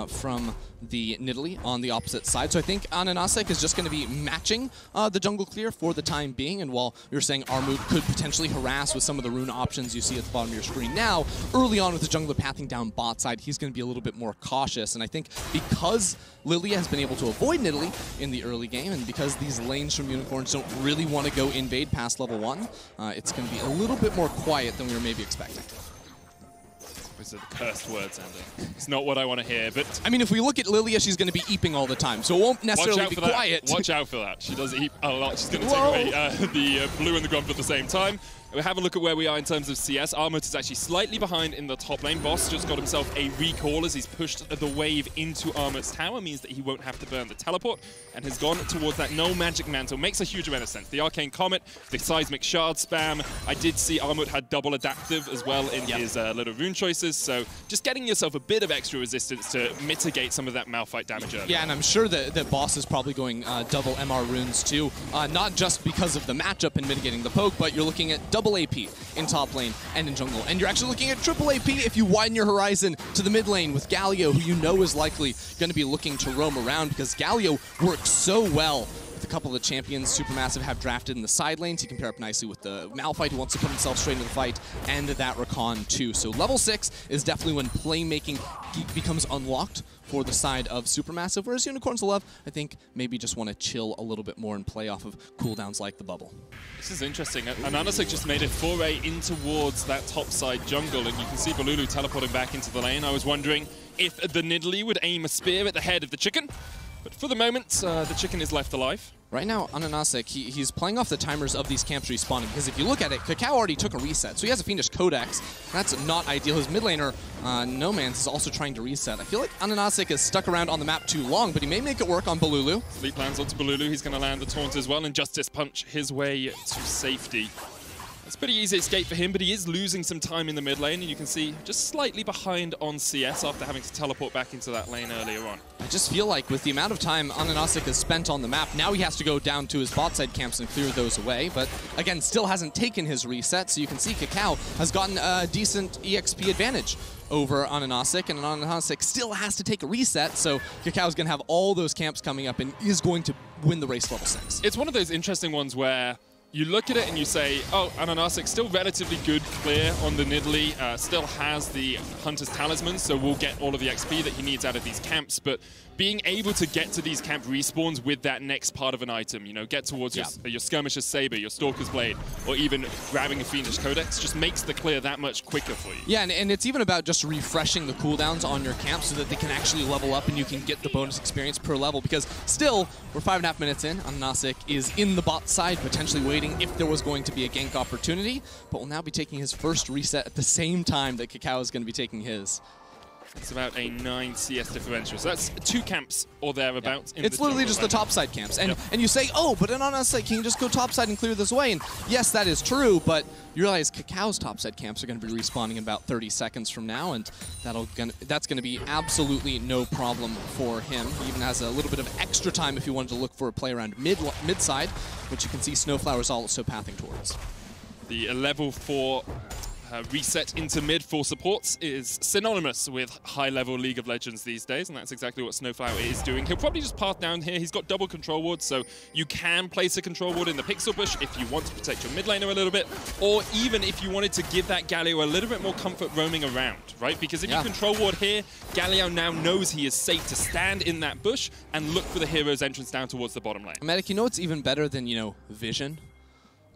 from the Nidalee on the opposite side. So I think Ananasik is just going to be matching the jungle clear for the time being, and while you're saying Armut could potentially harass with some of the rune options you see at the bottom of your screen now, early on with the jungler pathing down bot side, he's going to be a little bit more cautious, and I think because Lilia has been able to avoid Nidalee in the early game, and because these lanes from Unicorns don't really want to go invade past level 1, it's going to be a little bit more quiet than we were maybe expecting. Those are the cursed words, Andy. It's not what I want to hear, but... I mean, if we look at Lilia, she's going to be eeping all the time, so it won't necessarily be quiet. Watch out for that. She does eep a lot. She's going to take away the blue and the grump at the same time. We have a look at where we are in terms of CS. Armut is actually slightly behind in the top lane. Boss just got himself a recall as he's pushed the wave into Armut's tower. Means that he won't have to burn the teleport and has gone towards that no magic mantle. Makes a huge amount of sense. The Arcane Comet, the Seismic Shard spam. I did see Armut had double adaptive as well in his little rune choices. So just getting yourself a bit of extra resistance to mitigate some of that Malphite damage early. Yeah, and I'm sure that Boss is probably going double MR runes too. Not just because of the matchup and mitigating the poke, but you're looking at double AP in top lane and in jungle. And you're actually looking at triple AP if you widen your horizon to the mid lane with Galio, who you know is likely going to be looking to roam around, because Galio works so well with a couple of the champions Supermassive have drafted in the side lanes. He can pair up nicely with the Malphite, who wants to put himself straight into the fight, and that Rakan too. So level 6 is definitely when playmaking becomes unlocked for the side of Supermassive, whereas Unicorns of Love, I think, maybe just want to chill a little bit more and play off of cooldowns like the bubble. This is interesting. Ananasik just made a foray in towards that top side jungle, and you can see Balulu teleporting back into the lane. I was wondering if the Nidalee would aim a spear at the head of the chicken, but for the moment, the chicken is left alive. Right now, Ananasik, he's playing off the timers of these camps respawning, because if you look at it, Cacao already took a reset, so he has a Fiendish Codex. That's not ideal. His mid laner, No Man's, is also trying to reset. I feel like Ananasik is stuck around on the map too long, but he may make it work on Balulu. Sleep lands onto Balulu. He's going to land the taunt as well, and Justice Punch his way to safety. It's a pretty easy escape for him, but he is losing some time in the mid lane, and you can see just slightly behind on CS after having to teleport back into that lane earlier on. I just feel like with the amount of time Ananasik has spent on the map, now he has to go down to his bot side camps and clear those away, but again, still hasn't taken his reset, so you can see Kakao has gotten a decent EXP advantage over Ananasik, and Ananasik still has to take a reset, so Kakao's going to have all those camps coming up and is going to win the race level 6. It's one of those interesting ones where you look at it and you say, oh, Ananasik still relatively good clear on the Nidalee, still has the Hunter's Talisman, so will get all of the XP that he needs out of these camps, but being able to get to these camp respawns with that next part of an item, you know, get towards your Skirmisher's Saber, your Stalker's Blade, or even grabbing a Fiendish Codex, just makes the clear that much quicker for you. Yeah, and it's even about just refreshing the cooldowns on your camp so that they can actually level up and you can get the bonus experience per level, because still, we're 5.5 minutes in, Ananasik is in the bot side, potentially waiting if there was going to be a gank opportunity, but will now be taking his first reset at the same time that Kakao is going to be taking his. It's about a 9 CS differential. So that's 2 camps or thereabouts. Yeah. It's literally just the topside camps. And and you say, oh, but Ananasik can just go topside and clear this away. And yes, that is true, but you realize Kakao's topside camps are going to be respawning in about 30 seconds from now, and that's going to be absolutely no problem for him. He even has a little bit of extra time if you wanted to look for a play around mid side, which you can see Snowflower's also pathing towards. The level 4 reset into mid for supports is synonymous with high-level League of Legends these days, and that's exactly what Snowflower is doing. He'll probably just path down here. He's got double control wards, so you can place a control ward in the pixel bush if you want to protect your mid laner a little bit, or even if you wanted to give that Galio a little bit more comfort roaming around, right? Because if you control ward here, Galio now knows he is safe to stand in that bush and look for the hero's entrance down towards the bottom lane. Medic, you know what's even better than, you know, vision?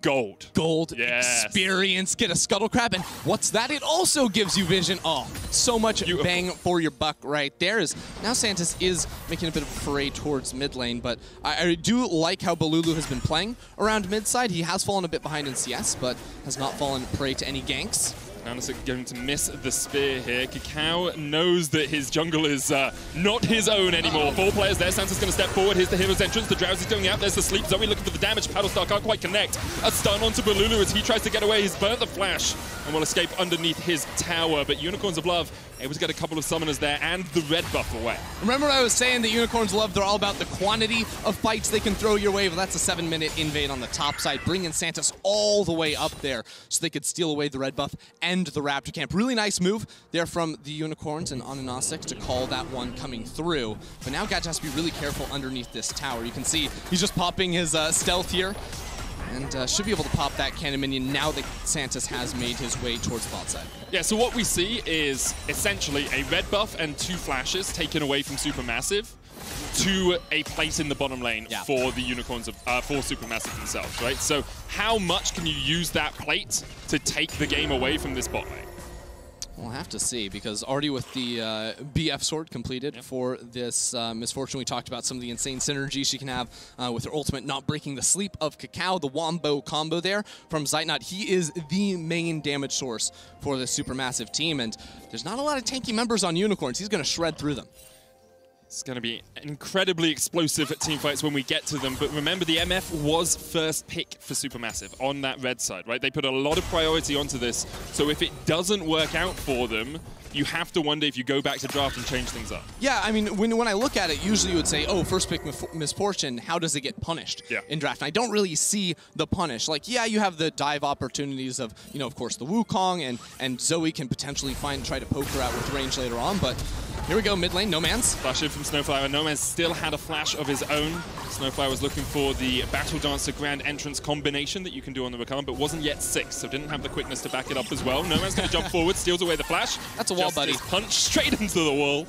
Gold. Gold, experience, get a Scuttle Crab, and what's that? It also gives you vision. Oh, so much bang for your buck right there. Now Santis is making a bit of a foray towards mid lane, but I do like how Balulu has been playing around mid side. He has fallen a bit behind in CS, but has not fallen prey to any ganks. Ananasik going to miss the spear here. Kakao knows that his jungle is not his own anymore. 4 players there. Santa's going to step forward. Here's the hero's entrance. The Drowsy's going out. There's the sleep. Zoe looking for the damage. Paddlestar can't quite connect. A stun onto Balulu as he tries to get away. He's burnt the flash and will escape underneath his tower. But Unicorns of Love able to get a couple of summoners there and the red buff away. Remember I was saying that Unicorns of Love, they're all about the quantity of fights they can throw your way. Well, that's a 7-minute invade on the top side, bringing Santis all the way up there so they could steal away the red buff and the Raptor camp. Really nice move there from the Unicorns and Ananasik to call that one coming through. But now Gadget has to be really careful underneath this tower. You can see he's just popping his stealth here and should be able to pop that cannon minion now that Santis has made his way towards the bot side. Yeah, so what we see is essentially a red buff and 2 flashes taken away from Supermassive to a plate in the bottom lane for the Unicorns of for Supermassive themselves, right? So how much can you use that plate to take the game away from this bot lane? We'll have to see, because already with the BF sword completed for this Misfortune, we talked about some of the insane synergy she can have with her ultimate not breaking the sleep of Kakao, the Wombo combo there from Zeitnot. He is the main damage source for this Supermassive team, and there's not a lot of tanky members on Unicorns. He's going to shred through them. It's going to be incredibly explosive teamfights when we get to them, but remember the MF was first pick for Supermassive on that red side, right? They put a lot of priority onto this, so if it doesn't work out for them, you have to wonder if you go back to draft and change things up. Yeah, I mean, when I look at it, usually you would say, oh, first pick Misfortune, how does it get punished in draft? And I don't really see the punish. Like, yeah, you have the dive opportunities of, you know, of course, the Wukong, and Zoe can potentially try to poke her out with range later on, but here we go, mid lane, Noman's. Flash in from Snowflower. Noman's still had a flash of his own. Snowflower was looking for the Battle Dancer Grand Entrance combination that you can do on the Rakan, but wasn't yet 6, so didn't have the quickness to back it up as well. Noman's going to jump forward, steals away the flash. That's a wall, buddy. Punch straight into the wall.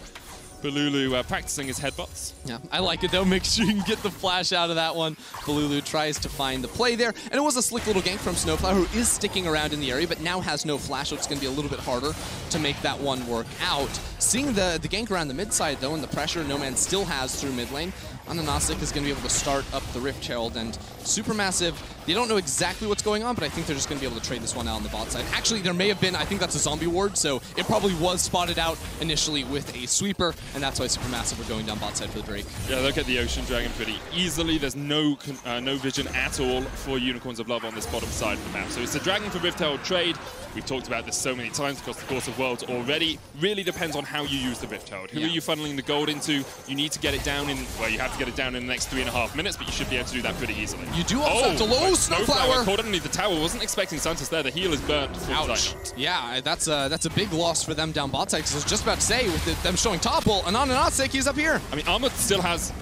Balulu practicing his headbutts. Yeah, I like it though. Make sure you can get the flash out of that one. Balulu tries to find the play there, and it was a slick little gank from Snowflower, who is sticking around in the area, but now has no flash, so it's going to be a little bit harder to make that one work out. Seeing the gank around the mid side though, and the pressure No Man still has through mid lane, Ananasik is going to be able to start up the Rift Herald, and Supermassive They don't know exactly what's going on, but I think they're just going to be able to trade this one out on the bot side. Actually, there may have been, I think that's a zombie ward, so it probably was spotted out initially with a sweeper, and that's why Supermassive are going down bot side for the Drake. Yeah, look at the Ocean Dragon pretty easily. There's no vision at all for Unicorns of Love on this bottom side of the map. So it's a Dragon for Rift Herald trade. We've talked about this so many times across the course of Worlds already. Really depends on how you use the Rift Herald. Who are you funneling the gold into? You need to get it down in, well, you have to get it down in the next 3.5 minutes, but you should be able to do that pretty easily. You do also have to low Snowflower. Caught underneath the tower. Wasn't expecting Santos there. The heal is burnt. Ouch. Yeah, that's a big loss for them down bot side, because I was just about to say, with them showing top, well, Ananasik, he's up here. I mean, Armut still has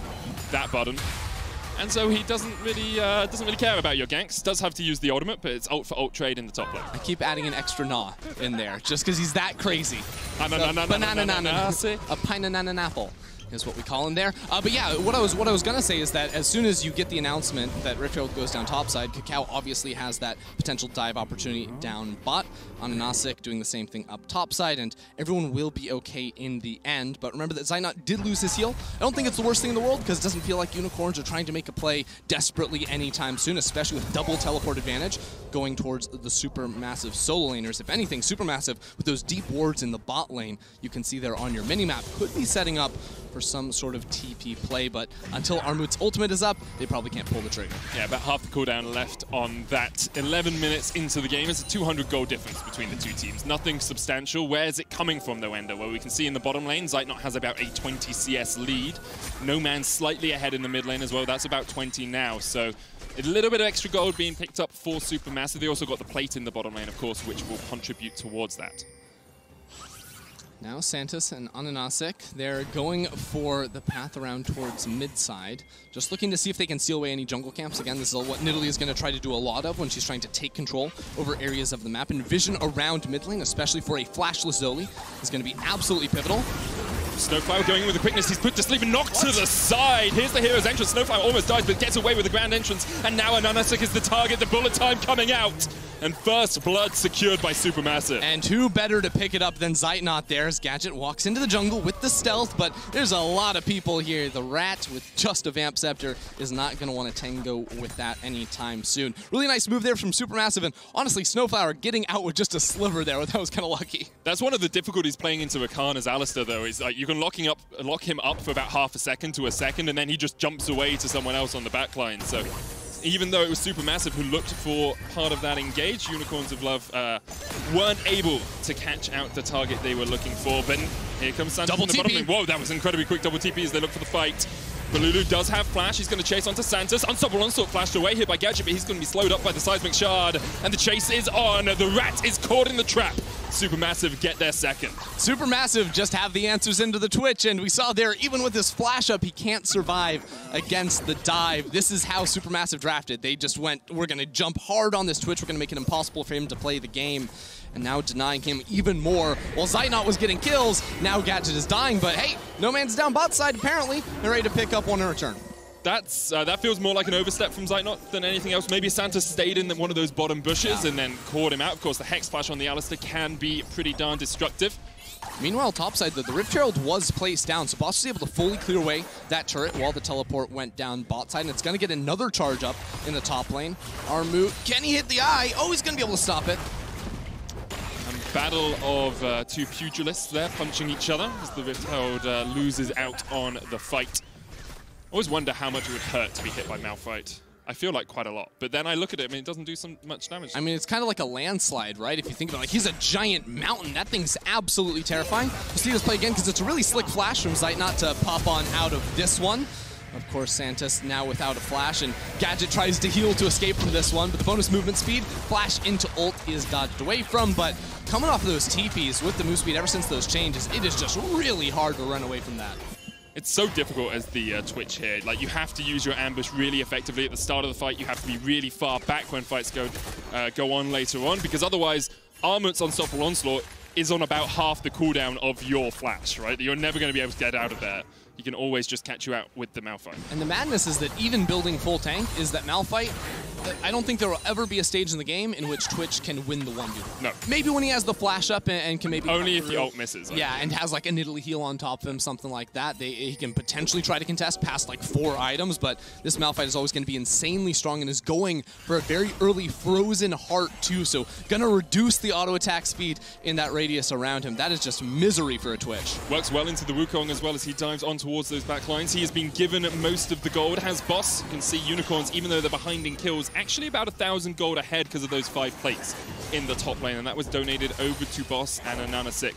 that button. And so he doesn't really care about your ganks. Does have to use the ultimate, but it's ult for ult trade in the top lane. I keep adding an extra na in there, just because he's that crazy. A pine apple is what we call him there. But yeah, what I was gonna say is that as soon as you get the announcement that Rift Herald goes down topside, Kakao obviously has that potential dive opportunity down bot. Ananasik doing the same thing up topside, and everyone will be okay in the end. But remember that Zaynot did lose his heal. I don't think it's the worst thing in the world, because it doesn't feel like Unicorns are trying to make a play desperately anytime soon, especially with double teleport advantage going towards the Supermassive solo laners. If anything, Supermassive with those deep wards in the bot lane, you can see there on your minimap, could be setting up for some sort of TP play, but until Armut's ultimate is up, they probably can't pull the trigger. Yeah, about half the cooldown left on that. 11 minutes into the game. It's a 200 gold difference between the two teams. Nothing substantial. Where is it coming from, though, Ender? Well, we can see in the bottom lane, Zaynot has about a 20 CS lead. No Man slightly ahead in the mid lane as well. That's about 20 now, so a little bit of extra gold being picked up for Supermassive. They also got the plate in the bottom lane, of course, which will contribute towards that. Now Santos and Ananasik, they're going for the path around towards mid side, just looking to see if they can seal away any jungle camps. Again, this is what Nidalee is going to try to do a lot of when she's trying to take control over areas of the map. And vision around mid lane, especially for a flashless Zoli, is going to be absolutely pivotal. Snowflower going in with the quickness, he's put to sleep and knocked to the side. Here's the hero's entrance. Snowflower almost dies, but gets away with the grand entrance. And now Ananasik is the target, the bullet time coming out. And first blood secured by Supermassive. And who better to pick it up than Zaynot there, as Gadget walks into the jungle with the stealth, but there's a lot of people here. The Rat with just a Vamp Scepter is not going to want to tango with that anytime soon. Really nice move there from Supermassive, and honestly, Snowflower getting out with just a sliver there. That was kind of lucky. That's one of the difficulties playing into Akana's Alistar, though, is like you can lock him up for about half a second to a second, and then he just jumps away to someone else on the backline. So even though it was Supermassive who looked for part of that engage, Unicorns of Love weren't able to catch out the target they were looking for. But here comes Santos double in the bottom TP. lane. Whoa, that was incredibly quick double TP as they look for the fight. Balulu does have flash. He's going to chase onto Santos. Unstoppable Onslaught flashed away here by Gadget, but he's going to be slowed up by the Seismic Shard. And the chase is on. The Rat is caught in the trap. Supermassive get their second. Supermassive just have the answers into the Twitch, and we saw there, even with his flash up, he can't survive against the dive. This is how Supermassive drafted. They just went, we're going to jump hard on this Twitch. We're going to make it impossible for him to play the game. And now denying him even more. While Zaynot was getting kills, now Gadget is dying, but hey, no man's down bot side apparently. They're ready to pick up one in return. That feels more like an overstep from Zaynot than anything else. Maybe Santos stayed in one of those bottom bushes and then caught him out. Of course, the Hex Flash on the Alistar can be pretty darn destructive. Meanwhile, topside, the Rift Herald was placed down, so Boss was able to fully clear away that turret while the teleport went down bot side, and it's going to get another charge up in the top lane. Armut, can he hit the eye? Oh, he's going to be able to stop it. Battle of two pugilists there punching each other as the Rift Herald loses out on the fight. I always wonder how much it would hurt to be hit by Malphite. I feel like quite a lot, but then I look at it, I mean, it doesn't do much damage. I mean, it's kind of like a landslide, right? If you think about it, like, he's a giant mountain. That thing's absolutely terrifying. We'll see this play again because it's a really slick flash from Zaynot to pop on out of this one. Of course, Santos now without a flash, and Gadget tries to heal to escape from this one, but the bonus movement speed, flash into ult is dodged away from, but coming off of those TPs with the move speed ever since those changes, it is just really hard to run away from that. It's so difficult as the Twitch here. Like, you have to use your ambush really effectively at the start of the fight. You have to be really far back when fights go on later on, because otherwise, Armut's Unstoppable Onslaught is on about half the cooldown of your flash, right? You're never going to be able to get out of there. He can always just catch you out with the Malphite. And the madness is that even building full tank is that Malphite I don't think there will ever be a stage in the game in which Twitch can win the 1v1. No. Maybe when he has the flash up and can maybe... Only if the ult misses. Yeah, and has like a Nidalee heal on top of him, something like that. He can potentially try to contest past like 4 items, but this Malphite is always going to be insanely strong and is going for a very early Frozen Heart too, so going to reduce the auto attack speed in that radius around him. That is just misery for a Twitch. Works well into the Wukong as well as he dives on towards those back lines. He has been given most of the gold. Has Boss, you can see Unicorns, even though they're behind in kills, actually about 1,000 gold ahead because of those 5 plates in the top lane, and that was donated over to Boss and Ananasik.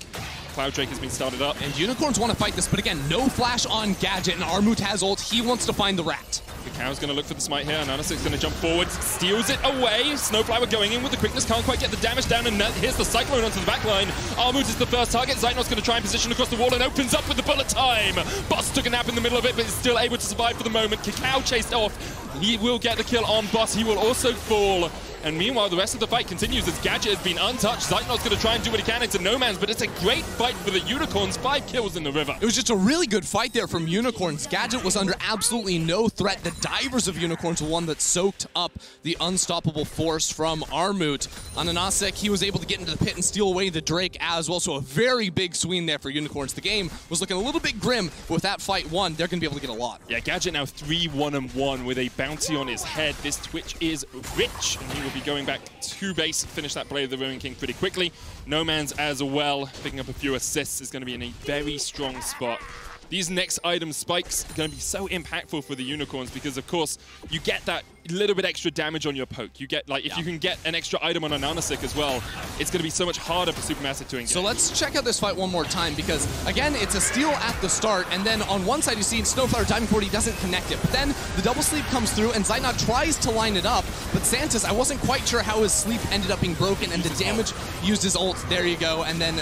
Cloud Drake has been started up. And Unicorns want to fight this, but again, no flash on Gadget, and Armut has ult. He wants to find the rat. The Cow's going to look for the smite here. Ananasik's going to jump forward, steals it away. Snowflower going in with the quickness, can't quite get the damage down, and here's the Cyclone onto the back line. Armut is the first target. Zeitnot's going to try and position across the wall and opens up with the bullet time. Boss took a nap in the middle of it, but is still able to survive for the moment. Cacao chased off. He will get the kill on Boss. He will also fall. And meanwhile, the rest of the fight continues as Gadget has been untouched. Zeitnot's going to try and do what he can into no man's, but it's a great fight for the Unicorns. 5 kills in the river. It was just a really good fight there from Unicorns. Gadget was under absolutely no threat. The divers of Unicorns were one that soaked up the unstoppable force from Armut. Ananasik, he was able to get into the pit and steal away the Drake as well, so a very big swing there for Unicorns. The game was looking a little bit grim, but with that fight won, they're going to be able to get a lot. Yeah, Gadget now 3-1-1 with a bounty on his head. This Twitch is rich, and he will be going back to base, finish that Blade of the Ruin King pretty quickly. No Man's as well, picking up a few assists, is going to be in a very strong spot. These next item spikes are going to be so impactful for the Unicorns because, of course, you get that little bit extra damage on your poke. You get, like, if you can get an extra item on a Nanasik as well, it's going to be so much harder for Supermassive to engage. So let's check out this fight one more time because, again, it's a steal at the start, and then on one side you see Snowflower diving forward, he doesn't connect it. But then the double sleep comes through, and Zeitnot tries to line it up, but Santis, I wasn't quite sure how his sleep ended up being broken, and the damage used his ult. There you go. And then,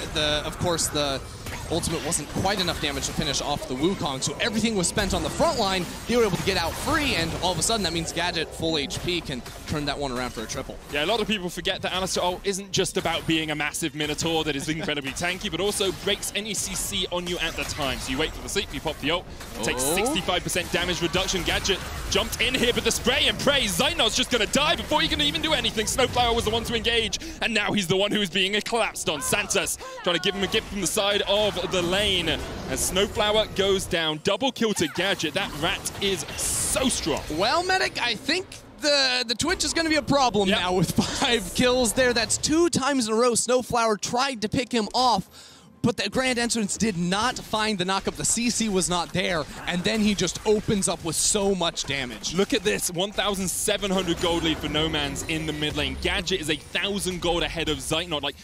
of course, the ultimate wasn't quite enough damage to finish off the Wukong, so everything was spent on the front line. They were able to get out free, and all of a sudden that means Gadget, full HP, can turn that one around for a triple. Yeah, a lot of people forget that Alistar ult isn't just about being a massive Minotaur that is incredibly tanky, but also breaks any CC on you at the time. So you wait for the sleep, you pop the ult, takes 65% damage reduction. Gadget jumped in here, but the spray and pray, Zeitnot's just going to die before he can even do anything. Snowflower was the one to engage, and now he's the one who is being collapsed on. Santos trying to give him a gift from the side of the lane as Snowflower goes down. Double kill to Gadget. That rat is so strong. Well, Medic, I think the Twitch is going to be a problem now with 5 kills there. That's 2 times in a row Snowflower tried to pick him off, but the Grand Entrance did not find the knockup. The CC was not there, and then he just opens up with so much damage. Look at this, 1,700 gold lead for No Man's in the mid lane. Gadget is 1,000 gold ahead of Zeitnot. Like,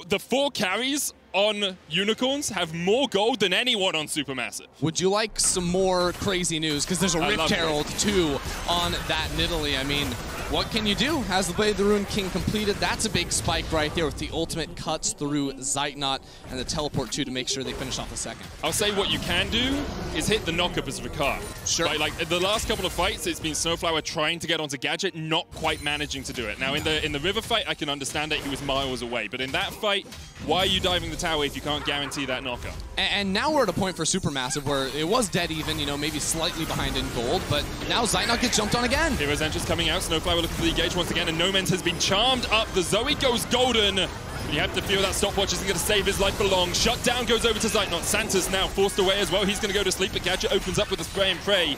the 4 carries on Unicorns have more gold than anyone on Supermassive. Would you like some more crazy news? Because there's a Rift Herald, too, on that Nidalee. I mean, what can you do? Has the Blade of the Ruin King completed? That's a big spike right there with the ultimate cuts through Zeitnot and the teleport, too, to make sure they finish off the second. I'll say what you can do is hit the knockup as Ricard. Sure. Right? Like, the last couple of fights, it's been Snowflower trying to get onto Gadget, not quite managing to do it. Now, in the River fight, I can understand that he was miles away. But in that fight, why are you diving the tower if you can't guarantee that knockup? And now we're at a point for Supermassive where it was dead even, you know, maybe slightly behind in gold, but now Zeitnot gets jumped on again. Hero's Entrance coming out, Snowflower looking for the engage once again, and No Man's has been charmed up. The Zoe goes golden. You have to feel that stopwatch isn't going to save his life for long. Shutdown goes over to Zeitnot. Santa's now forced away as well. He's going to go to sleep, but Gadget opens up with a spray and pray.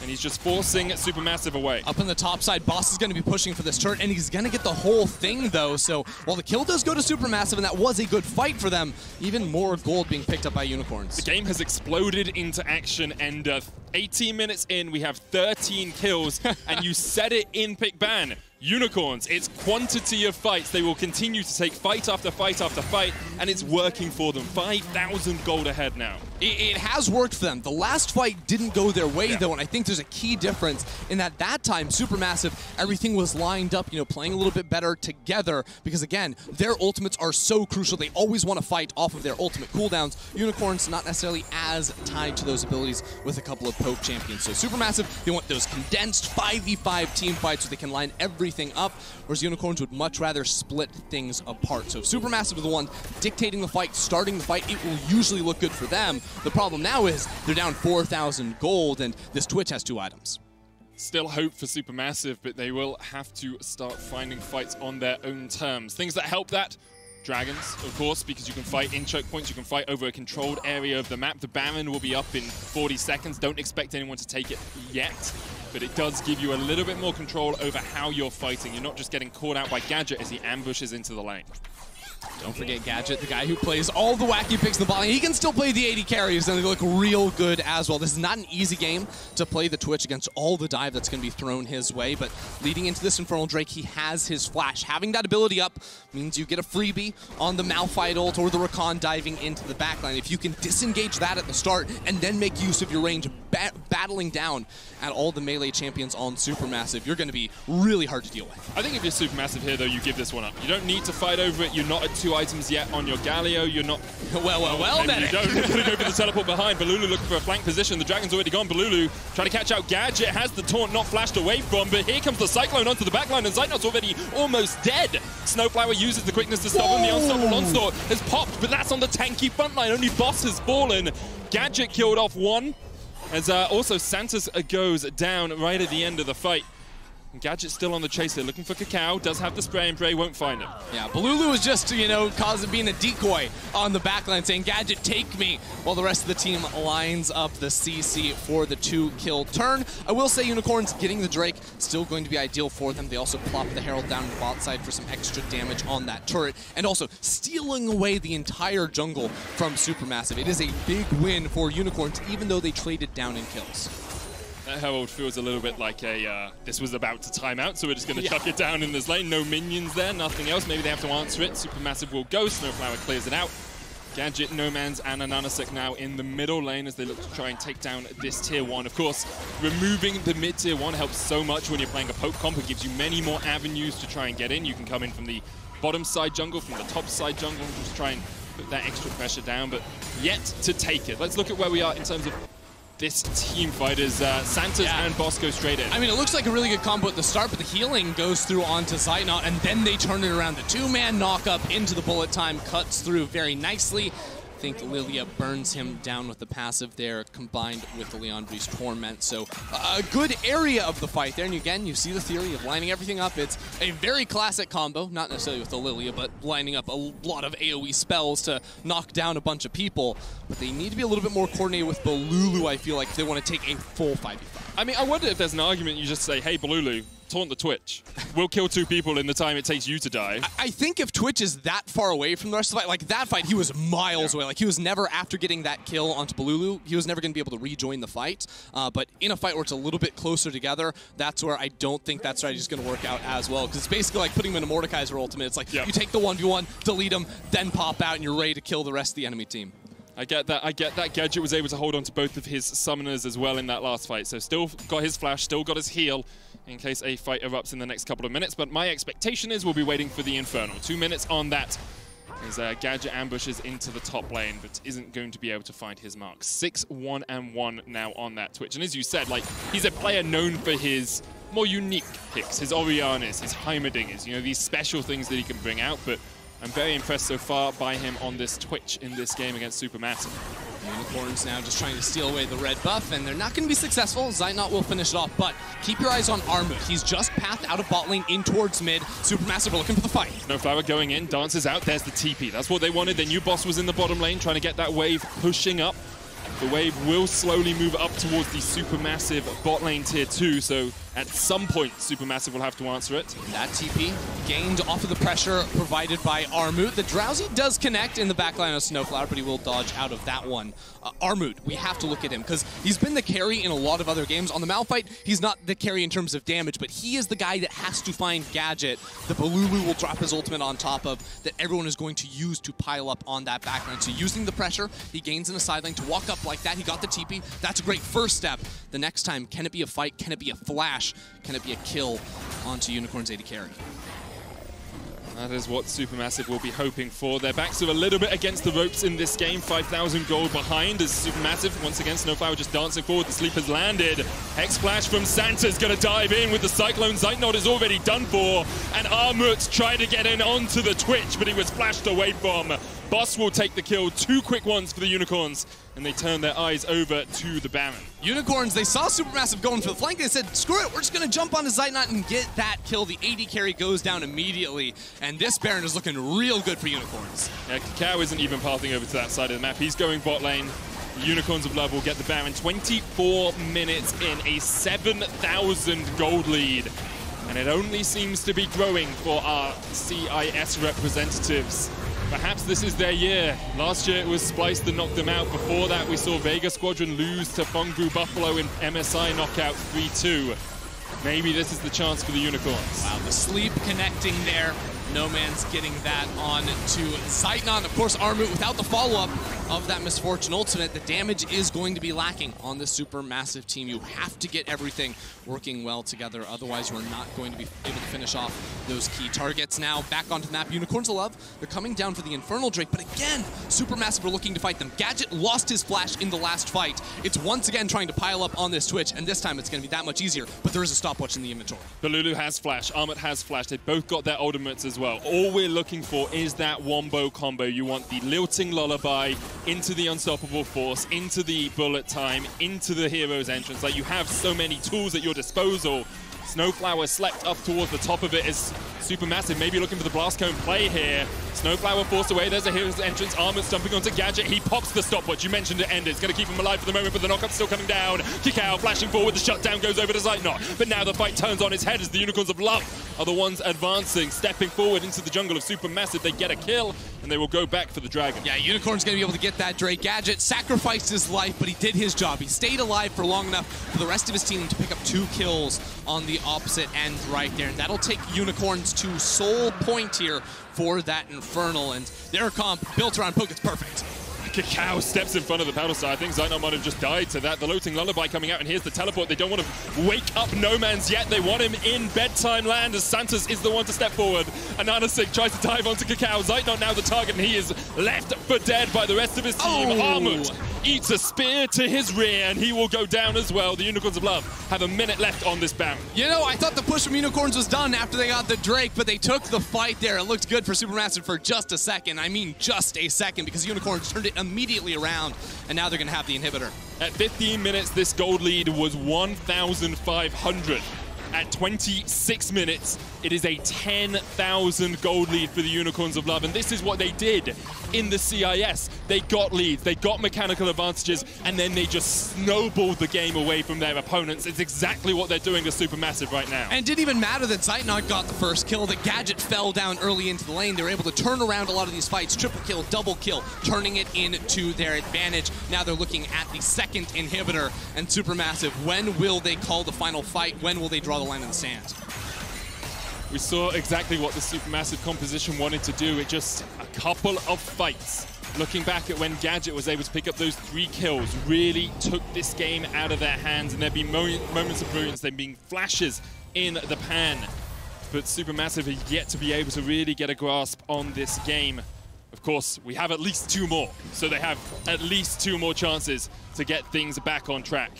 And he's just forcing Supermassive away. Up on the top side, Boss is going to be pushing for this turret, and he's going to get the whole thing, though. So while the kill does go to Supermassive, and that was a good fight for them, even more gold being picked up by Unicorns. The game has exploded into action, and 18 minutes in, we have 13 kills, and you said it in Pick Ban. Unicorns, it's quantity of fights. They will continue to take fight after fight after fight, and it's working for them. 5,000 gold ahead now. It has worked for them. The last fight didn't go their way, though, and I think there's a key difference in that time, Supermassive, everything was lined up, you know, playing a little bit better together, because, again, their ultimates are so crucial. They always want to fight off of their ultimate cooldowns. Unicorns not necessarily as tied to those abilities with a couple of poke champions. So Supermassive, they want those condensed 5v5 team fights so they can line everything up, whereas Unicorns would much rather split things apart. So if Supermassive are the one dictating the fight, starting the fight, it will usually look good for them. The problem now is they're down 4,000 gold, and this Twitch has 2 items. Still hope for Supermassive, but they will have to start finding fights on their own terms. Things that help that, dragons, of course, because you can fight in choke points, you can fight over a controlled area of the map. The Baron will be up in 40 seconds. Don't expect anyone to take it yet, but it does give you a little bit more control over how you're fighting. You're not just getting caught out by Gadget as he ambushes into the lane. Don't forget Gadget, the guy who plays all the wacky picks in the bot lane. He can still play the AD carries, and they look real good as well. This is not an easy game to play the Twitch against all the dive that's going to be thrown his way, but leading into this Infernal Drake, he has his flash. Having that ability up means you get a freebie on the Malphite ult or the Rakan diving into the backline. If you can disengage that at the start and then make use of your range, battling down at all the melee champions on Supermassive, you're going to be really hard to deal with. I think if you're Supermassive here, though, you give this one up. You don't need to fight over it. You're not at 2 items yet on your Galio. You're not... Well, maybe you don't. Putting over the teleport behind. Balulu looking for a flank position. The Dragon's already gone. Balulu trying to catch out Gadget. Has the taunt not flashed away from, but here comes the Cyclone onto the backline, and Zeitnot's already almost dead. Snowflower uses the quickness to stop him. The Unstoppable Onslaught has popped, but that's on the tanky front line. Only Boss has fallen. Gadget killed off one, as also Santos goes down right at the end of the fight. Gadget's still on the chase here, looking for Cacao, does have the spray and pray, won't find him. Yeah, Balulu was just, you know, being a decoy on the backline, saying, Gadget, take me, while the rest of the team lines up the CC for the 2-kill turn. I will say Unicorns getting the Drake still going to be ideal for them. They also plop the Herald down the bot side for some extra damage on that turret, and also stealing away the entire jungle from Supermassive. It is a big win for Unicorns, even though they traded down in kills. That Herald feels a little bit like a, this was about to time out, so we're just going to chuck it down in this lane. No minions there, nothing else. Maybe they have to answer it. Supermassive will go. Snowflower clears it out. Gadget, Nomans, and Ananasek now in the middle lane as they look to try and take down this tier 1. Of course, removing the mid tier 1 helps so much when you're playing a poke comp. It gives you many more avenues to try and get in. You can come in from the bottom side jungle, from the top side jungle, and just try and put that extra pressure down, but yet to take it. Let's look at where we are in terms of this team fight as Santos and Boss go straight in. I mean, it looks like a really good combo at the start, but the healing goes through onto Zeitnot, and then they turn it around. The 2-man knock-up into the bullet time cuts through very nicely. I think Lilia burns him down with the passive there, combined with the Leandri's Torment. So a good area of the fight there. And again, you see the theory of lining everything up. It's a very classic combo, not necessarily with the Lilia, but lining up a lot of AoE spells to knock down a bunch of people. But they need to be a little bit more coordinated with Balulu, I feel like, if they want to take a full 5v5. I mean, I wonder if there's an argument you just say, hey, Balulu, taunt the Twitch. We'll kill 2 people in the time it takes you to die. I think if Twitch is that far away from the rest of the fight, like that fight, he was miles away. Like he was never, after getting that kill onto Balulu, he was never going to be able to rejoin the fight. But in a fight where it's a little bit closer together, that's where I don't think that strategy is going to work out as well. Because it's basically like putting him in a Mordekaiser ultimate. It's like you take the 1v1, delete him, then pop out, and you're ready to kill the rest of the enemy team. I get that. Gadget was able to hold on to both of his summoners as well in that last fight. So still got his flash, still got his heal in case a fight erupts in the next couple of minutes. But my expectation is we'll be waiting for the Infernal. 2 minutes on that as Gadget ambushes into the top lane, but isn't going to be able to find his mark. 6-1-1 now on that Twitch. And as you said, like, he's a player known for his more unique picks, his Orianas, his Heimerdingers, you know, these special things that he can bring out. But I'm very impressed so far by him on this Twitch in this game against Supermassive. Unicorns now just trying to steal away the red buff, and they're not going to be successful. Zeitnot will finish it off, but keep your eyes on Armut. He's just pathed out of bot lane in towards mid. Supermassive are looking for the fight. Snowflower going in, dances out. There's the TP. That's what they wanted. Their new boss was in the bottom lane, trying to get that wave pushing up. The wave will slowly move up towards the Supermassive bot lane tier 2, so at some point, Supermassive will have to answer it. That TP gained off of the pressure provided by Armut. The Drowsy does connect in the backline of Snowflower, but he will dodge out of that one. Armut, we have to look at him, because he's been the carry in a lot of other games. On the Malphite, he's not the carry in terms of damage, but he is the guy that has to find Gadget. The Balulu will drop his ultimate on top of, that everyone is going to use to pile up on that backline. So using the pressure, he gains in a side lane to walk up like that. He got the TP. That's a great first step. The next time, can it be a fight? Can it be a flash? Can it be a kill onto Unicorn's AD carry? That is what Supermassive will be hoping for. Their backs are a little bit against the ropes in this game. 5,000 gold behind as Supermassive, once again, Snowflower just dancing forward. The sleep has landed. X-Flash from Santa's going to dive in with the Cyclone. Zeitnot is already done for. And Armut tried to get in onto the Twitch, but he was flashed away from. Boss will take the kill. 2 quick ones for the Unicorns and they turn their eyes over to the Baron. Unicorns, they saw Supermassive going for the flank. They said, screw it, we're just going to jump onto Zeitnot and get that kill. The AD carry goes down immediately, and this Baron is looking real good for Unicorns. Yeah, Kakao isn't even pathing over to that side of the map. He's going bot lane. The Unicorns of Love will get the Baron 24 minutes in, a 7,000 gold lead. And it only seems to be growing for our CIS representatives. Perhaps this is their year. Last year it was Splice that knocked them out. Before that we saw Vega Squadron lose to Fungu Buffalo in MSI knockout 3-2. Maybe this is the chance for the Unicorns. Wow, the sleep connecting there. No Man's getting that on to Zeitnot. Of course, Armut, without the follow-up of that Misfortune ultimate, the damage is going to be lacking on this super massive team. You have to get everything working well together. Otherwise, you are not going to be able to finish off those key targets. Now, back onto the map, Unicorns of Love. They're coming down for the Infernal Drake, but again, Supermassive are looking to fight them. Gadget lost his flash in the last fight. It's once again trying to pile up on this Twitch, and this time it's going to be that much easier, but there is a stopwatch in the inventory. Balulu has flash, Armut has flash. They both got their ultimates as well. All we're looking for is that wombo combo. You want the Lilting Lullaby into the Unstoppable Force, into the Bullet Time, into the Hero's Entrance. Like, you have so many tools at your disposal. Snowflower slept up towards the top of it is Supermassive, maybe looking for the Blast Cone play here. Snowflower forced away, there's a Hero's Entrance, Armut's jumping onto Gadget, he pops the stopwatch, you mentioned it ended, it's going to keep him alive for the moment, but the knockup's still coming down. Kakao flashing forward, the shutdown goes over to Zeitnot, but now the fight turns on its head as the Unicorns of Love are the ones advancing, stepping forward into the jungle of Supermassive. They get a kill, and they will go back for the Dragon. Yeah, Unicorn's going to be able to get that Drake. Gadget sacrificed his life, but he did his job. He stayed alive for long enough for the rest of his team to pick up 2 kills on the opposite end right there. And that'll take Unicorns to sole point here for that Infernal. And their comp built around Poke, it's perfect. Kakao steps in front of the pedal star. I think Zeitnot might have just died to that. The Lilting Lullaby coming out, and here's the teleport. They don't want to wake up No Man's yet. They want him in bedtime land as Santos is the one to step forward. Ananasig tries to dive onto Kakao. Zeitnot now the target, and he is left for dead by the rest of his team. Armut eats a spear to his rear, and he will go down as well. The Unicorns of Love have a minute left on this Baron. You know, I thought the push from Unicorns was done after they got the Drake, but they took the fight there. It looked good for Supermassive for just a second. I mean, just a second, because Unicorns turned it immediately around, and now they're going to have the inhibitor. At 15 minutes, this gold lead was 1,500. At 26 minutes, it is a 10,000 gold lead for the Unicorns of Love, and this is what they did in the CIS. They got leads, they got mechanical advantages, and then they just snowballed the game away from their opponents. It's exactly what they're doing to Supermassive right now. And it didn't even matter that Zeitnot got the first kill. The Gadget fell down early into the lane. They were able to turn around a lot of these fights. Triple kill, double kill, turning it into their advantage. Now they're looking at the second inhibitor, and Supermassive, when will they call the final fight? When will they draw the line in the sand? We saw exactly what the Supermassive composition wanted to do. It just a couple of fights. Looking back at when Gadget was able to pick up those 3 kills, really took this game out of their hands, and there'd be moments of brilliance, there'd be flashes in the pan. But Supermassive have yet to be able to really get a grasp on this game. Of course, we have at least 2 more, so they have at least 2 more chances to get things back on track.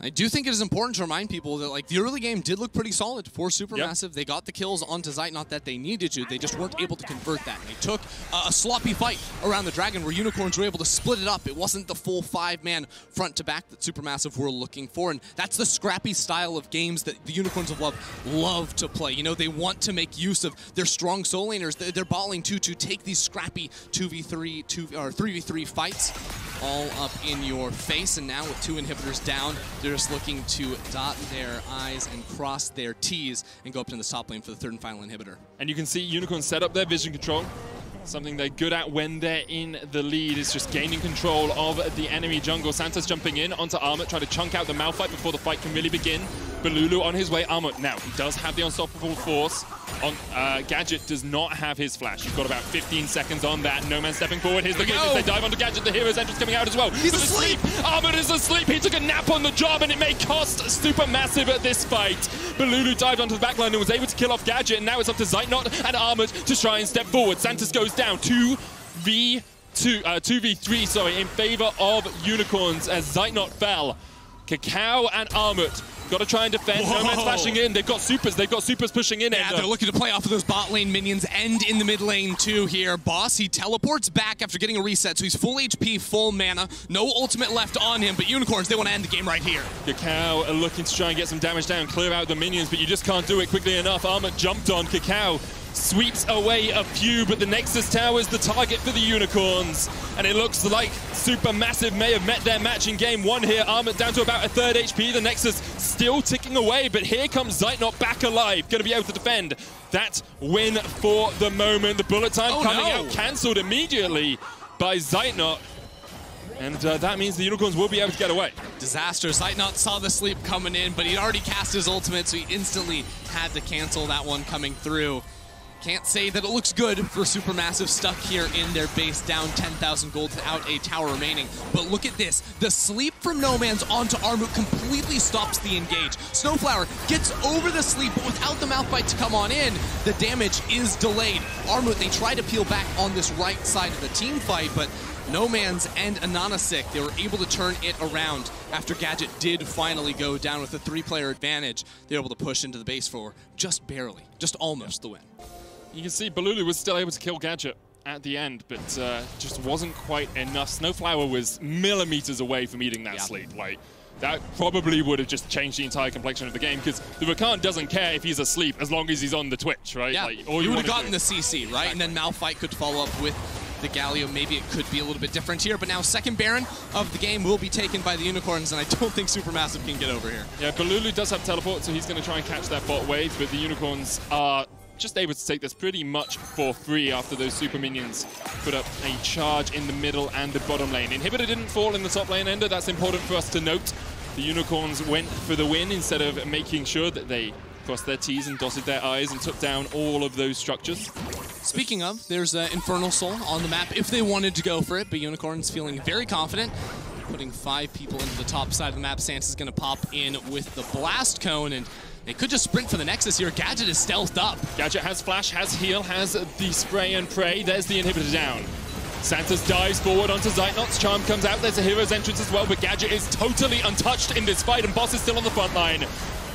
I do think it is important to remind people that, like, the early game did look pretty solid for Supermassive. Yep. They got the kills onto Zeitnot that they needed to. They just weren't able to convert that. They took a sloppy fight around the Dragon where Unicorns were able to split it up. It wasn't the full 5-man front-to-back that Supermassive were looking for, and that's the scrappy style of games that the Unicorns of Love love to play. You know, they want to make use of their strong soul laners, their bot lane too, to take these scrappy 3v3 fights all up in your face. And now with 2 inhibitors down, they're just looking to dot their I's and cross their T's and go up to the top lane for the 3rd and final inhibitor. And you can see Unicorn set up their vision control. Something they're good at when they're in the lead is just gaining control of the enemy jungle. Santos jumping in onto Armut, trying to chunk out the Malphite before the fight can really begin. Balulu on his way. Armut now, he does have the Unstoppable Force. Gadget does not have his flash. You've got about 15 seconds on that. No Man stepping forward. Here's the quickness. They dive onto Gadget. The Hero's Entrance coming out as well. He's asleep! Armut is asleep. He took a nap on the job, and it may cost Supermassive at this fight. Balulu dived onto the backline and was able to kill off Gadget, and now it's up to Zeitnot and Armut to try and step forward. Santos goes down 2v3, in favor of Unicorns as Zeitnot fell. Kakao and Armut Got to try and defend. Whoa. Nomad's flashing in. They've got supers. They've got supers pushing in. Yeah, they're looking to play off of those bot lane minions and in the mid lane too here. Boss, he teleports back after getting a reset, so he's full HP, full mana. No ultimate left on him, but Unicorns, they want to end the game right here. Kakao are looking to try and get some damage down, clear out the minions, but you just can't do it quickly enough. Armor jumped on. Kakao sweeps away a few, but the Nexus Tower is the target for the Unicorns. And it looks like Supermassive may have met their match in game one here. Armut down to about a third HP. The Nexus still ticking away, but here comes Zeitnot back alive. Going to be able to defend that win for the moment. The bullet time coming out, cancelled immediately by Zeitnot. And that means the Unicorns will be able to get away. Disaster. Zeitnot saw the sleep coming in, but he'd already cast his ultimate, so he instantly had to cancel that one coming through. Can't say that it looks good for Supermassive stuck here in their base, down 10,000 gold without a tower remaining. But look at this. The sleep from Noman's onto Armut completely stops the engage. Snowflower gets over the sleep, but without the Malphite to come on in, the damage is delayed. Armut, they try to peel back on this right side of the team fight, but Noman's and Ananasik, they were able to turn it around after Gadget did finally go down with a 3-player advantage. They were able to push into the base for just barely, just almost the win. You can see Balulu was still able to kill Gadget at the end, but just wasn't quite enough. Snowflower was millimeters away from eating that sleep. Like, that probably would have just changed the entire complexion of the game, because the Rakan doesn't care if he's asleep as long as he's on the Twitch, right? Yeah, like, you would have gotten the CC, right? Exactly. And then Malphite could follow up with the Galio. Maybe it could be a little bit different here, but now second Baron of the game will be taken by the Unicorns, and I don't think Supermassive can get over here. Yeah, Balulu does have teleport, so he's going to try and catch that bot wave, but the Unicorns are just able to take this pretty much for free after those super minions put up a charge in the middle and the bottom lane. Inhibitor didn't fall in the top lane, Ender. That's important for us to note. The Unicorns went for the win instead of making sure that they crossed their T's and dotted their I's and took down all of those structures. Speaking of, there's Infernal Soul on the map if they wanted to go for it, but Unicorns feeling very confident, putting 5 people into the top side of the map. Sansa's going to pop in with the Blast Cone, and they could just sprint for the Nexus here. Gadget is stealthed up. Gadget has flash, has heal, has the spray and pray. There's the inhibitor down. Santos dives forward onto Zeitnot's charm comes out. There's a hero's entrance as well, but Gadget is totally untouched in this fight, and Boss is still on the front line.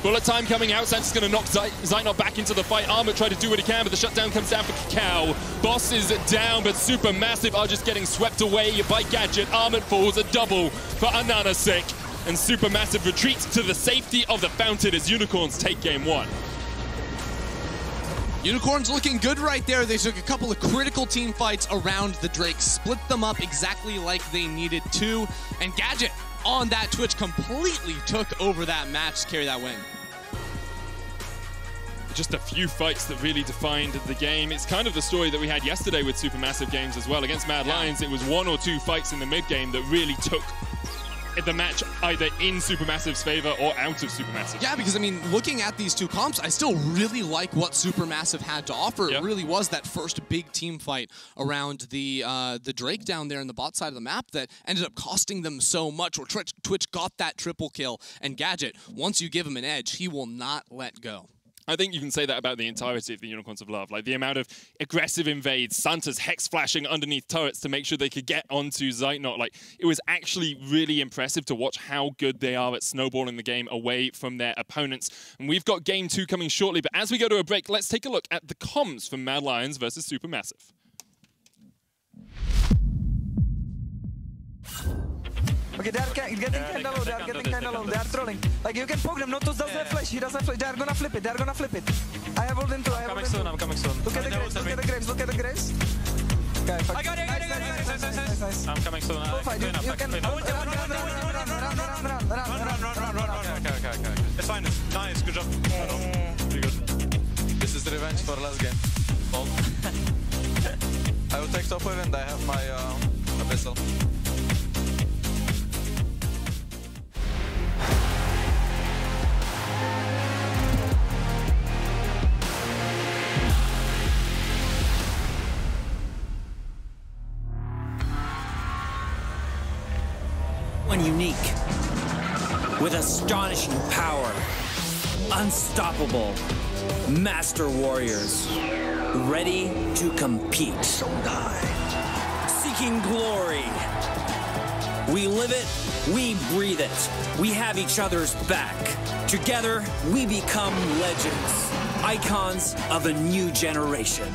Bullet time coming out. Santos going to knock Zeitnot back into the fight. Armut tried to do what he can, but the shutdown comes down for Kakao. Boss is down, but Supermassive are just getting swept away by Gadget. Armut falls, a double for Ananasik. And Supermassive retreats to the safety of the fountain as Unicorns take game 1. Unicorns looking good right there. They took a couple of critical team fights around the Drake, split them up exactly like they needed to, and Gadget on that Twitch completely took over that match to carry that win. Just a few fights that really defined the game. It's kind of the story that we had yesterday with Supermassive games as well. Against Mad Lions, it was 1 or 2 fights in the mid-game that really took the match either in Supermassive's favor or out of Supermassive. Yeah, because I mean, looking at these two comps, I still really like what Supermassive had to offer. It really was that first big team fight around the Drake down there in the bot side of the map that ended up costing them so much, where Twitch got that triple kill, and Gadget, once you give him an edge, he will not let go. I think you can say that about the entirety of the Unicorns of Love. Like, the amount of aggressive invades, Santa's hex flashing underneath turrets to make sure they could get onto Zeitnot. Like, it was actually really impressive to watch how good they are at snowballing the game away from their opponents. And we've got game 2 coming shortly, but as we go to a break, let's take a look at the comms from Mad Lions versus Supermassive. Okay, they are getting kind of low, they are getting kind of low, they are trolling. Like, you can poke them, Notus doesn't have flash, he doesn't have flash, they are gonna flip it, they are gonna flip it. I have ult in 2, I have ult in 2. I'm coming soon. Look at the graves, look at the graves, look at the graves. Okay, fuck. I got it, nice. I'm coming soon. You can run. Okay. It's fine, nice, good job. Pretty good. This is the revenge for last game. I will take top wave and I have my Abyssal. Unique, with astonishing power, unstoppable, master warriors, ready to compete, seeking glory, We live it, we breathe it. We have each other's back. Together, we become legends, icons of a new generation.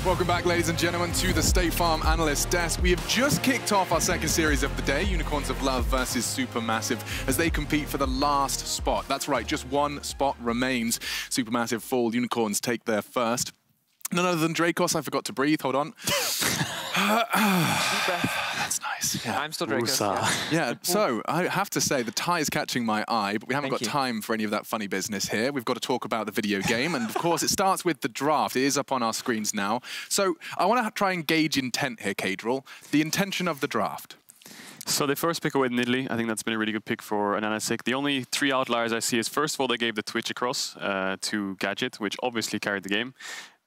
Welcome back, ladies and gentlemen, to the State Farm Analyst Desk. We have just kicked off our second series of the day, Unicorns of Love versus Supermassive, as they compete for the last spot. That's right, just one spot remains. Supermassive fall, Unicorns take their first. None other than Dracos. I forgot to breathe. Hold on. That's nice. Yeah. I'm still Dracos. Yeah, so I have to say the tie is catching my eye, but we haven't got time for any of that funny business here. We've got to talk about the video game, and of course it starts with the draft. It is up on our screens now. So I want to try and gauge intent here, Cadril. The intention of the draft. So they first pick away Nidalee. I think that's been a really good pick for Ananasik. The only three outliers I see is, first of all, they gave the Twitch across to Gadget, which obviously carried the game.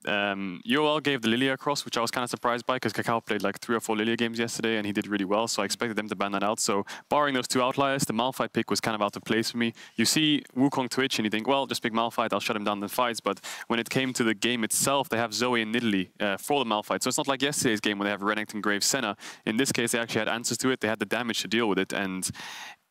UOL gave the Lilia across, which I was kind of surprised by, because Kakao played like 3 or 4 Lilia games yesterday and he did really well, so I expected them to ban that out. So barring those two outliers, the Malphite pick was kind of out of place for me. You see Wukong Twitch and you think, well, just pick Malphite, I'll shut him down in the fights, but when it came to the game itself, they have Zoe and Nidalee for the Malphite. So it's not like yesterday's game where they have Renekton, Graves, Senna. In this case, they actually had answers to it, they had the damage to deal with it, and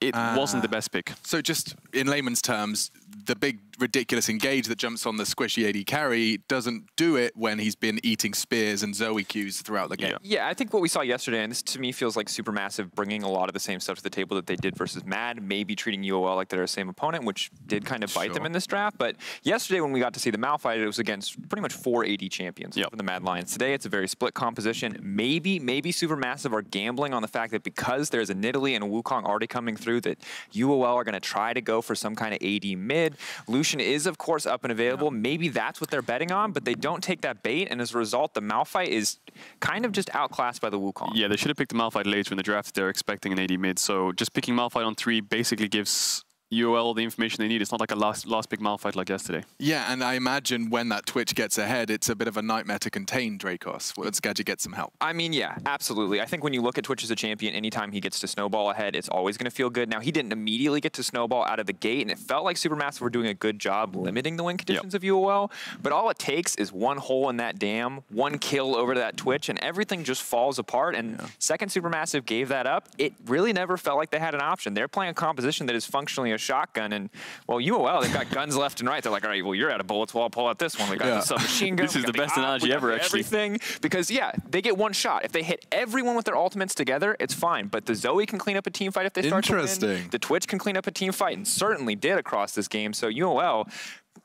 It wasn't the best pick. So just in layman's terms, the big ridiculous engage that jumps on the squishy AD carry doesn't do it when he's been eating spears and Zoe Qs throughout the game. Yeah, I think what we saw yesterday, and this to me feels like Supermassive bringing a lot of the same stuff to the table that they did versus Mad, maybe treating UOL like they're the same opponent, which did kind of bite them in this draft. But yesterday when we got to see the Malphite, it was against pretty much 4 AD champions for the Mad Lions. Today it's a very split composition. Maybe Supermassive are gambling on the fact that because there's a Nidalee and a Wukong already coming through, that UOL are going to try to go for some kind of AD mid. Lucian is, of course, up and available. Maybe that's what they're betting on, but they don't take that bait, and as a result, the Malphite is kind of just outclassed by the Wukong. Yeah, they should have picked the Malphite later in the draft. They're expecting an AD mid, so just picking Malphite on 3 basically gives UOL the information they need. It's not like a last pick Malphite like yesterday. Yeah, and I imagine when that Twitch gets ahead, it's a bit of a nightmare to contain Dracos. Once Gadget gets some help. I mean, yeah, absolutely. I think when you look at Twitch as a champion, anytime he gets to snowball ahead, it's always going to feel good. Now, he didn't immediately get to snowball out of the gate, and it felt like Supermassive were doing a good job limiting the win conditions of UOL. But all it takes is one hole in that dam, one kill over to that Twitch, and everything just falls apart. And second Supermassive gave that up, it really never felt like they had an option. They're playing a composition that is functionally a shotgun, and well, UOL, they've got guns left and right. They're like, all right, well, you're out of bullets. Well, I'll pull out this one. We got the submachine gun. This is the best analogy ever, actually. Everything. Because, yeah, they get one shot. If they hit everyone with their ultimates together, it's fine. But the Zoe can clean up a team fight if they start to win. The Twitch can clean up a team fight, and certainly did across this game. So UOL,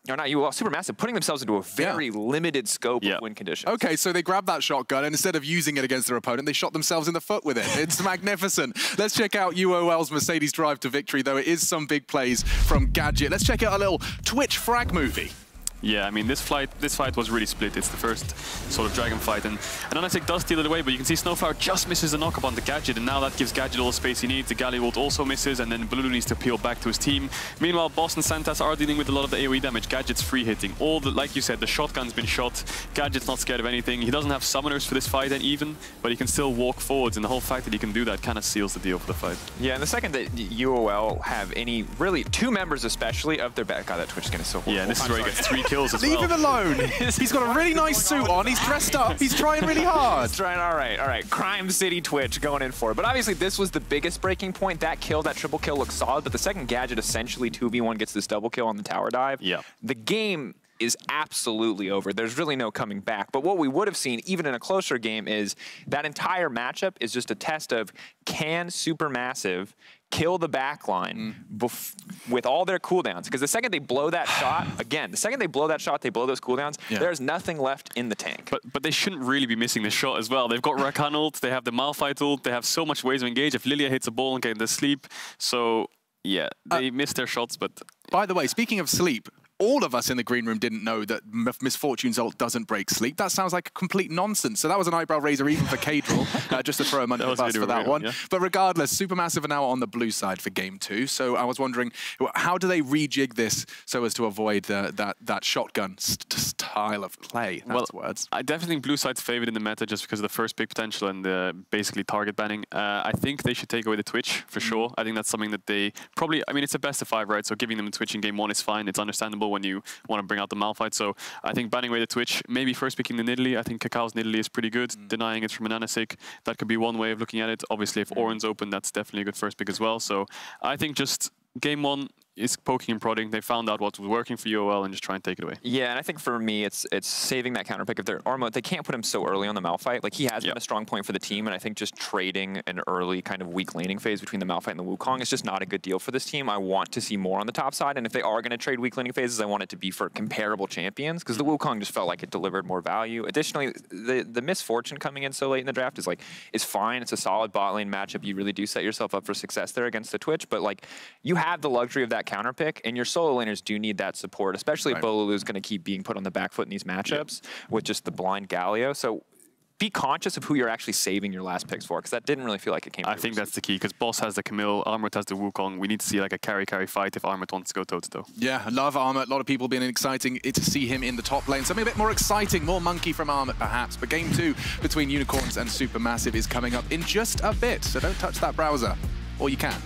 or not UOL, Supermassive, putting themselves into a very limited scope of win conditions. Okay, so they grabbed that shotgun, and instead of using it against their opponent, they shot themselves in the foot with it. It's magnificent. Let's check out UOL's Mercedes drive to victory, though it is some big plays from Gadget. Let's check out a little Twitch frag movie. Yeah, I mean, this fight was really split. It's the first sort of Dragon fight, and Anasik does steal it away, but you can see Snowflower just misses a knock-up on the Gadget, and now that gives Gadget all the space he needs. The Galliwalt also misses, and then Blue needs to peel back to his team. Meanwhile, Boss and Santas are dealing with a lot of the AoE damage. Gadget's free hitting. All the, like you said, the shotgun's been shot. Gadget's not scared of anything. He doesn't have summoners for this fight even, but he can still walk forwards, and the whole fact that he can do that kind of seals the deal for the fight. Yeah, and the second that UOL have any, really, 2 members especially of their back. God, that Twitch skin is so horrible. Yeah, and this is where he gets 3 kills as well. Leave him alone. He's got a really nice suit on. He's dressed up. He's trying really hard. He's trying, all right. Crime City Twitch going in for it. But obviously, this was the biggest breaking point. That kill, that triple kill looks solid, but the second Gadget essentially 2v1 gets this double kill on the tower dive. Yeah. The game is absolutely over. There's really no coming back. But what we would have seen, even in a closer game, is that entire matchup is just a test of can Supermassive kill the backline with all their cooldowns. Because the second they blow that shot, again, the second they blow that shot, they blow those cooldowns, there's nothing left in the tank. But they shouldn't really be missing the shot as well. They've got Rakan ult, they have the Malphite ult, they have so much ways to engage. If Lilia hits a ball and get into sleep, so yeah, they missed their shots, but... By the way, speaking of sleep, all of us in the green room didn't know that Misfortune's ult doesn't break sleep. That sounds like complete nonsense. So that was an eyebrow raiser even for Kadril, just to throw him under the bus for that one. Yeah. But regardless, Supermassive are now on the blue side for game 2. So I was wondering, how do they rejig this so as to avoid that shotgun style of play? That's words. I definitely think blue side's favored in the meta just because of the first pick potential and the basically target banning. I think they should take away the Twitch for sure. I think that's something that they probably, I mean, it's a best of 5, right? So giving them a Twitch in game 1 is fine. It's understandable when you want to bring out the Malphite. So I think banning away the Twitch, maybe first picking the Nidalee. I think Kakao's Nidalee is pretty good. Denying it from an Anasik, that could be one way of looking at it. Obviously, if Oren's open, that's definitely a good first pick as well. So I think just game 1 is poking and prodding. They found out what was working for UOL and just try and take it away. Yeah, and I think for me, it's saving that counter pick. If they're Armo, they can't put him so early on the Malphite. Like, he has been a strong point for the team, and I think just trading an early kind of weak laning phase between the Malphite and the Wukong is just not a good deal for this team. I want to see more on the top side, and if they are going to trade weak laning phases, I want it to be for comparable champions, because the Wukong just felt like it delivered more value. Additionally, the Misfortune coming in so late in the draft is fine. It's a solid bot lane matchup. You really do set yourself up for success there against the Twitch, but like, you have the luxury of that counter pick, and your solo laners do need that support, especially if Bolulu is going to keep being put on the back foot in these matchups with just the blind Galio. So be conscious of who you're actually saving your last picks for, because that didn't really feel like it came. I think that's the key, because Boss has the Camille, Armut has the Wukong. We need to see like a carry fight if Armut wants to go toe-to-toe. Yeah, I love Armut. A lot of people being exciting to see him in the top lane. Something a bit more exciting, more monkey from Armut perhaps. But game 2 between Unicorns and Supermassive is coming up in just a bit, so don't touch that browser. Or you can.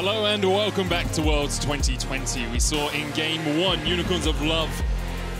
Hello and welcome back to Worlds 2020. We saw in Game 1, Unicorns of Love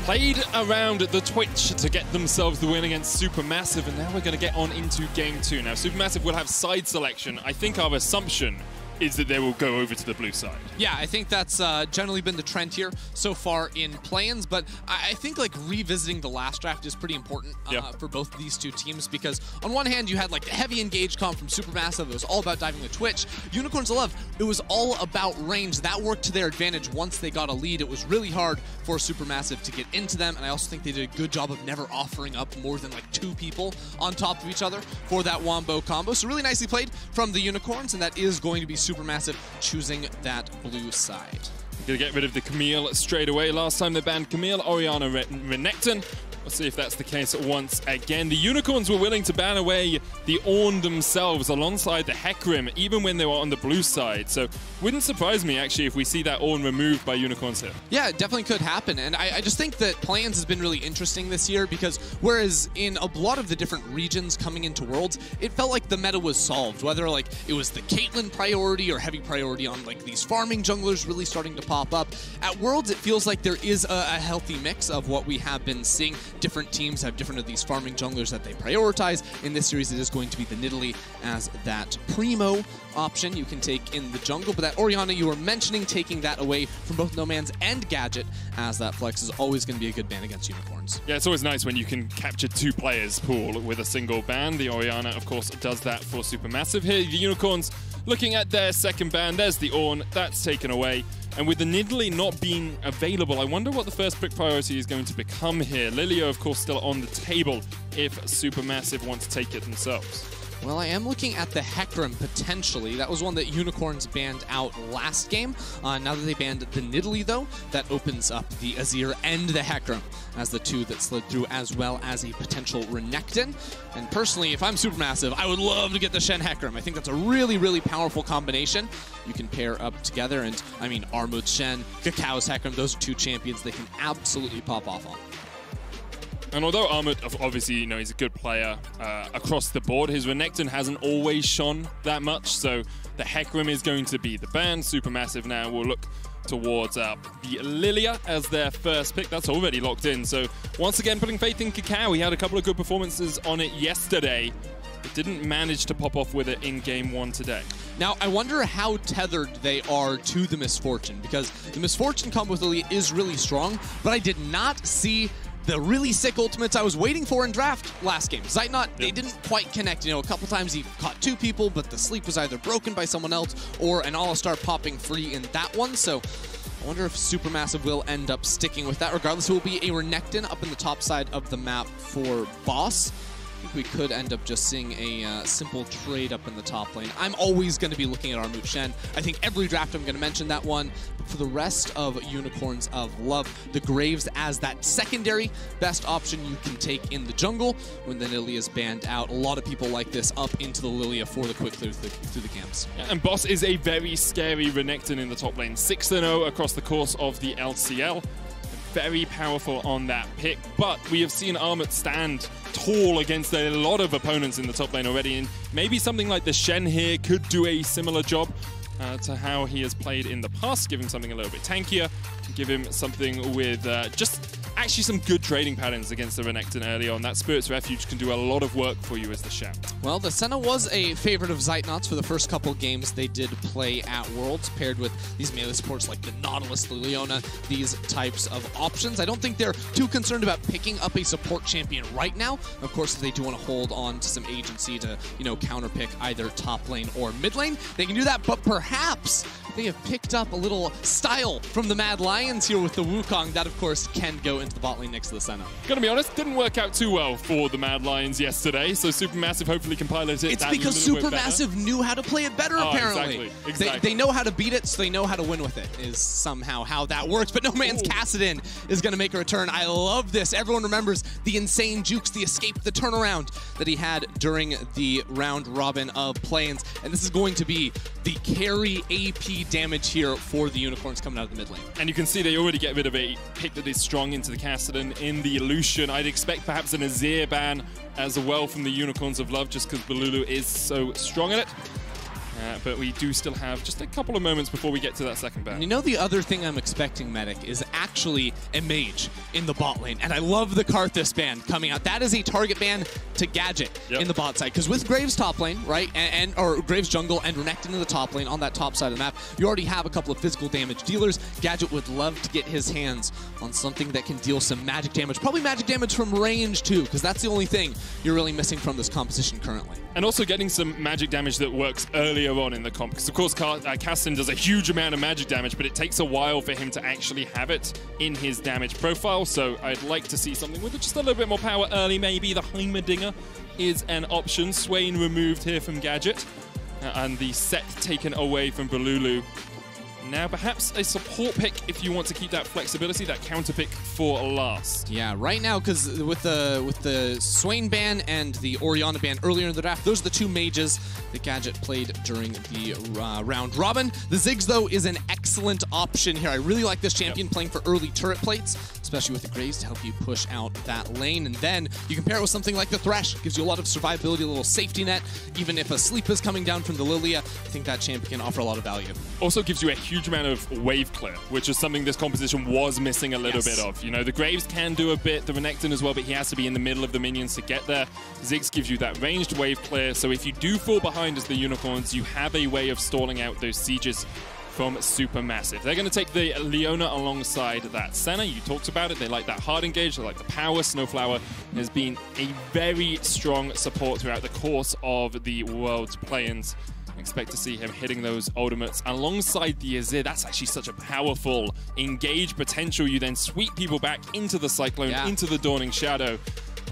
played around the Twitch to get themselves the win against Supermassive, and now we're going to get on into Game 2. Now, Supermassive will have side selection. I think our assumption is that they will go over to the blue side. Yeah, I think that's generally been the trend here so far in play-ins, but I think like revisiting the last draft is pretty important for both these two teams, because on one hand you had like heavy engage comp from Supermassive. It was all about diving the Twitch. Unicorns of Love, it was all about range. That worked to their advantage once they got a lead. It was really hard for Supermassive to get into them, and I also think they did a good job of never offering up more than like 2 people on top of each other for that wombo combo. So really nicely played from the Unicorns, and that is going to be Supermassive choosing that blue side. Gonna get rid of the Camille straight away. Last time they banned Camille, Orianna, Renekton. We'll see if that's the case once again. The Unicorns were willing to ban away the Ornn themselves alongside the Hecarim, even when they were on the blue side. So wouldn't surprise me, actually, if we see that Ornn removed by Unicorns here. Yeah, it definitely could happen. And I just think that play-ins has been really interesting this year, because whereas in a lot of the different regions coming into Worlds, it felt like the meta was solved. Whether like it was the Caitlyn priority or heavy priority on like these farming junglers really starting to pop up. At Worlds, it feels like there is a healthy mix of what we have been seeing. Different teams have different of these farming junglers that they prioritize. In this series, it is going to be the Nidalee as that primo option you can take in the jungle. But that Orianna you were mentioning, taking that away from both No Man's and Gadget, as that flex is always going to be a good ban against Unicorns. Yeah, it's always nice when you can capture 2 players pool with a single ban. The Orianna, of course, does that for Supermassive. Here, the Unicorns looking at their second ban. There's the Ornn. That's taken away. And with the Nidalee not being available, I wonder what the first pick priority is going to become here. Lilia, of course, still on the table if Supermassive want to take it themselves. Well, I am looking at the Hecarim potentially. That was one that Unicorns banned out last game. Now that they banned the Nidalee, though, that opens up the Azir and the Hecarim as the 2 that slid through, as well as a potential Renekton. And personally, if I'm Supermassive, I would love to get the Shen Hecarim. I think that's a really, really powerful combination. You can pair up together, and I mean, Armut's Shen, Kakao's Hecarim, those are 2 champions they can absolutely pop off on. And although Armut, obviously, you know, he's a good player across the board, his Renekton hasn't always shone that much, so the Hecarim is going to be the ban. Supermassive now will look towards the Lilia as their first pick. That's already locked in. So once again, putting faith in Kakao. He had a couple of good performances on it yesterday, but didn't manage to pop off with it in Game 1 today. Now, I wonder how tethered they are to the Misfortune, because the Misfortune combo with Lilia is really strong, but I did not see the really sick ultimates I was waiting for in draft last game. Zeitnot, they didn't quite connect. You know, a couple times he caught 2 people, but the sleep was either broken by someone else or an All-Star popping free in that one. So I wonder if Supermassive will end up sticking with that. Regardless, it will be a Renekton up in the top side of the map for Boss. I think we could end up just seeing a simple trade up in the top lane. I'm always going to be looking at Armut Shen. I think every draft I'm going to mention that one. But for the rest of Unicorns of Love, the Graves as that secondary best option you can take in the jungle when the Nidalee is banned out. A lot of people like this up into the Lilia for the quick clear through the camps. Yeah, and Boss is a very scary Renekton in the top lane. 6-0 across the course of the LCL. Very powerful on that pick, but we have seen Armut stand tall against a lot of opponents in the top lane already, and maybe something like the Shen here could do a similar job to how he has played in the past. Give him something a little bit tankier, give him something with just actually some good trading patterns against the Renekton early on. That Spirit's Refuge can do a lot of work for you as the Shen. Well, the Senna was a favorite of Zeitnot's for the first couple games they did play at Worlds, paired with these melee supports like the Nautilus, the Leona, these types of options. I don't think they're too concerned about picking up a support champion right now. Of course, if they do want to hold on to some agency to, you know, counterpick either top lane or mid lane, they can do that, but perhaps they have picked up a little style from the Mad Lions here with the Wukong. That, of course, can go into the bot lane next to the Senna. Gonna be honest, didn't work out too well for the Mad Lions yesterday, so Supermassive hopefully can pilot it. It's because Supermassive knew how to play it better, apparently. Exactly. They know how to beat it, so they know how to win with it, is somehow how that works. But No Man's Kassadin is going to make a return. I love this. Everyone remembers the insane jukes, the escape, the turnaround that he had during the round robin of play-ins. And this is going to be the carry AP damage here for the Unicorns coming out of the mid lane. And you can see they already get rid of a pick that is strong into the Kassadin in the Illusion. I'd expect perhaps an Azir ban as well from the Unicorns of Love, just because Balulu is so strong in it. But we do still have just a couple of moments before we get to that second ban. And you know the other thing I'm expecting, Medic, is actually a mage in the bot lane. And I love the Karthus ban coming out. That is a target ban to Gadget in the bot side. Because with Graves top lane, right, or Graves jungle and Renekton in the top lane on that top side of the map, you already have a couple of physical damage dealers. Gadget would love to get his hands on something that can deal some magic damage. Probably magic damage from range too, because that's the only thing you're really missing from this composition currently. And also getting some magic damage that works earlier on in the comp. Because of course, Caston does a huge amount of magic damage, but it takes a while for him to actually have it in his damage profile. So I'd like to see something with just a little bit more power early. Maybe the Heimerdinger is an option. Swain removed here from Gadget. And the set taken away from Balulu. Now, perhaps a support pick if you want to keep that flexibility, that counter pick for last. Yeah, right now, because with the Swain ban and the Orianna ban earlier in the draft, those are the two mages that Gadget played during the round robin. The Ziggs, though, is an excellent option here. I really like this champion playing for early turret plates, especially with the Graves to help you push out that lane. And then you can pair it with something like the Thresh. Gives you a lot of survivability, a little safety net. Even if a sleep is coming down from the Lilia, I think that champion can offer a lot of value. Also gives you a huge amount of wave clear, which is something this composition was missing a little bit of. You know, the Graves can do a bit, the Renekton as well, but he has to be in the middle of the minions to get there. Ziggs gives you that ranged wave clear, so if you do fall behind as the Unicorns, you have a way of stalling out those sieges from Supermassive. They're going to take the Leona alongside that Senna. You talked about it. They like that hard engage. They like the power. Snowflower has been a very strong support throughout the course of the World's play-ins. Expect to see him hitting those ultimates alongside the Azir. That's actually such a powerful engage potential. You then sweep people back into the Cyclone, into the Dawning Shadow.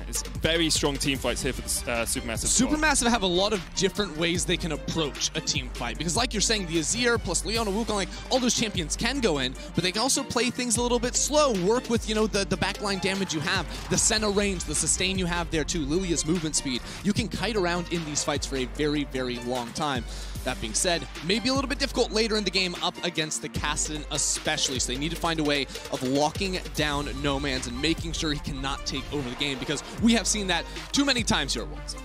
It's very strong team fights here for the Supermassive. Supermassive have a lot of different ways they can approach a team fight. Because like you're saying, the Azir plus Leona, Wukong, like all those champions can go in, but they can also play things a little bit slow. Work with, you know, the backline damage you have, the Senna range, the sustain you have there too, Lilia's movement speed. You can kite around in these fights for a very, very long time. That being said, maybe a little bit difficult later in the game up against the Kassadin especially, so they need to find a way of locking down Nomans and making sure he cannot take over the game, because we have seen that too many times here at once.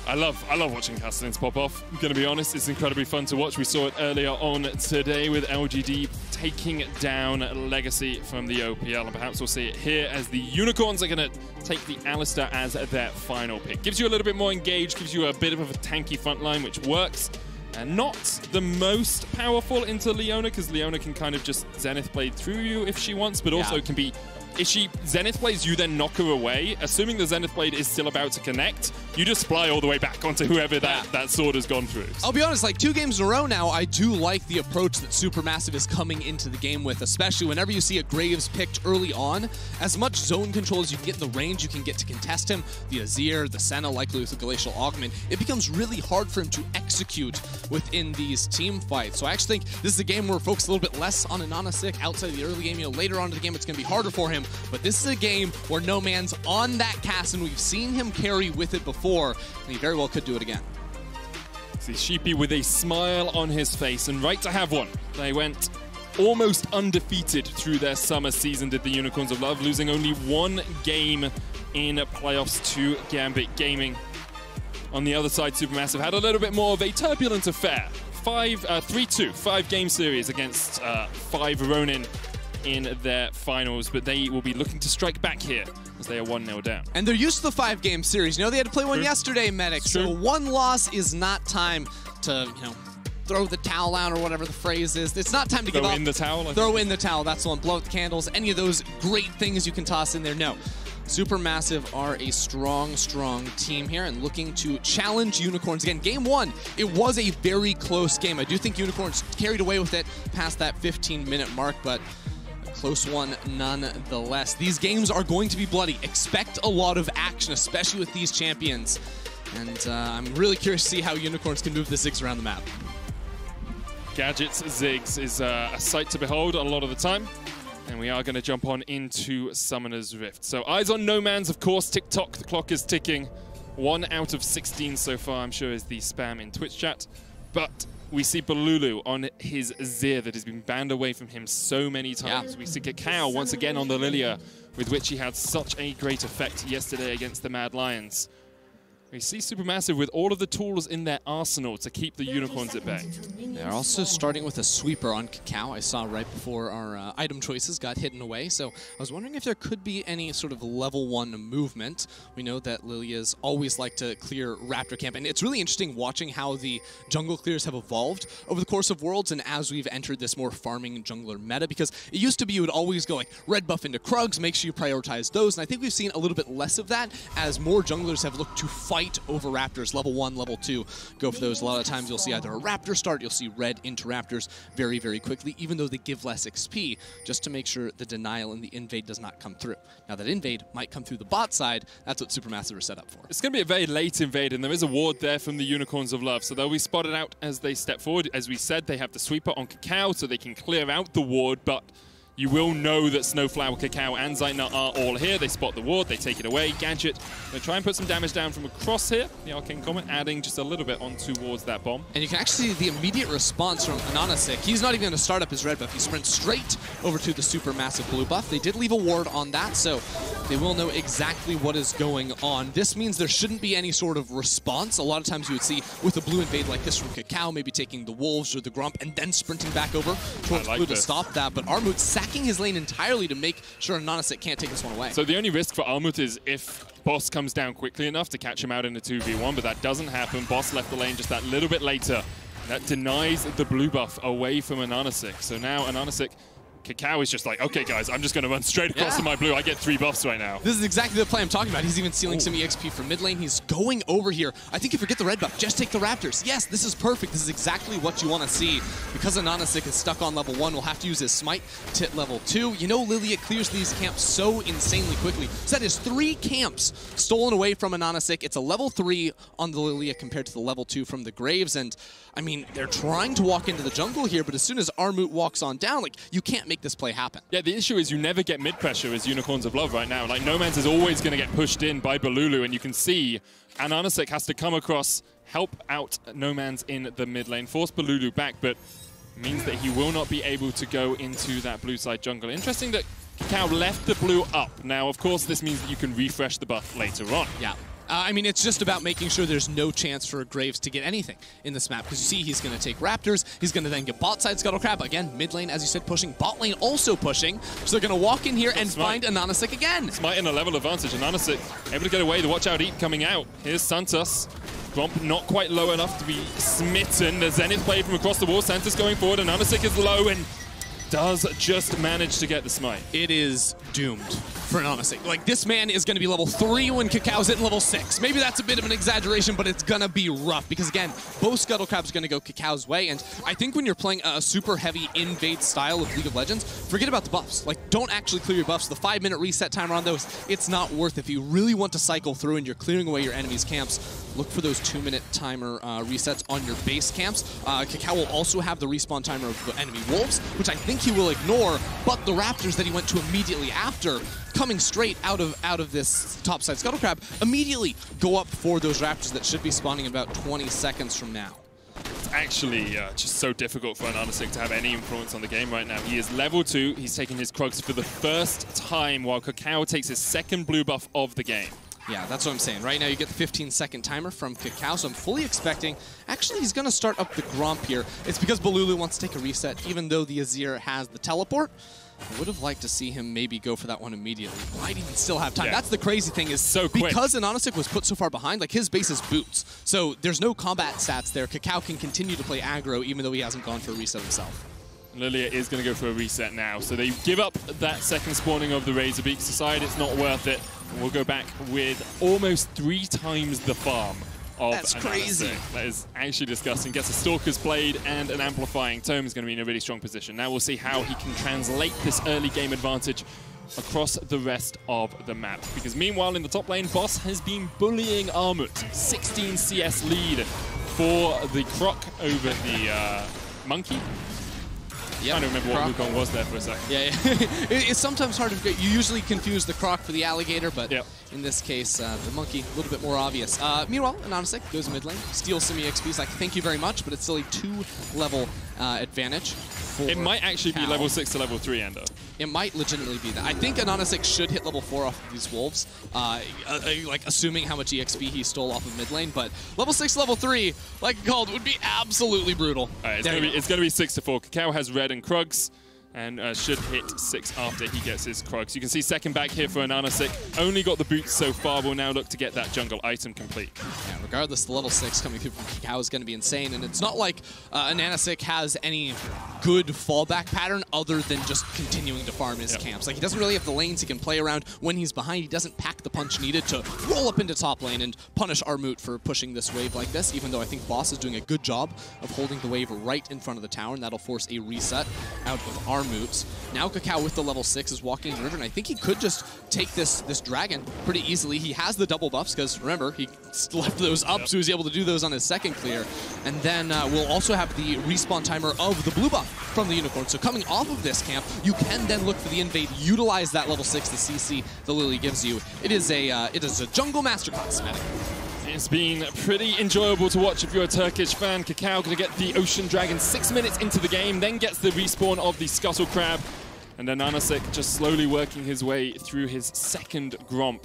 I love watching Kassadin's pop off. I'm going to be honest, it's incredibly fun to watch. We saw it earlier on today with LGD taking down Legacy from the OPL, and perhaps we'll see it here as the Unicorns are going to take the Alistar as their final pick. Gives you a little bit more engaged, gives you a bit of a tanky front line, which works. And not the most powerful into Leona, because Leona can kind of just Zenith Blade through you if she wants, but also can be... If she Zenith Blades, you then knock her away. Assuming the Zenith Blade is still about to connect, you just fly all the way back onto whoever that sword has gone through. I'll be honest, like 2 games in a row now, I do like the approach that Supermassive is coming into the game with, especially whenever you see a Graves picked early on. As much zone control as you can get in the range, you can get to contest him. The Azir, the Senna, likely with the Glacial Augment, it becomes really hard for him to execute within these team fights. So I actually think this is a game where we're focused a little bit less on Ananasik outside of the early game. You know, later on in the game, it's going to be harder for him. But this is a game where No Man's on that cast, and we've seen him carry with it before, and he very well could do it again. See Sheepy with a smile on his face, and right to have one. They went almost undefeated through their summer season, did the Unicorns of Love, losing only 1 game in playoffs to Gambit Gaming. On the other side, Supermassive had a little bit more of a turbulent affair. 3-2, 5-game series against 5 Ronin in their finals, but they will be looking to strike back here as they are 1-0 down. And they're used to the 5-game series. You know, they had to play one yesterday, Medic. So 1 loss is not time to, you know, throw the towel out or whatever the phrase is. It's not time to give up. Throw in the towel? Throw in the towel. That's the one. Blow out the candles. Any of those great things you can toss in there. No. Supermassive are a strong, strong team here and looking to challenge Unicorns again. Game 1, it was a very close game. I do think Unicorns carried away with it past that 15-minute mark, but close one nonetheless. These games are going to be bloody. Expect a lot of action, especially with these champions. And I'm really curious to see how Unicorns can move the Ziggs around the map. Gadget's Ziggs is a sight to behold a lot of the time. And we are going to jump on into Summoner's Rift. So eyes on No Man's, of course. Tick-tock, the clock is ticking. 1 out of 16 so far, I'm sure, is the spam in Twitch chat. But we see Balulu on his Azir that has been banned away from him so many times. We see Cacao once again on the Lilia, with which he had such a great effect yesterday against the Mad Lions. We see Supermassive with all of the tools in their arsenal to keep the Unicorns at bay. They're also starting with a sweeper on Kakao. I saw right before our item choices got hidden away, so I was wondering if there could be any sort of level 1 movement. We know that Lilia's always like to clear Raptor camp, and it's really interesting watching how the jungle clears have evolved over the course of Worlds and as we've entered this more farming jungler meta, because it used to be you would always go like red buff into Krugs, make sure you prioritize those, and I think we've seen a little bit less of that as more junglers have looked to fight over Raptors, level 1, level 2, go for those. A lot of times you'll see either a Raptor start, you'll see red into Raptors very, very quickly, even though they give less XP, just to make sure the denial and the invade does not come through. Now that invade might come through the bot side, that's what Supermassive are set up for. It's going to be a very late invade, and there is a ward there from the Unicorns of Love, so they'll be spotted out as they step forward. As we said, they have the sweeper on Kakao, so they can clear out the ward, but you will know that Snowflower, Kakao, and Zeitner are all here. They spot the ward, they take it away. Gadget, they try and put some damage down from across here. The Arcane Comet adding just a little bit on towards that bomb. And you can actually see the immediate response from Anonasik. He's not even going to start up his red buff. He sprints straight over to the Supermassive blue buff. They did leave a ward on that, so they will know exactly what is going on. This means there shouldn't be any sort of response. A lot of times you would see with a blue invade like this from Kakao, maybe taking the Wolves or the Grump and then sprinting back over towards blue to stop that. But Armut sacking his lane entirely to make sure Anonasik can't take this one away. So the only risk for Armut is if Boss comes down quickly enough to catch him out in a 2v1, but that doesn't happen. Boss left the lane just that little bit later. That denies the blue buff away from Anonasik. So now Anonasik, Kakao is just like, okay guys, I'm just going to run straight across to my blue. I get 3 buffs right now. This is exactly the play I'm talking about. He's even stealing some EXP from mid lane. He's going over here. I think you forget the red buff. Just take the Raptors. Yes, this is perfect. This is exactly what you want to see. Because Anonasik is stuck on level 1, we'll have to use his smite to hit level 2. You know Lilia clears these camps so insanely quickly. So that is 3 camps stolen away from Anonasik. It's a level 3 on the Lilia compared to the level 2 from the Graves. And I mean, they're trying to walk into the jungle here, but as soon as Armut walks on down, like, you can't make this play happen. Yeah, the issue is you never get mid-pressure as Unicorns of Love right now. Like, Noman's is always going to get pushed in by Balulu, and you can see Anonasik has to come across, help out Noman's in the mid lane, force Balulu back, but means that he will not be able to go into that blue side jungle. Interesting that Kakao left the blue up. Now, of course, this means that you can refresh the buff later on. Yeah. I mean, it's just about making sure there's no chance for Graves to get anything in this map, because you see he's going to take Raptors, he's going to then get bot side Scuttlecrab, again, mid lane, as you said, pushing, bot lane also pushing, so they're going to walk in here and find Anonasik again. Smite in a level advantage, Anonasik able to get away, the watch out eat coming out. Here's Santos. Grump not quite low enough to be smitten. The Zenith play from across the wall, Santos going forward, Anonasik is low and does just manage to get the smite. It is doomed for Anonasik. Like, this man is going to be level 3 when Kakao's hitting level 6. Maybe that's a bit of an exaggeration, but it's going to be rough because, again, both Scuttlecrab's going to go Kakao's way, and I think when you're playing a super heavy invade style of League of Legends, forget about the buffs. Like, don't actually clear your buffs. The 5-minute reset timer on those, it's not worth it. If you really want to cycle through and you're clearing away your enemy's camps, look for those 2-minute timer resets on your base camps. Kakao will also have the respawn timer of the enemy Wolves, which I think he will ignore, but the Raptors that he went to immediately after, coming straight out of this topside Scuttlecrab, immediately go up for those Raptors that should be spawning in about 20 seconds from now. It's actually just so difficult for Anonasik to have any influence on the game right now. He is level 2, he's taking his Krugs for the first time, while Kakao takes his second blue buff of the game. Yeah, that's what I'm saying. Right now you get the 15-second timer from Kakao, so I'm fully expecting... Actually, he's going to start up the Grump here. It's because Balulu wants to take a reset, even though the Azir has the teleport. I would have liked to see him maybe go for that one immediately. Might even still have time. Yeah. That's the crazy thing is, so quick. Because Anonasik was put so far behind, like, his base is boots. So there's no combat stats there. Kakao can continue to play aggro, even though he hasn't gone for a reset himself. Lilia is going to go for a reset now. So they give up that second spawning of the Razorbeaks, decide it's not worth it. And we'll go back with almost 3 times the farm of That's crazy. That is actually disgusting. Gets a Stalker's Blade and an Amplifying Tome. Is going to be in a really strong position. Now we'll see how he can translate this early game advantage across the rest of the map. Because meanwhile in the top lane, Boss has been bullying Armut. 16 CS lead for the Croc over the Monkey. Yep. I don't remember what Wukong was there for a second. Yeah, yeah. It's sometimes hard to forget. You usually confuse the Croc for the Alligator, but In this case, the monkey, a little bit more obvious. Meanwhile, Anonisic goes mid lane, steals some EXPs, like, thank you very much, but it's still a 2-level advantage. It might actually be level 6 to level 3, Endo. It might legitimately be that. I think Anonisic should hit level 4 off of these wolves, like assuming how much EXP he stole off of mid lane, but level 6 to level 3, like called, would be absolutely brutal. All right, it's going to be 6 to 4. Kakao has red and Krugs, and should hit 6 after he gets his Krugs. You can see second back here for Anonisic. Only got the boots so far. Will now look to get that jungle item complete. Yeah, regardless, the level 6 coming through from Kakao is going to be insane, and it's not like Anonisic has any good fallback pattern other than just continuing to farm his camps. Like, he doesn't really have the lanes he can play around. When he's behind, he doesn't pack the punch needed to roll up into top lane and punish Armut for pushing this wave like this, even though I think Boss is doing a good job of holding the wave right in front of the tower, and that'll force a reset out of Armut. Now Kakao with the level 6 is walking in the river, and I think he could just take this dragon pretty easily. He has the double buffs, because remember, he left those up, so he was able to do those on his second clear. And then we'll also have the respawn timer of the blue buff from the Unicorn. So coming off of this camp, you can then look for the invade, utilize that level 6, the CC the Lily gives you. It is a jungle masterclass, Medic. It's been pretty enjoyable to watch if you're a Turkish fan. Kakao going to get the Ocean Dragon 6 minutes into the game, then gets the respawn of the Scuttle Crab. And then Anonisic just slowly working his way through his second Gromp.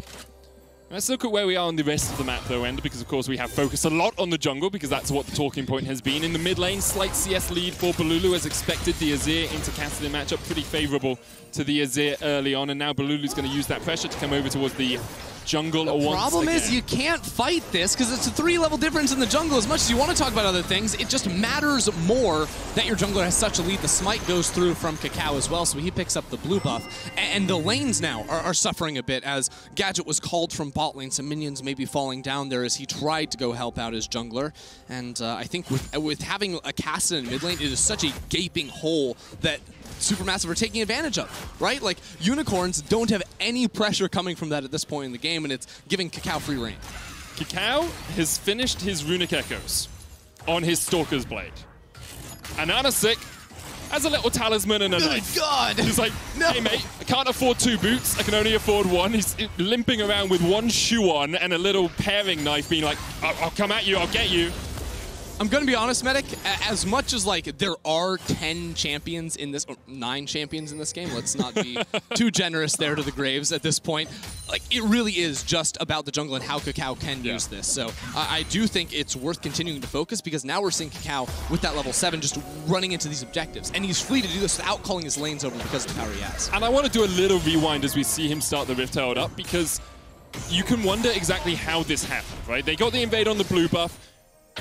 Let's look at where we are on the rest of the map, though, Ender, because, of course, we have focused a lot on the jungle, because that's what the talking point has been. In the mid lane, slight CS lead for Balulu, as expected. The Azir into Cassidy matchup pretty favorable to the Azir early on, and now Balulu's going to use that pressure to come over towards the jungle once again. The problem is you can't fight this because it's a 3-level difference in the jungle. As much as you want to talk about other things, it just matters more that your jungler has such a lead. The smite goes through from Kakao as well, so he picks up the blue buff. And the lanes now are suffering a bit as Gadget was called from bot lane. Some minions may be falling down there as he tried to go help out his jungler. And I think with having a Cassin in mid lane, it is such a gaping hole that Supermassive are taking advantage of, right? Like, Unicorns don't have any pressure coming from that at this point in the game, and it's giving Kakao free reign. Kakao has finished his Runic Echoes on his Stalker's Blade. Anonisic has a little talisman and a knife. God! He's like, hey mate, I can't afford 2 boots, I can only afford 1. He's limping around with 1 shoe on and a little paring knife, being like, I'll come at you, I'll get you. I'm going to be honest, Medic, as much as, like, there are 10 champions in this, or 9 champions in this game, let's not be too generous there to the graves at this point. Like, it really is just about the jungle and how Kakao can use this. So I do think it's worth continuing to focus, because now we're seeing Kakao with that level 7 just running into these objectives. And he's free to do this without calling his lanes over because of the power he has. And I want to do a little rewind as we see him start the Rift Herald up, because you can wonder exactly how this happened, right? They got the invade on the blue buff,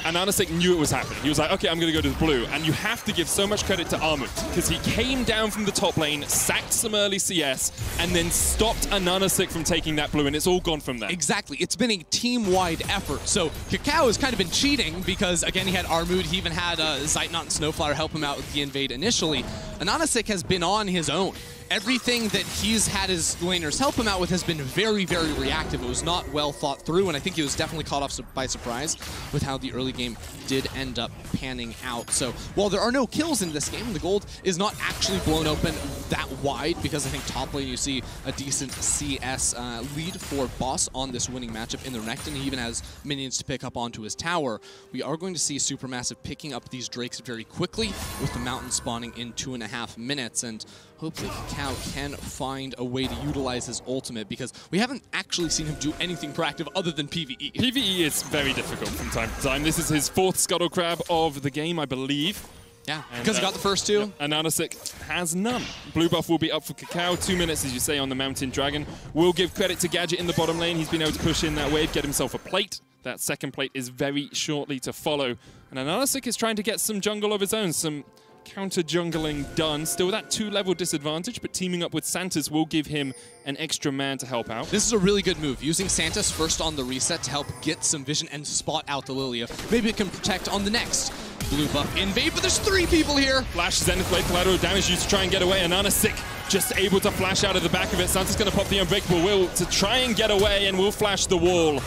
and Anonisic knew it was happening. He was like, okay, I'm going to go to the blue. And you have to give so much credit to Armut, because he came down from the top lane, sacked some early CS, and then stopped Anonisic from taking that blue, and it's all gone from there. Exactly. It's been a team-wide effort. So Kakao has kind of been cheating because, again, he had Armut. He even had Zeitnot and Snowflower help him out with the invade initially. Anonisic has been on his own. Everything that he's had his laners help him out with has been very, very reactive. It was not well thought through, and I think he was definitely caught off by surprise with how the early game did end up panning out. So while there are no kills in this game, the gold is not actually blown open that wide, because I think top lane you see a decent CS lead for Boss on this winning matchup in the Renekton. He even has minions to pick up onto his tower. We are going to see Supermassive picking up these Drakes very quickly with the mountain spawning in 2.5 minutes, and hopefully Kakao can find a way to utilize his ultimate, because we haven't actually seen him do anything proactive other than PvE. PvE is very difficult from time to time. This is his 4th Scuttle Crab of the game, I believe. Yeah, because he got the first 2. Yep, and Anonisic has none. Blue buff will be up for Kakao. 2 minutes, as you say, on the Mountain Dragon. We'll give credit to Gadget in the bottom lane. He's been able to push in that wave, get himself a plate. That second plate is very shortly to follow. And Anonisic is trying to get some jungle of his own, some counter-jungling done. Still that 2-level disadvantage, but teaming up with Santos will give him an extra man to help out. This is a really good move, using Santos first on the reset to help get some vision and spot out the Lilia. Maybe it can protect on the next blue buff invade, but there's 3 people here. Flash, Zenith Blade, collateral damage used to try and get away, and Anonisic just able to flash out of the back of it. Santos going to pop the Unbreakable Will to try and get away, and will flash the wall.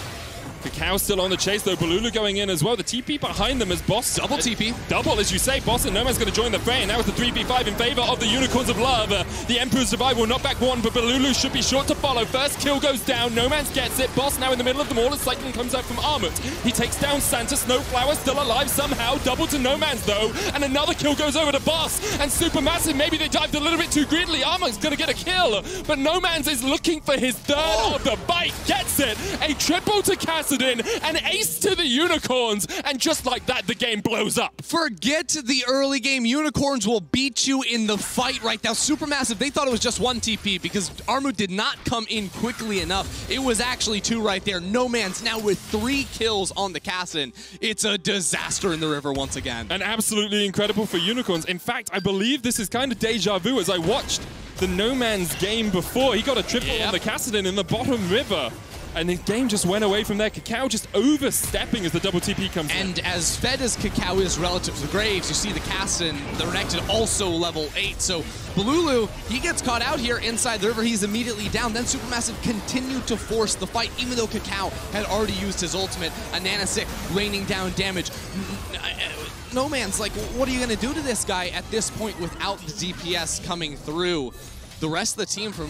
Kakao Kakao still on the chase, though. Balulu going in as well. The TP behind them as Boss. Double TP. Double, as you say. Boss and Nomad's going to join the fray. And now it's the 3v5 in favor of the Unicorns of Love. The Emperor's Divide will knock back one, but Balulu should be sure to follow. First kill goes down. Nomad's gets it. Boss now in the middle of them all as Cycling comes out from Armut. He takes down Santa. Snowflower still alive somehow. Double to Nomad's, though. And another kill goes over to Boss. And Supermassive, maybe they dived a little bit too greedily. Armut's going to get a kill. But Nomad's is looking for his third of the bite. Gets it. A triple to Kassadin. An ace to the Unicorns. And just like that, the game blows up. Forget the early game. Unicorns will beat you in the fight right now. Supermassive, they thought it was just one TP because Armut did not come in quickly enough. It was actually two right there. Nomad's now with 3 kills on the Kassadin. It's a disaster in the river once again. And absolutely incredible for Unicorns. In fact, I believe this is kind of deja vu as I watched the Nomad's game before. He got a triple on the Kassadin in the bottom river. And the game just went away from there. Kakao just overstepping as the double TP comes in. And as fed as Kakao is relative to the Graves, you see the Kassadin, the Renekton also level 8. So Balulu, he gets caught out here inside the river. He's immediately down. Then Supermassive continued to force the fight, even though Kakao had already used his ultimate. A Nanosick raining down damage. No man's like, what are you going to do to this guy at this point without the DPS coming through? The rest of the team from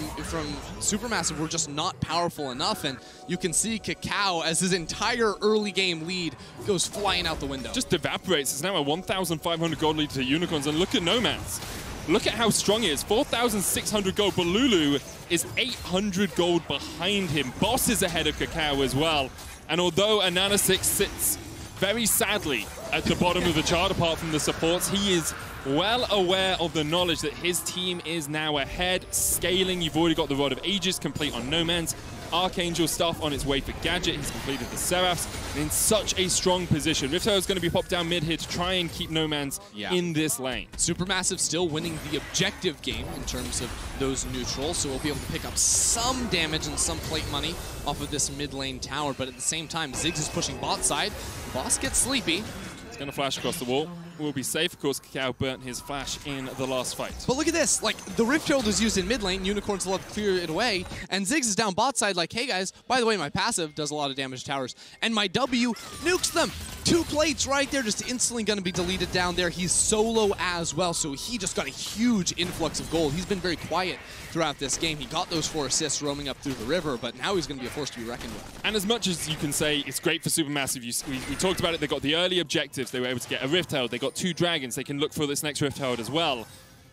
Supermassive were just not powerful enough, and you can see Kakao as his entire early game lead goes flying out the window. Just evaporates. It's now a 1,500 gold lead to Unicorns, and look at Nomad's. Look at how strong he is. 4,600 gold. Balulu is 800 gold behind him. Boss is ahead of Kakao as well. And although Ananasix sits very sadly at the bottom of the chart, apart from the supports, he is well aware of the knowledge that his team is now ahead. Scaling, you've already got the Rod of Ages complete on Nomad's. Archangel stuff on its way for Gadget. He's completed the Seraphs. And in such a strong position. Riftho is going to be popped down mid here to try and keep Nomad's in this lane. Supermassive still winning the objective game in terms of those neutrals, so we'll be able to pick up some damage and some plate money off of this mid lane tower. But at the same time, Ziggs is pushing bot side. Boss gets sleepy. He's going to flash across the wall. Will be safe. Of course, Kakao burnt his flash in the last fight. But look at this. Like, the Rift Herald is used in mid lane. Unicorns will have to clear it away. And Ziggs is down bot side like, hey guys, by the way, my passive does a lot of damage to towers. And my W nukes them. 2 plates right there, just instantly going to be deleted down there. He's solo as well, so he just got a huge influx of gold. He's been very quiet throughout this game. He got those 4 assists roaming up through the river, but now he's going to be a force to be reckoned with. And as much as you can say it's great for Supermassive, we talked about it, they got the early objectives. They were able to get a Rift Herald. They got 2 dragons. They can look for this next Rift Herald as well.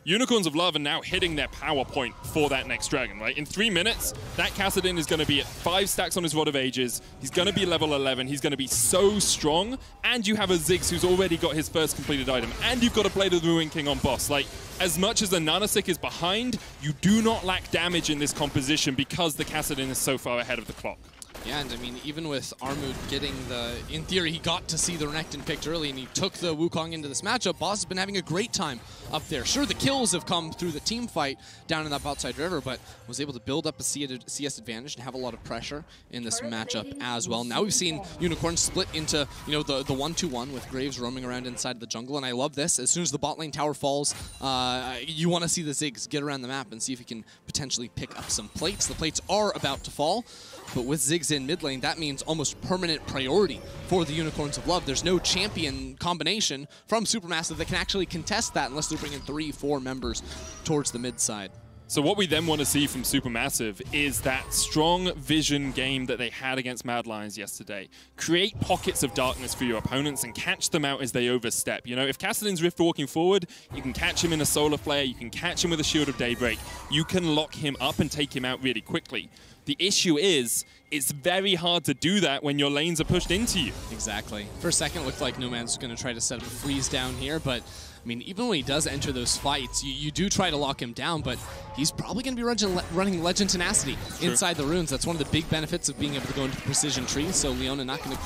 Unicorns of Love are now hitting their power point for that next dragon, right? In 3 minutes, that Kassadin is going to be at 5 stacks on his Rod of Ages. He's going to be level 11. He's going to be so strong. And you have a Ziggs who's already got his first completed item. And you've got a Blade of the Ruin King on boss. Like, as much as the Nanosick is behind, you do not lack damage in this composition because the Kassadin is so far ahead of the clock. Yeah, and I mean, even with Armut getting the, in theory, he got to see the Renekton picked early, and he took the Wukong into this matchup. Boss has been having a great time up there. Sure, the kills have come through the team fight down in that outside river, but was able to build up a CS advantage and have a lot of pressure in this matchup as well. Now we've seen Unicorns split into, you know, the 1-2-1 with Graves roaming around inside of the jungle, and I love this. As soon as the bot lane tower falls, you want to see the Ziggs get around the map and see if he can potentially pick up some plates. The plates are about to fall. But with Ziggs in mid lane, that means almost permanent priority for the Unicorns of Love. There's no champion combination from Supermassive that can actually contest that unless they're bringing 3-4 members towards the mid side. So what we then want to see from Supermassive is that strong vision game that they had against Mad Lions yesterday. Create pockets of darkness for your opponents and catch them out as they overstep. You know, if Kassadin's Rift walking forward, you can catch him in a Solar Flare, you can catch him with a Shield of Daybreak, you can lock him up and take him out really quickly. The issue is, it's very hard to do that when your lanes are pushed into you. Exactly. For a second, it looked like Nomad's going to try to set up a freeze down here, but I mean, even when he does enter those fights, you do try to lock him down, but he's probably going to be running Legend Tenacity inside the runes. That's one of the big benefits of being able to go into precision trees, so Leona not going to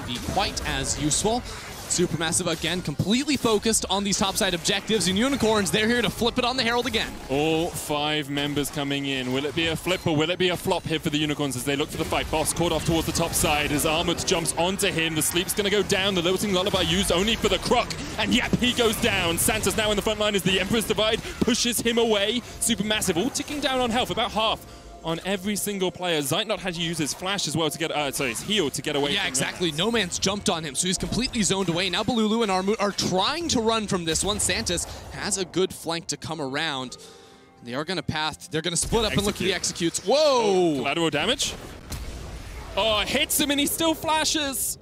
be quite as useful. Supermassive, again, completely focused on these topside objectives, and Unicorns, they're here to flip it on the Herald again. All 5 members coming in. Will it be a flip or will it be a flop here for the Unicorns as they look for the fight? Boss caught off towards the top side as Armut jumps onto him. The sleep's going to go down. The Lilting Lullaby used only for the croc, and yep, he goes down. Santa's now in the front line as the Emperor's Divide pushes him away. Supermassive all ticking down on health, about half on every single player. Zeitnot had to use his flash as well to get, sorry, his heal to get away from Yeah, exactly. No Man's jumped on him, so he's completely zoned away. Now Balulu and Armut are trying to run from this one. Santis has a good flank to come around. They are going to path. They're going to split up and look for the executes. Whoa! Oh, collateral damage. Oh, hits him and he still flashes.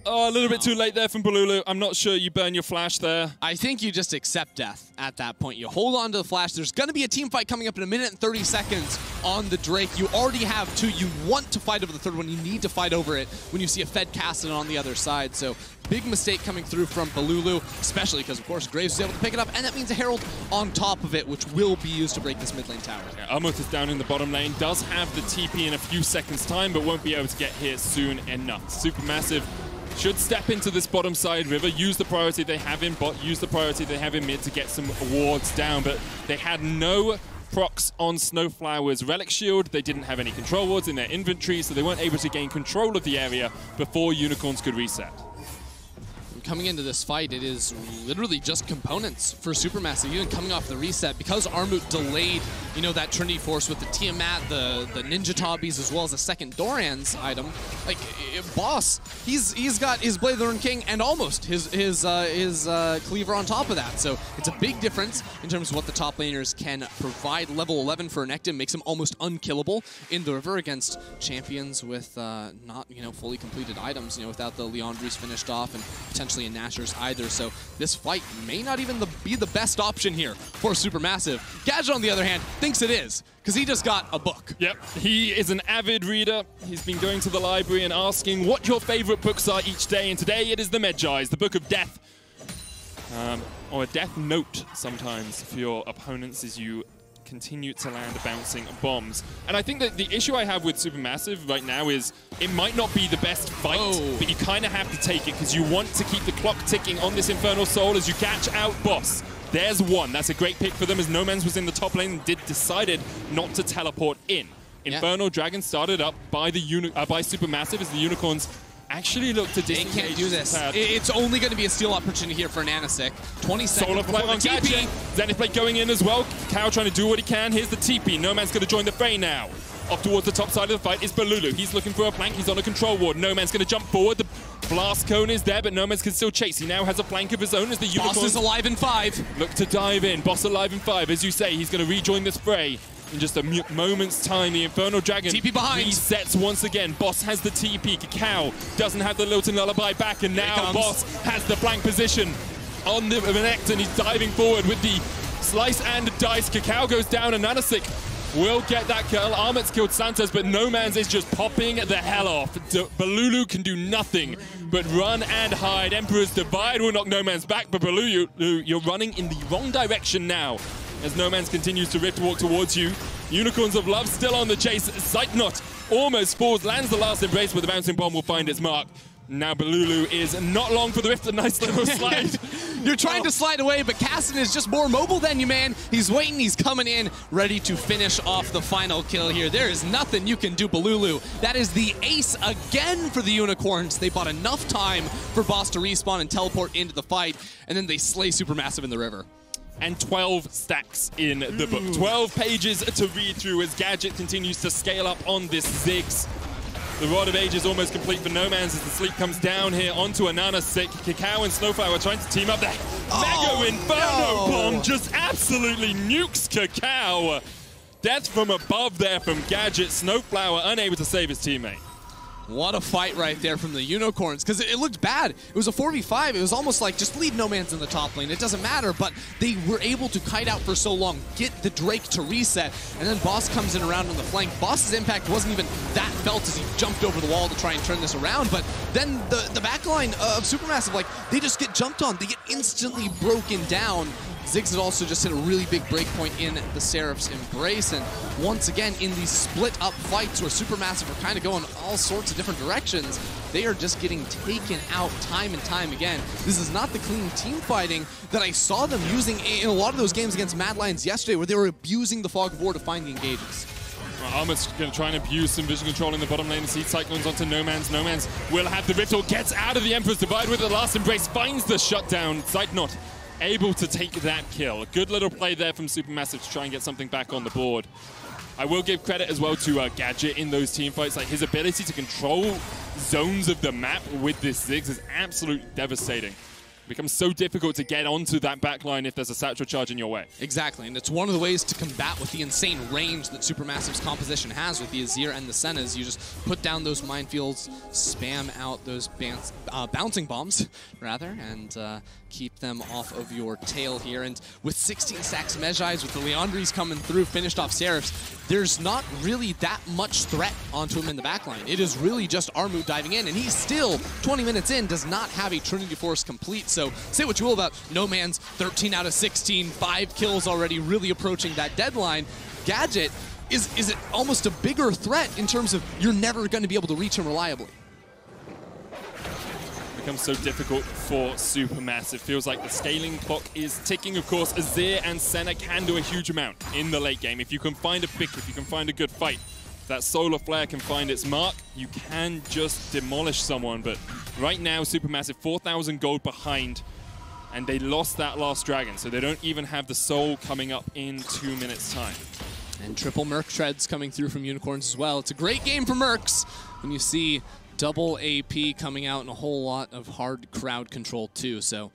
Oh, a little bit too late there from Balulu. I'm not sure you burn your flash there. I think you just accept death at that point. You hold on to the flash. There's going to be a team fight coming up in 1 minute and 30 seconds on the Drake. You already have 2. You want to fight over the 3rd one. You need to fight over it when you see a Fed casting on the other side. So big mistake coming through from Balulu, especially because, of course, Graves is able to pick it up, and that means a Herald on top of it, which will be used to break this mid lane tower. Yeah, Armut is down in the bottom lane, does have the TP in a few seconds' time, but won't be able to get here soon enough. Supermassive should step into this bottom side river, use the priority they have in bot, use the priority they have in mid to get some wards down, but they had no procs on Snowflower's Relic Shield. They didn't have any control wards in their inventory, so they weren't able to gain control of the area before Unicorns could reset. Coming into this fight, it is literally just components for Supermassive, even coming off the reset, because Armut delayed, you know, that Trinity Force with the Tiamat, the Ninja Tobbies, as well as a second Doran's item. Like, Boss, he's got his Blade of the Ruined King and almost his Cleaver on top of that. So it's a big difference in terms of what the top laners can provide. Level 11 for Nectin makes him almost unkillable in the river against champions with not, you know, fully completed items, you know, without the Leandre's finished off and potentially in Nashor's either, so this fight may not even be the best option here for Supermassive. Gadget, on the other hand, thinks it is, because he just got a book. Yep, he is an avid reader. He's been going to the library and asking what your favorite books are each day, and today it is the Medjai's, the Book of Death. Or a death note sometimes for your opponents as you continue to land bouncing bombs. And I think that the issue I have with Supermassive right now is it might not be the best fight, but you kind of have to take it because you want to keep the clock ticking on this Infernal Soul as you catch out Boss. There's one. That's a great pick for them as No Man's was in the top lane and decided not to teleport in. Infernal Dragon started up by Supermassive as the Unicorns actually look to disengage. They can't do this. It's only going to be a steal opportunity here for Nanasik. 20 seconds Solar Flare on Gadget. Zenith Blade going in as well. Cow trying to do what he can. Here's the TP. No Man's going to join the fray now. Off towards the top side of the fight is Balulu. He's looking for a flank. He's on a control ward. No Man's going to jump forward. The blast cone is there, but No Man's can still chase. He now has a flank of his own as the Unicorns. Boss is alive in 5. Look to dive in. Boss alive in 5. As you say, he's going to rejoin this fray. In just a moment's time, the Infernal Dragon TP behind. resets once again. Boss has the TP. Cacao doesn't have the Lilton Lullaby back, and now Boss has the flank position on the Renekton. He's diving forward with the slice and dice. Cacao goes down, and Nanasik will get that kill. Armut's killed Santos, but No Man's is just popping the hell off. Balulu can do nothing but run and hide. Emperor's Divide will knock No Man's back, but Balulu, you're running in the wrong direction now. As No Man's continues to rift walk towards you. Unicorns of Love still on the chase. Zeitnot almost falls, lands the last embrace, but the bouncing bomb will find its mark. Now Balulu is not long for the rift, a nice little slide. You're trying to slide away, but Caston is just more mobile than you, man. He's waiting, he's coming in, ready to finish off the final kill here. There is nothing you can do, Balulu. That is the ace again for the Unicorns. They bought enough time for Boss to respawn and teleport into the fight, and then they slay Supermassive in the river. And 12 stacks in the book. 12 pages to read through as Gadget continues to scale up on this Ziggs. The Rod of Age is almost complete for No Man's as the sleep comes down here onto a Nanasik. Cacao and Snowflower trying to team up there. Mega Inferno Bomb just absolutely nukes Cacao. Death from above there from Gadget. Snowflower unable to save his teammate. What a fight right there from the Unicorns, because it looked bad. It was a 4v5. It was almost like, just leave No Man's in the top lane. It doesn't matter, but they were able to kite out for so long, get the Drake to reset, and then Boss comes in around on the flank. Boss's impact wasn't even that felt as he jumped over the wall to try and turn this around, but then the backline of Supermassive, like, they just get jumped on. They get instantly broken down. Ziggs had also just hit a really big breakpoint in the Seraph's Embrace, and once again, in these split-up fights where Supermassive are kind of going all sorts of different directions, they are just getting taken out time and time again. This is not the clean team fighting that I saw them using in a lot of those games against Mad Lions yesterday, where they were abusing the Fog of War to find the engages. Armut's going to try and abuse some vision control in the bottom lane. Seed Cyclones onto No Man's. No Man's will have the Rift, or gets out of the Emperor's Divide with the last Embrace, finds the shutdown. Zeitnot able to take that kill. A good little play there from Supermassive to try and get something back on the board. I will give credit as well to Gadget in those team fights. Like, his ability to control zones of the map with this Ziggs is absolutely devastating. It becomes so difficult to get onto that backline if there's a satchel charge in your way. Exactly, and it's one of the ways to combat with the insane range that Supermassive's composition has with the Azir and the Sennas. You just put down those minefields, spam out those bouncing bombs, rather, and keep them off of your tail here. And with 16 stacks of Mejais, with the Leandries coming through, finished off Seraphs, there's not really that much threat onto him in the backline. It is really just Armut diving in, and he's still, 20 minutes in, does not have a Trinity Force complete. So say what you will about No Man's 13 out of 16, 5 kills already, really approaching that deadline. Gadget is almost a bigger threat in terms of you're never going to be able to reach him reliably. Becomes so difficult for Supermassive. Feels like the scaling clock is ticking. Of course, Azir and Senna can do a huge amount in the late game. If you can find a pick, if you can find a good fight, that Solar Flare can find its mark, you can just demolish someone. But right now, Supermassive 4,000 gold behind, and they lost that last dragon, so they don't even have the soul coming up in 2 minutes' time. And triple Merc Treads coming through from Unicorns as well. It's a great game for Mercs when you see double AP coming out and a whole lot of hard crowd control too. So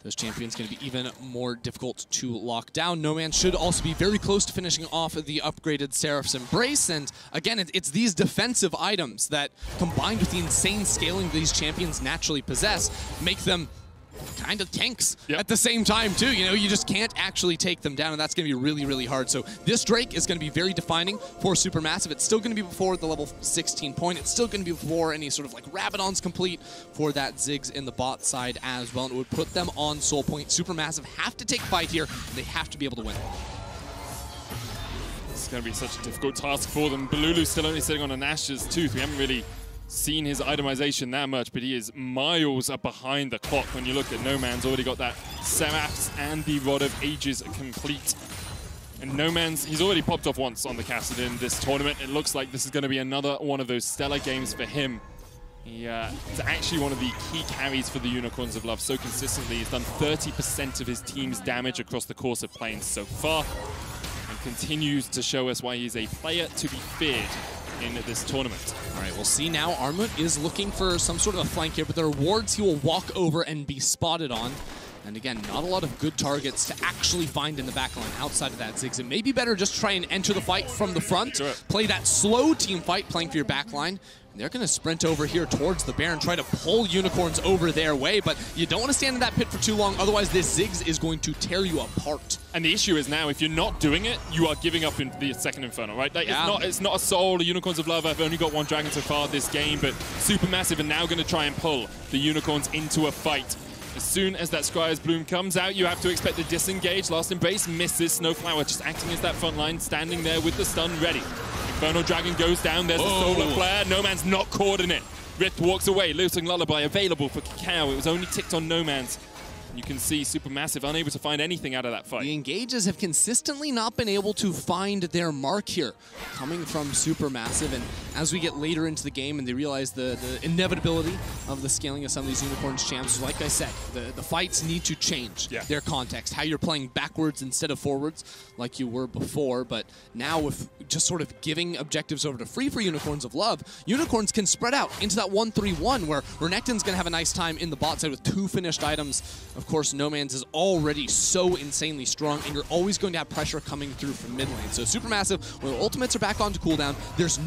those champions going to be even more difficult to lock down. No Man should also be very close to finishing off the upgraded Seraph's Embrace. And again, it's these defensive items that, combined with the insane scaling these champions naturally possess, make them kind of tanks at the same time too. You know, you just can't actually take them down, and that's going to be really, really hard. So this Drake is going to be very defining for Supermassive. It's still going to be before the level 16 point. It's still going to be before any sort of like Rabadon's complete for that Ziggs in the bot side as well. And it would put them on soul point. Supermassive have to take fight here, and they have to be able to win. It's going to be such a difficult task for them. Balulu's still only sitting on a Nash's tooth. We haven't really seen his itemization that much, but he is miles up behind the clock. When you look at No Man's already got that Seraphs and the Rod of Ages complete. And No Man's, he's already popped off once on the Kassadin this tournament. It looks like this is going to be another one of those stellar games for him. He is actually one of the key carries for the Unicorns of Love so consistently. He's done 30% of his team's damage across the course of playing so far, and continues to show us why he's a player to be feared in this tournament. All right, we'll see now. Armut is looking for some sort of a flank here, but there are wards he will walk over and be spotted on. And again, not a lot of good targets to actually find in the backline outside of that Ziggs. It may be better just try and enter the fight from the front, play that slow team fight, playing for your backline. And they're going to sprint over here towards the Baron, try to pull Unicorns over their way, but you don't want to stand in that pit for too long, otherwise this Ziggs is going to tear you apart. And the issue is now, if you're not doing it, you are giving up in the second Inferno, right? Like, it's not a soul. The Unicorns of Love have only got one dragon so far this game, but Supermassive are now going to try and pull the Unicorns into a fight. As soon as that Scryer's Bloom comes out, you have to expect the disengage. Last Embrace misses. Snowflower just acting as that front line, standing there with the stun ready. Infernal Dragon goes down. There's the Solar Flare. No Man's not caught in it. Rift walks away. Losing Lullaby available for Kakao. It was only ticked on No Man's. You can see Supermassive unable to find anything out of that fight. The engages have consistently not been able to find their mark here, coming from Supermassive. And as we get later into the game and they realize the inevitability of the scaling of some of these Unicorns champs, like I said, the fights need to change their context, how you're playing backwards instead of forwards like you were before. But now with just sort of giving objectives over to free for Unicorns of Love, Unicorns can spread out into that 1-3-1 where Renekton's going to have a nice time in the bot side with 2 finished items. Of course, No Man's is already so insanely strong, and you're always going to have pressure coming through from mid lane. So Supermassive, when ultimates are back onto cooldown, there's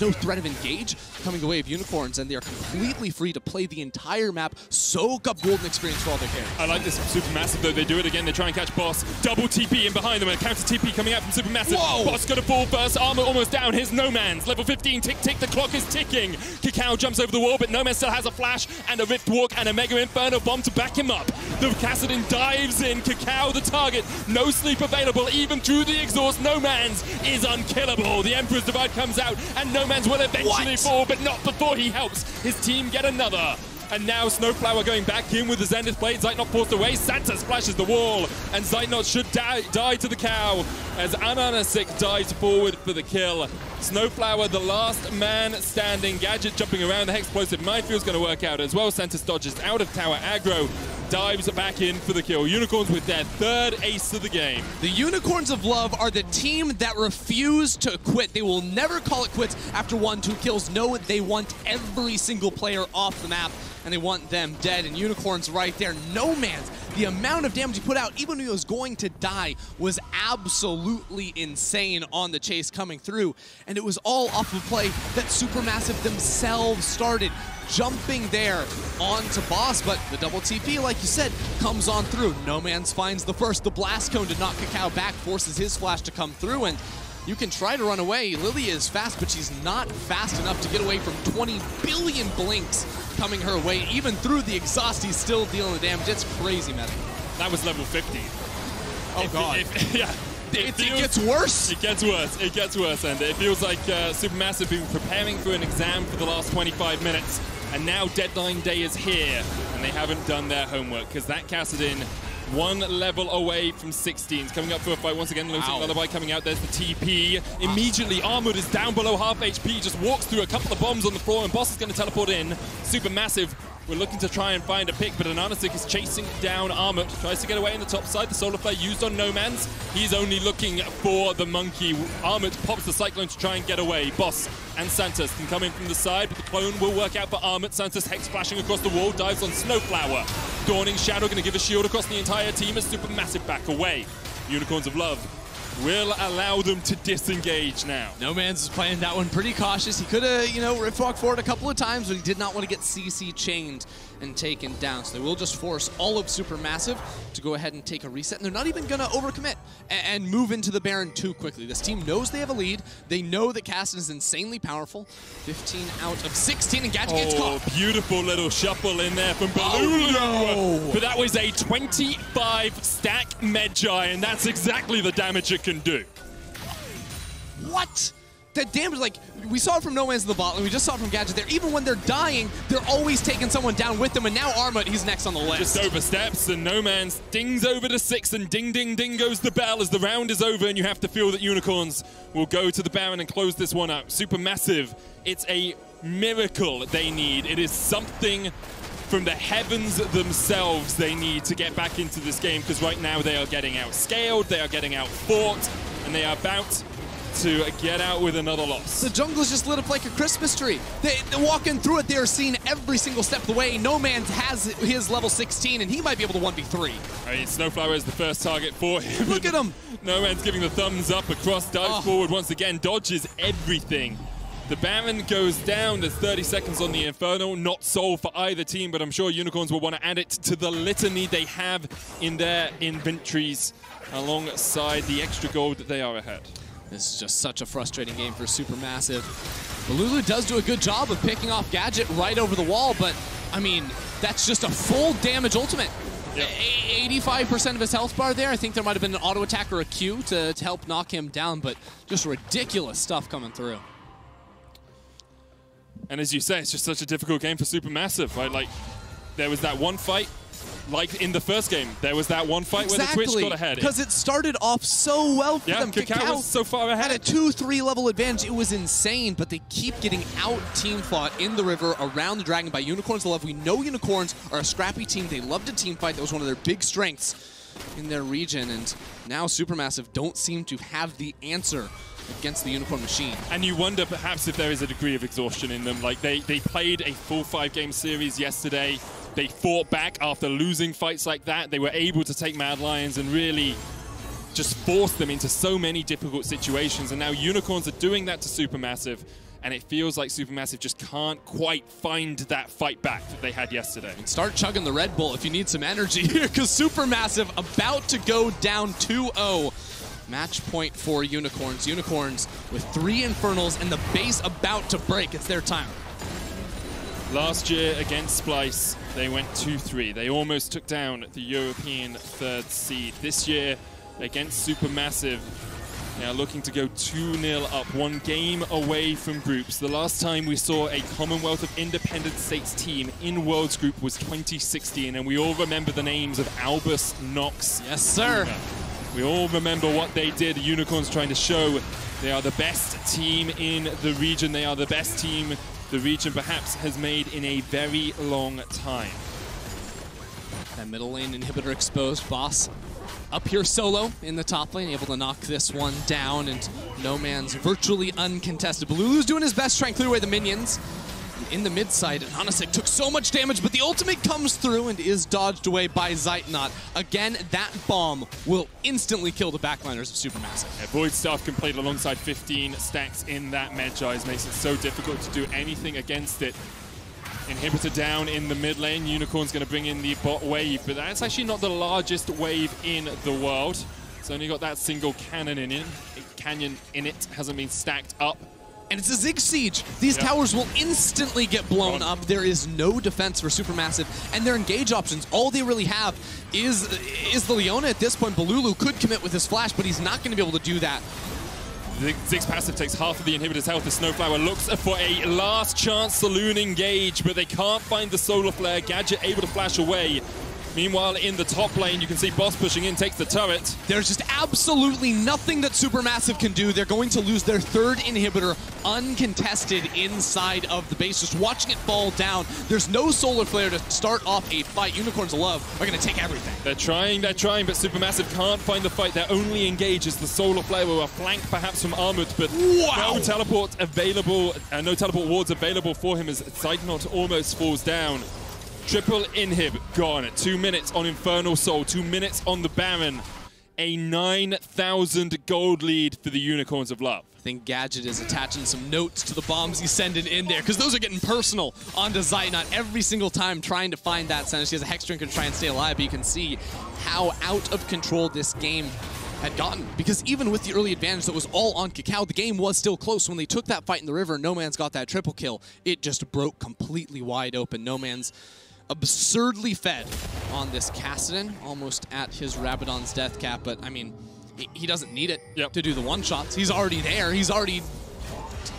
no threat of engage coming the way of Unicorns, and they are completely free to play the entire map, soak up golden experience for all their carries. I like this Supermassive, though. They do it again. They try and catch Boss. Double TP in behind them, and a counter TP coming out from Supermassive. Whoa! Boss got a fall first. Armor almost down. Here's No Man's. Level 15. Tick, tick. The clock is ticking. Kakao jumps over the wall, but No Man still has a flash and a Rift Walk and a Mega Inferno Bomb to back him up. The Kassadin dives in. Kakao the target. No sleep available even through the exhaust. No Man's is unkillable. The Emperor's Divide comes out, and No Man's will eventually fall, but not before he helps his team get another. And now Snowflower going back in with the Zenith Blade. Zeitnot forced away. Santa splashes the wall. And Zeitnot should die to the cow as Ananasik dives forward for the kill. Snowflower, the last man standing. Gadget jumping around. The Hexplosive Mindfield's going to work out as well. Santos dodges out of tower aggro. dives back in for the kill. Unicorns with their third ace of the game. The Unicorns of Love are the team that refuse to quit. They will never call it quits after 1-2 kills. No, they want every single player off the map, and they want them dead. And Unicorns right there. No Man's, the amount of damage he put out, even when he was going to die, was absolutely insane on the chase coming through. And it was all off of a play that Supermassive themselves started, jumping there onto Boss, but the double TP, like you said, comes on through. No Man's finds the first. The Blast Cone to knock Cacao back, forces his flash to come through, and you can try to run away. Lily is fast, but she's not fast enough to get away from 20 billion blinks coming her way. Even through the exhaust, he's still dealing the damage. It's crazy, man. That was level 50. Oh, God. Yeah. It gets worse. It gets worse. It gets worse, and it feels like Supermassive been preparing for an exam for the last 25 minutes, and now deadline day is here, and they haven't done their homework, because that Kassadin, one level away from 16. Coming up for a fight once again. Losing Lullaby coming out. There's the TP. Immediately, Armored is down below half HP. Just walks through a couple of bombs on the floor, and Boss is going to teleport in. Supermassive, we're looking to try and find a pick, but Ananasik is chasing down Armored. Tries to get away on the top side. The Solar Flare used on No Man's. He's only looking for the Monkey. Armored pops the Cyclone to try and get away. Boss and Santos can come in from the side, but the clone will work out for Armored. Santos Hex flashing across the wall, dives on Snowflower. Dawning Shadow going to give a shield across the entire team as Supermassive back away. Unicorns of Love will allow them to disengage now. No Man's is playing that one pretty cautious. He could have, rift walk forward a couple of times, but he did not want to get CC chained and taken down. So they will just force all of Supermassive to go ahead and take a reset. And they're not even going to overcommit and move into the Baron too quickly. This team knows they have a lead. They know that Kassadin is insanely powerful. 15 out of 16, and Gadget gets caught. Beautiful little shuffle in there from Balulu. No. But that was a 25 stack Medjay, and that's exactly the damage it can do. What? That damage, like, we saw it from No Man's in the bot lane, we just saw it from Gadget there. Even when they're dying, they're always taking someone down with them, and now Armut, he's next on the list. Just oversteps, and No Man's dings over to 6, and ding, ding, ding goes the bell as the round is over, and you have to feel that Unicorns will go to the Baron and close this one up. Supermassive, it's a miracle they need. It is something from the heavens themselves they need to get back into this game, because right now they are getting outscaled, they are getting outfought, and they are about to get out with another loss. The jungle's just lit up like a Christmas tree. They're walking through it, they're seeing every single step of the way. No Man's has his level 16, and he might be able to 1v3. I mean, Snowflower is the first target for him. Look at him! No Man's giving the thumbs up across, dives forward once again, dodges everything. The Baron goes down. There's 30 seconds on the Inferno. Not sold for either team, but I'm sure Unicorns will want to add it to the litany they have in their inventories alongside the extra gold that they are ahead. This is just such a frustrating game for Supermassive. Balulu does do a good job of picking off Gadget right over the wall, but, I mean, that's just a full damage ultimate. 85% of his health bar there. I think there might have been an auto attack or a Q to help knock him down, but just ridiculous stuff coming through. And as you say, it's just such a difficult game for Supermassive, right? Like, there was that one fight, like in the first game, there was that one fight where the Twitch got ahead. Because it started off so well for them. Cacao was so far ahead. Had a 2-3 level advantage. It was insane, but they keep getting out team fought in the river around the dragon by Unicorns of Love. We know Unicorns are a scrappy team. They love to team fight. That was one of their big strengths in their region, and now Supermassive don't seem to have the answer against the Unicorn machine. And you wonder perhaps if there is a degree of exhaustion in them. Like, they played a full 5-game series yesterday. They fought back after losing fights like that. They were able to take Mad Lions and really just force them into so many difficult situations. And now Unicorns are doing that to Supermassive, and it feels like Supermassive just can't quite find that fight back that they had yesterday. And start chugging the Red Bull if you need some energy here, because Supermassive about to go down 2-0. Match point for Unicorns. Unicorns with 3 Infernals and the base about to break. It's their time. Last year against Splice, they went 2-3. They almost took down the European 3rd seed. This year against Supermassive, they are looking to go 2-0 up, 1 game away from groups. The last time we saw a Commonwealth of Independent States team in Worlds Group was 2016, and we all remember the names of Albus, Nox. Yes, sir. We all remember what they did. The Unicorns trying to show they are the best team in the region. They are the best team the region perhaps has made in a very long time. That middle lane inhibitor exposed. Boss up here solo in the top lane, able to knock this one down, and No Man's virtually uncontested. Lulu's doing his best trying to clear away the minions. In the mid side, Anasik took so much damage, but the ultimate comes through and is dodged away by Zeitnot. Again, that bomb will instantly kill the backliners of Supermassive. Yeah, Void Staff can play alongside 15 stacks in that Medjai's, makes it so difficult to do anything against it. Inhibitor down in the mid lane. Unicorn's going to bring in the bot wave, but that's actually not the largest wave in the world. It's only got that single cannon in it. Hasn't been stacked up. And it's a Zig Siege. These towers will instantly get blown up. There is no defense for Supermassive, and their engage options, all they really have is the Leona at this point. Balulu could commit with his flash, but he's not going to be able to do that. Zig's passive takes half of the inhibitor's health. The Snowflower looks for a last chance saloon engage, but they can't find the solar flare. Gadget able to flash away. Meanwhile, in the top lane, you can see Boss pushing in, takes the turret. There's just absolutely nothing that Supermassive can do. They're going to lose their third inhibitor uncontested inside of the base. Just watching it fall down. There's no solar flare to start off a fight. Unicorns of Love are going to take everything. They're trying, but Supermassive can't find the fight. Their only engage is the solar flare with a flank perhaps from Armut, but no teleport available, no teleport wards available for him as Zeitnot almost falls down. Triple inhib gone. 2 minutes on Infernal Soul, 2 minutes on the Baron. A 9,000 gold lead for the Unicorns of Love. I think Gadget is attaching some notes to the bombs he's sending in there, because those are getting personal onto Zeitnot every single time, trying to find that center. She has a Hex Drinker to try and stay alive, but you can see how out of control this game had gotten. Because even with the early advantage that was all on Kakao, the game was still close. When they took that fight in the river, No Man's got that triple kill. It just broke completely wide open. No Man's absurdly fed on this Kassadin, almost at his Rabadon's death cap, but I mean, he doesn't need it to do the one-shots. He's already there. He's already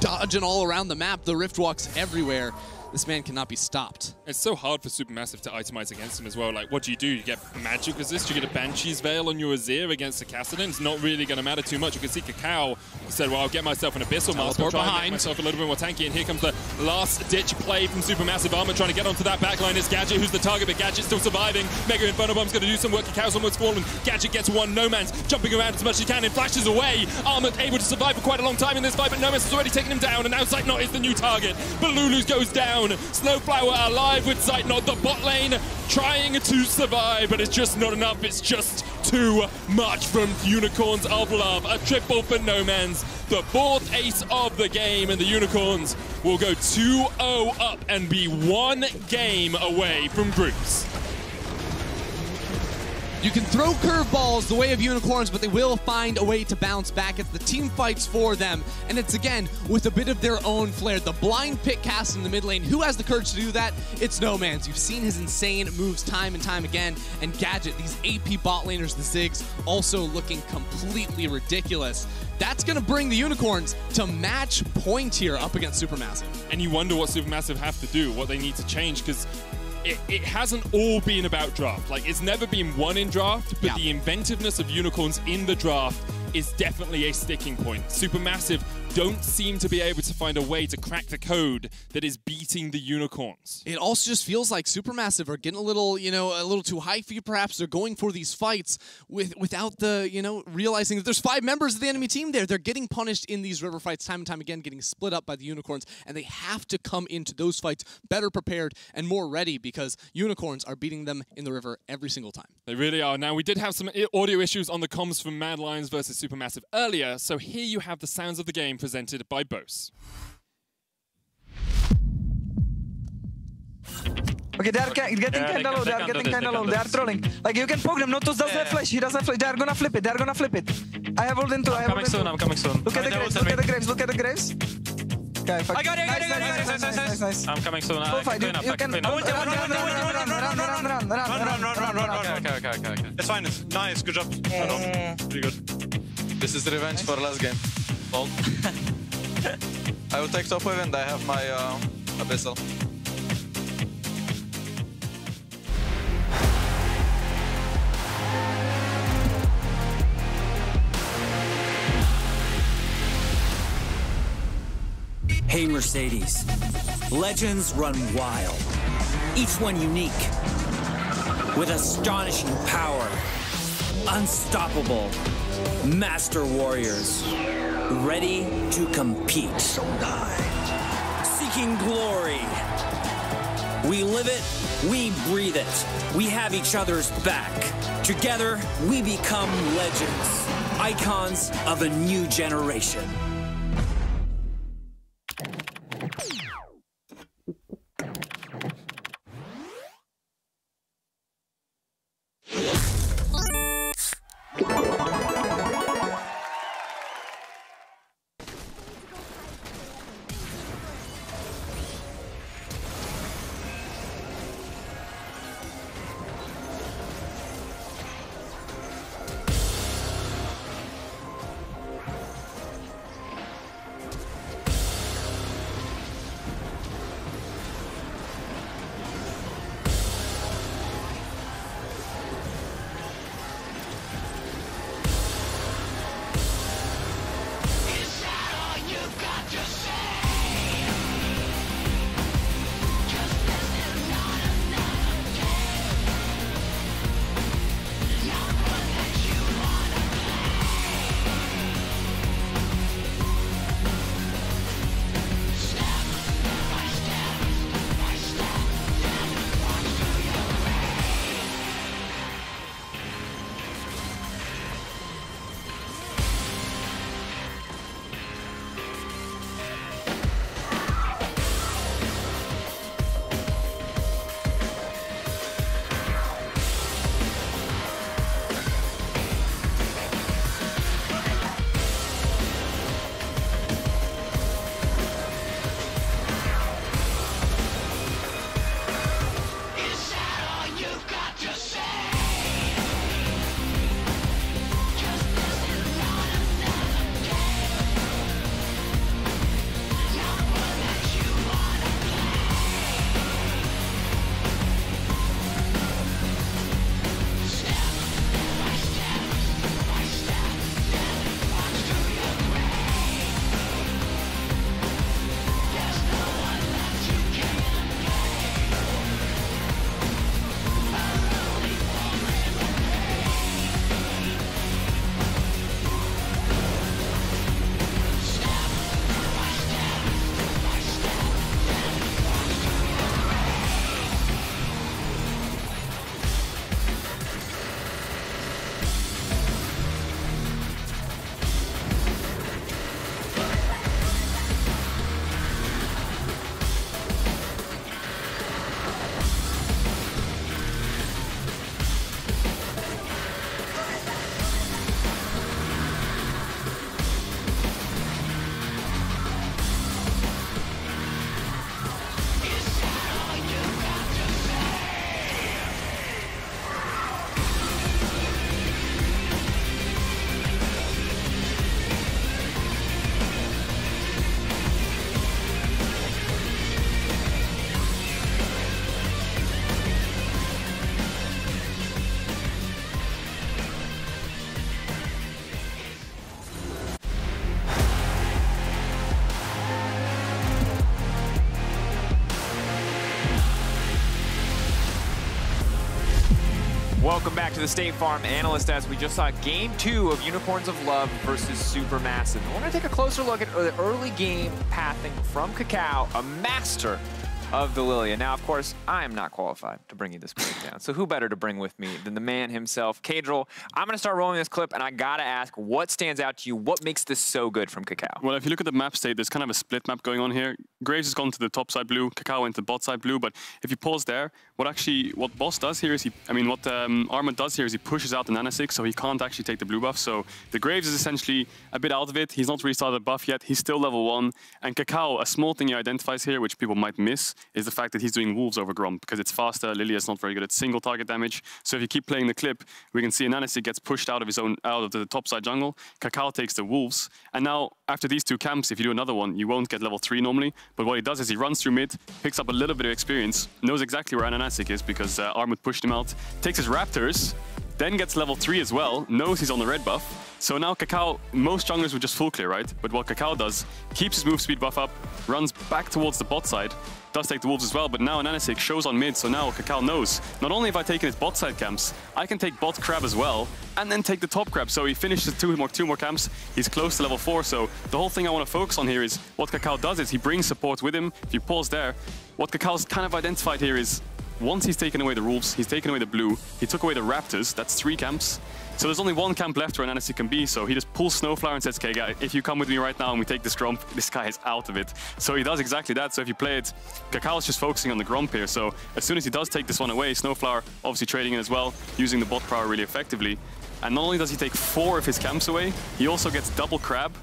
dodging all around the map. The Rift Walks everywhere. This man cannot be stopped. It's so hard for Supermassive to itemize against him as well. Like, what do? You get magic resist, you get a Banshee's Veil on your Azir against the Kassadin. It's not really going to matter too much. You can see Kakao said, well, I'll get myself an Abyssal Mask. I'll try and make myself a little bit more tanky. And here comes the last-ditch play from Supermassive. Armor trying to get onto that backline. It's Gadget who's the target, but Gadget's still surviving. Mega Inferno Bomb's going to do some work. Kakao's almost fallen. Gadget gets one. No Man's jumping around as much as he can and flashes away. Armor able to survive for quite a long time in this fight, but No Man's has already taken him down, and now Zeitnot is the new target. But Lulu goes down. Snowflower alive with Zeitnot. The bot lane trying to survive, but it's just not enough. It's just too much from Unicorns of Love. A triple for No Man's, the fourth ace of the game, and the Unicorns will go 2-0 up and be one game away from groups. You can throw curveballs the way of Unicorns, but they will find a way to bounce back. It's the team fights for them, and it's, again, with a bit of their own flair. The blind pick cast in the mid lane. Who has the courage to do that? It's No Man's. You've seen his insane moves time and time again, and Gadget, these AP bot laners, the Ziggs, also looking completely ridiculous. That's going to bring the Unicorns to match point here up against Supermassive. And you wonder what Supermassive have to do, what they need to change, because it hasn't all been about draft. Like, it's never been won in draft, but the inventiveness of Unicorns in the draft is definitely a sticking point. Supermassive don't seem to be able to find a way to crack the code that is beating the Unicorns. It also just feels like Supermassive are getting a little, a little too high for you, perhaps. They're going for these fights without the, realizing that there's 5 members of the enemy team there. They're getting punished in these river fights time and time again, getting split up by the Unicorns, and they have to come into those fights better prepared and more ready, because Unicorns are beating them in the river every single time. They really are. Now, we did have some audio issues on the comms from Mad Lions versus Supermassive earlier, so here you have the sounds of the game presented by Bose. Okay, they are getting kind of low, they are getting kind of low, they are trolling. Like, you can poke them, Notus doesn't have flash, he doesn't have flash, they are gonna flip it, I have ult into, I have ult into. I'm coming soon. Look at the graves, look at the graves, look at the graves. Okay, fuck. I got it, Nice. I'm coming soon. Full fight, you can run. Okay. It's fine, it's nice, good job. Pretty good. This is the revenge for last game. Well, I will take top wave and I have my Abyssal. Hey Mercedes, legends run wild, each one unique. with astonishing power. Unstoppable. Master warriors. Ready to compete. Seeking glory. We live it, we breathe it. We have each other's back. Together, we become legends. Icons of a new generation. Welcome back to the State Farm Analyst as we just saw Game 2 of Unicorns of Love versus Supermassive. We're going to take a closer look at the early game pathing from Cacao, a master of the Lilia. Now, of course, I am not qualified to bring you this breakdown, so who better to bring with me than the man himself, Kadril. I'm going to start rolling this clip, and I got to ask, what stands out to you? What makes this so good from Cacao? Well, if you look at the map state, there's kind of a split map going on here. Graves has gone to the top side blue, Cacao went to the bot side blue, but if you pause there, what Boss does here is what Armor does here is he pushes out the Nanasix, so he can't actually take the blue buff. So the Graves is essentially a bit out of it. He's not restarted the buff yet. He's still level 1. And Cacao, a small thing he identifies here, which people might miss, is the fact that he's doing Wolves over Gromp because it's faster. Lilia is not very good at single target damage. So if you keep playing the clip, we can see Nanasix gets pushed out of the top side jungle. Cacao takes the Wolves. And now, after these two camps, if you do another one, you won't get level 3 normally. But what he does is he runs through mid, picks up a little bit of experience, knows exactly where Nanasix is because Armut pushed him out, takes his Raptors, then gets level 3 as well, knows he's on the red buff. So now Cacao, most junglers would just full clear, right? But what Cacao does, keeps his move speed buff up, runs back towards the bot side, does take the Wolves as well, but now Ananasik shows on mid, so now Kakao knows. Not only have I taken his bot side camps, I can take bot crab as well, and then take the top crab. So he finishes two more camps, he's close to level 4, so the whole thing I want to focus on here is what Kakao does is he brings support with him. If you pause there, what Kakao's kind of identified here is once he's taken away the Wolves, he's taken away the blue, he took away the Raptors, that's 3 camps. So there's only 1 camp left where Ananasik can be, so he just pulls Snowflower and says, okay, guy, if you come with me right now and we take this Gromp, this guy is out of it. So he does exactly that. So if you play it, Kakao's just focusing on the Gromp here. So as soon as he does take this one away, Snowflower obviously trading in as well, using the bot power really effectively. And not only does he take 4 of his camps away, he also gets double crab.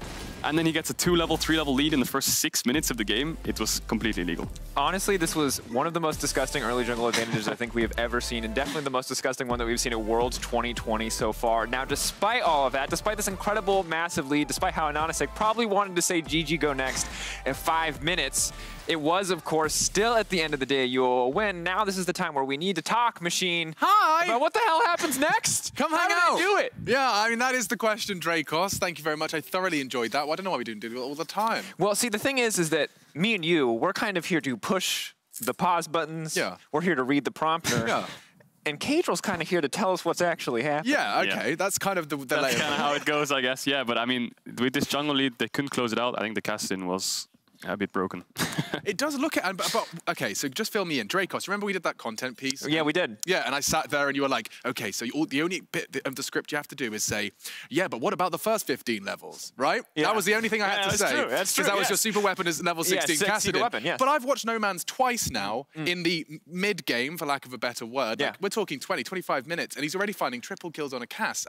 And then he gets a 2-level, 3-level lead in the first 6 minutes of the game. It was completely illegal. Honestly, this was one of the most disgusting early jungle advantages I think we have ever seen, and definitely the most disgusting one that we've seen at Worlds 2020 so far. Now, despite all of that, despite this incredible, massive lead, despite how Ananasik probably wanted to say GG go next in 5 minutes, it was, of course, still at the end of the day a UOL win. Now this is the time where we need to talk, Machine. Hi! About what the hell happens next? Come hang out. How do they do it? Yeah, I mean, that is the question, Dracos. Thank you very much. I thoroughly enjoyed that. Well, I don't know why we didn't do it all the time. Well, see, the thing is that me and you, we're kind of here to push the pause buttons. Yeah. We're here to read the prompter. Yeah. And Caedrel's kind of here to tell us what's actually happening. Yeah, okay. That's kind of the That's layout. kind of how it goes, I guess. Yeah, but I mean, with this jungle lead, they couldn't close it out. I think the cast-in was a bit broken. It does look at, but okay, so just fill me in. Dracos, remember we did that content piece? Yeah, we did. Yeah, and I sat there and you were like, okay, so the only bit of the script you have to do is say, yeah, but what about the first 15 levels, right? Yeah. That was the only thing I had to say. That's true. Because that was your super weapon as level 16 Cassidin. Weapon, yes. But I've watched No Man's twice now in the mid-game, for lack of a better word. Yeah. Like, we're talking 20, 25 minutes, and he's already finding triple kills on a cast.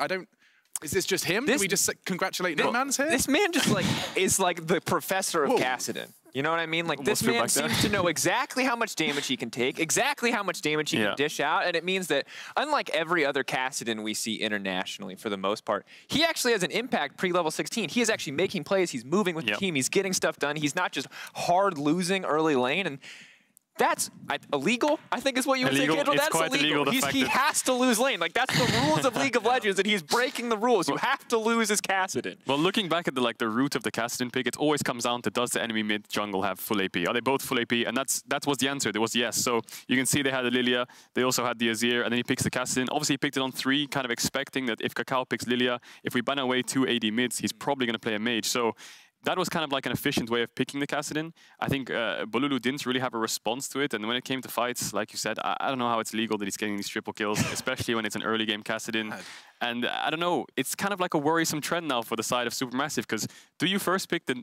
Is this just him? Do we just congratulate No Man's here? This man just is like the professor of Cassidin. You know what I mean? Like, this man seems to know exactly how much damage he can take, exactly how much damage he can dish out, and it means that, unlike every other Cassidin we see internationally, for the most part, he actually has an impact pre-level 16. He is actually making plays, he's moving with the team, he's getting stuff done, he's not just hard losing early lane, and that's illegal, I think is what you would say, Caedrel. That's illegal. He has to lose lane. Like, that's the rules of League of Legends, and he's breaking the rules. You have to lose as Cassidin. Well, looking back at the root of the Cassidin pick, it always comes down to, does the enemy mid jungle have full AP? Are they both full AP? And that was the answer. There was yes. So you can see they had the Lilia, they also had the Azir, and then he picks the Cassidin. Obviously, he picked it on 3, kind of expecting that if Kakao picks Lilia, if we ban away 2 AD mids, he's probably going to play a mage. So that was kind of like an efficient way of picking the Cassidin. I think Bolulu didn't really have a response to it, and when it came to fights, like you said, I don't know how it's legal that he's getting these triple kills, especially when it's an early game Cassidin. And I don't know, it's kind of like a worrisome trend now for the side of Supermassive, because do you first pick the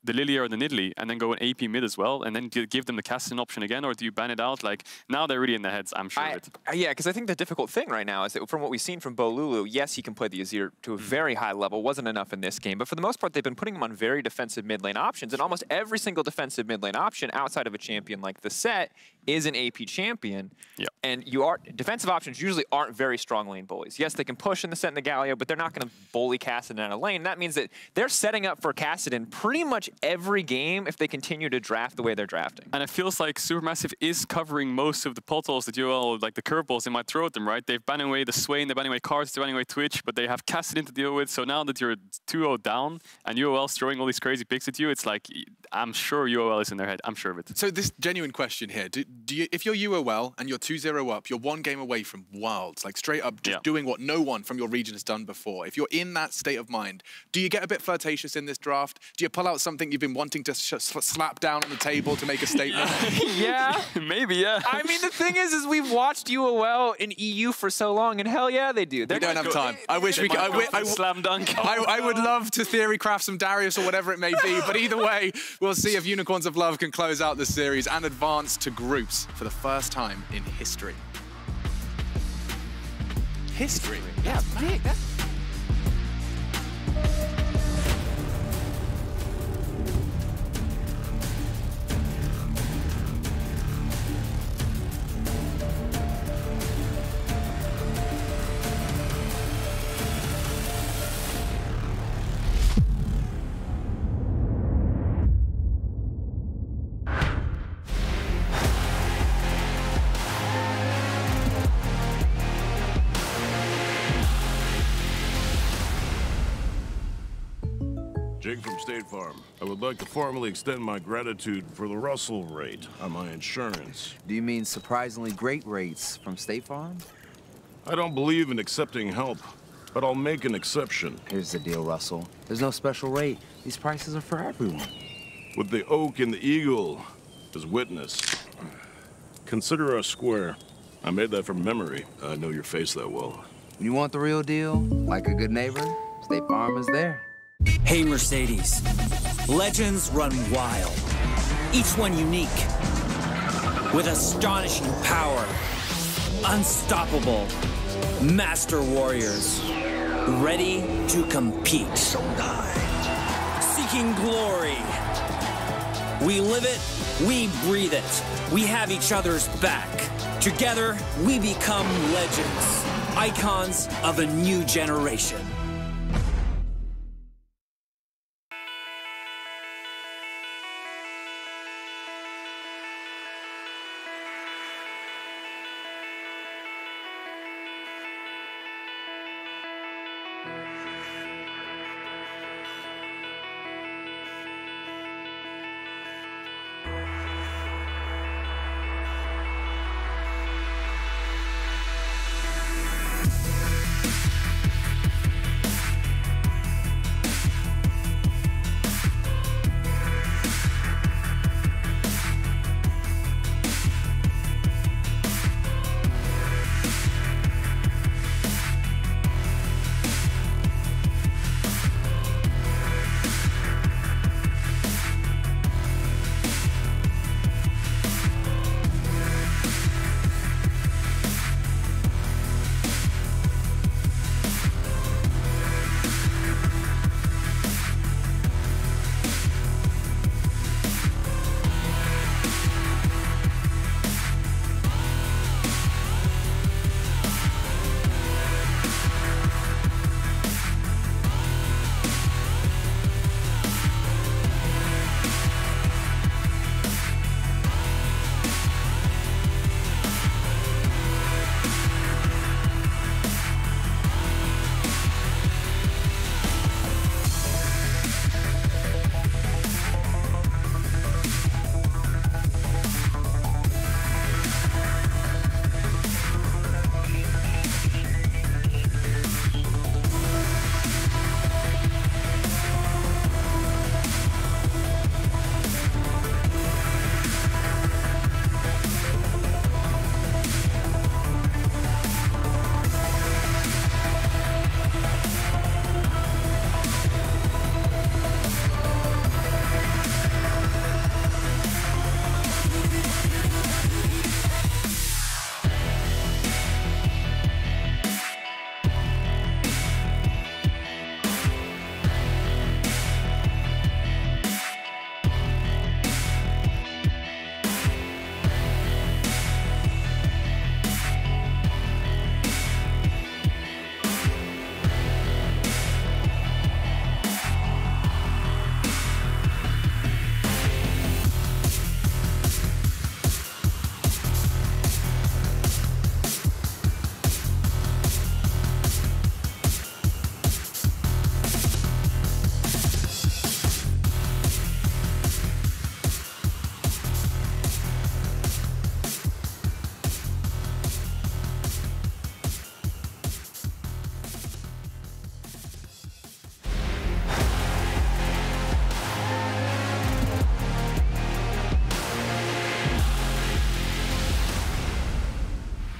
Lilia or the Nidalee and then go an AP mid as well, and then give them the Cassidin option again, or do you ban it out? Like, now they're really in their heads, I'm sure of it. Yeah, because I think the difficult thing right now is that from what we've seen from Bolulu, yes, he can play the Azir to a very high level, wasn't enough in this game, but for the most part, they've been putting him on very defensive mid lane options, and almost every single defensive mid lane option outside of a champion like the Set is an AP champion. Yeah. And defensive options usually aren't very strong lane bullies. Yes, they can push in the Set and the Galio, but they're not going to bully Cassidin out of lane. That means that they're setting up for Cassidin pretty much every game if they continue to draft the way they're drafting. And it feels like Supermassive is covering most of the potholes that UOL, like the curveballs they might throw at them, right? They've banned away the Swain, they're banning away cards, they're banning away Twitch, but they have Cassidin to deal with. So now that you're 2-0 down and UOL's throwing all these crazy picks at you, it's like, I'm sure UOL is in their head. I'm sure of it. So this genuine question here, do you, if you're UOL and you're 2-0 up, you're 1 game away from Wilds, like straight up just doing what no one from your region has done before. If you're in that state of mind, do you get a bit flirtatious in this draft? Do you pull out something you've been wanting to slap down on the table to make a statement? Yeah. Maybe, yeah. I mean, the thing is we've watched UOL in EU for so long, and hell yeah, they do. We don't have time. I wish we could. Slam dunk. I would love to theory craft some Darius or whatever it may be, but either way, we'll see if Unicorns of Love can close out the series and advance to groups for the first time in history. History? Yeah, big. Jake from State Farm. I would like to formally extend my gratitude for the Russell rate on my insurance. Do you mean surprisingly great rates from State Farm? I don't believe in accepting help, but I'll make an exception. Here's the deal, Russell. There's no special rate. These prices are for everyone. With the oak and the eagle as witness, consider us square. I made that from memory. I know your face that well. When you want the real deal, like a good neighbor, State Farm is there. Hey, Mercedes. Legends run wild. Each one unique. With astonishing power. Unstoppable. Master warriors. Ready to compete. Seeking glory. We live it, we breathe it. We have each other's back. Together, we become legends. Icons of a new generation.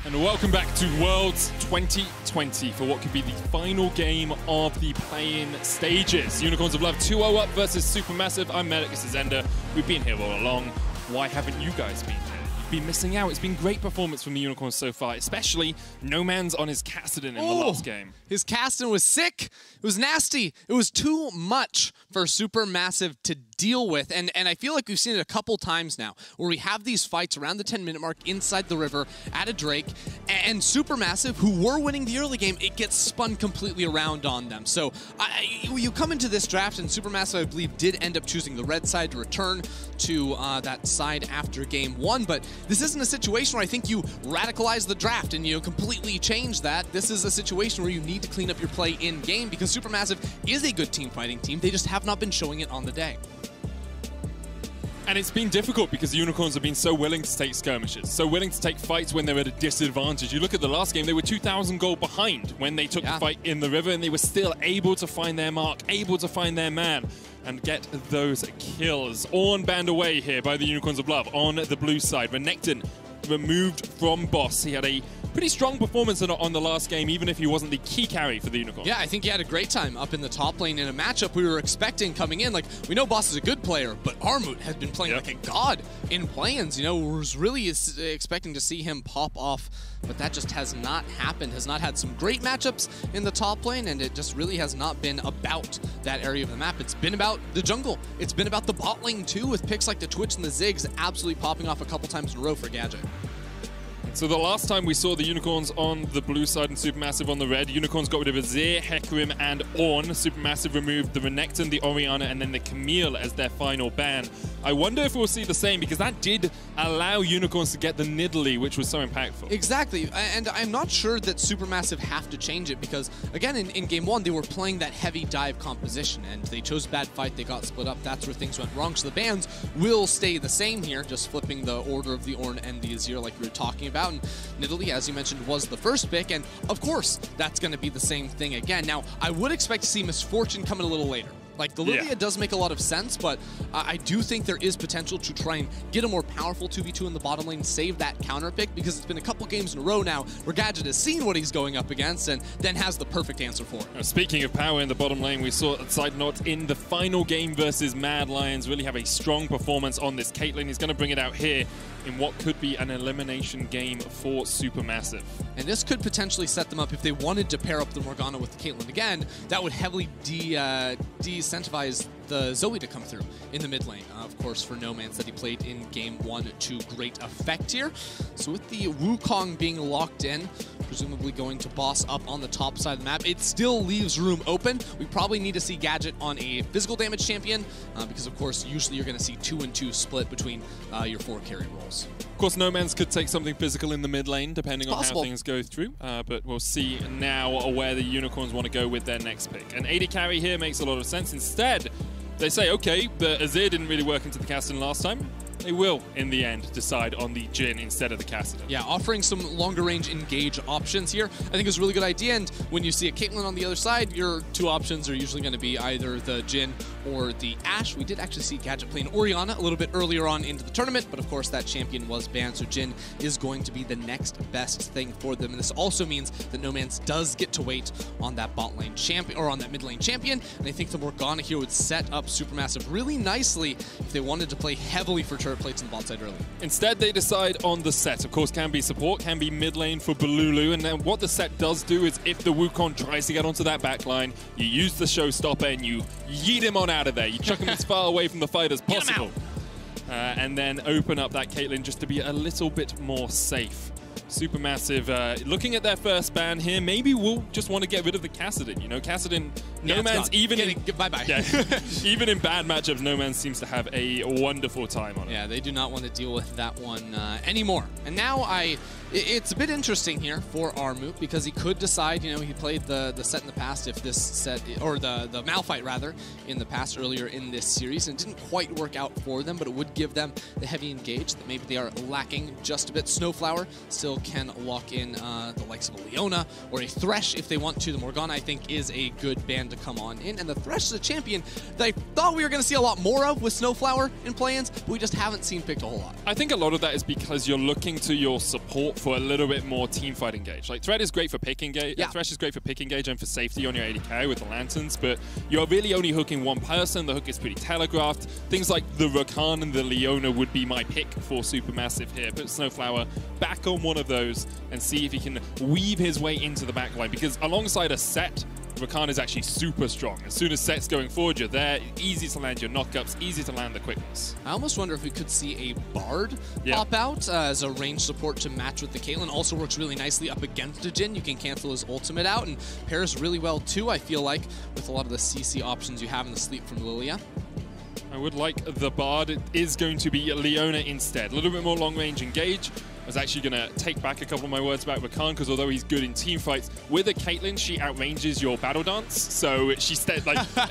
And welcome back to Worlds 2020 for what could be the final game of the play-in stages. Unicorns of Love 2-0 up versus Supermassive. I'm Medic, this is Ender. We've been here all along. Why haven't you guys been here? You've been missing out. It's been great performance from the Unicorns so far, especially No Man's on his Cassidy in the last game. His Cassidy was sick. It was nasty. It was too much for Supermassive to deal with. And I feel like we've seen it a couple times now where we have these fights around the 10-minute mark inside the river at a Drake, and Supermassive, who were winning the early game, it gets spun completely around on them. So you come into this draft, and Supermassive, I believe, did end up choosing the red side to return to that side after game 1. But this isn't a situation where I think you radicalize the draft and you completely change that. This is a situation where you need to clean up your play in-game because Supermassive is a good team fighting team. They just have not been showing it on the day. And it's been difficult because the Unicorns have been so willing to take skirmishes, so willing to take fights when they're at a disadvantage. You look at the last game, they were 2,000 gold behind when they took the fight in the river, and they were still able to find their mark, able to find their man, and get those kills. Ornn banned away here by the Unicorns of Love on the blue side. Renekton removed from Boss. He had a pretty strong performance on the last game, even if he wasn't the key carry for the Unicorns. Yeah, I think he had a great time up in the top lane in a matchup we were expecting coming in. Like, we know Boss is a good player, but Armut has been playing like a god in play-ins. You know, was really expecting to see him pop off, but that just has not happened. Has not had some great matchups in the top lane, and it just really has not been about that area of the map. It's been about the jungle. It's been about the bot lane too, with picks like the Twitch and the Ziggs absolutely popping off a couple times in a row for Gadget. So the last time we saw the Unicorns on the blue side and Supermassive on the red, Unicorns got rid of Azir, Hecarim, and Ornn. Supermassive removed the Renekton, the Orianna, and then the Camille as their final ban. I wonder if we'll see the same, because that did allow Unicorns to get the Nidalee, which was so impactful. Exactly, and I'm not sure that Supermassive have to change it, because, again, in Game 1, they were playing that heavy dive composition, and they chose bad fight, they got split up, that's where things went wrong. So the bans will stay the same here, just flipping the order of the Ornn and the Azir like we were talking about. And Nidalee, as you mentioned, was the first pick, and of course, that's going to be the same thing again. Now, I would expect to see Misfortune coming a little later. Like, the Lilia does make a lot of sense, but I do think there is potential to try and get a more powerful 2v2 in the bottom lane, save that counter pick, because it's been a couple games in a row now where Gadget has seen what he's going up against and then has the perfect answer for it. Now, speaking of power in the bottom lane, we saw Sidenot in the final game versus Mad Lions really have a strong performance on this Caitlyn. He's going to bring it out here in what could be an elimination game for Supermassive. And this could potentially set them up if they wanted to pair up the Morgana with the Caitlyn again. That would heavily de-incentivize the Zoe to come through in the mid lane. Of course, for Nomanz that he played in Game 1 to great effect here. So with the Wukong being locked in, presumably going to boss up on the top side of the map, it still leaves room open. We probably need to see Gadget on a physical damage champion, because of course, usually you're going to see 2 and 2 split between your 4 carry roles. Of course, Nomanz could take something physical in the mid lane, depending on how things go through. But we'll see now where the Unicorns want to go with their next pick. An AD carry here makes a lot of sense. Instead, they say, okay, the Azir didn't really work into the Kassadin last time. They will, in the end, decide on the Jhin instead of the Kassadin. Yeah, offering some longer range engage options here, I think is a really good idea. And when you see a Caitlyn on the other side, your 2 options are usually going to be either the Jhin or the Ashe. We did actually see Gadget playing Orianna a little bit earlier on into the tournament, but of course that champion was banned, so Jhin is going to be the next best thing for them. And this also means that Nomanz does get to wait on that bot lane champion, or on that mid lane champion, and I think the Morgana here would set up Supermassive really nicely if they wanted to play heavily for turret plates on the bot side early. Instead, they decide on the set. Of course, can be support, can be mid lane for Balulu, and then what the set does do is if the Wukong tries to get onto that back line, you use the showstopper and you yeet him on out of there. You chuck him as far away from the fight as possible. And then open up that Caitlyn just to be a little bit more safe. Supermassive looking at their first ban here. Maybe we'll just want to get rid of the Kassadin. You know, Kassadin, Nomanz, even in bye-bye. Yeah, even in bad matchups, Nomanz seems to have a wonderful time on it. Yeah, they do not want to deal with that one anymore. And now it's a bit interesting here for Armut, because he could decide, you know, he played the set in the past, if this set, or the Malphite rather, in the past earlier in this series, and it didn't quite work out for them, but it would give them the heavy engage that maybe they are lacking just a bit. Snowflower still can lock in the likes of a Leona or a Thresh if they want to. The Morgana, I think, is a good band to come on in, and the Thresh is a champion that I thought we were going to see a lot more of with Snowflower in play-ins, but we just haven't seen picked a whole lot. I think a lot of that is because you're looking to your support for a little bit more team fight engage. Like, Thread is great for pick engage, Thresh is great for pick engage and for safety on your AD carry with the lanterns, but you're really only hooking one person. The hook is pretty telegraphed. Things like the Rakan and the Leona would be my pick for Supermassive here. Put Snowflower back on one of those and see if he can weave his way into the backline, because alongside a set Rakan is actually super strong. As soon as set's going forward, you're there. Easy to land your knockups, easy to land the quickness. I almost wonder if we could see a Bard pop out as a range support to match with the Caitlyn. Also works really nicely up against a Jhin. You can cancel his ultimate out and pairs really well too, I feel like, with a lot of the CC options you have in the sleep from Lilia. I would like the Bard. It is going to be Leona instead. A little bit more long-range engage. I was actually going to take back a couple of my words about Rakan, because although he's good in team fights, with a Caitlyn, she outranges your battle dance. So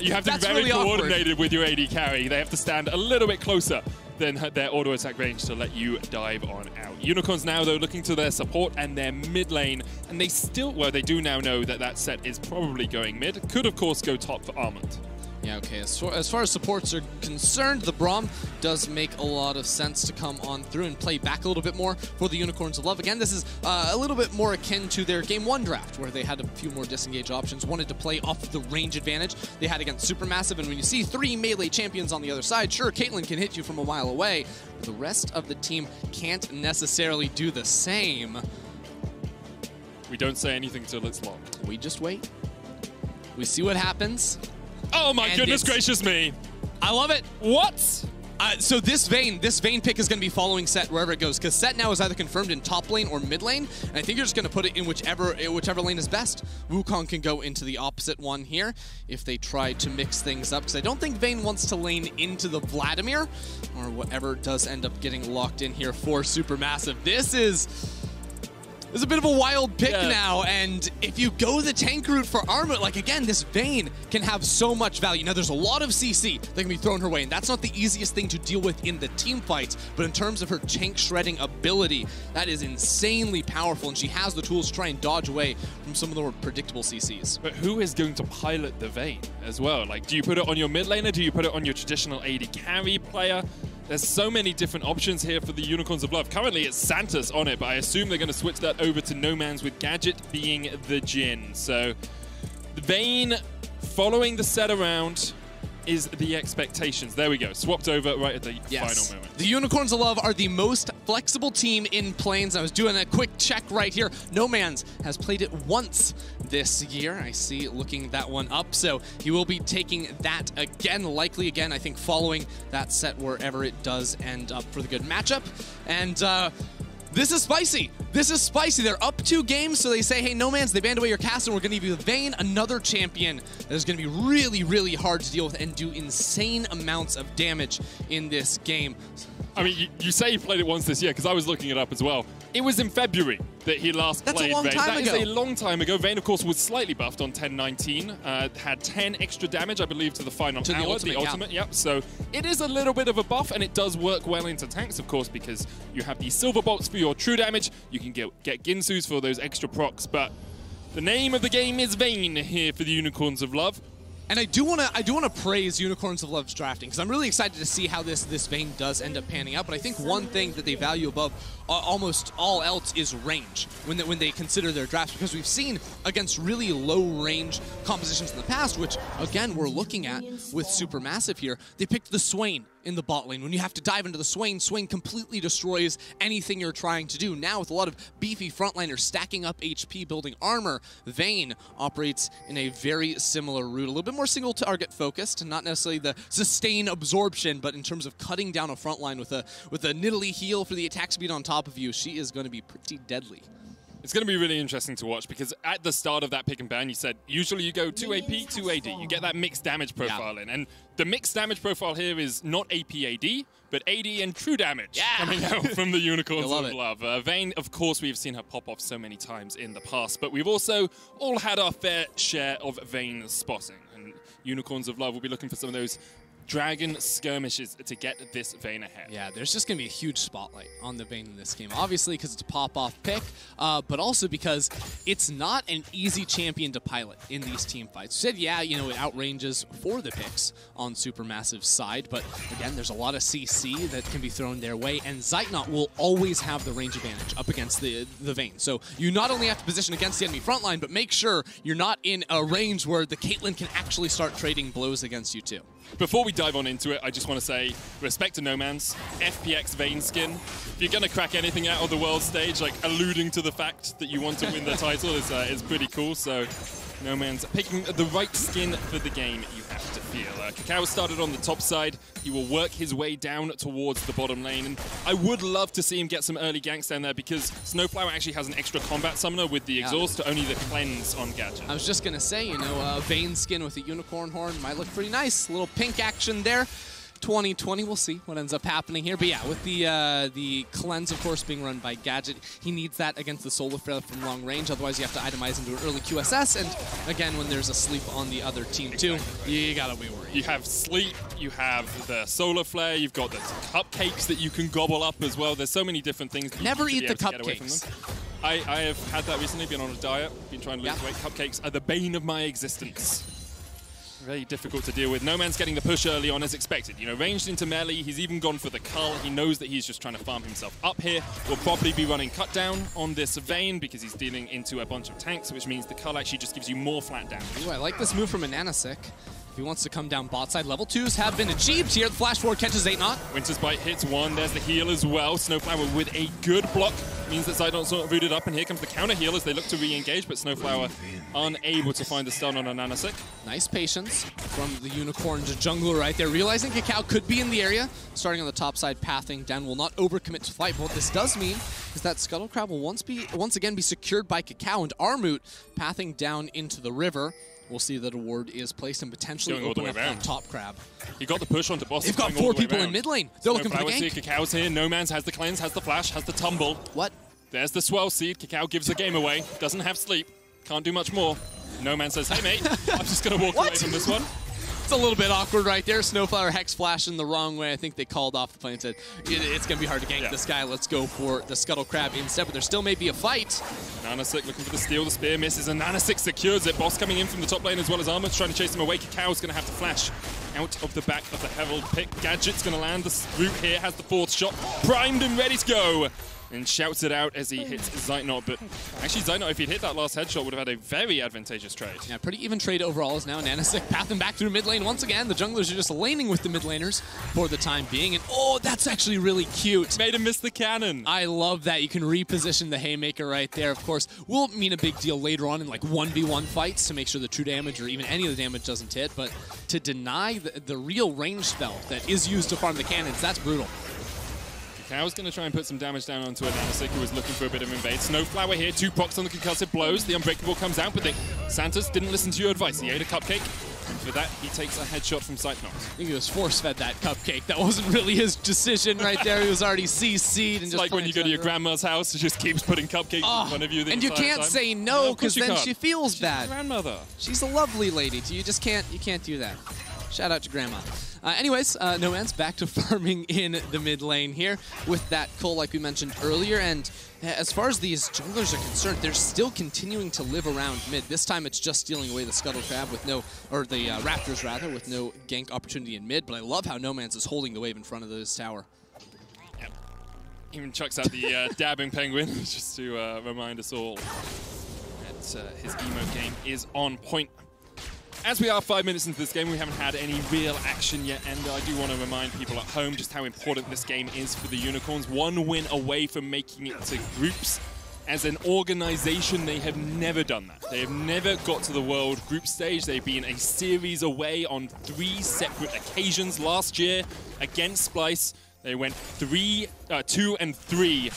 you have to be very really coordinated with your AD carry. They have to stand a little bit closer than their auto attack range to let you dive on out. Unicorns now, though, looking to their support and their mid lane, and they still, well, they do now know that that set is probably going mid. Could, of course, go top for Armand. Yeah, okay, as far as supports are concerned, the Braum does make a lot of sense to come on through and play back a little bit more for the Unicorns of Love. Again, this is a little bit more akin to their Game 1 draft, where they had a few more disengage options, wanted to play off the range advantage they had against Supermassive, and when you see 3 melee champions on the other side, sure, Caitlyn can hit you from a mile away, but the rest of the team can't necessarily do the same. We don't say anything till it's locked. We just wait. We see what happens. Oh my goodness gracious me. I love it. What? So this Vayne pick is going to be following Set wherever it goes, because Set now is either confirmed in top lane or mid lane, and I think you're just going to put it in whichever lane is best. Wukong can go into the opposite one here if they try to mix things up, because I don't think Vayne wants to lane into the Vladimir, or whatever does end up getting locked in here for Supermassive. This is a bit of a wild pick now, and if you go the tank route for Armut, like again, this Vayne can have so much value. Now there's a lot of CC that can be thrown her way, and that's not the easiest thing to deal with in the team fights, but in terms of her tank shredding ability, that is insanely powerful, and she has the tools to try and dodge away from some of the more predictable CCs. But who is going to pilot the Vayne as well? Like, do you put it on your mid laner? Do you put it on your traditional AD carry player? There's so many different options here for the Unicorns of Love. Currently, it's Santos on it, but I assume they're going to switch that over to No Man's, with Gadget being the Jhin. So, the Vayne following the set around is the expectations. There we go. Swapped over right at the final moment. The Unicorns of Love are the most flexible team in Plains. I was doing a quick check right here. No Man's has played it once this year. I see looking that one up. So he will be taking that again, likely again, I think, following that set wherever it does end up for the good matchup. And this is spicy. This is spicy. They're up 2 games, so they say, hey, No Man's, they banned away your cast, and we're going to give you Vayne, another champion that is going to be really, really hard to deal with and do insane amounts of damage in this game. I mean, you say he played it once this year, because I was looking it up as well. It was in February that he last played Vayne. That is a long time ago. Vayne, of course, was slightly buffed on 10-19. Had 10 extra damage, I believe, to the final hour. The ultimate, yep. So it is a little bit of a buff, and it does work well into tanks, of course, because you have these silver bolts for your true damage. You can get Ginsus for those extra procs, but the name of the game is Vayne here for the Unicorns of Love. And I do want to praise Unicorns of Love's drafting, because I'm really excited to see how this Vayne does end up panning out. But I think one thing that they value above almost all else is range when they consider their drafts, because we've seen against really low range compositions in the past, which again we're looking at with Supermassive here. They picked the Swain in the bot lane. When you have to dive into the Swain, Swain completely destroys anything you're trying to do. Now with a lot of beefy frontliners stacking up HP, building armor, Vayne operates in a very similar route, a little bit more single target focused, not necessarily the sustain absorption, but in terms of cutting down a frontline with a Nidalee heal for the attack speed on top of you, she is going to be pretty deadly. It's going to be really interesting to watch, because at the start of that pick and ban, you said usually you go 2 AP, 2 AD. You get that mixed damage profile in. And the mixed damage profile here is not AP AD, but AD and true damage coming out from the Unicorns of Love. Vayne, of course, we've seen her pop off so many times in the past, but we've also all had our fair share of Vayne spotting. And Unicorns of Love will be looking for some of those Dragon skirmishes to get this Vayne ahead. Yeah, there's just going to be a huge spotlight on the Vayne in this game. Obviously, because it's a pop-off pick, but also because it's not an easy champion to pilot in these team fights. You said, yeah, you know, it outranges for the picks on Supermassive's side, but again, there's a lot of CC that can be thrown their way, and Zeitnot will always have the range advantage up against the Vayne. So you not only have to position against the enemy frontline, but make sure you're not in a range where the Caitlyn can actually start trading blows against you too. Before we dive on into it, I just want to say, respect to No Man's, FPX Vayne skin. If you're going to crack anything out of the world stage, like alluding to the fact that you want to win the title is pretty cool. So No Man's picking the right skin for the game, you have to feel. Kakao started on the top side. He will work his way down towards the bottom lane. And I would love to see him get some early ganks down there because Snowflower actually has an extra combat summoner with the exhaust to only the cleanse on Gadget. I was just going to say, you know, Vayne skin with a unicorn horn might look pretty nice. A little pink action there. 2020, we'll see what ends up happening here. But yeah, with the cleanse, of course, being run by Gadget, he needs that against the Solar Flare from long range. Otherwise, you have to itemize into an early QSS. And again, when there's a sleep on the other team too, you gotta be worried. You have sleep, you have the Solar Flare, you've got the cupcakes that you can gobble up as well. There's so many different things. That Never you eat the to get away from cupcakes. them. I have had that recently, been on a diet, been trying to lose weight. Cupcakes are the bane of my existence. Very difficult to deal with. No Man's getting the push early on as expected. You know, ranged into melee, he's even gone for the cull. He knows that he's just trying to farm himself up here. Will probably be running cut down on this Vayne because he's dealing into a bunch of tanks, which means the cull actually just gives you more flat damage. Ooh, I like this move from Ananasik. If he wants to come down bot side, level 2s have been achieved here. The flash forward catches 8-0. Winter's Bite hits one. There's the heal as well. Snowflower with a good block. Means that Zidon's sort of rooted up, and here comes the counter heal as they look to re-engage, but Snowflower unable to find the stun on Ananasik. Nice patience from the Unicorn jungler right there. Realizing Kakao could be in the area. Starting on the top side, pathing down, will not overcommit to fight. But what this does mean is that Scuttle Crab will once again be secured by Kakao, and Armut pathing down into the river. We'll see that a ward is placed and potentially open up that top crab. He got the push onto boss. They've got 4 people in mid lane. They're looking for the gank. Kakao's here. No Man's has the cleanse, has the flash, has the tumble. What? There's the swell seed. Kakao gives the game away. Doesn't have sleep. Can't do much more. No Man says, hey mate, I'm just going to walk away from this one. It's a little bit awkward right there. Snowflower Hex flashing the wrong way. I think they called off the play and said, it's going to be hard to gank this guy. Let's go for the Scuttle Crab instead, but there still may be a fight. Nanasik looking for the steal. The spear misses, and Nanasik secures it. Boss coming in from the top lane as well as Armut's trying to chase him away. Kakao's going to have to flash out of the back of the Herald pick. Gadget's going to land the root here, has the 4th shot. Primed and ready to go. And shouts it out as he hits Zeitnot, but actually Zeitnot, if he'd hit that last headshot, would have had a very advantageous trade. Yeah, pretty even trade overall as now Nanasik pathing back through mid lane once again. The junglers are just laning with the mid laners for the time being, and oh, that's actually really cute. Made him miss the cannon. I love that. You can reposition the Haymaker right there. Of course, will mean a big deal later on in like 1v1 fights to make sure the true damage or even any of the damage doesn't hit, but to deny the real range spell that is used to farm the cannons, that's brutal. Kakao's going to try and put some damage down onto Ananasik, who was looking for a bit of invade. Snowflower here, 2 procs on the concussive blows. The Unbreakable comes out, but Santos didn't listen to your advice. He ate a cupcake, and for that, he takes a headshot from Zeitnot. I think he was force-fed that cupcake. That wasn't really his decision right there. He was already CC'd. And it's just like when you go to your grandma's house, she just keeps putting cupcakes in front of you. And you can't say no, because then she feels bad. She's your grandmother. She's a lovely lady. You just can't do that. Shout out to Grandma. Anyways, No Man's back to farming in the mid lane here with that cull like we mentioned earlier. And as far as these junglers are concerned, they're still continuing to live around mid. This time it's just stealing away the Scuttle Crab with no, or the Raptors rather, with no gank opportunity in mid. But I love how No Man's is holding the wave in front of this tower. Yep. Even chucks out the dabbing penguin just to remind us all that his emote game is on point. As we are 5 minutes into this game, we haven't had any real action yet, and I do want to remind people at home just how important this game is for the Unicorns. 1 win away from making it to groups. As an organization, they have never done that. They have never got to the World Group stage. They've been a series away on 3 separate occasions. Last year, against Splice, they went 2-3,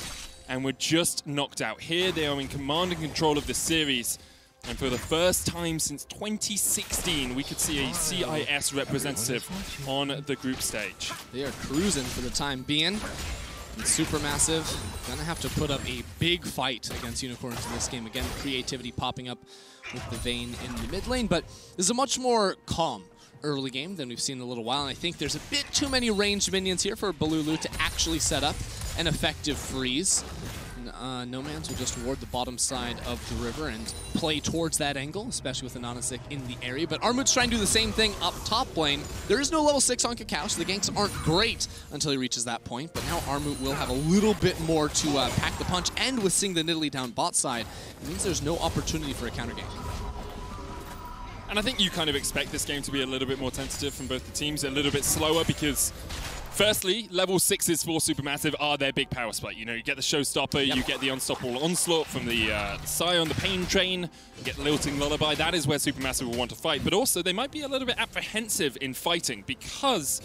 and were just knocked out. Here, they are in command and control of the series. And for the first time since 2016, we could see a CIS representative on the group stage. They are cruising for the time being. And Supermassive gonna have to put up a big fight against Unicorns in this game. Again, creativity popping up with the Vayne in the mid lane, but this is a much more calm early game than we've seen in a little while. And I think there's a bit too many ranged minions here for Balulu to actually set up an effective freeze. No Man's will just ward the bottom side of the river and play towards that angle, especially with Ananasik in the area. But Armut's trying to do the same thing up top lane. There is no level 6 on Kakao, so the ganks aren't great until he reaches that point. But now Armut will have a little bit more to pack the punch, and with seeing the Nidalee down bot side, it means there's no opportunity for a counter gank. And I think you kind of expect this game to be a little bit more tentative from both the teams, a little bit slower, because Firstly, level 6s for Supermassive are their big power spike. You know, you get the Showstopper, you get the Unstoppable Onslaught from the Scion, the Pain Train, you get the Lilting Lullaby. That is where Supermassive will want to fight. But also, they might be a little bit apprehensive in fighting because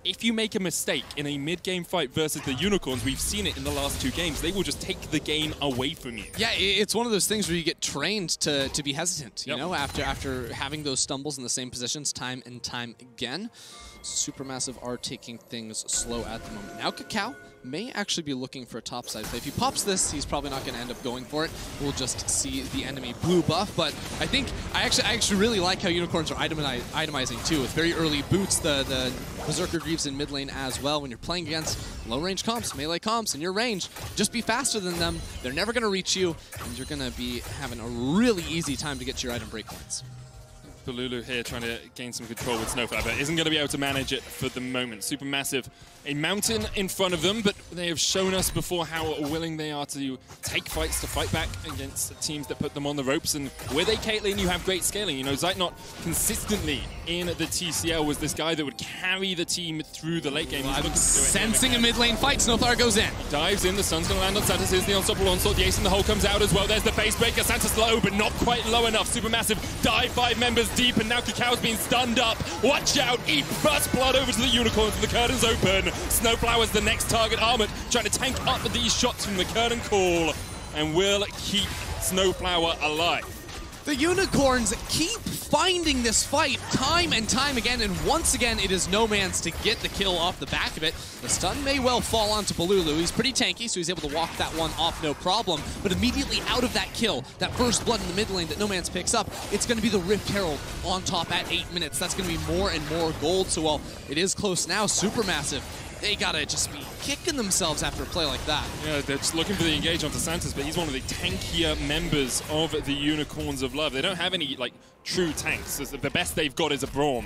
if you make a mistake in a mid-game fight versus the Unicorns, we've seen it in the last 2 games, they will just take the game away from you. Yeah, it's one of those things where you get trained to be hesitant, you know, after having those stumbles in the same positions time and time again. Supermassive are taking things slow at the moment. Now Kakao may actually be looking for a topside play. If he pops this, he's probably not going to end up going for it. We'll just see the enemy blue buff. But I actually really like how Unicorns are itemizing too, with very early boots, the Berserker Greaves in mid lane as well. When you're playing against low range comps, melee comps in your range, just be faster than them. They're never going to reach you, and you're going to be having a really easy time to get to your item breakpoints. Lulu here trying to gain some control with Snowflower, but isn't going to be able to manage it for the moment. Supermassive, a mountain in front of them, but they have shown us before how willing they are to take fights, to fight back against teams that put them on the ropes. And with a Caitlyn, you have great scaling. You know, Zeitnot consistently in the TCL was this guy that would carry the team through the late game. I'm sensing a mid lane fight. Snowflower goes in. He dives in. The sun's going to land on Santos. Here's the Unstoppable Onslaught. The Ace in the hole comes out as well. There's the base breaker. Santos low, but not quite low enough. Supermassive dive 5 members deep, and now Kakao's been stunned up. Watch out. Eat first blood over to the Unicorns, and the curtain's open. Snowflower's the next target. Armored trying to tank up these shots from the curtain call, and will keep Snowflower alive. The Unicorns keep finding this fight time and time again, and once again, it is No Man's to get the kill off the back of it. The stun may well fall onto Balulu. He's pretty tanky, so he's able to walk that one off no problem, but immediately out of that kill, that first blood in the mid lane that No Man's picks up, it's going to be the Rift Herald on top at 8 minutes. That's going to be more and more gold, so while it is close now, Supermassive, they gotta just be kicking themselves after a play like that. Yeah, they're just looking for the engage onto Santos, but he's one of the tankier members of the Unicorns of Love. They don't have any, like, true tanks. The best they've got is a Braum.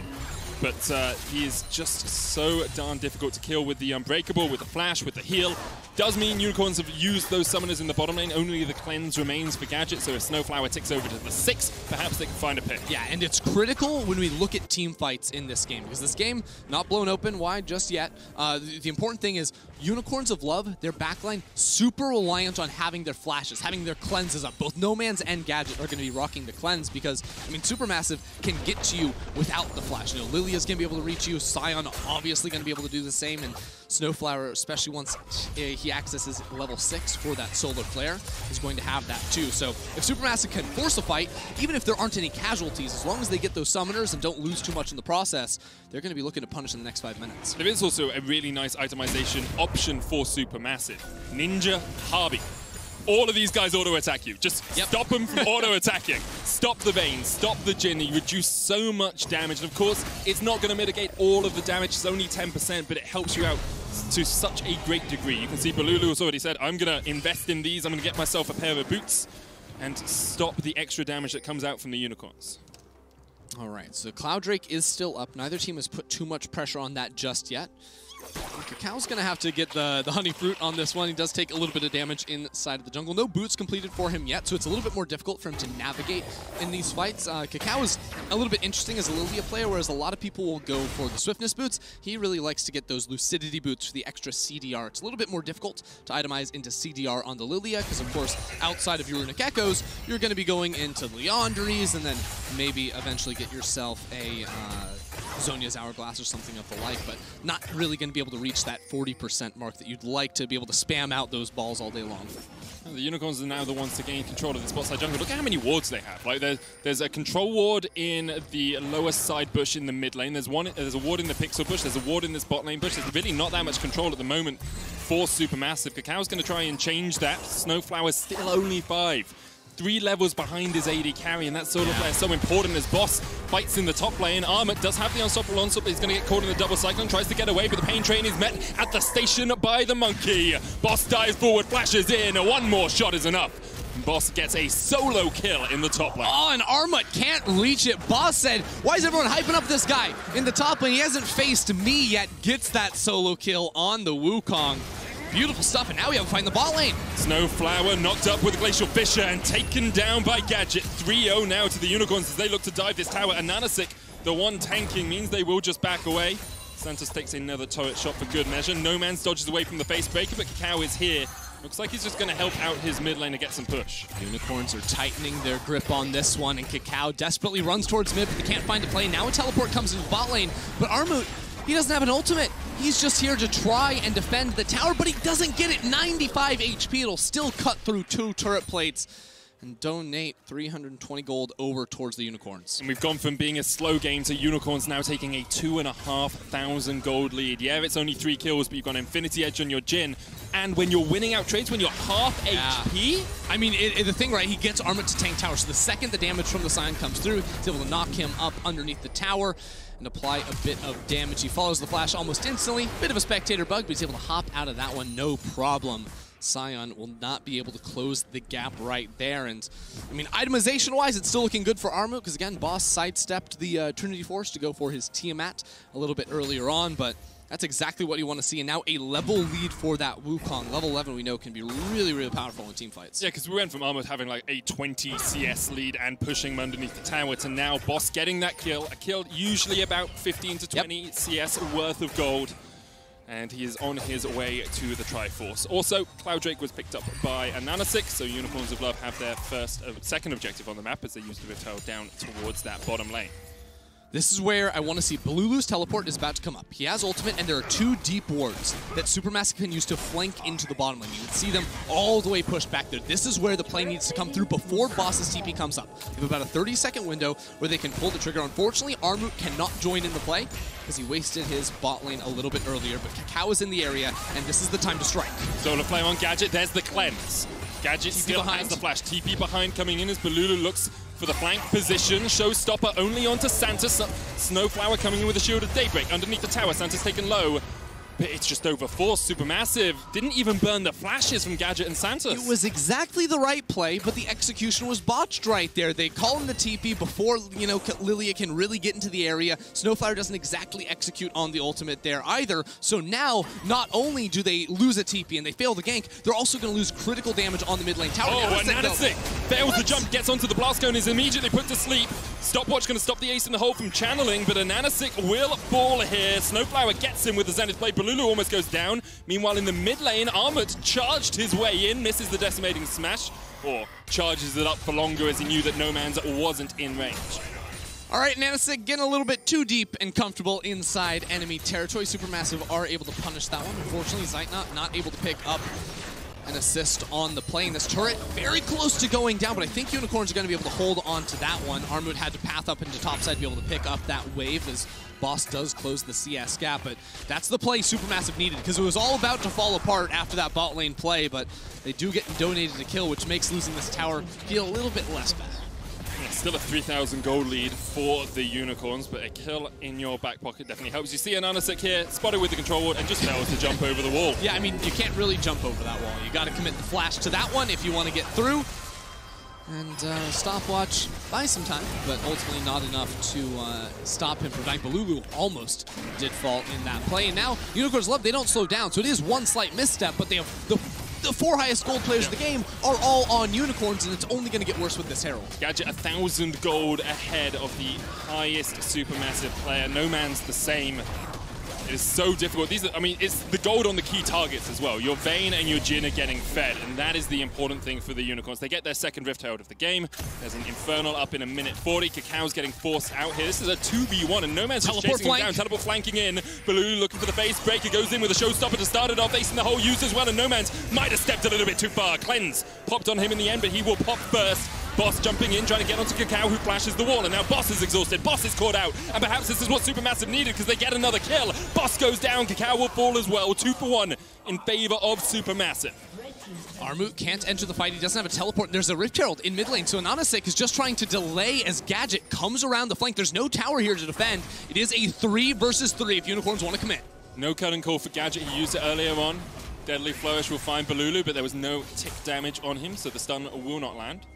But he is just so darn difficult to kill with the Unbreakable, with the Flash, with the heal. Does mean Unicorns have used those summoners in the bottom lane. Only the cleanse remains for Gadget, so if Snowflower ticks over to the 6, perhaps they can find a pick. Yeah, and it's critical when we look at team fights in this game, because this game, not blown open wide just yet. The important thing is Unicorns of Love, their backline, super reliant on having their flashes, having their cleanses up. Both No Man's and Gadget are going to be rocking the cleanse because, I mean, Supermassive can get to you without the flash. You know, Lilia's going to be able to reach you. Scion obviously going to be able to do the same, and Snowflower, especially once he accesses level 6 for that solar flare, is going to have that too. So if Supermassive can force a fight, even if there aren't any casualties, as long as they get those summoners and don't lose too much in the process, they're going to be looking to punish in the next 5 minutes. There is also a really nice itemization option for Supermassive. Ninja, Harvey. All of these guys auto-attack you. Just stop them from auto-attacking. Stop the Vayne, stop the Jhin. You reduce so much damage. And of course, it's not going to mitigate all of the damage. It's only 10%, but it helps you out to such a great degree. You can see Balulu has already said, I'm going to invest in these. I'm going to get myself a pair of boots and stop the extra damage that comes out from the Unicorns. All right, so Cloud Drake is still up. Neither team has put too much pressure on that just yet. Kakao's going to have to get the honey fruit on this one. He does take a little bit of damage inside of the jungle. No boots completed for him yet, so it's a little bit more difficult for him to navigate in these fights. Kakao is a little bit interesting as a Lilia player, whereas a lot of people will go for the swiftness boots. He really likes to get those lucidity boots for the extra CDR. It's a little bit more difficult to itemize into CDR on the Lilia, because of course, outside of your Runic Echoes, you're going to be going into Leandries, and then maybe eventually get yourself a Zhonya's Hourglass or something of the like, but not really going to be able to reach that 40% mark that you'd like to be able to spam out those balls all day long. The Unicorns are now the ones to gain control of this bot side jungle. Look at how many wards they have. Like there's a control ward in the lower side bush in the mid lane. There's a ward in the pixel bush. There's a ward in this bot lane bush. There's really not that much control at the moment for Supermassive. Kakao's going to try and change that. Snowflower's still only 5. 3 levels behind his AD carry, and that solo player is so important as Boss fights in the top lane. Armor does have the Unstoppable Onslaught, but he's going to get caught in the double cyclone, tries to get away, but the Pain Train is met at the station by the Monkey. Boss dives forward, flashes in, one more shot is enough. Boss gets a solo kill in the top lane. Oh, and Armut can't reach it. Boss said, why is everyone hyping up this guy in the top lane? He hasn't faced me yet. Gets that solo kill on the Wukong. Beautiful stuff, and now we have to find the bot lane. Snowflower knocked up with Glacial Fissure and taken down by Gadget. 3-0 now to the Unicorns as they look to dive this tower. And Nanasik, the one tanking, means they will just back away. Santos takes another turret shot for good measure. No Man's dodges away from the face breaker, but Kakao is here. Looks like he's just going to help out his mid lane to get some push. Unicorns are tightening their grip on this one, and Kakao desperately runs towards mid, but they can't find a play. Now a teleport comes into bot lane, but Armut, he doesn't have an ultimate. He's just here to try and defend the tower, but he doesn't get it. 95 HP, it'll still cut through 2 turret plates and donate 320 gold over towards the Unicorns. And we've gone from being a slow game to Unicorns now taking a 2,500 gold lead. Yeah, it's only 3 kills, but you've got an Infinity Edge on your Jhin. And when you're winning out trades, when you're half HP... I mean, the thing, right, he gets Armut to tank tower, so the second the damage from the Scion comes through, he's able to knock him up underneath the tower and apply a bit of damage. He follows the flash almost instantly. Bit of a spectator bug, but he's able to hop out of that one, no problem. Scion will not be able to close the gap right there. And, I mean, itemization-wise, it's still looking good for Armut, because, again, Boss sidestepped the Trinity Force to go for his Tiamat a little bit earlier on, but that's exactly what you want to see. And now a level lead for that Wukong. Level 11, we know, can be really, really powerful in team fights. Yeah, because we went from Armut having like a 20 CS lead and pushing him underneath the tower to now Boss getting that kill. A kill usually about 15 to 20 CS worth of gold. And he is on his way to the Triforce. Also, Cloud Drake was picked up by a Nanasik, so Unicorns of Love have their second objective on the map as they use the Rift Herald down towards that bottom lane. This is where I want to see Balulu's teleport is about to come up. He has ultimate, and there are 2 deep wards that Supermassive can use to flank into the bottom lane. You would see them all the way pushed back there. This is where the play needs to come through before Boss's TP comes up. You have about a 30-second window where they can pull the trigger. Unfortunately, Armut cannot join in the play because he wasted his bot lane a little bit earlier, but Kakao is in the area, and this is the time to strike. Solar Flame on Gadget, there's the cleanse. Gadget still has the flash. TP behind coming in as Balulu looks for the flank position. Showstopper only onto Santos. Snowflower coming in with a Shield of Daybreak underneath the tower. Santos taken low. But it's just over 4. Supermassive didn't even burn the flashes from Gadget and Santos. It was exactly the right play, but the execution was botched right there. They call in the TP before, you know, Lilia can really get into the area. Snowflower doesn't exactly execute on the ultimate there either. So now, not only do they lose a TP and they fail the gank, they're also going to lose critical damage on the mid lane tower. Oh, and Nanasik fails the jump, gets onto the blast cone, is immediately put to sleep. Stopwatch going to stop the ace in the hole from channeling, but a Nanasik will fall here. Snowflower gets him with the Zenith Blade. Balulu almost goes down. Meanwhile, in the mid lane, Armut charged his way in, misses the decimating smash, or charges it up for longer as he knew that No Man's wasn't in range. All right, Nanasik getting a little bit too deep and comfortable inside enemy territory. Supermassive are able to punish that one. Unfortunately, Zeitnot not able to pick up an assist on the plane. This turret very close to going down, but I think Unicorns are going to be able to hold on to that one. Armut had to path up into topside to be able to pick up that wave as Boss does close the CS gap, but that's the play Supermassive needed because it was all about to fall apart after that bot lane play, but they do get donated a kill, which makes losing this tower feel a little bit less bad. Yeah, still a 3,000 gold lead for the Unicorns, but a kill in your back pocket definitely helps. You see an Nanasik here, spotted with the control ward, and just fails to jump over the wall. Yeah, I mean, you can't really jump over that wall. You got to commit the flash to that one if you want to get through. And Stopwatch buys some time, but ultimately not enough to stop him from dying. Balulu almost did fall in that play. And now, Unicorns Love, they don't slow down, so it is one slight misstep, but they have the 4 highest gold players of the game are all on Unicorns, and it's only going to get worse with this Herald. Gadget 1,000 gold ahead of the highest Supermassive player. No Man's the same. It is so difficult. These are, I mean, it's the gold on the key targets as well. Your Vayne and your Jhin are getting fed, and that is the important thing for the Unicorns. They get their second Rift Herald of the game. There's an Infernal up in a minute 40. Kakao's getting forced out here. This is a 2v1, and No Man's just chasing him down. Teleport flanking in. Balulu looking for the face breaker, goes in with a showstopper to start it off. Ace in the hole used as well, and No Man's might have stepped a little bit too far. Cleanse popped on him in the end, but he will pop first. Boss jumping in, trying to get onto Kakao, who flashes the wall, and now Boss is exhausted. Boss is caught out, and perhaps this is what Supermassive needed because they get another kill. Boss goes down, Kakao will fall as well. 2 for 1 in favor of Supermassive. Armut can't enter the fight. He doesn't have a teleport. There's a Rift Herald in mid lane, so Nanasik is just trying to delay as Gadget comes around the flank. There's no tower here to defend. It is a 3 versus 3 if Unicorns want to commit. No cut and call for Gadget. He used it earlier on. Deadly Flourish will find Balulu, but there was no tick damage on him, so the stun will not land.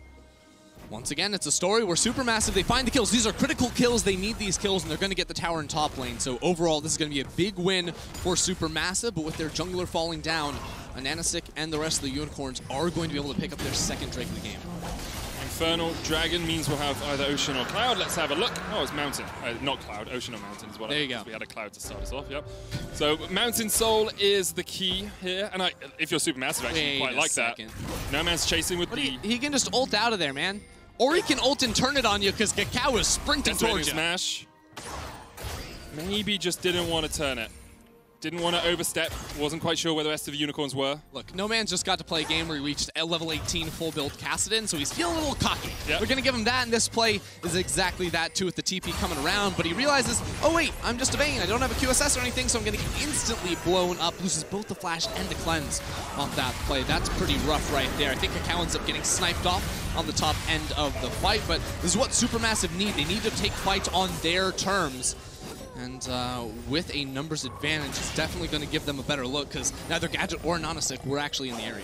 Once again, it's a story where Supermassive, they find the kills. These are critical kills. They need these kills, and they're going to get the tower in top lane. So overall, this is going to be a big win for Supermassive, but with their jungler falling down, Nanasik and the rest of the Unicorns are going to be able to pick up their second Drake of the game. And Infernal Dragon means we'll have either Ocean or Cloud. Let's have a look. Oh, it's Mountain. Not Cloud. Ocean or Mountain is what there you go. We had a Cloud to start us off, yep. So Mountain Soul is the key here. And if you're Supermassive, actually quite like that. No Man's chasing with the... He can just ult out of there, man. Or he can ult and turn it on you because Kakao is sprinting towards you. Smash. Maybe just didn't want to turn it. Didn't want to overstep. Wasn't quite sure where the rest of the Unicorns were. Look, No Man's just got to play a game where he reached level 18 full build Kassadin, so he's feeling a little cocky. Yep. We're going to give him that, and this play is exactly that too with the TP coming around, but he realizes, oh wait, I'm just a Bane. I don't have a QSS or anything, so I'm going to get instantly blown up. Loses both the Flash and the Cleanse on that play. That's pretty rough right there. I think Kakao ends up getting sniped off on the top end of the fight, but this is what Supermassive need. They need to take fights on their terms. And with a numbers advantage, it's definitely going to give them a better look because neither Gadget or Nanosic were actually in the area.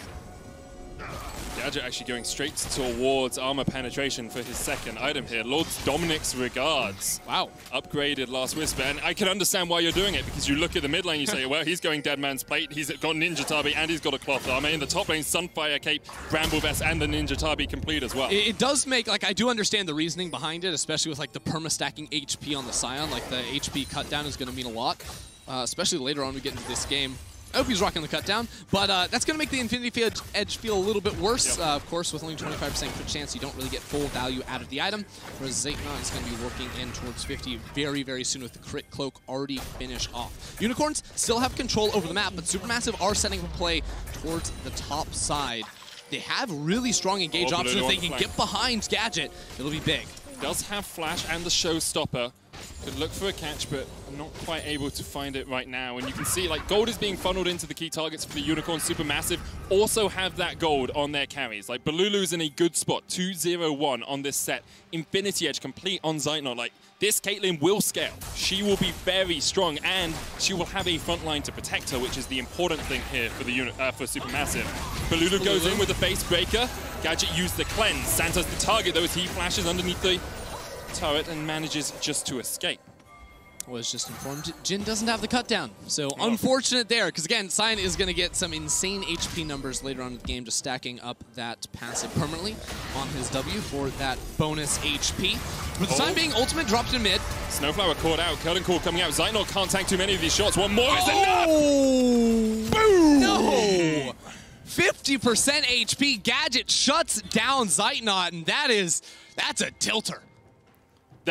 Gadget actually going straight towards armor penetration for his second item here. Lord Dominic's Regards. Wow. Upgraded Last Whisper. And I can understand why you're doing it because you look at the mid lane, you say, well, he's going Dead Man's Plate, he's got Ninja Tabi, and he's got a Cloth Armor. In the top lane, Sunfire Cape, Bramble Vest, and the Ninja Tabi complete as well. It does make, like, I do understand the reasoning behind it, especially with, like, the perma-stacking HP on the Scion. Like, the HP cut down is going to mean a lot, especially later on we get into this game. I hope he's rocking the cut down, but that's going to make the Infinity Edge feel a little bit worse. Yep. Of course, with only 25% crit chance, you don't really get full value out of the item, whereas Zaytnot is going to be working in towards 50 very, very soon with the crit cloak already finished off. Unicorns still have control over the map, but Supermassive are setting up a play towards the top side. They have really strong engage options. If they can get behind Gadget, it'll be big. Does have Flash and the Showstopper. Could look for a catch, but not quite able to find it right now. And you can see, like, gold is being funneled into the key targets for the Unicorn. Supermassive also have that gold on their carries. Like, Balulu's in a good spot, 2-0-1 on this set. Infinity Edge complete on Zaytnot. Like, this Caitlyn will scale. She will be very strong, and she will have a front line to protect her, which is the important thing here for the for Supermassive. Balulu goes in with the face breaker. Gadget used the cleanse. Santa's the target, though, as he flashes underneath the turret and manages just to escape. Was just informed Jin doesn't have the cut down, so unfortunate there, because again, Cyan is going to get some insane HP numbers later on in the game, just stacking up that passive permanently on his W for that bonus HP. For the time being, ultimate dropped in mid. Snowflower caught out, Curling Call coming out. Zaytnot can't tank too many of these shots. One more is enough! Boom! No! 50% HP, Gadget shuts down Zaytnot, and that's a tilter.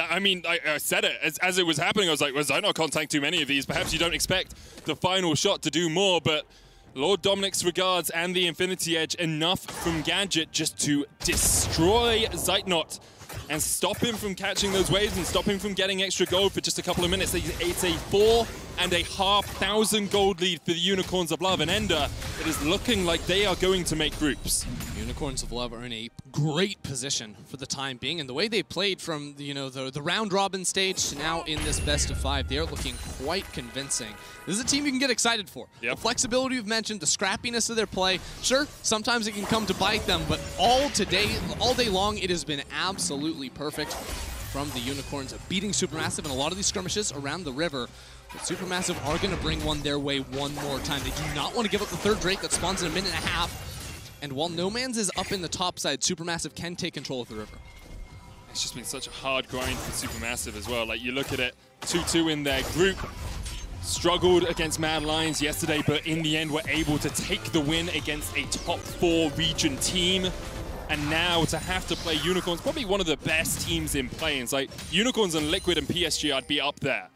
I mean, I said it as it was happening. I was like, well, Zaytnot can't tank too many of these. Perhaps you don't expect the final shot to do more, but Lord Dominic's Regards and the Infinity Edge enough from Gadget just to destroy Zaytnot and stop him from catching those waves and stop him from getting extra gold for just a couple of minutes. It's a 4,500 gold lead for the Unicorns of Love, and Ender, it is looking like they are going to make groups. Unicorns of Love are in a great position for the time being, and the way they played from the round robin stage to now in this best of 5, they're looking quite convincing. This is a team you can get excited for. Yep. The flexibility you've mentioned, the scrappiness of their play. Sure, sometimes it can come to bite them, but all day long, it has been absolutely perfect from the Unicorns, beating Supermassive in a lot of these skirmishes around the river. But Supermassive are going to bring one their way one more time. They do not want to give up the third Drake that spawns in a minute and a half. And while No Man's is up in the top side, Supermassive can take control of the river. It's just been such a hard grind for Supermassive as well. Like, you look at it, 2-2 in their group. Struggled against Mad Lions yesterday, but in the end were able to take the win against a top 4 region team. And now to have to play Unicorns, probably one of the best teams in play. It's like Unicorns and Liquid and PSG, I'd be up there.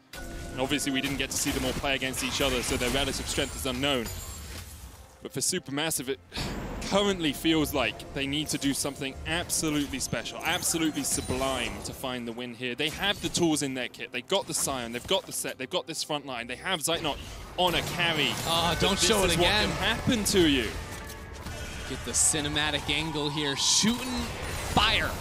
And obviously we didn't get to see them all play against each other, so their relative strength is unknown. But for Supermassive, it currently feels like they need to do something absolutely special, absolutely sublime to find the win here. They have the tools in their kit. They've got the Scion, they've got the set, they've got this front line. They have Zaytnot on a carry. Don't show it again. What can happen to you? Get the cinematic angle here. Shooting fire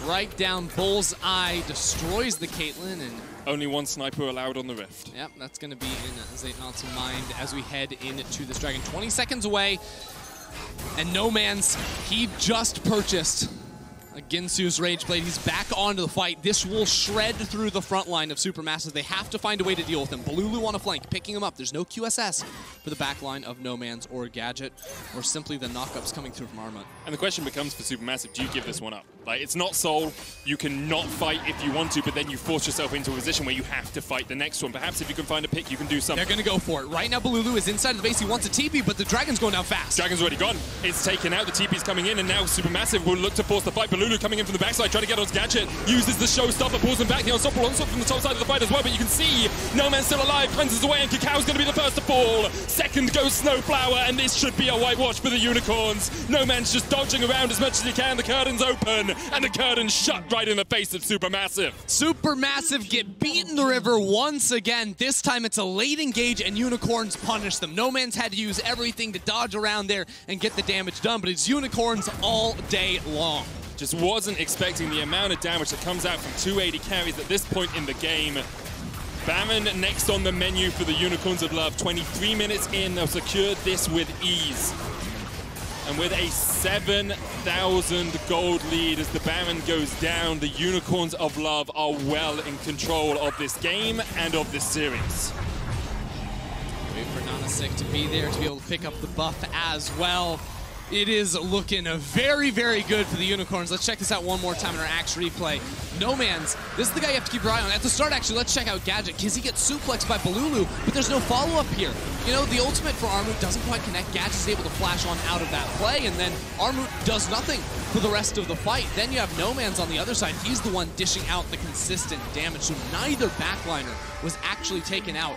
right down Bullseye. Destroys the Caitlyn, and only one sniper allowed on the Rift. Yep, that's going to be in Zaytnot's mind as we head into this Dragon. 20 seconds away, and No Man's, he just purchased a Ginsu's Rage Blade. He's back onto the fight. This will shred through the front line of Supermassive. They have to find a way to deal with him. Balulu on a flank, picking him up. There's no QSS for the back line of No Man's or Gadget, or simply the knockups coming through from Armut. And the question becomes for Supermassive, do you give this one up? Like, it's not Soul. You can not fight if you want to, but then you force yourself into a position where you have to fight the next one. Perhaps if you can find a pick, you can do something. They're going to go for it. Right now, Balulu is inside of the base. He wants a TP, but the Dragon's going down fast. Dragon's already gone. It's taken out. The TP's coming in, and now Supermassive will look to force the fight. Balulu coming in from the backside, trying to get on his gadget. Uses the showstopper, pulls him back. The unstoppable onslaught from the top side of the fight as well, but you can see No Man's still alive, cleanses away, and Cacao going to be the first to fall. Second goes Snowflower, and this should be a whitewash for the Unicorns. No Man's just dodging around as much as he can. The curtain's open, and the curtain's shut right in the face of Supermassive. Supermassive get beat in the river once again. This time it's a late engage, and Unicorns punish them. No Man's had to use everything to dodge around there and get the damage done, but it's Unicorns all day long. Just wasn't expecting the amount of damage that comes out from 280 carries at this point in the game. Baron next on the menu for the Unicorns of Love. 23 minutes in, they'll secure this with ease. And with a 7,000 gold lead as the Baron goes down, the Unicorns of Love are well in control of this game and of this series. Wait for Nanasik to be there to be able to pick up the buff as well. It is looking very, very good for the Unicorns. Let's check this out one more time in our Axe replay. No Man's, this is the guy you have to keep your eye on. At the start, actually, let's check out Gadget, because he gets suplexed by Balulu, but there's no follow-up here. You know, the ultimate for Armut doesn't quite connect. Gadget is able to flash on out of that play, and then Armut does nothing for the rest of the fight. Then you have No Man's on the other side. He's the one dishing out the consistent damage, so neither backliner was actually taken out.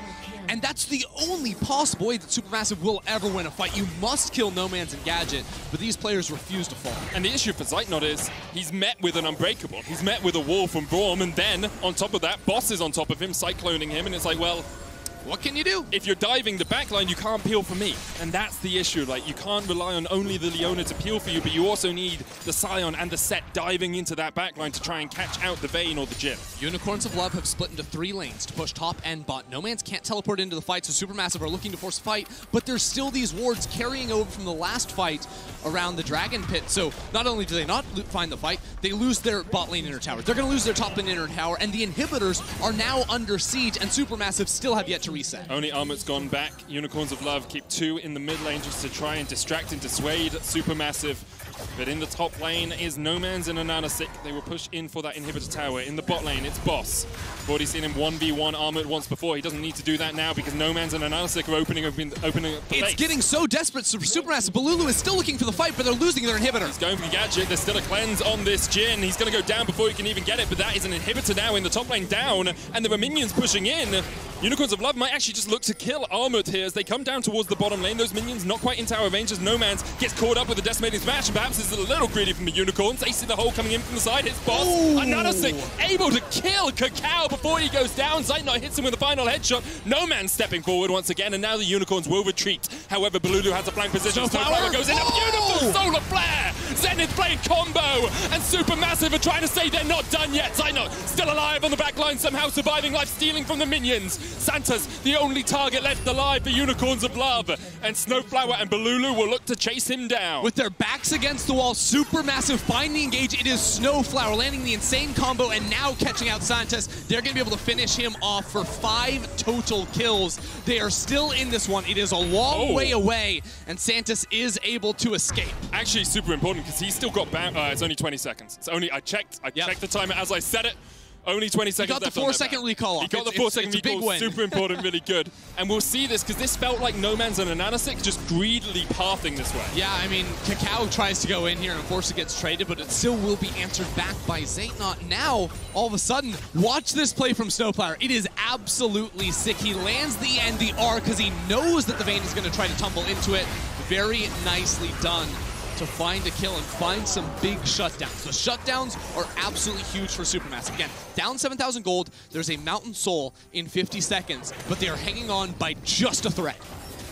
And that's the only possible way that Supermassive will ever win a fight. You must kill No Man's and Gadget, but these players refuse to fall. And the issue for Zeitnot is he's met with an Unbreakable. He's met with a wall from Braum, and then on top of that, Boss is on top of him, cycloning him, and it's like, well, what can you do? If you're diving the backline, you can't peel for me. And that's the issue. Like, you can't rely on only the Leona to peel for you, but you also need the Scion and the Set diving into that backline to try and catch out the Vayne or the Jhin. Unicorns of Love have split into 3 lanes to push top and bot. No Man's can't teleport into the fight, so Supermassive are looking to force a fight, but there's still these wards carrying over from the last fight around the Dragon Pit. So not only do they not find the fight, they lose their bot lane inner tower. They're going to lose their top lane inner tower, and the inhibitors are now under siege, and Supermassive still have yet to reset. Only Armut's gone back. Unicorns of Love keep 2 in the mid lane just to try and distract and dissuade Supermassive. But in the top lane is No Man's and Nanasik. They will push in for that inhibitor tower. In the bot lane, it's Boss. We've already seen him 1v1 Armut once before. He doesn't need to do that now because No Man's and Nanasik are opening up the It's base. getting so desperate for Supermassive. Balulu is still looking for the fight, but they're losing their inhibitor. He's going for Gadget. There's still a cleanse on this Jhin. He's going to go down before he can even get it, but that is an inhibitor now in the top lane down, and there are minions pushing in. Unicorns of Love might actually just look to kill Armut here as they come down towards the bottom lane. Those minions not quite in tower range as No Man's gets caught up with a decimating smash, and perhaps is a little greedy from the Unicorns. They see the hole coming in from the side. Hits Boss. Nanasik able to kill Cacao before he goes down. Zeitnot hits him with a final headshot. No Man's stepping forward once again, and now the Unicorns will retreat. However, Balulu has a flank position. Snowflower goes in. A beautiful solar flare. Zenith playing combo, and Supermassive are trying to say they're not done yet. Zeitnot still alive on the back line, somehow surviving life stealing from the minions. Santa's the only target left alive for Unicorns of Love, and Snowflower and Balulu will look to chase him down. With their backs against the wall, Supermassive find the engage. It is Snowflower landing the insane combo and now catching out Santos. They're going to be able to finish him off for 5 total kills. They are still in this one. It is a long way away, and Santos is able to escape. Actually, super important because he's still got it's only 20 seconds. It's only I checked the timer as I said it. Only 20 seconds left. He got the 4-second recall off. He got the 4-second recall. Super important, really good. And we'll see this because this felt like No Man's and Nanasik just greedily pathing this way. Yeah, I mean, Cacao tries to go in here and unfortunately gets traded, but it still will be answered back by Zeitnot. Now, all of a sudden, watch this play from Snowflower. It is absolutely sick. He lands the E and the R because he knows that the Vayne is going to try to tumble into it. Very nicely done to find a kill and find some big shutdowns. The shutdowns are absolutely huge for Supermassive. Again, down 7,000 gold, there's a Mountain Soul in 50 seconds, but they are hanging on by just a thread.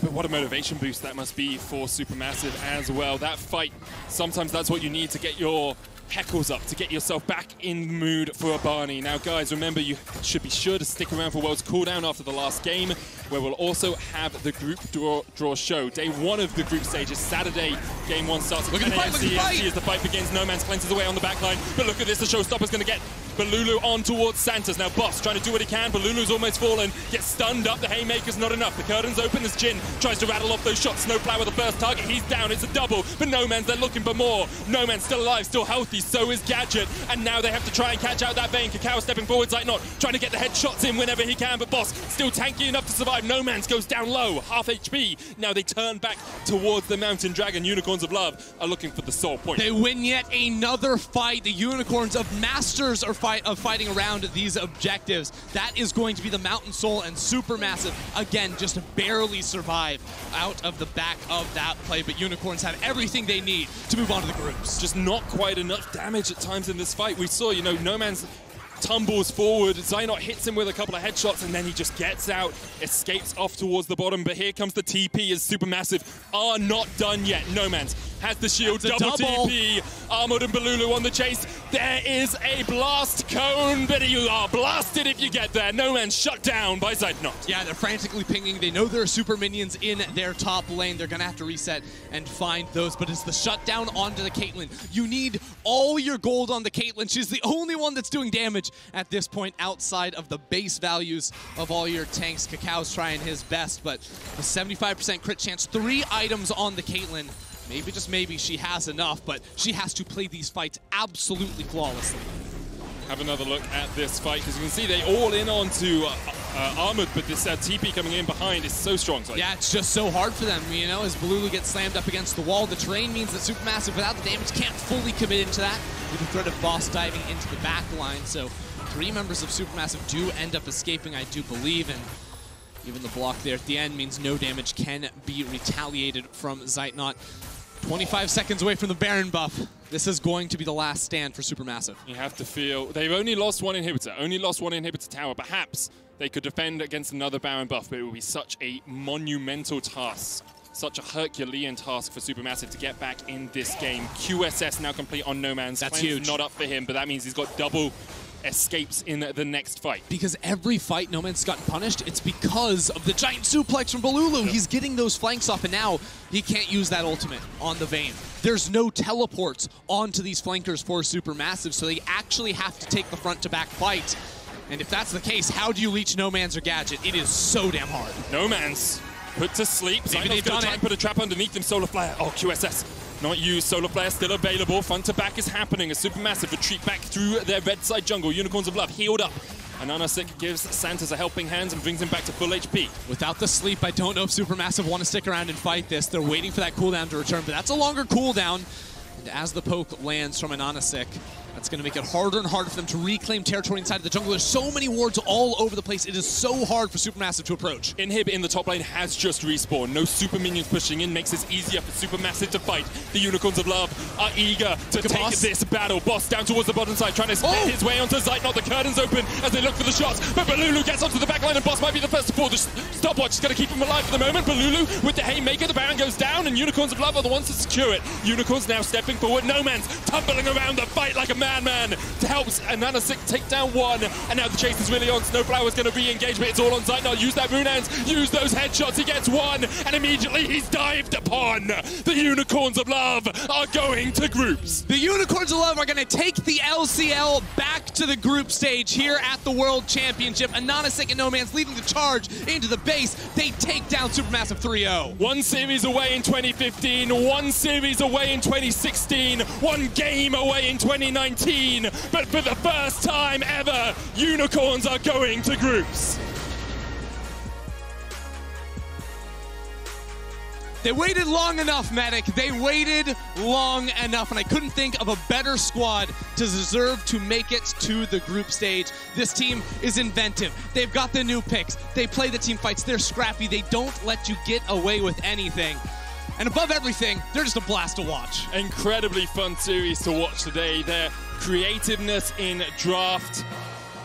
But what a motivation boost that must be for Supermassive as well. That fight, sometimes that's what you need to get your heckles up, to get yourself back in the mood for a Barney. Now, guys, remember, you should be sure to stick around for World's Cooldown after the last game, where we'll also have the group draw show. Day 1 of the group stages, Saturday, game 1 starts at 10 a.m. CST as the fight begins. No Man's cleanses away on the back line, but look at this, the showstopper's going to get Balulu on towards Santos. Now Boss trying to do what he can. Balulu's almost fallen. Gets stunned up. The haymaker's not enough. The curtain's open as Jin tries to rattle off those shots. Snowplow with the first target. He's down. It's a double. But No Man's there looking for more. No Man's still alive, still healthy. So is Gadget. And now they have to try and catch out that Vayne. Kakao stepping forward. Zeitnot trying to get the headshots in whenever he can. But Boss still tanky enough to survive. No Man's goes down low. Half HP. Now they turn back towards the Mountain Dragon. Unicorns of Love are looking for the soul point. They win yet another fight. The Unicorns of Masters are fighting around these objectives. That is going to be the Mountain Soul and Supermassive. Again, just barely survive out of the back of that play, but Unicorns have everything they need to move on to the groups. Just not quite enough damage at times in this fight. We saw, No Man's tumbles forward, Zeitnot hits him with a couple of headshots, and then he just gets out, escapes off towards the bottom, but here comes the TP as Supermassive are not done yet. No Man's has the shield, double TP, Armored and Balulu on the chase. There is a blast cone, but you are blasted if you get there. No Man's shut down by Zeitnot. Yeah, they're frantically pinging. They know there are super minions in their top lane. They're going to have to reset and find those, but it's the shutdown onto the Caitlyn. You need all your gold on the Caitlyn. She's the only one that's doing damage at this point outside of the base values of all your tanks. Kakao's trying his best, but a 75% crit chance, 3 items on the Caitlyn. Maybe, just maybe, she has enough, but she has to play these fights absolutely flawlessly. Have another look at this fight, because you can see they all in onto Armored, but this TP coming in behind is so strong. So yeah, it's just so hard for them, as Balulu gets slammed up against the wall. The terrain means that Supermassive, without the damage, can't fully commit into that, with the threat of Boss diving into the back line. So 3 members of Supermassive do end up escaping, I do believe, and even the block there at the end means no damage can be retaliated from Zeitnot. 25 seconds away from the Baron buff. This is going to be the last stand for Supermassive. You have to feel they've only lost 1 inhibitor, tower. Perhaps they could defend against another Baron buff, but it would be such a monumental task, such a Herculean task for Supermassive to get back in this game. QSS now complete on No Man's. That's huge. Not up for him, but that means he's got double escapes in the next fight. Because every fight No Man's gotten punished, it's because of the giant suplex from Balulu. Yep. He's getting those flanks off, and now he can't use that ultimate on the Vayne. There's no teleports onto these flankers for Supermassive, so they actually have to take the front-to-back fight. And if that's the case, how do you leech No Man's or Gadget? It is so damn hard. No Man's put to sleep. Maybe they've done it. Try and put a trap underneath him. Solar Flare. Oh, QSS. Not used. Solar Flare still available. Front to back is happening. A Supermassive retreat back through their red side jungle. Unicorns of Love healed up. And Anasik gives Santos a helping hand and brings him back to full HP. Without the sleep, I don't know if Supermassive want to stick around and fight this. They're waiting for that cooldown to return, but that's a longer cooldown. And as the poke lands from an Anasik, that's going to make it harder and harder for them to reclaim territory inside of the jungle. There's so many wards all over the place. It is so hard for Supermassive to approach. Inhib in the top lane has just respawned. No super minions pushing in makes this easier for Supermassive to fight. The Unicorns of Love are eager to take this battle. Boss down towards the bottom side, trying to split his way onto Zeitnot. The curtain's open as they look for the shots, but Balulu gets onto the back line, and Boss might be the first to fall. The stopwatch is going to keep him alive for the moment. Balulu with the haymaker. The Baron goes down, and Unicorns of Love are the ones to secure it. Unicorns now stepping forward. No Man's tumbling around the fight like a madman to help Anasik take down 1, and now the chase is really on. Snowflower's going to be engaged, but it's all on Zeitnot. Use that rune hands, use those headshots. He gets 1, and immediately he's dived upon. The Unicorns of Love are going to groups. The Unicorns of Love are going to take the LCL back to the group stage here at the World Championship. Anasik and No Man's leading the charge into the base. They take down Supermassive 3-0. 1 series away in 2015, 1 series away in 2016, 1 game away in 2019. But for the first time ever, Unicorns are going to groups. They waited long enough, Medic. They waited long enough, and I couldn't think of a better squad to deserve to make it to the group stage. This team is inventive. They've got the new picks. They play the team fights. They're scrappy. They don't let you get away with anything. And above everything, they're just a blast to watch. Incredibly fun series to watch today. Their creativeness in draft,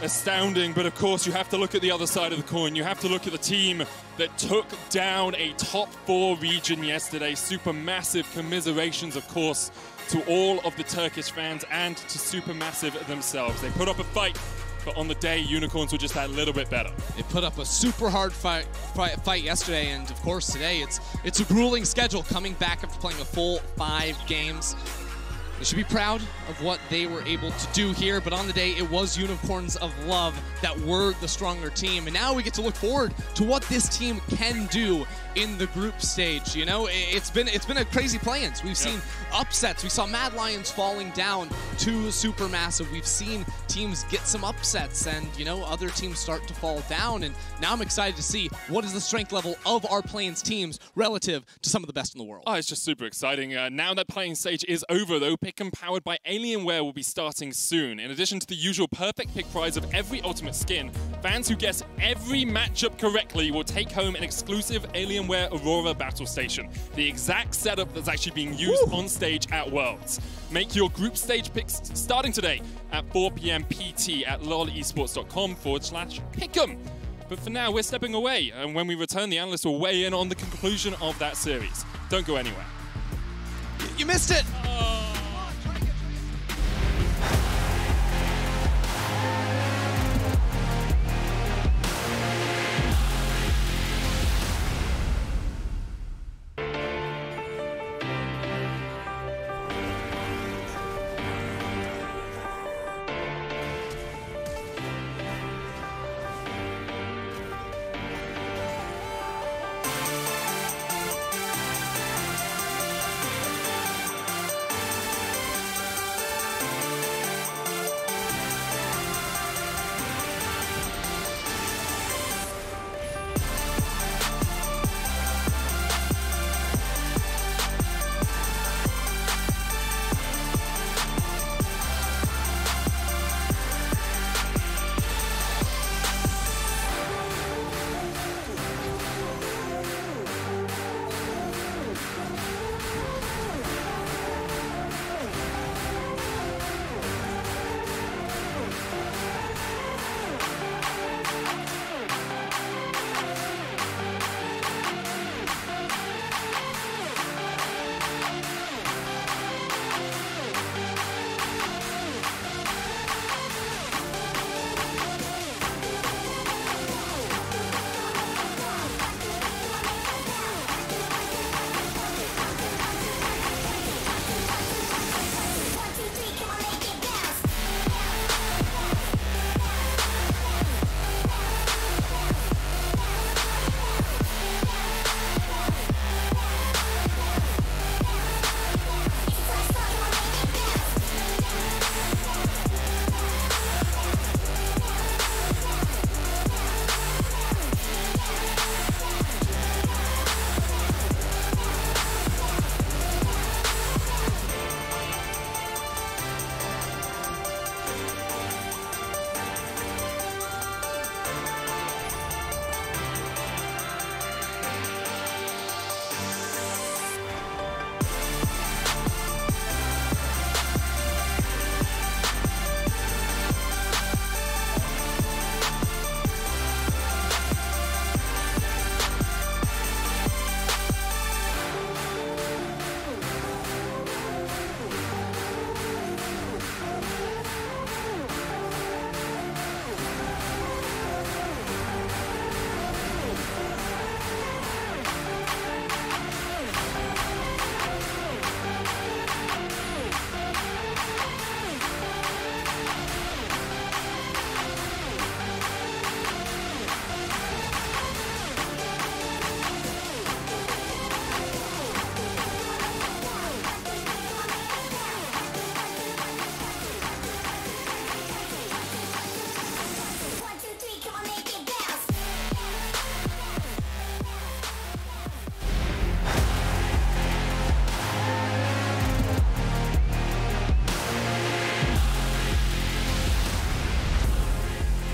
astounding. But of course, you have to look at the other side of the coin. You have to look at the team that took down a top 4 region yesterday. Supermassive commiserations, of course, to all of the Turkish fans and to Supermassive themselves. They put up a fight, but on the day, Unicorns were just that little bit better. They put up a super hard fight yesterday, and of course today it's a grueling schedule coming back after playing a full 5 games. They should be proud of what they were able to do here, but on the day, it was Unicorns of Love that were the stronger team. And now we get to look forward to what this team can do in the group stage. You know, it's been a crazy play-ins. We've seen upsets. We saw Mad Lions falling down to Supermassive. We've seen teams get some upsets and, you know, other teams start to fall down. And now I'm excited to see what is the strength level of our play-ins teams relative to some of the best in the world. Oh, it's just super exciting. Now that playing stage is over, though, Pick'em powered by Alienware will be starting soon. In addition to the usual perfect pick prize of every ultimate skin, fans who guess every matchup correctly will take home an exclusive Alienware Aurora battle station, the exact setup that's actually being used on stage at Worlds. Make your group stage picks starting today at 4 p.m. PT at lolesports.com/Pick'em. But for now, we're stepping away, and when we return, the analysts will weigh in on the conclusion of that series. Don't go anywhere. You missed it!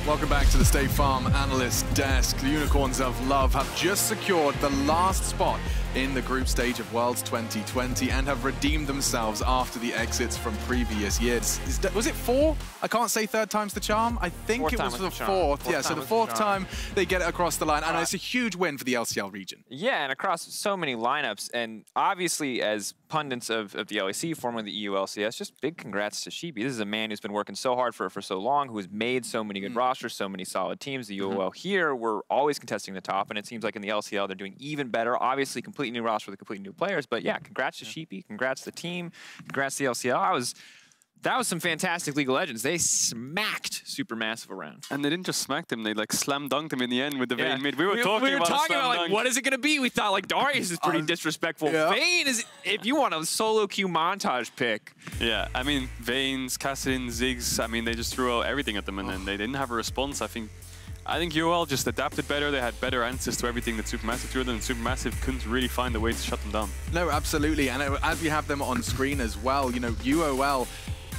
Welcome back to the State Farm Analyst Desk. The Unicorns of Love have just secured the last spot in the group stage of Worlds 2020 and have redeemed themselves after the exits from previous years. Was it 4? I can't say third time's the charm. I think it was the fourth. Yeah, so the fourth time they get it across the line, and it's a huge win for the LCL region. Yeah, and across so many lineups, and obviously as pundits of the LEC, formerly the EULCS, just big congrats to Sheepy. This is a man who's been working so hard for so long, who has made so many good rosters, so many solid teams. The UOL here, we're always contesting the top, and it seems like in the LCL they're doing even better. Obviously, completely completely new roster with a completely new players. But yeah, congrats to Sheepy, congrats to the team, congrats to the LCL. That was some fantastic League of Legends. They smacked Supermassive around. And they didn't just smack them, they like slam dunked them in the end with the Vayne mid. We were talking about like, what is it going to be? We thought like Darius is pretty disrespectful. Yeah. Vayne is, if you want a solo queue montage pick. Yeah, I mean, Vayne's, Kassadin, Ziggs, I mean, they just threw out everything at them and then they didn't have a response. I think UOL just adapted better. They had better answers to everything that Supermassive threw at them, and Supermassive couldn't really find a way to shut them down. No, absolutely. And as we have them on screen as well, you know, UOL,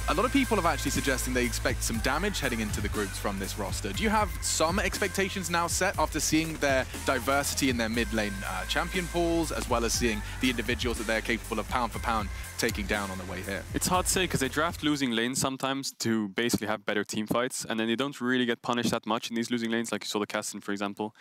a lot of people have actually suggesting they expect some damage heading into the groups from this roster. Do you have some expectations now set after seeing their diversity in their mid lane champion pools, as well as seeing the individuals that they're capable of pound for pound taking down on the way here? It's hard to say because they draft losing lanes sometimes to basically have better team fights, and then they don't really get punished that much in these losing lanes, like you saw the Kassadin, for example.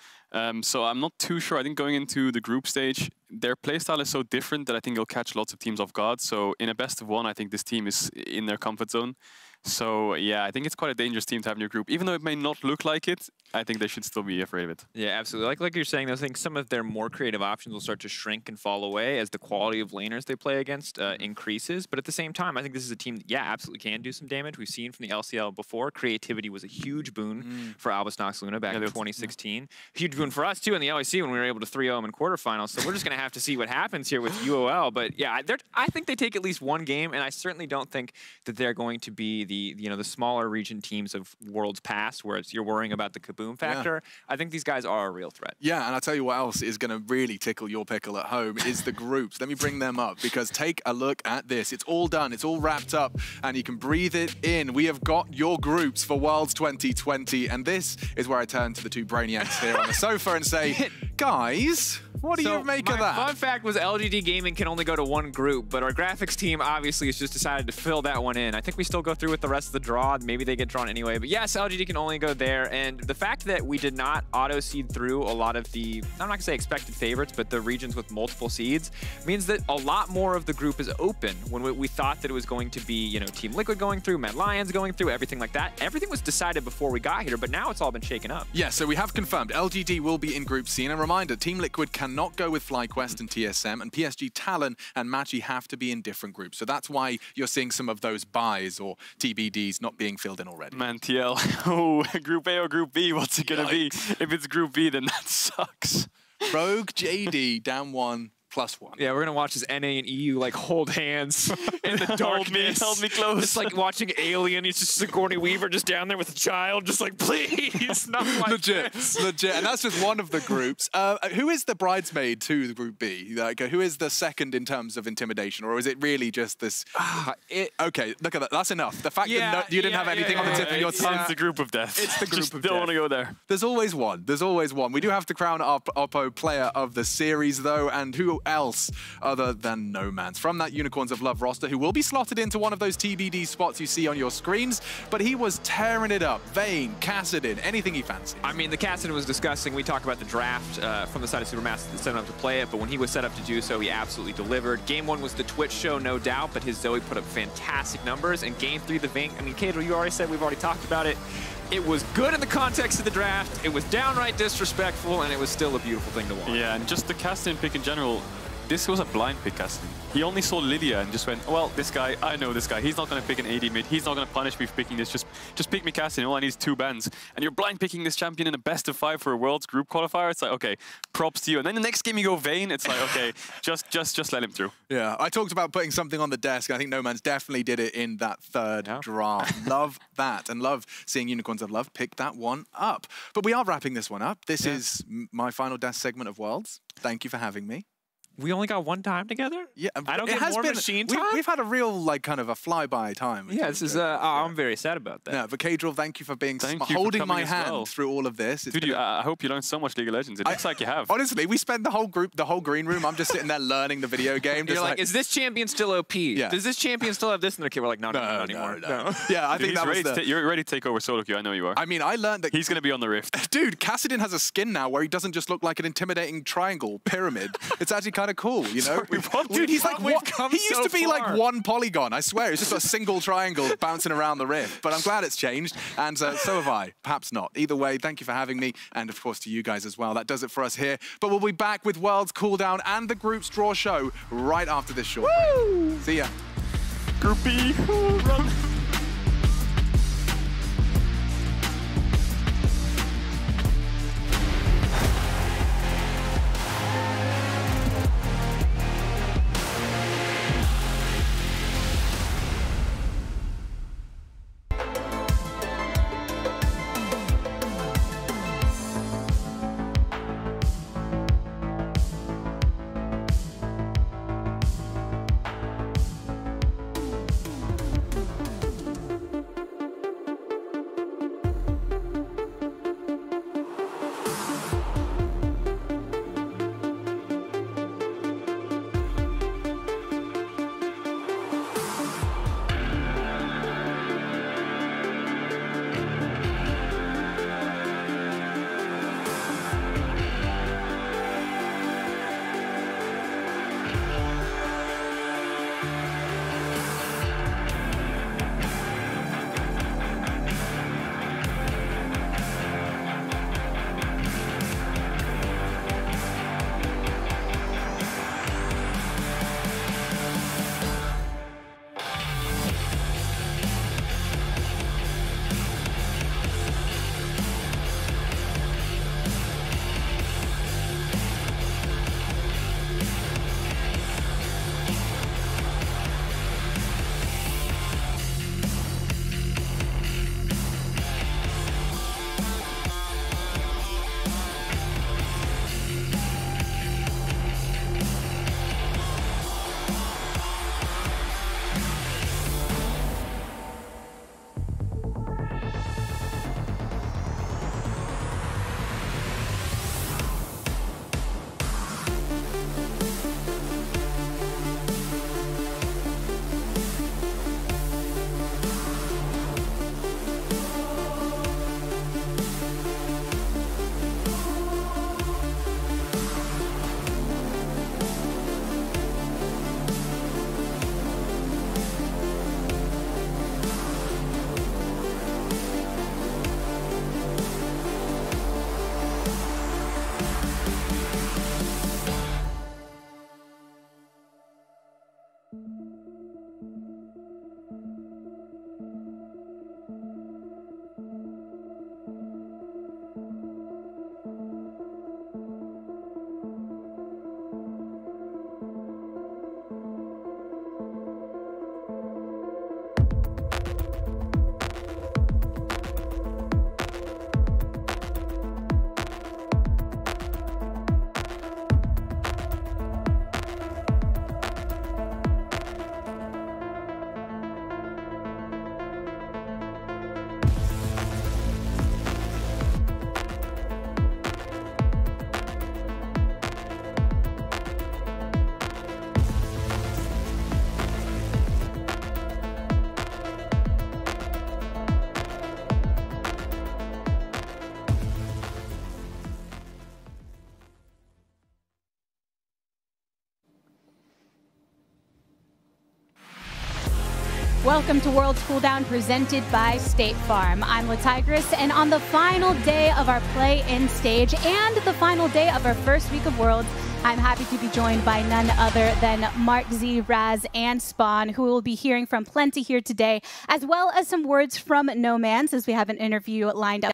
So I'm not too sure. I think going into the group stage, their playstyle is so different that I think it'll catch lots of teams off guard. So in a best of one, I think this team is in their comfort zone. So yeah, I think it's quite a dangerous team to have in your group. Even though it may not look like it, I think they should still be afraid of it. Yeah, absolutely. Like you're saying, I think some of their more creative options will start to shrink and fall away as the quality of laners they play against increases. But at the same time, I think this is a team that, yeah, absolutely can do some damage. We've seen from the LCL before, creativity was a huge boon for Albus Nox Luna back in 2016. Huge boon for us, too, in the LEC when we were able to 3-0 them in quarterfinals. So we're just going to have to see what happens here with UOL. But yeah, I think they take at least one game, and I certainly don't think that they're going to be the smaller region teams of Worlds past, where you're worrying about the kaboom factor. Yeah. I think these guys are a real threat. Yeah, and I'll tell you what else is going to really tickle your pickle at home is the groups. Let me bring them up, because take a look at this. It's all done. It's all wrapped up, and you can breathe it in. We have got your groups for Worlds 2020, and this is where I turn to the two brainiacs here on the sofa and say, guys, what do you make of that? Fun fact was LGD Gaming can only go to one group, but our graphics team obviously has just decided to fill that one in. I think we still go through with the rest of the draw. Maybe they get drawn anyway. But yes, LGD can only go there. And the fact that we did not auto-seed through a lot of the, I'm not going to say expected favorites, but the regions with multiple seeds, means that a lot more of the group is open. When we thought that it was going to be, Team Liquid going through, Mad Lions going through, everything like that. Everything was decided before we got here, but now it's all been shaken up. Yeah, so we have confirmed LGD will be in Group C. And a reminder, Team Liquid cannot go with FlyQuest and TSM, and PSG Talon and Magi have to be in different groups. So that's why you're seeing some of those buys or TBDs not being filled in already. Man, TL, oh, Group A or Group B, what's it going to be? If it's Group B, then that sucks. Rogue JD down 1. +1. Yeah, we're gonna watch as NA and EU like hold hands in the darkness. hold me close. It's like watching Alien. He's just Sigourney Weaver just down there with a child, just like, please, not like legit, this. Legit. And that's just one of the groups. Who is the bridesmaid to the Group B? Like, who is the second in terms of intimidation, or is it really just this? Okay, look at that. That's enough. The fact that you didn't have anything on the tip of your tongue. It's the group of death. It's the group of death. Don't want to go there. There's always one. There's always one. We do have to crown our Oppo player of the series, though, and who else other than Nomans from that Unicorns of Love roster, who will be slotted into one of those TBD spots you see on your screens, but he was tearing it up. Vayne, Kassadin, anything he fancied. I mean, the Kassadin was disgusting. We talked about the draft from the side of Supermassive that set him up to play it, but when he was set up to do so, he absolutely delivered. Game 1 was the Twitch show, no doubt, but his Zoe put up fantastic numbers, and Game 3, the Vayne, I mean, Kadro, you already said, we've already talked about it. It was good in the context of the draft, it was downright disrespectful, and it was still a beautiful thing to watch. Yeah, and just the Kassadin pick in general, this was a blind pick, Kassadin. He only saw Lydia and just went, well, this guy, I know this guy. He's not going to pick an AD mid. He's not going to punish me for picking this. Just pick me Kassadin. All I need is 2 bans. And you're blind picking this champion in a best of 5 for a Worlds group qualifier. It's like, okay, props to you. And then the next game you go Vayne. It's like, okay, just let him through. Yeah, I talked about putting something on the desk. I think Nomans definitely did it in that third draft. Love that, and love seeing Unicorns of Love pick that one up. But we are wrapping this one up. This is my final desk segment of Worlds. Thank you for having me. We only got one time together? Yeah, I don't get more machine time? We've had a real, like, kind of a flyby time. Yeah, this is, I'm very sad about that. Yeah, but Kadril, thank you for being holding my hand through all of this. Dude, I hope you learned so much League of Legends. It looks like you have. Honestly, we spent the whole green room. I'm just sitting there learning the video game. You're like, is this champion still OP? Yeah. Does this champion still have this? And the kid, we're like, no anymore. No. Yeah, I think that was You're ready to take over solo queue. I know you are. I mean, I learned that he's going to be on the Rift. Dude, Kassadin has a skin now where he doesn't just look like an intimidating triangle pyramid. It's actually kind of kind of cool, you know? Dude, he's like, what? He used to be like one polygon, I swear. It's just a single triangle bouncing around the rift. But I'm glad it's changed, and so have I. Perhaps not. Either way, thank you for having me, and of course to you guys as well. That does it for us here. But we'll be back with Worlds Cooldown and the Groups Draw Show right after this short break. See ya. Group B, run. Welcome to Worlds Cooldown presented by State Farm. I'm LaTigris, and on the final day of our play-in stage and the final day of our first week of Worlds, I'm happy to be joined by none other than Mark Z, Raz, and Spawn, who we'll be hearing from plenty here today, as well as some words from No Man's as we have an interview lined up.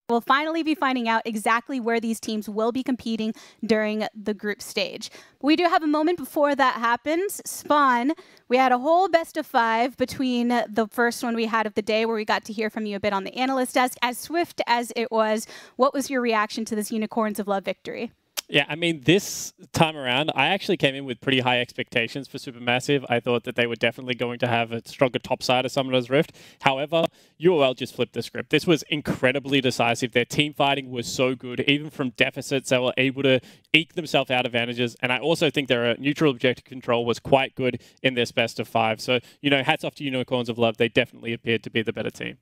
We'll finally be finding out exactly where these teams will be competing during the group stage. We do have a moment before that happens. Spawn, we had a whole best of 5 between the first one we had of the day where we got to hear from you a bit on the analyst desk. As swift as it was, what was your reaction to this Unicorns of Love victory? Yeah, I mean, this time around, I actually came in with pretty high expectations for Supermassive. I thought that they were definitely going to have a stronger top side of Summoner's Rift. However, UOL just flipped the script. This was incredibly decisive. Their team fighting was so good. Even from deficits, they were able to eke themselves out advantages. And I also think their neutral objective control was quite good in this best of 5. So, you know, hats off to Unicorns of Love. They definitely appeared to be the better team.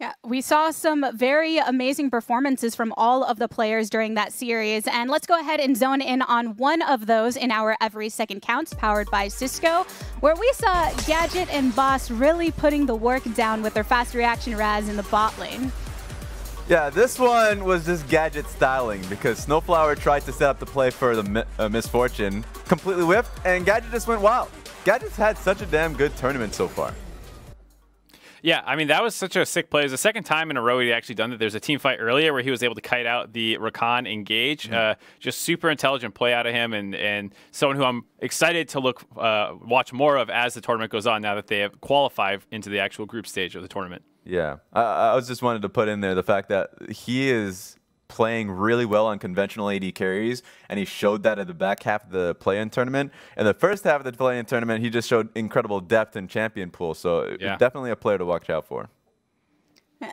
Yeah, we saw some very amazing performances from all of the players during that series. And let's go ahead and zone in on one of those in our Every Second Counts, powered by Cisco, where we saw Gadget and Boss really putting the work down with their fast reaction Raz in the bot lane. Yeah, this one was just Gadget styling because Snowflower tried to set up the play for the Misfortune, completely whiffed, and Gadget just went wild. Gadget's had such a damn good tournament so far. Yeah, I mean, that was such a sick play. It was the second time in a row he'd actually done that. There's a team fight earlier where he was able to kite out the Rakan engage. Just super intelligent play out of him, and someone who I'm excited to watch more of as the tournament goes on now that they have qualified into the actual group stage of the tournament. Yeah, I was just wanted to put in there the fact that he is playing really well on conventional AD carries, and he showed that at the back half of the play-in tournament. In the first half of the play-in tournament, he just showed incredible depth in champion pool, so definitely a player to watch out for.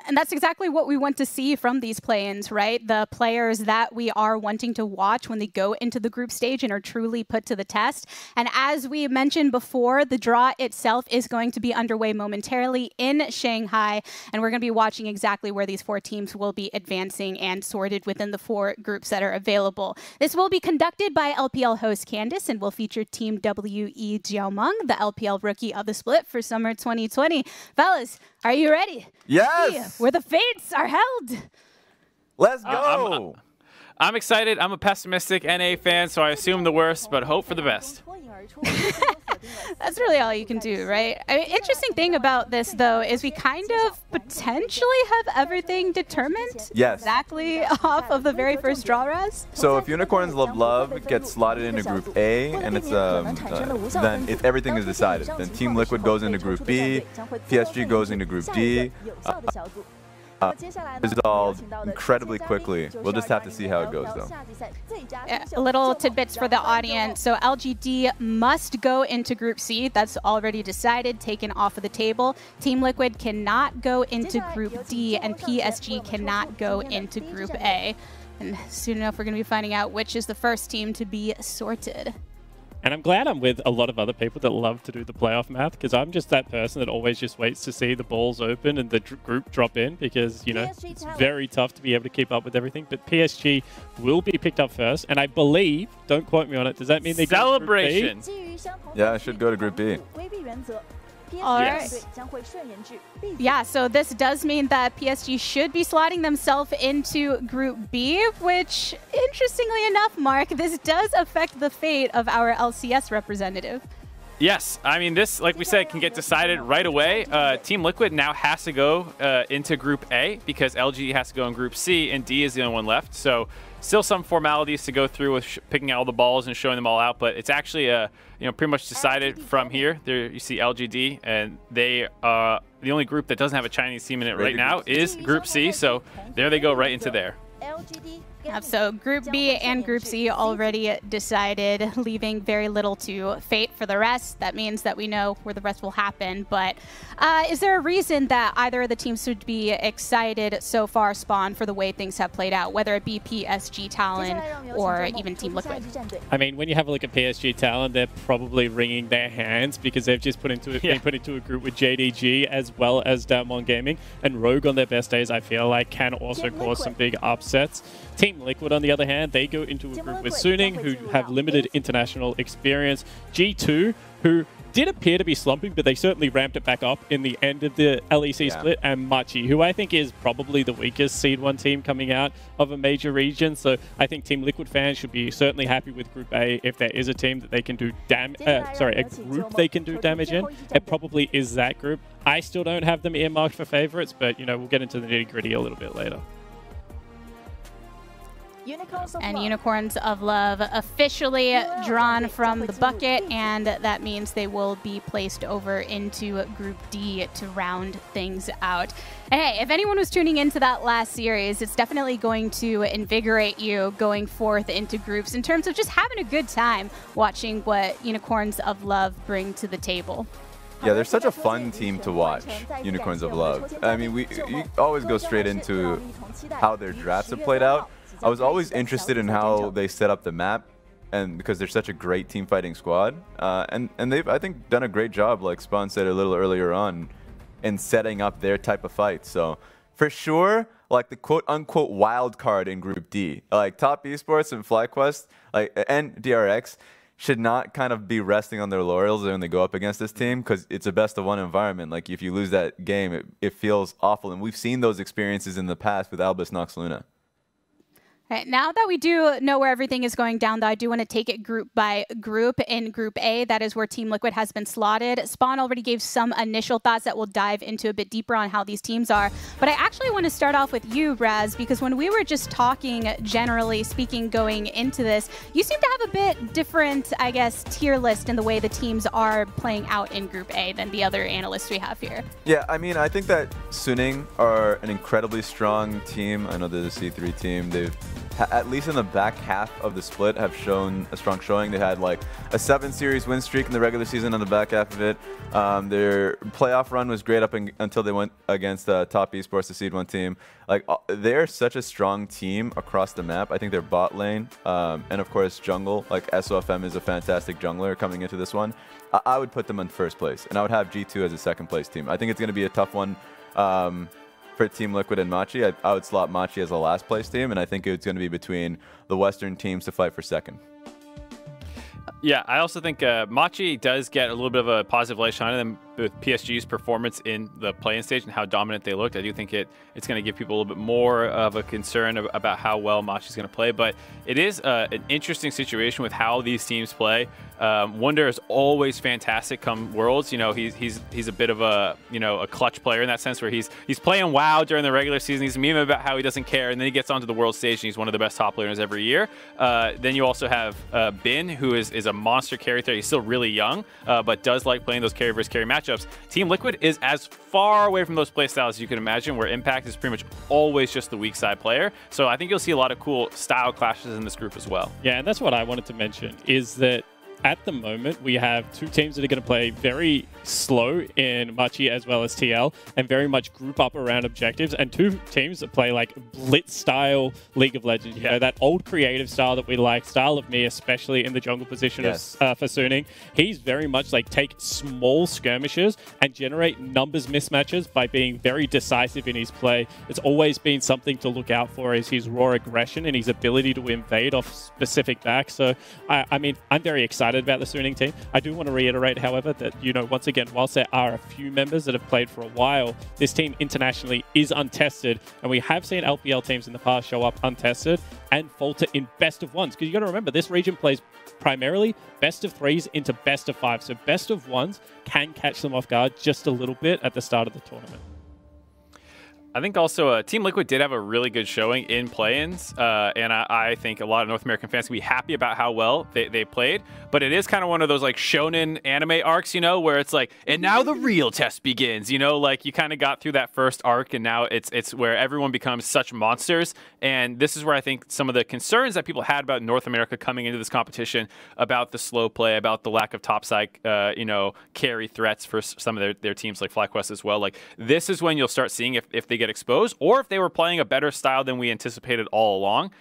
And that's exactly what we want to see from these play-ins, right? The players that we are wanting to watch when they go into the group stage and are truly put to the test. And as we mentioned before, the draw itself is going to be underway momentarily in Shanghai. And we're going to be watching exactly where these 4 teams will be advancing and sorted within the 4 groups that are available. This will be conducted by LPL host Candace and will feature Team WE Jiaomeng, the LPL rookie of the split for summer 2020. Fellas, are you ready? Yes! Where the fates are held. Let's go! I'm excited. I'm a pessimistic NA fan, so I assume the worst, but hope for the best. That's really all you can do, right? Interesting thing about this, though, is we kind of potentially have everything determined. Yes. Exactly off of the very first draw, Raz. So if Unicorns Love Love gets slotted into Group A, and it's then everything is decided. Then Team Liquid goes into Group B, PSG goes into Group D. Resolved incredibly quickly. We'll just have to see how it goes, though. Little tidbits for the audience. So LGD must go into Group C. That's already decided, taken off of the table. Team Liquid cannot go into Group D, and PSG cannot go into Group A. And soon enough, we're going to be finding out which is the first team to be sorted. And I'm glad I'm with a lot of other people that love to do the playoff math, because I'm just that person that always just waits to see the balls open and the group drop in, because, you know, it's very tough to be able to keep up with everything. But PSG will be picked up first, and I believe, don't quote me on it, does that mean they Celebration! Go to Group B? Yeah, I should go to Group B. All right. Yeah, so this does mean that PSG should be slotting themselves into Group B, which, interestingly enough, Mark, this does affect the fate of our LCS representative. Yes, I mean, this, like we said, can get decided right away. Team Liquid now has to go into Group A because LG has to go in Group C, and D is the only one left. So still some formalities to go through with picking out all the balls and showing them all out, but it's actually pretty much decided from here. There you see LGD, and they the only group that doesn't have a Chinese team in it right now is Group C. So there they go right into there. So Group B and Group C already decided, leaving very little to fate for the rest. That means that we know where the rest will happen. But is there a reason that either of the teams should be excited so far, Spawn, for the way things have played out, whether it be PSG Talon or even Team Liquid? I mean, when you have a look at PSG Talon, they're probably wringing their hands because they've just been put into a group with JDG as well as Damwon Gaming. And Rogue on their best days, I feel like, can also cause some big upsets. Team Liquid, on the other hand, they go into a group with Suning, who have limited international experience. G2, who did appear to be slumping, but they certainly ramped it back up in the end of the LEC split, and Machi, who I think is probably the weakest Seed 1 team coming out of a major region. So I think Team Liquid fans should be certainly happy with Group A. If there is a team that they can do a group they can do damage in, it probably is that group. I still don't have them earmarked for favorites, but, you know, we'll get into the nitty-gritty a little bit later. And Unicorns of Love officially drawn from the bucket, and that means they will be placed over into Group D to round things out. And hey, if anyone was tuning into that last series, it's definitely going to invigorate you going forth into groups in terms of just having a good time watching what Unicorns of Love bring to the table. Yeah, they're such a fun team to watch, Unicorns of Love. I mean, you always go straight into how their drafts have played out. I was always interested in how they set up the map, and because they're such a great team fighting squad, and they've, I think, done a great job, like Spawn said a little earlier on, in setting up their type of fight. So for sure, like the quote-unquote wild card in Group D. Like Top Esports and FlyQuest and DRX should not kind of be resting on their laurels when they go up against this team, because it's a best-of-1 environment. Like, if you lose that game, it feels awful. And we've seen those experiences in the past with Albus Nox Luna. Right, now that we do know where everything is going down, though, I do want to take it group by group. In Group A, that is where Team Liquid has been slotted. Spawn already gave some initial thoughts that we'll dive into a bit deeper on how these teams are. But I actually want to start off with you, Raz, because when we were just talking, generally speaking, going into this, you seem to have a bit different, I guess, tier list in the way the teams are playing out in Group A than the other analysts we have here. Yeah, I mean, I think that Suning are an incredibly strong team. I know they're the C3 team. They've at least in the back half of the split, have shown a strong showing. They had like a 7-series win streak in the regular season on the back half of it. Their playoff run was great until they went against Top Esports, the Seed 1 team. Like, they're such a strong team across the map. I think their bot lane, and of course jungle, like SOFM is a fantastic jungler coming into this one. I would put them in first place, and I would have G2 as a second place team. I think it's going to be a tough one for Team Liquid and Machi. I would slot Machi as a last place team, and I think it's going to be between the Western teams to fight for second. Yeah, I also think Machi does get a little bit of a positive light shine on them with PSG's performance in the play-in stage and how dominant they looked. I do think it's going to give people a little bit more of a concern about how well Machi's going to play. But it is an interesting situation with how these teams play. Wunder is always fantastic come Worlds. You know, he's a bit of a a clutch player in that sense, where he's playing WoW during the regular season. He's memeing about how he doesn't care, and then he gets onto the world stage and he's one of the best top players every year. Then you also have Bin, who is a monster carry threat. He's still really young, but does like playing those carry versus carry matchups. Team Liquid is as far away from those play styles as you can imagine, where Impact is pretty much always just the weak side player. So I think you'll see a lot of cool style clashes in this group as well. Yeah, and that's what I wanted to mention, is that at the moment, we have two teams that are going to play very slow in Machi as well as TL, and very much group up around objectives, and two teams that play like blitz-style League of Legends. You know, that old creative style that we like, style of me, especially in the jungle position for Suning. He's very much like take small skirmishes and generate numbers mismatches by being very decisive in his play. It's always been something to look out for, is his raw aggression and his ability to invade off specific backs. So, I mean, I'm very excited about the Suning team. I do want to reiterate, however, that, once again, whilst there are a few members that have played for a while, this team internationally is untested, and we have seen LPL teams in the past show up untested and falter in best of ones. Because you got to remember, this region plays primarily best of threes into best of five, so best of ones can catch them off guard just a little bit at the start of the tournament. I think also Team Liquid did have a really good showing in play-ins, and I think a lot of North American fans can be happy about how well they played, but it is kind of one of those like shonen anime arcs, where it's like, and now the real test begins, like you kind of got through that first arc, and now it's where everyone becomes such monsters, and this is where I think some of the concerns that people had about North America coming into this competition, about the slow play, about the lack of topside, carry threats for some of their teams like FlyQuest as well, like this is when you'll start seeing if they get exposed, or if they were playing a better style than we anticipated all along.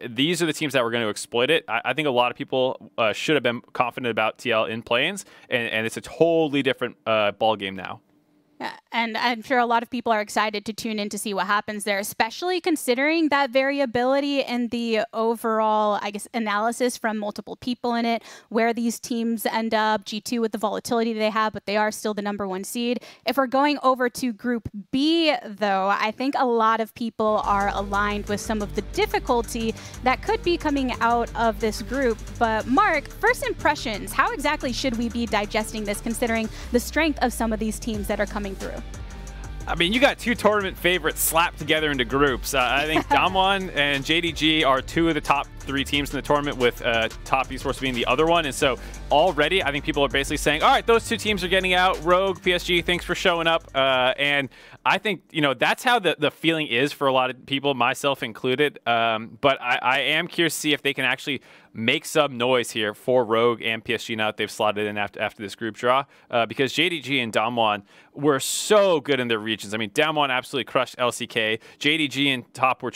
These are the teams that were going to exploit it. I think a lot of people should have been confident about TL in play-ins, and it's a totally different ball game now. Yeah, and I'm sure a lot of people are excited to tune in to see what happens there, especially considering that variability in the overall, I guess, analysis from multiple people in it, where these teams end up, G2 with the volatility they have, but they are still the #1 seed. If we're going over to Group B, though, I think a lot of people are aligned with some of the difficulty that could be coming out of this group. But Mark, first impressions, how exactly should we be digesting this, considering the strength of some of these teams that are coming through? I mean, you got two tournament favorites slapped together into groups. I think Damwon and JDG are two of the top 3 teams in the tournament, with Top Esports being the other one. And so already, I think people are basically saying, all right, those two teams are getting out. Rogue, PSG, thanks for showing up. And I think, that's how the feeling is for a lot of people, myself included. But I am curious to see if they can actually make some noise here for Rogue and PSG now that they've slotted in after this group draw. Because JDG and Damwon were so good in their regions. I mean, Damwon absolutely crushed LCK. JDG and Top were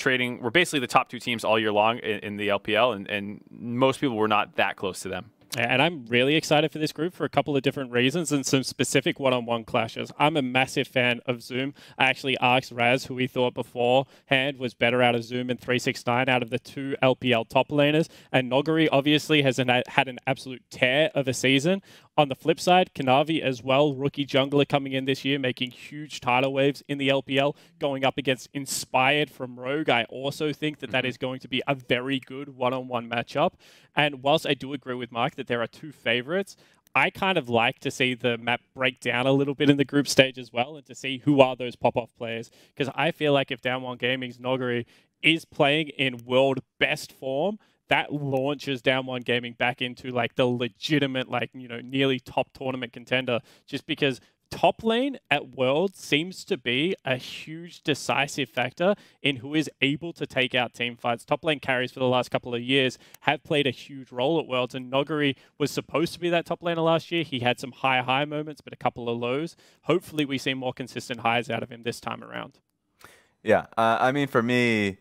basically the top 2 teams all year long in the LPL, and most people were not that close to them. And I'm really excited for this group for a couple of different reasons and some specific one-on-one clashes. I'm a massive fan of Zoom. I actually asked Raz, who we thought beforehand was better out of Zoom and 369 out of the 2 LPL top laners. And Noguri obviously has had an absolute tear of a season. On the flip side, Kanavi as well, rookie jungler coming in this year, making huge tidal waves in the LPL, going up against Inspired from Rogue. I also think that that is going to be a very good one-on-one matchup. And whilst I do agree with Mark that there are 2 favorites, I kind of like to see the map break down a little bit in the group stage as well and to see who are those pop-off players. Because I feel like if Down One Gaming's Noguri is playing in world best form, that launches Down One Gaming back into like the legitimate, like, you know, nearly top tournament contender, just because top lane at Worlds seems to be a huge decisive factor in who is able to take out team fights. Top lane carries for the last couple of years have played a huge role at Worlds, and Noguri was supposed to be that top laner last year. He had some high moments, but a couple of lows. Hopefully we see more consistent highs out of him this time around. Yeah, I mean, for me,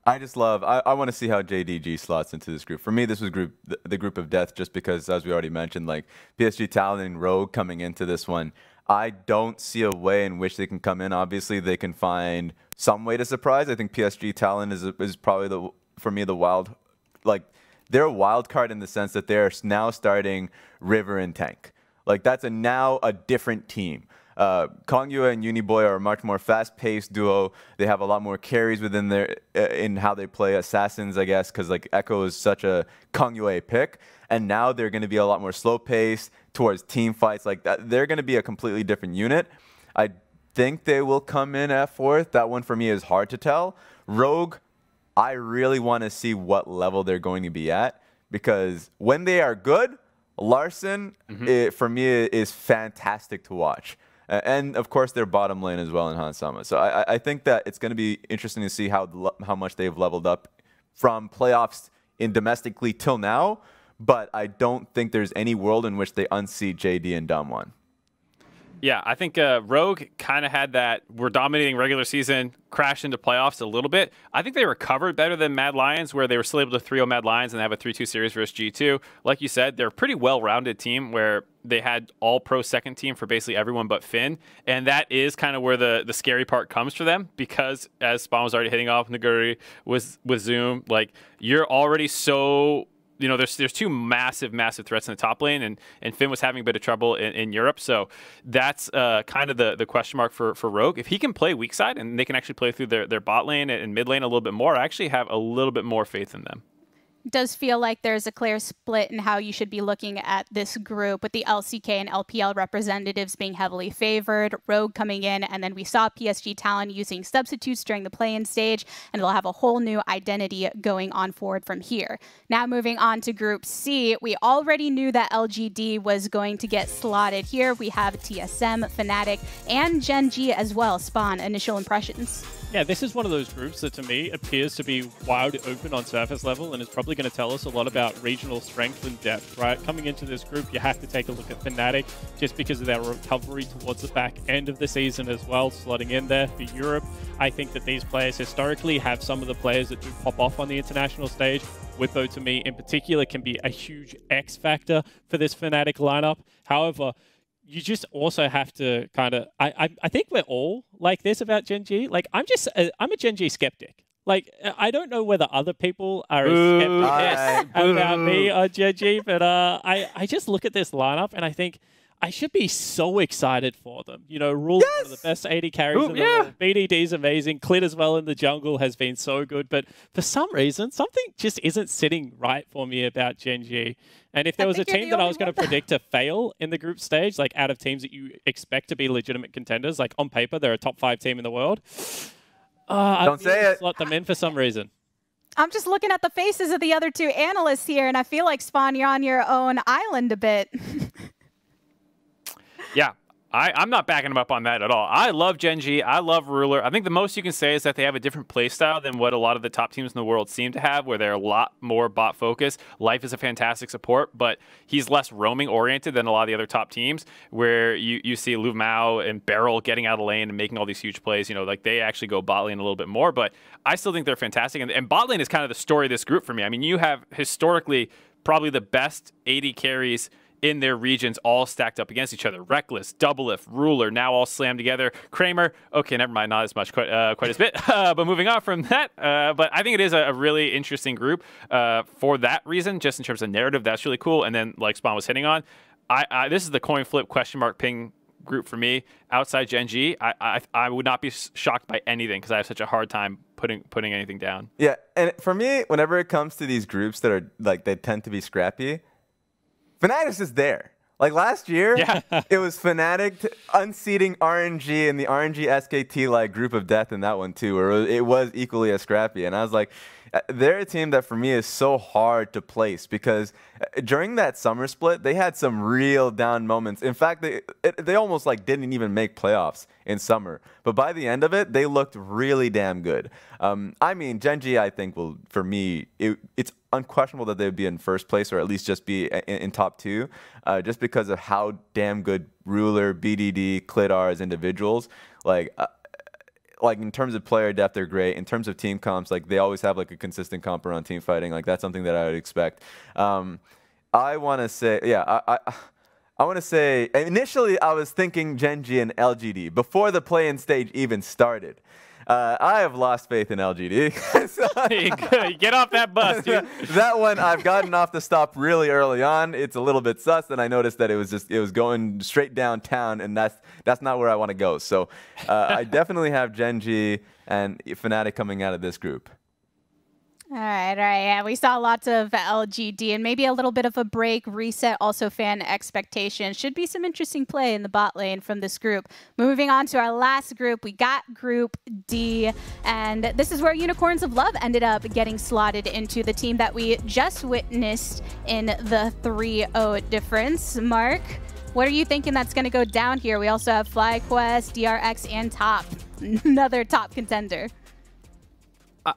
I just love, I want to see how JDG slots into this group. For me, this was the group of death just because, as we already mentioned, like PSG Talon and Rogue coming into this one. I don't see a way in which they can come in. Obviously, they can find some way to surprise. I think PSG Talon is probably, for me, the wild, like, they're a wild card in the sense that they're now starting River and Tank. Like, that's now a different team. Kongyue and Uniboy are a much more fast-paced duo. They have a lot more carries within their in how they play assassins, I guess, because like Echo is such a Kongyue pick, and now they're going to be a lot more slow-paced towards team fights. Like that, they're going to be a completely different unit. I think they will come in at 4th. That one for me is hard to tell. Rogue, I really want to see what level they're going to be at, because when they are good, Larson for me is fantastic to watch. And, of course, their bottom lane as well in Hansama. So I think that it's going to be interesting to see how much they've leveled up from playoffs in domestically till now. But I don't think there's any world in which they unseat JD and Damwon. Yeah, I think Rogue kind of had that we're dominating regular season, crash into playoffs a little bit. I think they recovered better than Mad Lions, where they were still able to 3-0 Mad Lions and have a 3-2 series versus G2. Like you said, they're a pretty well-rounded team where they had all-pro second team for basically everyone but Finn. And that is kind of where the scary part comes for them, because as Spawn was already hitting off Naguri with Zoom, like you're already so... You know, there's 2 massive threats in the top lane, and Finn was having a bit of trouble in Europe. So that's kind of the question mark for Rogue. If he can play weak side and they can actually play through their bot lane and mid lane a little bit more, I actually have a little bit more faith in them. Does feel like there's a clear split in how you should be looking at this group, with the LCK and LPL representatives being heavily favored, Rogue coming in, and then we saw PSG Talon using substitutes during the play-in stage, and they'll have a whole new identity going on forward from here. Now moving on to Group C, we already knew that LGD was going to get slotted here. We have TSM, Fnatic, and Gen G as well. Spawn, initial impressions? Yeah, this is one of those groups that to me appears to be wide open on surface level and is probably going to tell us a lot about regional strength and depth, right? Coming into this group, you have to take a look at Fnatic just because of their recovery towards the back end of the season as well, slotting in there for Europe. I think that these players historically have some of the players that do pop off on the international stage. Whippo, to me in particular, can be a huge X factor for this Fnatic lineup. However, you just also have to kind of, I think we're all like this about Gen G. Like, I'm a Gen G skeptic. Like, I don't know whether other people are as skeptic about me on Gen G, but I just look at this lineup and I think I should be so excited for them. You know, Rule is one of the best 80 carries in the world. BDD's amazing. Clit as well in the jungle has been so good. But for some reason, something just isn't sitting right for me about Gen G. And if there was a team that I was going to predict to fail in the group stage, like out of teams that you expect to be legitimate contenders, like on paper, they're a top 5 team in the world. Don't say it. Slot them in for some reason. I'm just looking at the faces of the other 2 analysts here, and I feel like, Spawn, you're on your own island a bit. Yeah, I'm not backing them up on that at all. I love Gen G. I love Ruler. I think the most you can say is that they have a different playstyle than what a lot of the top teams in the world seem to have, where they're a lot more bot focused. Life is a fantastic support, but he's less roaming oriented than a lot of the other top teams, where you see Lu Mao and Beryl getting out of the lane and making all these huge plays. You know, like they actually go bot lane a little bit more, but I still think they're fantastic. And bot lane is kind of the story of this group for me. I mean, you have historically probably the best AD carries in their regions all stacked up against each other. Reckless, Doublelift, Ruler, now all slammed together. Kramer, okay, never mind, not as much, quite as bit. But moving on from that, but I think it is a really interesting group for that reason, just in terms of narrative. That's really cool. And then, like Spawn was hitting on, this is the coin flip question mark ping group for me. Outside Gen G, I would not be shocked by anything because I have such a hard time putting anything down. Yeah, and for me, whenever it comes to these groups that are like they tend to be scrappy, Fnatic's is there. Like last year, it was Fnatic unseating RNG and the RNG SKT like group of death in that one too, where it was equally as scrappy. And I was like, they're a team that for me is so hard to place because during that summer split, they had some real down moments. In fact, they almost like didn't even make playoffs in summer. But by the end of it, they looked really damn good. I mean, Gen G, I think will, for me, it's unquestionable that they would be in first place or at least just be in top 2 just because of how damn good Ruler, BDD, Clit are as individuals. Like in terms of player depth, they're great. In terms of team comps, like they always have like a consistent comp around team fighting. Like that's something that I would expect. I want to say, I want to say initially I was thinking Gen G and LGD before the play-in stage even started. I have lost faith in LGD. Get off that bus, dude. That one I've gotten off the stop really early on. It's a little bit sus, and I noticed that it was going straight downtown, and that's not where I want to go. So I definitely have Gen G and Fnatic coming out of this group. All right. Yeah, we saw lots of LGD and maybe a little bit of a break, reset, also fan expectations. Should be some interesting play in the bot lane from this group. Moving on to our last group, we got Group D, and this is where Unicorns of Love ended up getting slotted into the team that we just witnessed in the 3-0 difference. Mark, what are you thinking that's going to go down here? We also have FlyQuest, DRX, and Top, another top contender.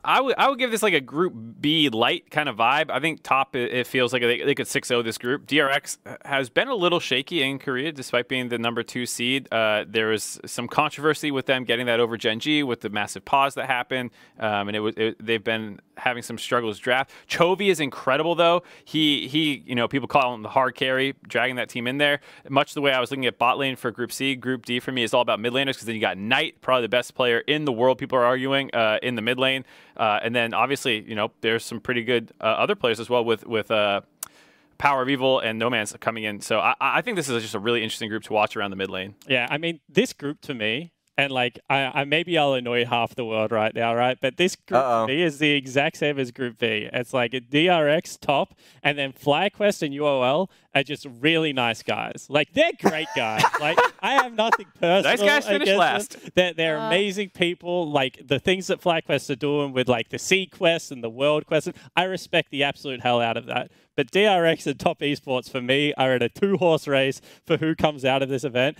I would give this like a Group B light kind of vibe. I think Top, it feels like they could 6-0 this group. DRX has been a little shaky in Korea despite being the #2 seed. There was some controversy with them getting that over Gen G with the massive pause that happened, and they've been having some struggles draft. Chovy is incredible though. He people call him the hard carry, dragging that team in there. Much the way I was looking at bot lane for Group C. Group D for me is all about mid laners because then you got Knight, probably the best player in the world. People are arguing in the mid lane. And then obviously, there's some pretty good other players as well with Power of Evil and No Man's coming in. So I think this is just a really interesting group to watch around the mid lane. Yeah, I mean, this group to me, and like, maybe I'll annoy half the world right now, right? But this Group B is the exact same as Group B. It's like a DRX Top, and then FlyQuest and UOL are just really nice guys. Like, they're great guys. Like, I have nothing personal. Nice guys finish last. They're amazing people. Like, the things that FlyQuest are doing with, like, the Sea Quest and the World Quest, I respect the absolute hell out of that. But DRX and Top Esports, for me, are in a 2-horse race for who comes out of this event.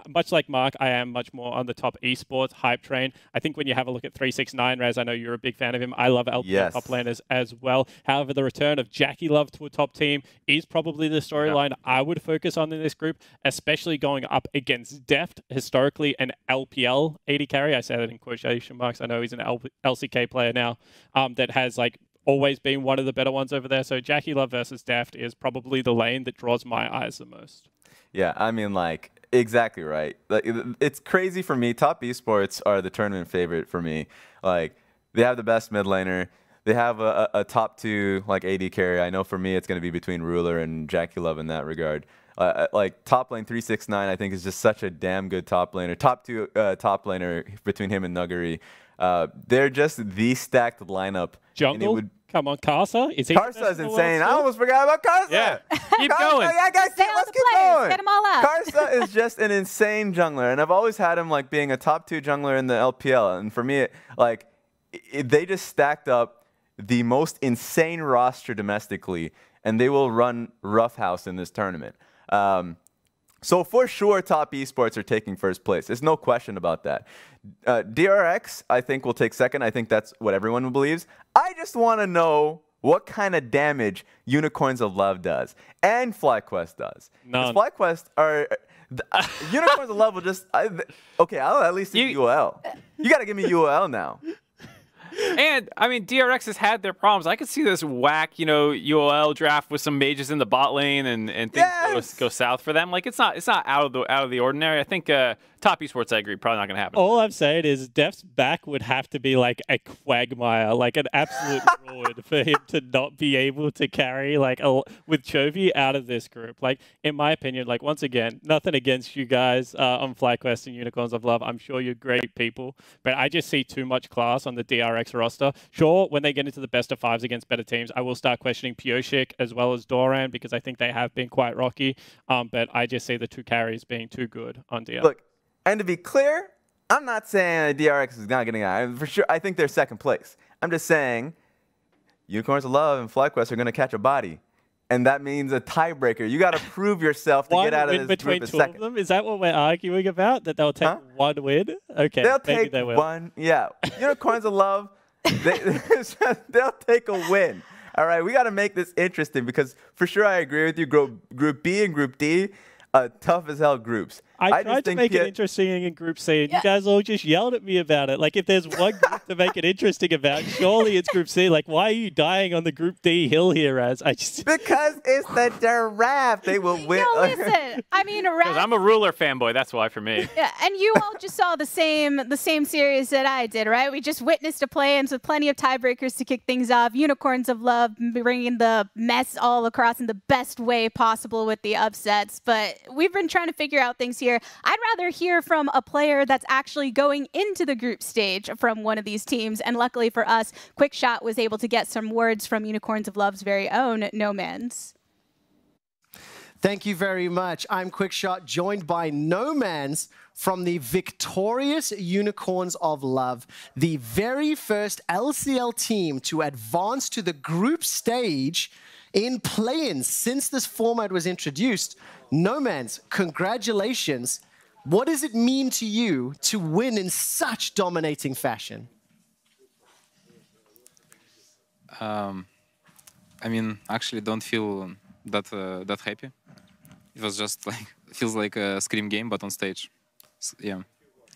Much like Mark, I am much more on the Top Esports hype train. I think when you have a look at 369, Rez, I know you're a big fan of him. I love LPL top laners as well. However, the return of Jackie Love to a top team is probably the storyline I would focus on in this group, especially going up against Deft, historically an LPL AD carry. I say that in quotation marks. I know he's an LCK player now that has like always been one of the better ones over there. So Jackie Love versus Deft is probably the lane that draws my eyes the most. Yeah, I mean, like, exactly right. Like, it's crazy for me. Top Esports are the tournament favorite for me. Like, they have the best mid laner. They have a top 2 like AD carry. I know for me it's going to be between Ruler and Jackie Love in that regard. Like top lane 369, I think is just such a damn good top laner. Top 2 top laner between him and Nuggery. They're just the stacked lineup. Jungle? Come on, Karsa? Karsa is insane. I almost forgot about Karsa. Yeah, keep going. Yeah, guys, let's keep going. Get them all out. Karsa is just an insane jungler, and I've always had him like being a top 2 jungler in the LPL. And for me, they just stacked up the most insane roster domestically, and they will run roughhouse in this tournament. So for sure, Top Esports are taking first place. There's no question about that. DRX, I think, will take second. I think that's what everyone believes. I just want to know what kind of damage Unicorns of Love does and FlyQuest does. None. FlyQuest are... Unicorns of Love will just... okay, I'll at least see UOL. You got to give me UOL now. And, I mean, DRX has had their problems. I could see this whack, you know, UOL draft with some mages in the bot lane and things go south for them. Like, it's not out of the ordinary. I think top esports, I agree, probably not going to happen. All I'm saying is Def's back would have to be like a quagmire, like an absolute fraud for him to not be able to carry like with Chovy out of this group. Like, in my opinion, like once again, nothing against you guys on FlyQuest and Unicorns of Love. I'm sure you're great people, but I just see too much class on the DRX roster. Sure, when they get into the best of fives against better teams, I will start questioning Pioshik as well as Doran because I think they have been quite rocky. But I just see the two carries being too good on DRX. Look, and to be clear, I'm not saying DRX is not getting out. For sure, I think they're second place. I'm just saying Unicorns of Love and FlyQuest are going to catch a body. And that means a tiebreaker. You got to prove yourself to get out of this group in second. Of them? Is that what we're arguing about? That they'll take one win? Okay, they'll take one. Yeah. Unicorns of Love, they'll take a win. All right, we got to make this interesting because for sure I agree with you. Group B and Group D, tough as hell groups. I tried to make it interesting in Group C, and you guys all just yelled at me about it. Like, if there's one group to make it interesting about, surely it's Group C. Like, why are you dying on the Group D hill here, Raz? Because it's the draft. They will win. No, listen. I mean, because I'm a ruler fanboy. That's why for me. Yeah, and you all just saw the same series that I did, right? We just witnessed a play-ins with plenty of tiebreakers to kick things off. Unicorns of Love bringing the mess all across in the best way possible with the upsets. But we've been trying to figure out things here. I'd rather hear from a player that's actually going into the group stage from one of these teams. And luckily for us, QuickShot was able to get some words from Unicorns of Love's very own Nomans. Thank you very much. I'm QuickShot, joined by Nomans from the victorious Unicorns of Love, the very first LCL team to advance to the group stage in play-ins since this format was introduced. Nomans, congratulations. What does it mean to you to win in such dominating fashion? I mean, actually don't feel that happy. It was just like, feels like a Scream game, but on stage. Yeah.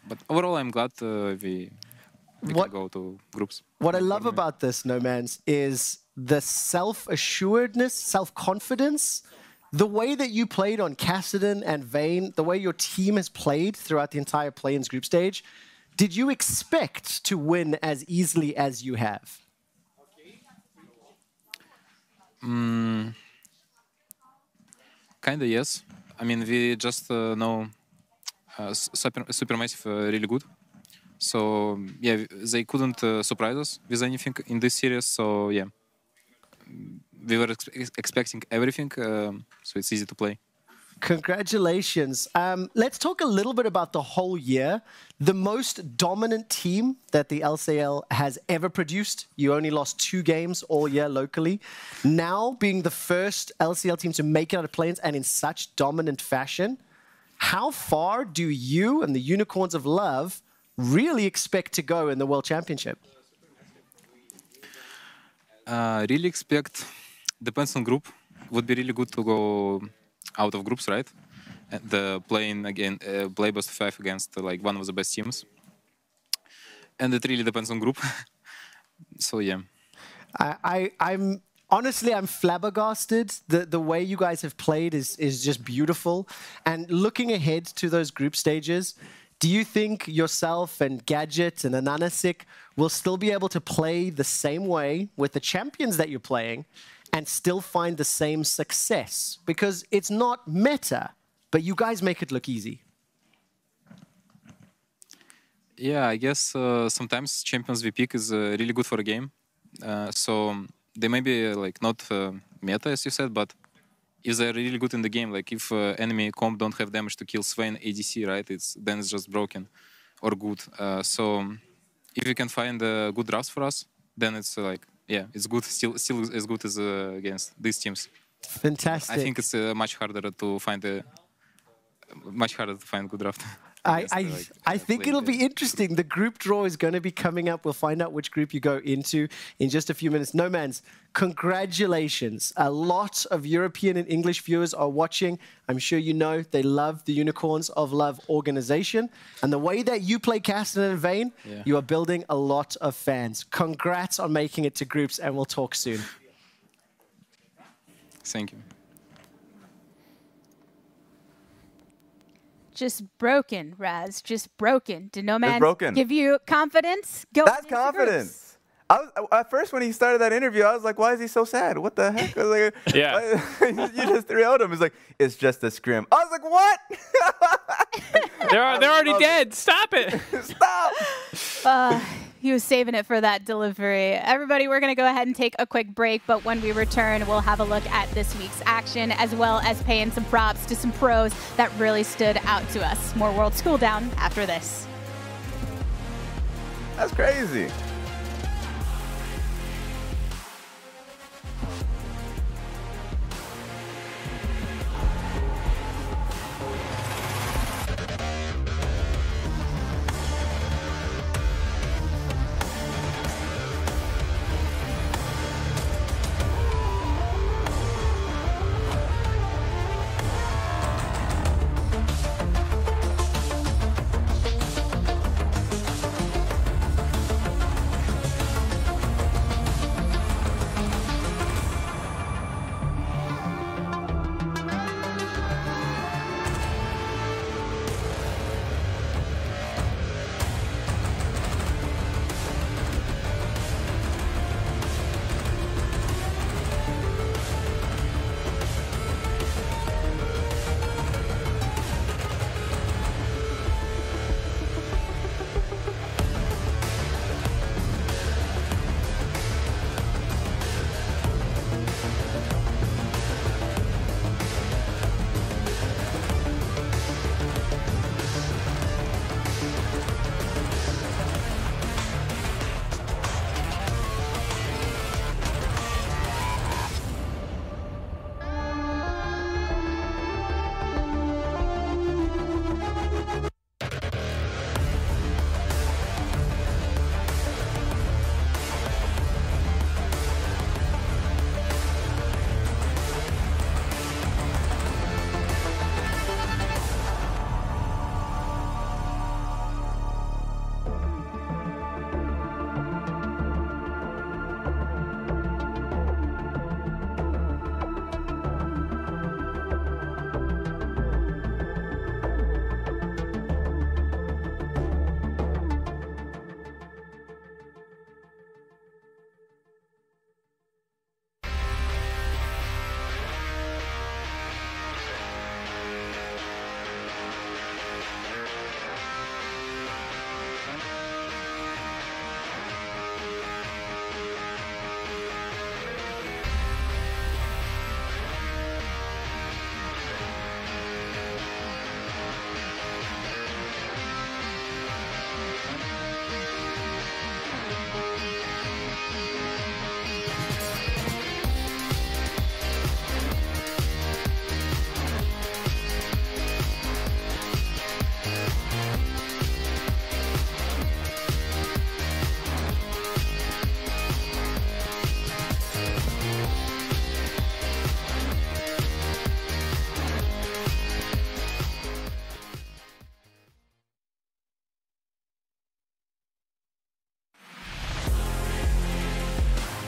But overall, I'm glad we can go to groups. What I love about this, Nomans, is the self-assuredness, self-confidence, the way that you played on Kassadin and Vayne, the way your team has played throughout the entire play-ins group stage. Did you expect to win as easily as you have? Kinda, yes. I mean, we just know Supermassive really good. So, yeah, they couldn't surprise us with anything in this series. So, yeah, we were expecting everything, so it's easy to play. Congratulations. Let's talk a little bit about the whole year. The most dominant team that the LCL has ever produced. You only lost 2 games all year locally. Now being the first LCL team to make it out of play-ins and in such dominant fashion, how far do you and the Unicorns of Love really expect to go in the World Championship? Really expect, depends on group. Would be really good to go out of groups, right? And playing again, play best of 5 against like one of the best teams. And it really depends on group. So yeah. I'm honestly, I'm flabbergasted. The way you guys have played is just beautiful. And looking ahead to those group stages, do you think yourself and Gadget and Ananasik will still be able to play the same way with the champions that you're playing and still find the same success? Because it's not meta, but you guys make it look easy. Yeah, I guess sometimes champions we pick is really good for a game. So they may be like not meta, as you said, but if they're really good in the game, like if enemy comp don't have damage to kill Swain ADC, right? Then it's just broken or good. So if we can find good drafts for us, then it's like, yeah, it's good, still as good as against these teams. Fantastic. I think it's much harder to find good draft. I think it'll be interesting. The group draw is going to be coming up. We'll find out which group you go into in just a few minutes. Nomans, congratulations. A lot of European and English viewers are watching. I'm sure you know they love the Unicorns of Love organization. And the way that you play Castan and Vayne, you are building a lot of fans. Congrats on making it to groups, and we'll talk soon. Thank you. Just broken, Raz. Just broken. Did Noman give you confidence? That's confidence. At first, when he started that interview, I was like, why is he so sad? What the heck? I was like, yeah. You just threw out him. He's like, it's just a scrim. I was like, what? They're already dead. Stop it. Stop. He was saving it for that delivery. Everybody, we're going to go ahead and take a quick break, but when we return, we'll have a look at this week's action, as well as paying some props to some pros that really stood out to us. More Worlds Cooldown after this. That's crazy.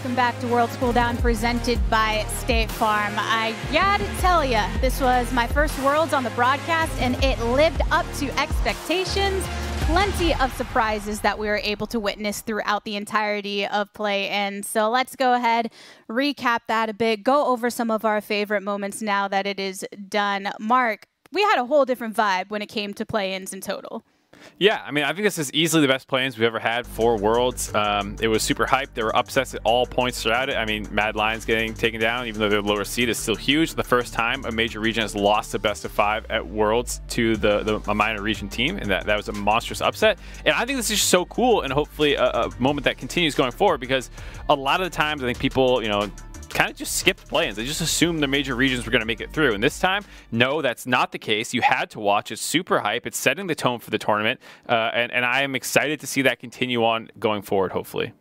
Welcome back to Worlds Cooldown presented by State Farm. I gotta tell ya, this was my first Worlds on the broadcast and it lived up to expectations. Plenty of surprises that we were able to witness throughout the entirety of play. And so let's go ahead, recap that a bit, go over some of our favorite moments now that it is done. Mark, we had a whole different vibe when it came to play-ins in total. Yeah, I mean, I think this is easily the best play-ins we've ever had for Worlds. It was super hyped. There were upsets at all points throughout it. I mean, Mad Lions getting taken down, even though their lower seed is still huge. The first time a major region has lost the best of 5 at Worlds to a minor region team, and that was a monstrous upset. And I think this is so cool, and hopefully a moment that continues going forward, because a lot of the times I think people, kind of just skipped play-ins. They just assumed the major regions were going to make it through. And this time, no, that's not the case. You had to watch. It's super hype. It's setting the tone for the tournament. And I am excited to see that continue on going forward, hopefully.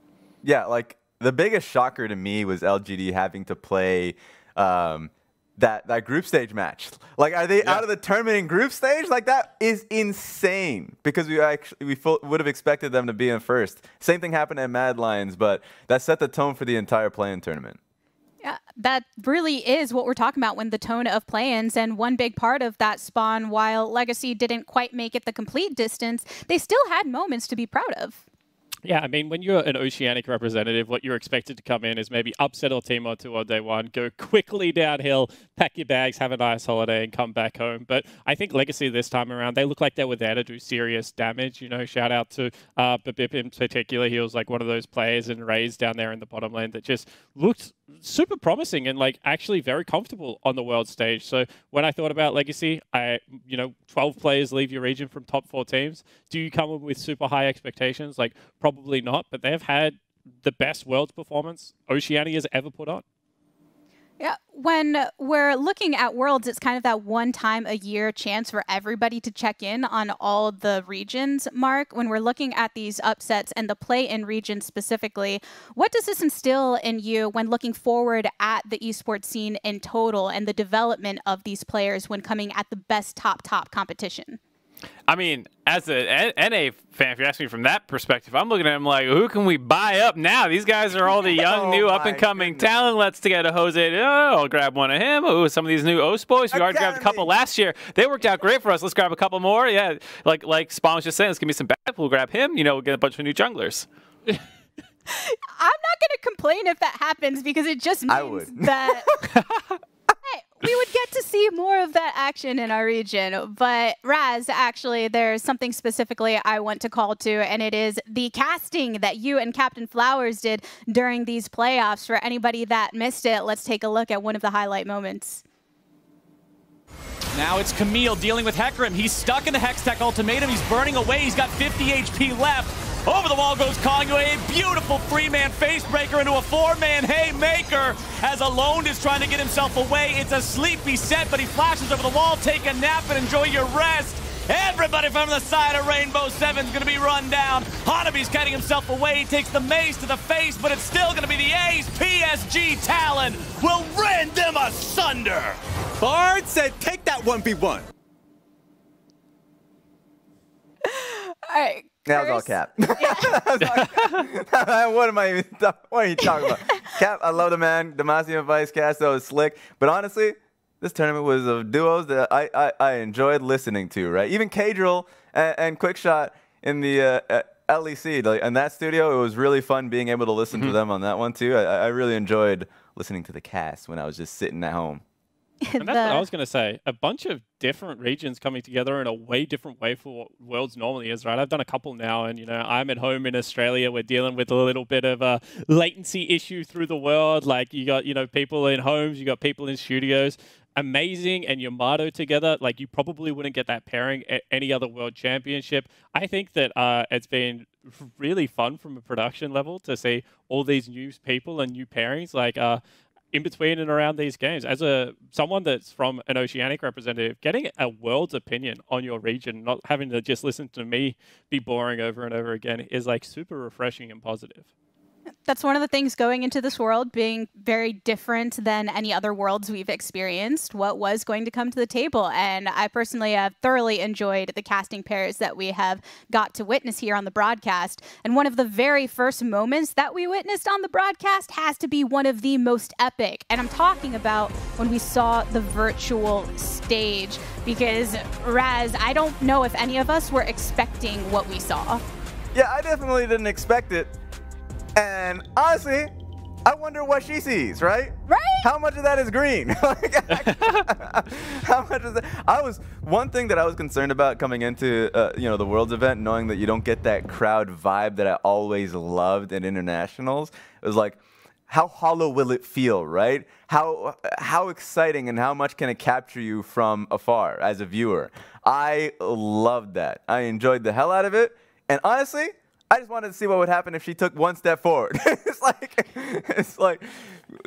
Yeah, like the biggest shocker to me was LGD having to play that group stage match. Like, are they out of the tournament in group stage? Like, that is insane because we would have expected them to be in first. Same thing happened at Mad Lions, but that set the tone for the entire play-in tournament. Yeah, that really is what we're talking about when the tone of play-ins, and one big part of that spawn, while Legacy didn't quite make it the complete distance, they still had moments to be proud of. Yeah, I mean, when you're an Oceanic representative, what you're expected to come in is maybe upset a team or two on day one, go quickly downhill, pack your bags, have a nice holiday, and come back home. But I think Legacy this time around, they look like they were there to do serious damage. You know, shout out to Babip in particular. He was like one of those players in Rays down there in the bottom lane that just looked super promising and like actually very comfortable on the world stage. So when I thought about Legacy, 12 players leave your region from top 4 teams. Do you come in with super high expectations? Like, probably not, but they've had the best Worlds performance Oceania has ever put on. Yeah, when we're looking at Worlds, it's kind of that one time a year chance for everybody to check in on all the regions. Mark, when we're looking at these upsets and the play-in region specifically, what does this instill in you when looking forward at the esports scene in total and the development of these players when coming at the best top competition? I mean, as a NA fan, if you're asking me from that perspective, I'm looking at them like, who can we buy up now? These guys are all the young, new, up-and-coming talent. Let's get a Jose. Oh, I'll grab one of him. Oh, some of these new OS boys. We already grabbed a couple last year. They worked out great for us. Let's grab a couple more. Yeah, like Spawn was just saying, let's give me some bad. We'll grab him. You know, we'll get a bunch of new junglers. I'm not going to complain if that happens because it just means that... Hey, we would get to see more of that action in our region. But Raz, actually, there's something specifically I want to call to, and it is the casting that you and Captain Flowers did during these playoffs. For anybody that missed it, let's take a look at one of the highlight moments. Now it's Camille dealing with Hecarim. He's stuck in the Hextech ultimatum. He's burning away. He's got 50 HP left. Over the wall goes Kongyue, a beautiful 3-man facebreaker into a 4-man haymaker as Alone is trying to get himself away. It's a sleepy set, but he flashes over the wall. Take a nap and enjoy your rest. Everybody from the side of Rainbow 7 is going to be run down. Hanabi's getting himself away. He takes the mace to the face, but it's still going to be the A's. PSG Talon will rend them asunder. Bard said take that 1v1. All right. That was all Cap. What am I even what are you talking about? Cap, I love the man. Demacia Vice Cast, that was slick. But honestly, this tournament was of duos that I enjoyed listening to, right? Even Kadrill and Quickshot in the LEC, like, in that studio, it was really fun being able to listen to them on that one too. I really enjoyed listening to the cast when I was just sitting at home. And that's what I was going to say. A bunch of different regions coming together in a way different way for what Worlds normally is, right? I've done a couple now, and, you know, I'm at home in Australia. We're dealing with a little bit of a latency issue through the world. Like, you got, you know, people in homes, you got people in studios. Amazing, and Yamato together, like, you probably wouldn't get that pairing at any other World Championship. I think that it's been really fun from a production level to see all these new people and new pairings, like, in between and around these games. As someone that's from an Oceanic representative, getting a world's opinion on your region, not having to just listen to me be boring over and over again, is like super refreshing and positive. That's one of the things going into this world being very different than any other worlds we've experienced, what was going to come to the table. And I personally have thoroughly enjoyed the casting pairs that we have got to witness here on the broadcast. And one of the very first moments that we witnessed on the broadcast has to be one of the most epic. And I'm talking about when we saw the virtual stage, because Raz, I don't know if any of us were expecting what we saw. Yeah, I definitely didn't expect it. And honestly, I wonder what she sees, right? Right? How much of that is green? How much is that? One thing that I was concerned about coming into the Worlds event, knowing that you don't get that crowd vibe that I always loved in internationals. It was like, how hollow will it feel, right? How exciting and how much can it capture you from afar as a viewer? I loved that. I enjoyed the hell out of it. And honestly, I just wanted to see what would happen if she took one step forward. it's like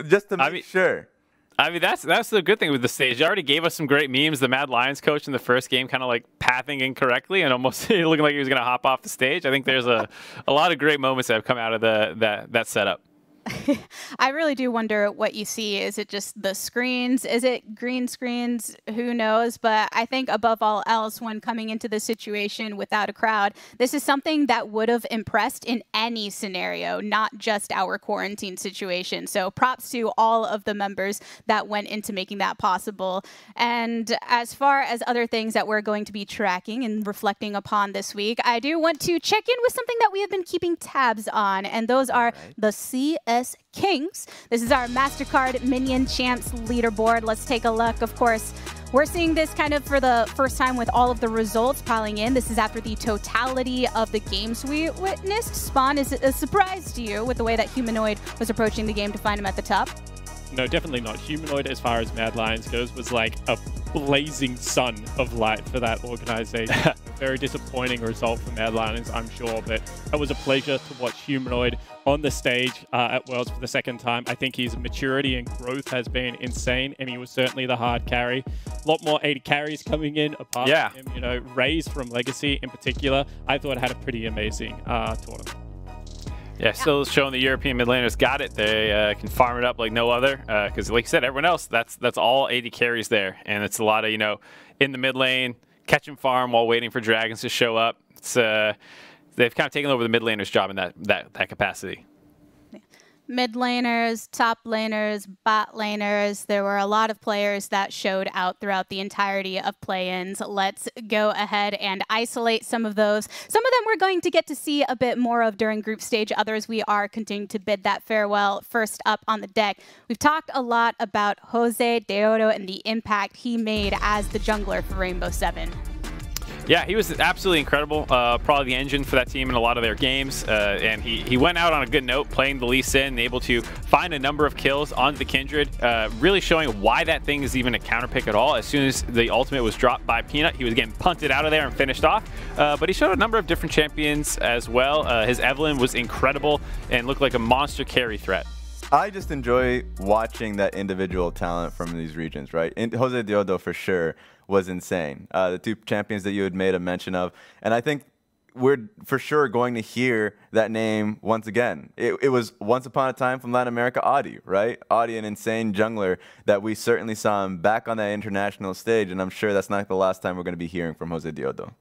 just to make sure. I mean, that's the good thing with the stage. They already gave us some great memes. The Mad Lions coach in the first game kind of like pathing incorrectly and almost looking like he was going to hop off the stage. I think there's a lot of great moments that have come out of that setup. I really do wonder what you see. Is it just the screens? Is it green screens? Who knows? But I think above all else, when coming into this situation without a crowd, this is something that would have impressed in any scenario, not just our quarantine situation. So props to all of the members that went into making that possible. And as far as other things that we're going to be tracking and reflecting upon this week, I do want to check in with something that we have been keeping tabs on, and those are the CS Kings. This is our MasterCard Minion Champs leaderboard. Let's take a look. Of course, we're seeing this kind of for the first time with all of the results piling in. This is after the totality of the games we witnessed. Spawn, is it a surprise to you with the way that Humanoid was approaching the game to find him at the top? No, definitely not. Humanoid, as far as Mad Lions goes, was like a blazing sun of light for that organization. Very disappointing result for Mad Lions, I'm sure, but it was a pleasure to watch Humanoid on the stage at Worlds for the second time. I think his maturity and growth has been insane, and he was certainly the hard carry. A lot more 80 carries coming in, apart from him. You know, Raze from Legacy in particular, I thought had a pretty amazing tournament. Yeah, still showing the European mid laners got it. They can farm it up like no other. Because, like you said, everyone else, that's all 80 carries there, and it's a lot of in the mid lane, catch and farm while waiting for dragons to show up. It's they've kind of taken over the mid laner's job in that capacity. Mid laners, top laners, bot laners. There were a lot of players that showed out throughout the entirety of play-ins. Let's go ahead and isolate some of those. Some of them we're going to get to see a bit more of during group stage. Others we are continuing to bid that farewell. First up on the deck, we've talked a lot about Jose Deodo and the impact he made as the jungler for Rainbow Seven. Yeah, he was absolutely incredible. Probably the engine for that team in a lot of their games. And he went out on a good note, playing the Lee Sin, able to find a number of kills onto the Kindred, really showing why that thing is even a counter pick at all. As soon as the ultimate was dropped by Peanut, he was getting punted out of there and finished off. But he showed a number of different champions as well. His Evelyn was incredible and looked like a monster carry threat. I just enjoy watching that individual talent from these regions, right? Jose Deodo for sure was insane. The two champions that you had made a mention of, and I think we're for sure going to hear that name once again. It was once upon a time from Latin America, Audi, right? Audi, an insane jungler that we certainly saw him back on that international stage, and I'm sure that's not the last time we're going to be hearing from Jose Deodo.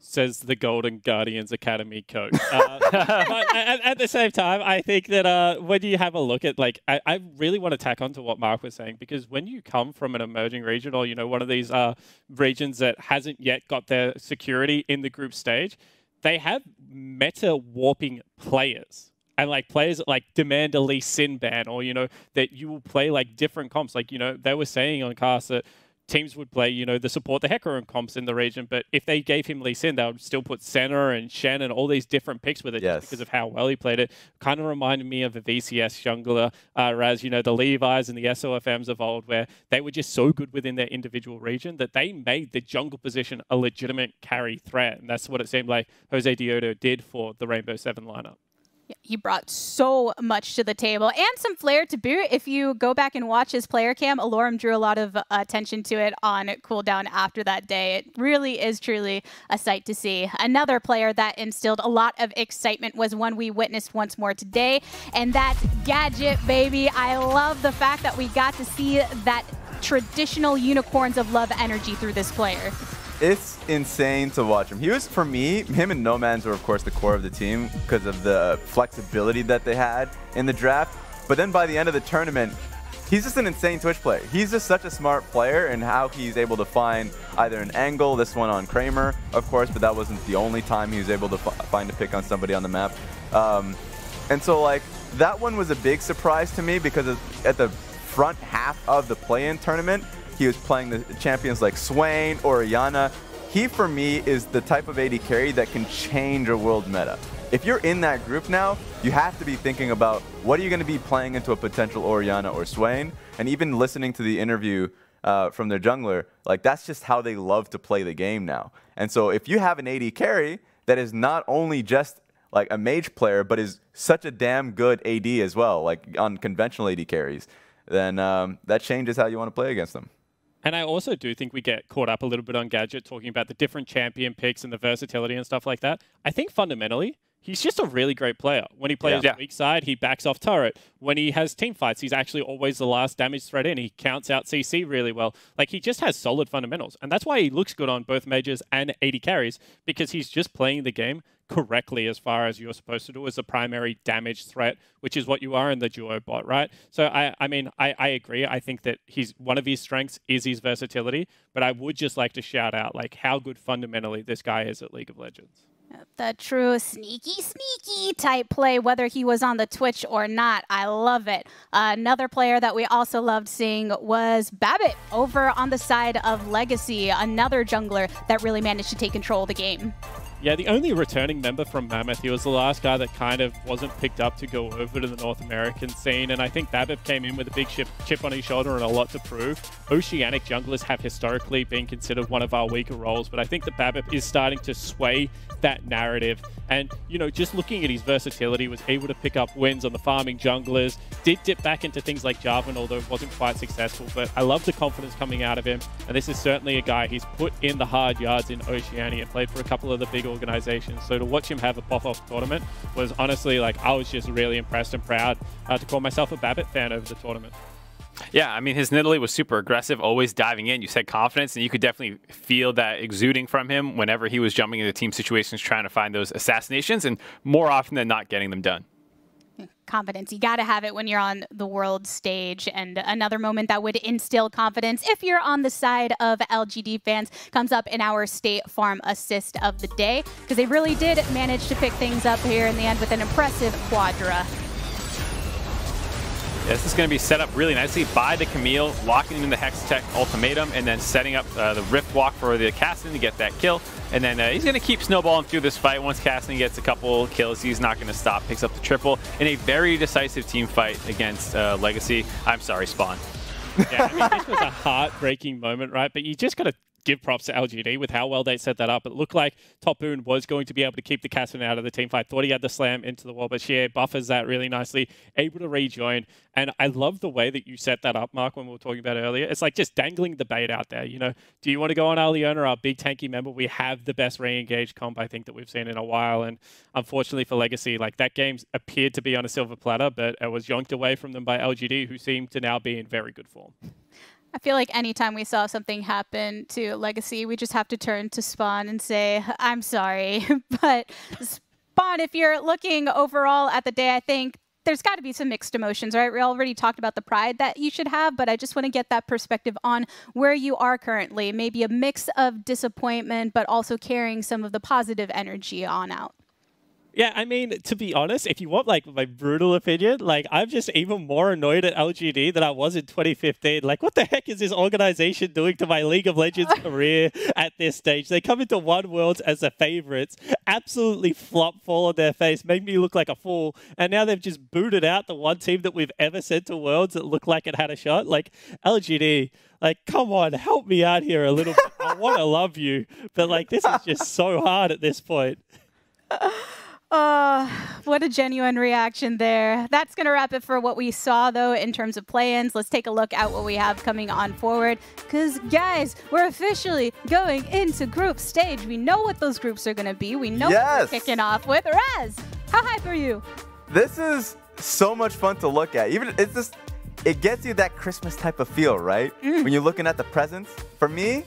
Says the Golden Guardians Academy coach. But at the same time, I think that when you have a look at, like, I really want to tack on to what Mark was saying, because when you come from an emerging region or, one of these regions that hasn't yet got their security in the group stage, they have meta warping players. And like players that like demand a Lee Sin ban, or, that you will play like different comps. Like, they were saying on cast that teams would play, the support the FLICKR comps in the region, but if they gave him Lee Sin, they would still put Senna and Shen and all these different picks with it just because of how well he played it. Kind of reminded me of the VCS jungler, Raz, the Levi's and the SOFMs of old, where they were just so good within their individual region that they made the jungle position a legitimate carry threat. And that's what it seemed like Jose Deodo did for the Rainbow Seven lineup. He brought so much to the table and some flair to boot. If you go back and watch his player cam, Alorum drew a lot of attention to it on cooldown after that day. It really is truly a sight to see. Another player that instilled a lot of excitement was one we witnessed once more today, and that's Gadget, baby. I love the fact that we got to see that traditional Unicorns of Love energy through this player. It's insane to watch him. He was, for me, him and Nomans were, of course, the core of the team because of the flexibility that they had in the draft. But then by the end of the tournament, he's just an insane Twitch player. He's just such a smart player, and how he's able to find either an angle, this one on Kramer, of course, but that wasn't the only time he was able to find a pick on somebody on the map. And so, like, that one was a big surprise to me because at the front half of the play-in tournament, he was playing the champions like Swain or Orianna. He, for me, is the type of AD carry that can change a world meta. If you're in that group now, you have to be thinking about what are you going to be playing into a potential Orianna or Swain. And even listening to the interview from their jungler, like that's just how they love to play the game now. And so if you have an AD carry that is not only just like a mage player, but is such a damn good AD as well, like on conventional AD carries, then that changes how you want to play against them. And I also do think we get caught up a little bit on Gadget talking about the different champion picks and the versatility and stuff like that. I think fundamentally, he's just a really great player. When he plays weak side, he backs off turret. When he has team fights, he's actually always the last damage threat in. He counts out CC really well. Like, he just has solid fundamentals. And that's why he looks good on both mages and AD carries, because he's just playing the game correctly as far as you're supposed to do as a primary damage threat, which is what you are in the duo bot, right? So I mean, I agree. I think that one of his strengths is his versatility, but I would just like to shout out like how good fundamentally this guy is at League of Legends. The true sneaky type play, whether he was on the Twitch or not. I love it. Another player that we also loved seeing was Babbitt over on the side of Legacy, another jungler that really managed to take control of the game. Yeah, the only returning member from Mammoth. He was the last guy that kind of wasn't picked up to go over to the North American scene, and I think Babbitt came in with a big chip on his shoulder and a lot to prove. Oceanic junglers have historically been considered one of our weaker roles, but I think that Babbitt is starting to sway that narrative. And, you know, just looking at his versatility, was able to pick up wins on the farming junglers, did dip back into things like Jarvan, although it wasn't quite successful, but I love the confidence coming out of him, and this is certainly a guy, he's put in the hard yards in Oceania, played for a couple of the big organizations, so to watch him have a pop-off tournament was honestly, like, I was just really impressed and proud to call myself a Babbitt fan over the tournament. Yeah, I mean, his Nidalee was super aggressive, always diving in. You said confidence, and you could definitely feel that exuding from him whenever he was jumping into team situations trying to find those assassinations, and more often than not getting them done. Confidence. You got to have it when you're on the world stage. And another moment that would instill confidence, if you're on the side of LGD fans, comes up in our State Farm assist of the day, because they really did manage to pick things up here in the end with an impressive Quadra. This is going to be set up really nicely by the Camille, locking in the Hextech ultimatum, and then setting up the Rift Walk for the Caston to get that kill. And then he's going to keep snowballing through this fight. Once Caston gets a couple kills, he's not going to stop. Picks up the triple in a very decisive team fight against Legacy. I'm sorry, Spawn. Yeah, I mean, this was a heartbreaking moment, right? But you just got to give props to LGD with how well they set that up. It looked like Topoon was going to be able to keep the Caston out of the team fight. Thought he had the slam into the wall, but Shea buffers that really nicely, able to rejoin. And I love the way that you set that up, Mark, when we were talking about earlier. It's like just dangling the bait out there. You know, do you want to go on Aliona, our big tanky member? We have the best re-engaged comp, I think, that we've seen in a while. And unfortunately for Legacy, like, that game appeared to be on a silver platter, but it was yonked away from them by LGD, who seem to now be in very good form. I feel like anytime we saw something happen to Legacy, we just have to turn to Spawn and say, I'm sorry. But Spawn, if you're looking overall at the day, I think there's got to be some mixed emotions, right? We already talked about the pride that you should have, but I just want to get that perspective on where you are currently. Maybe a mix of disappointment, but also carrying some of the positive energy on out. Yeah, I mean, to be honest, if you want like my brutal opinion, like, I'm just even more annoyed at LGD than I was in 2015. Like, what the heck is this organization doing to my League of Legends career at this stage? They come into One Worlds as the favorites, absolutely flop, fall on their face, make me look like a fool, and now they've just booted out the one team that we've ever sent to Worlds that looked like it had a shot. Like, LGD, like, come on, help me out here a little bit. I want to love you, but like, this is just so hard at this point. What a genuine reaction there. That's going to wrap it for what we saw, though, in terms of play-ins. Let's take a look at what we have coming on forward. Because, guys, we're officially going into group stage. We know what those groups are going to be. We know what we're kicking off with. Raz, how hype are you? This is so much fun to look at. Even it's just, it gets you that Christmas type of feel, right? When you're looking at the presents. For me,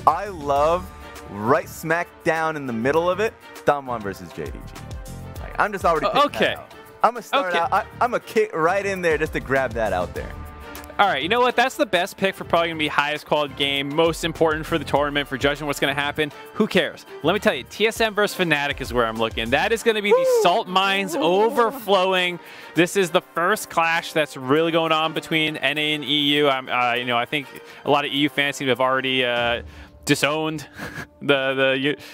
I love right smack down in the middle of it, Damwon versus JDG. I'm just already picking that out. I'm going to start out. I'm going to kick right in there just to grab that out there. All right, you know what? That's the best pick for probably going to be highest quality game, most important for the tournament, for judging what's going to happen. Who cares? Let me tell you, TSM versus Fnatic is where I'm looking. That is going to be the salt mines overflowing. This is the first clash that's really going on between NA and EU. You know, I think a lot of EU fans seem to have already disowned Bad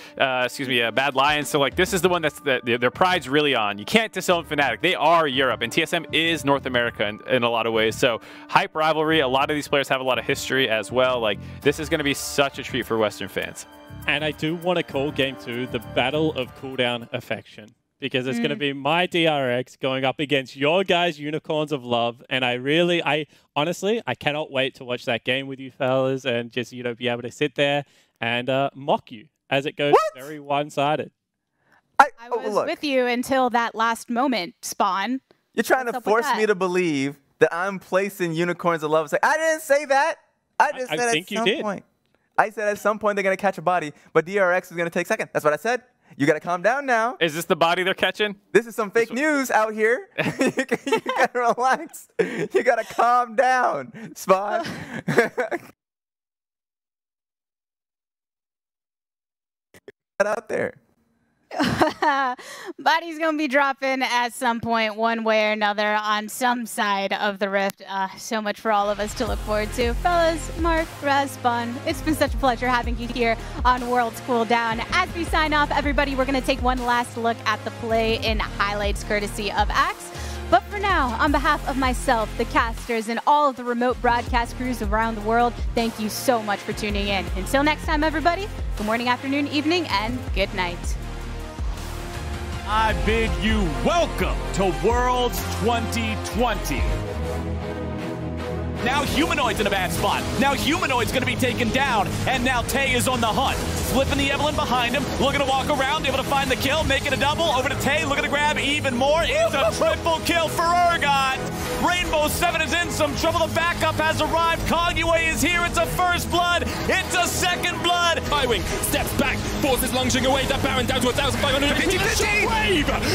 Lions. So like, this is the one that's their pride's really on. You can't disown Fnatic. They are Europe, and TSM is North America in a lot of ways. So hype rivalry. A lot of these players have a lot of history as well. Like, this is going to be such a treat for Western fans. And I do want to call Game 2 the Battle of Cooldown Affection. because it's going to be my DRX going up against your guys' Unicorns of Love. And honestly, I cannot wait to watch that game with you fellas and just, you know, be able to sit there and mock you as it goes very one-sided. I was with you until that last moment, Spawn. You're trying to force me to believe that I'm placing Unicorns of Love. It's like, I didn't say that. I just said at some point. I said at some point they're going to catch a body, but DRX is going to take second. That's what I said. You got to calm down now. Is this the body they're catching? This is some fake news out here. You got to relax. You got to calm down, Spawn. Get out there. Body's gonna be dropping at some point, one way or another, on some side of the rift. So much for all of us to look forward to. Fellas, Mark, Raz, Spawn, it's been such a pleasure having you here on Worlds Cooldown. As we sign off, everybody, we're gonna take one last look at the play-in highlights courtesy of Axe. But for now, on behalf of myself, the casters, and all of the remote broadcast crews around the world, thank you so much for tuning in. Until next time, everybody, good morning, afternoon, evening, and good night. I bid you welcome to Worlds 2020. Now Humanoid's in a bad spot. Now Humanoid's going to be taken down, and now Tay is on the hunt. Flipping the Evelyn behind him, looking to walk around, able to find the kill, making a double, over to Tay, looking to grab even more. It's a triple kill for Urgot. Rainbow 7 is in some trouble. The backup has arrived. Kaguya is here. It's a first blood. It's a second blood. Highwing steps back, forces lunging away that Baron down to 1,500.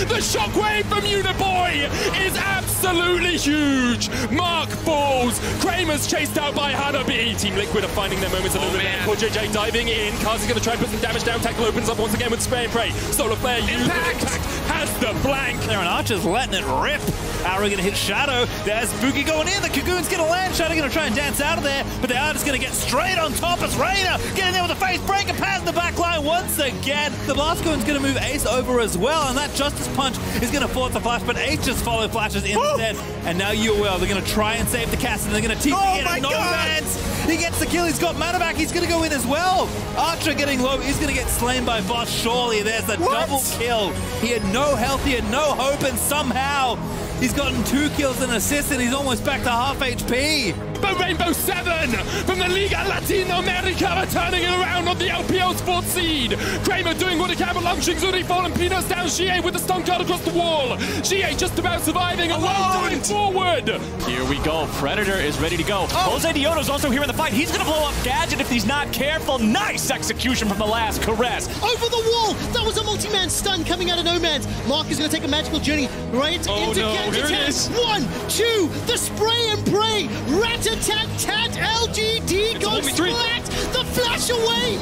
The shockwave from Uniboy is absolutely huge. Mark falls. Kramer's chased out by Hanabi. Team Liquid are finding their moments a little bit. Poor JJ diving in. Kazi's going to try and put some damage down. Tackle opens up once again with Spray and Pray. Solar Flare used. Impact has the blank. There and Archer's letting it rip. Arrow going to hit Shadow. There's Boogie going in. The Cocoon's going to land. Shadow going to try and dance out of there, but they are just going to get straight on top as Reyna getting there with a face breaker. Pass the back line once again. The Blascoon's going to move Ace over as well, and that Justice Punch is going to force the flash, but Ace just follow flashes instead. And now UOL, they're going to try and save the cast, and they're going to TP in no man's. He gets the kill. He's got mana back. He's going to go in as well. Archer getting low. He's going to get slain by Boss. Surely there's the double kill. He had no health. He had no hope, and somehow he's gotten 2 kills and assists, and he's almost back to half HP. But Rainbow 7 from the Liga Latino America are turning it around on the LPL's 4th seed. Kramer doing what he can, but Longshing's already fallen. Peanuts down. Xie with the stun card across the wall. Xie just about surviving alone, going forward. Here we go. Predator is ready to go. Jose Dioto's also here in the fight. He's going to blow up Gadget if he's not careful. Nice execution from the last Caress. Over the wall. That was a multi-man stun coming out of no man's. Mark is going to take a magical journey right into Gadget's hands. 1, 2, the spray and pray. Rat-a-tat-tat, LGD goes flat. The flash away.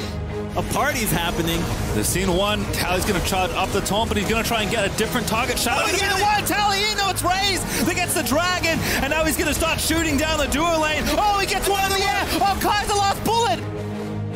A party's happening. They've seen one. Tally's going to charge up the taunt, but he's going to try and get a different target. Shadow. Oh, yeah, one. Tally in. No, it's Raze. He gets the dragon, and now he's going to start shooting down the duo lane. Oh, he gets one in the air. Oh, Kai's the last bullet.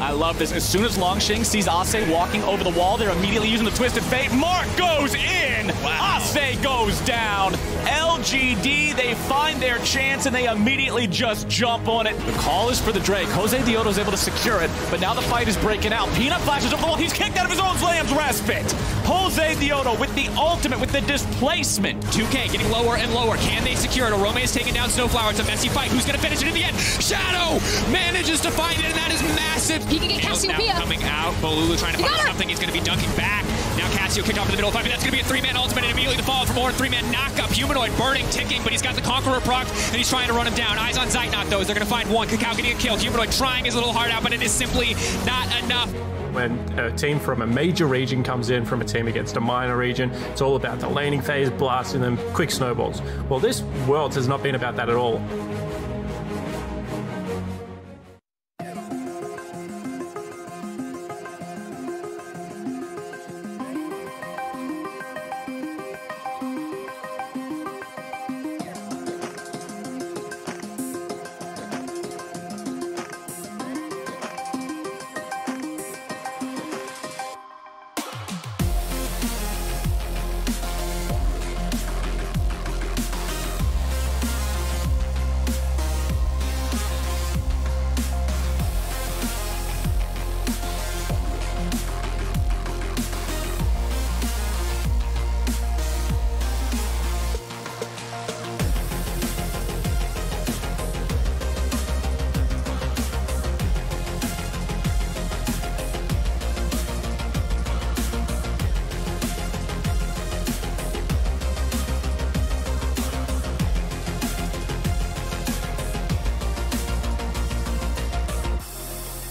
I love this. As soon as Longshing sees Ase walking over the wall, they're immediately using the Twisted Fate. Mark goes in. Wow. Ase goes down. LGD, they find their chance, and they immediately just jump on it. The call is for the Drake. Jose Dioto's able to secure it, but now the fight is breaking out. Peanut flashes over the wall. He's kicked out of his own Slam's Respite. Jose Dioto with the ultimate, with the displacement. 2K getting lower and lower. Can they secure it? Orome is taking down Snowflower. It's a messy fight. Who's going to finish it in the end? Shadow manages to find it, and that is massive. He can get Cassiopeia. Coming out. Bolulu trying to find something. He's going to be dunking back. Now Cassio kicked off in the middle of the fight, but that's going to be a 3-man ultimate, and immediately the fall for more 3-man knockup. Humanoid burning, ticking, but he's got the Conqueror proc, and he's trying to run him down. Eyes on Zeitnot, though, as they're going to find one. Cacao getting a kill. Humanoid trying his little heart out, but it is simply not enough. When a team from a major region comes in from a team against a minor region, it's all about the laning phase, blasting them, quick snowballs. Well, this Worlds has not been about that at all.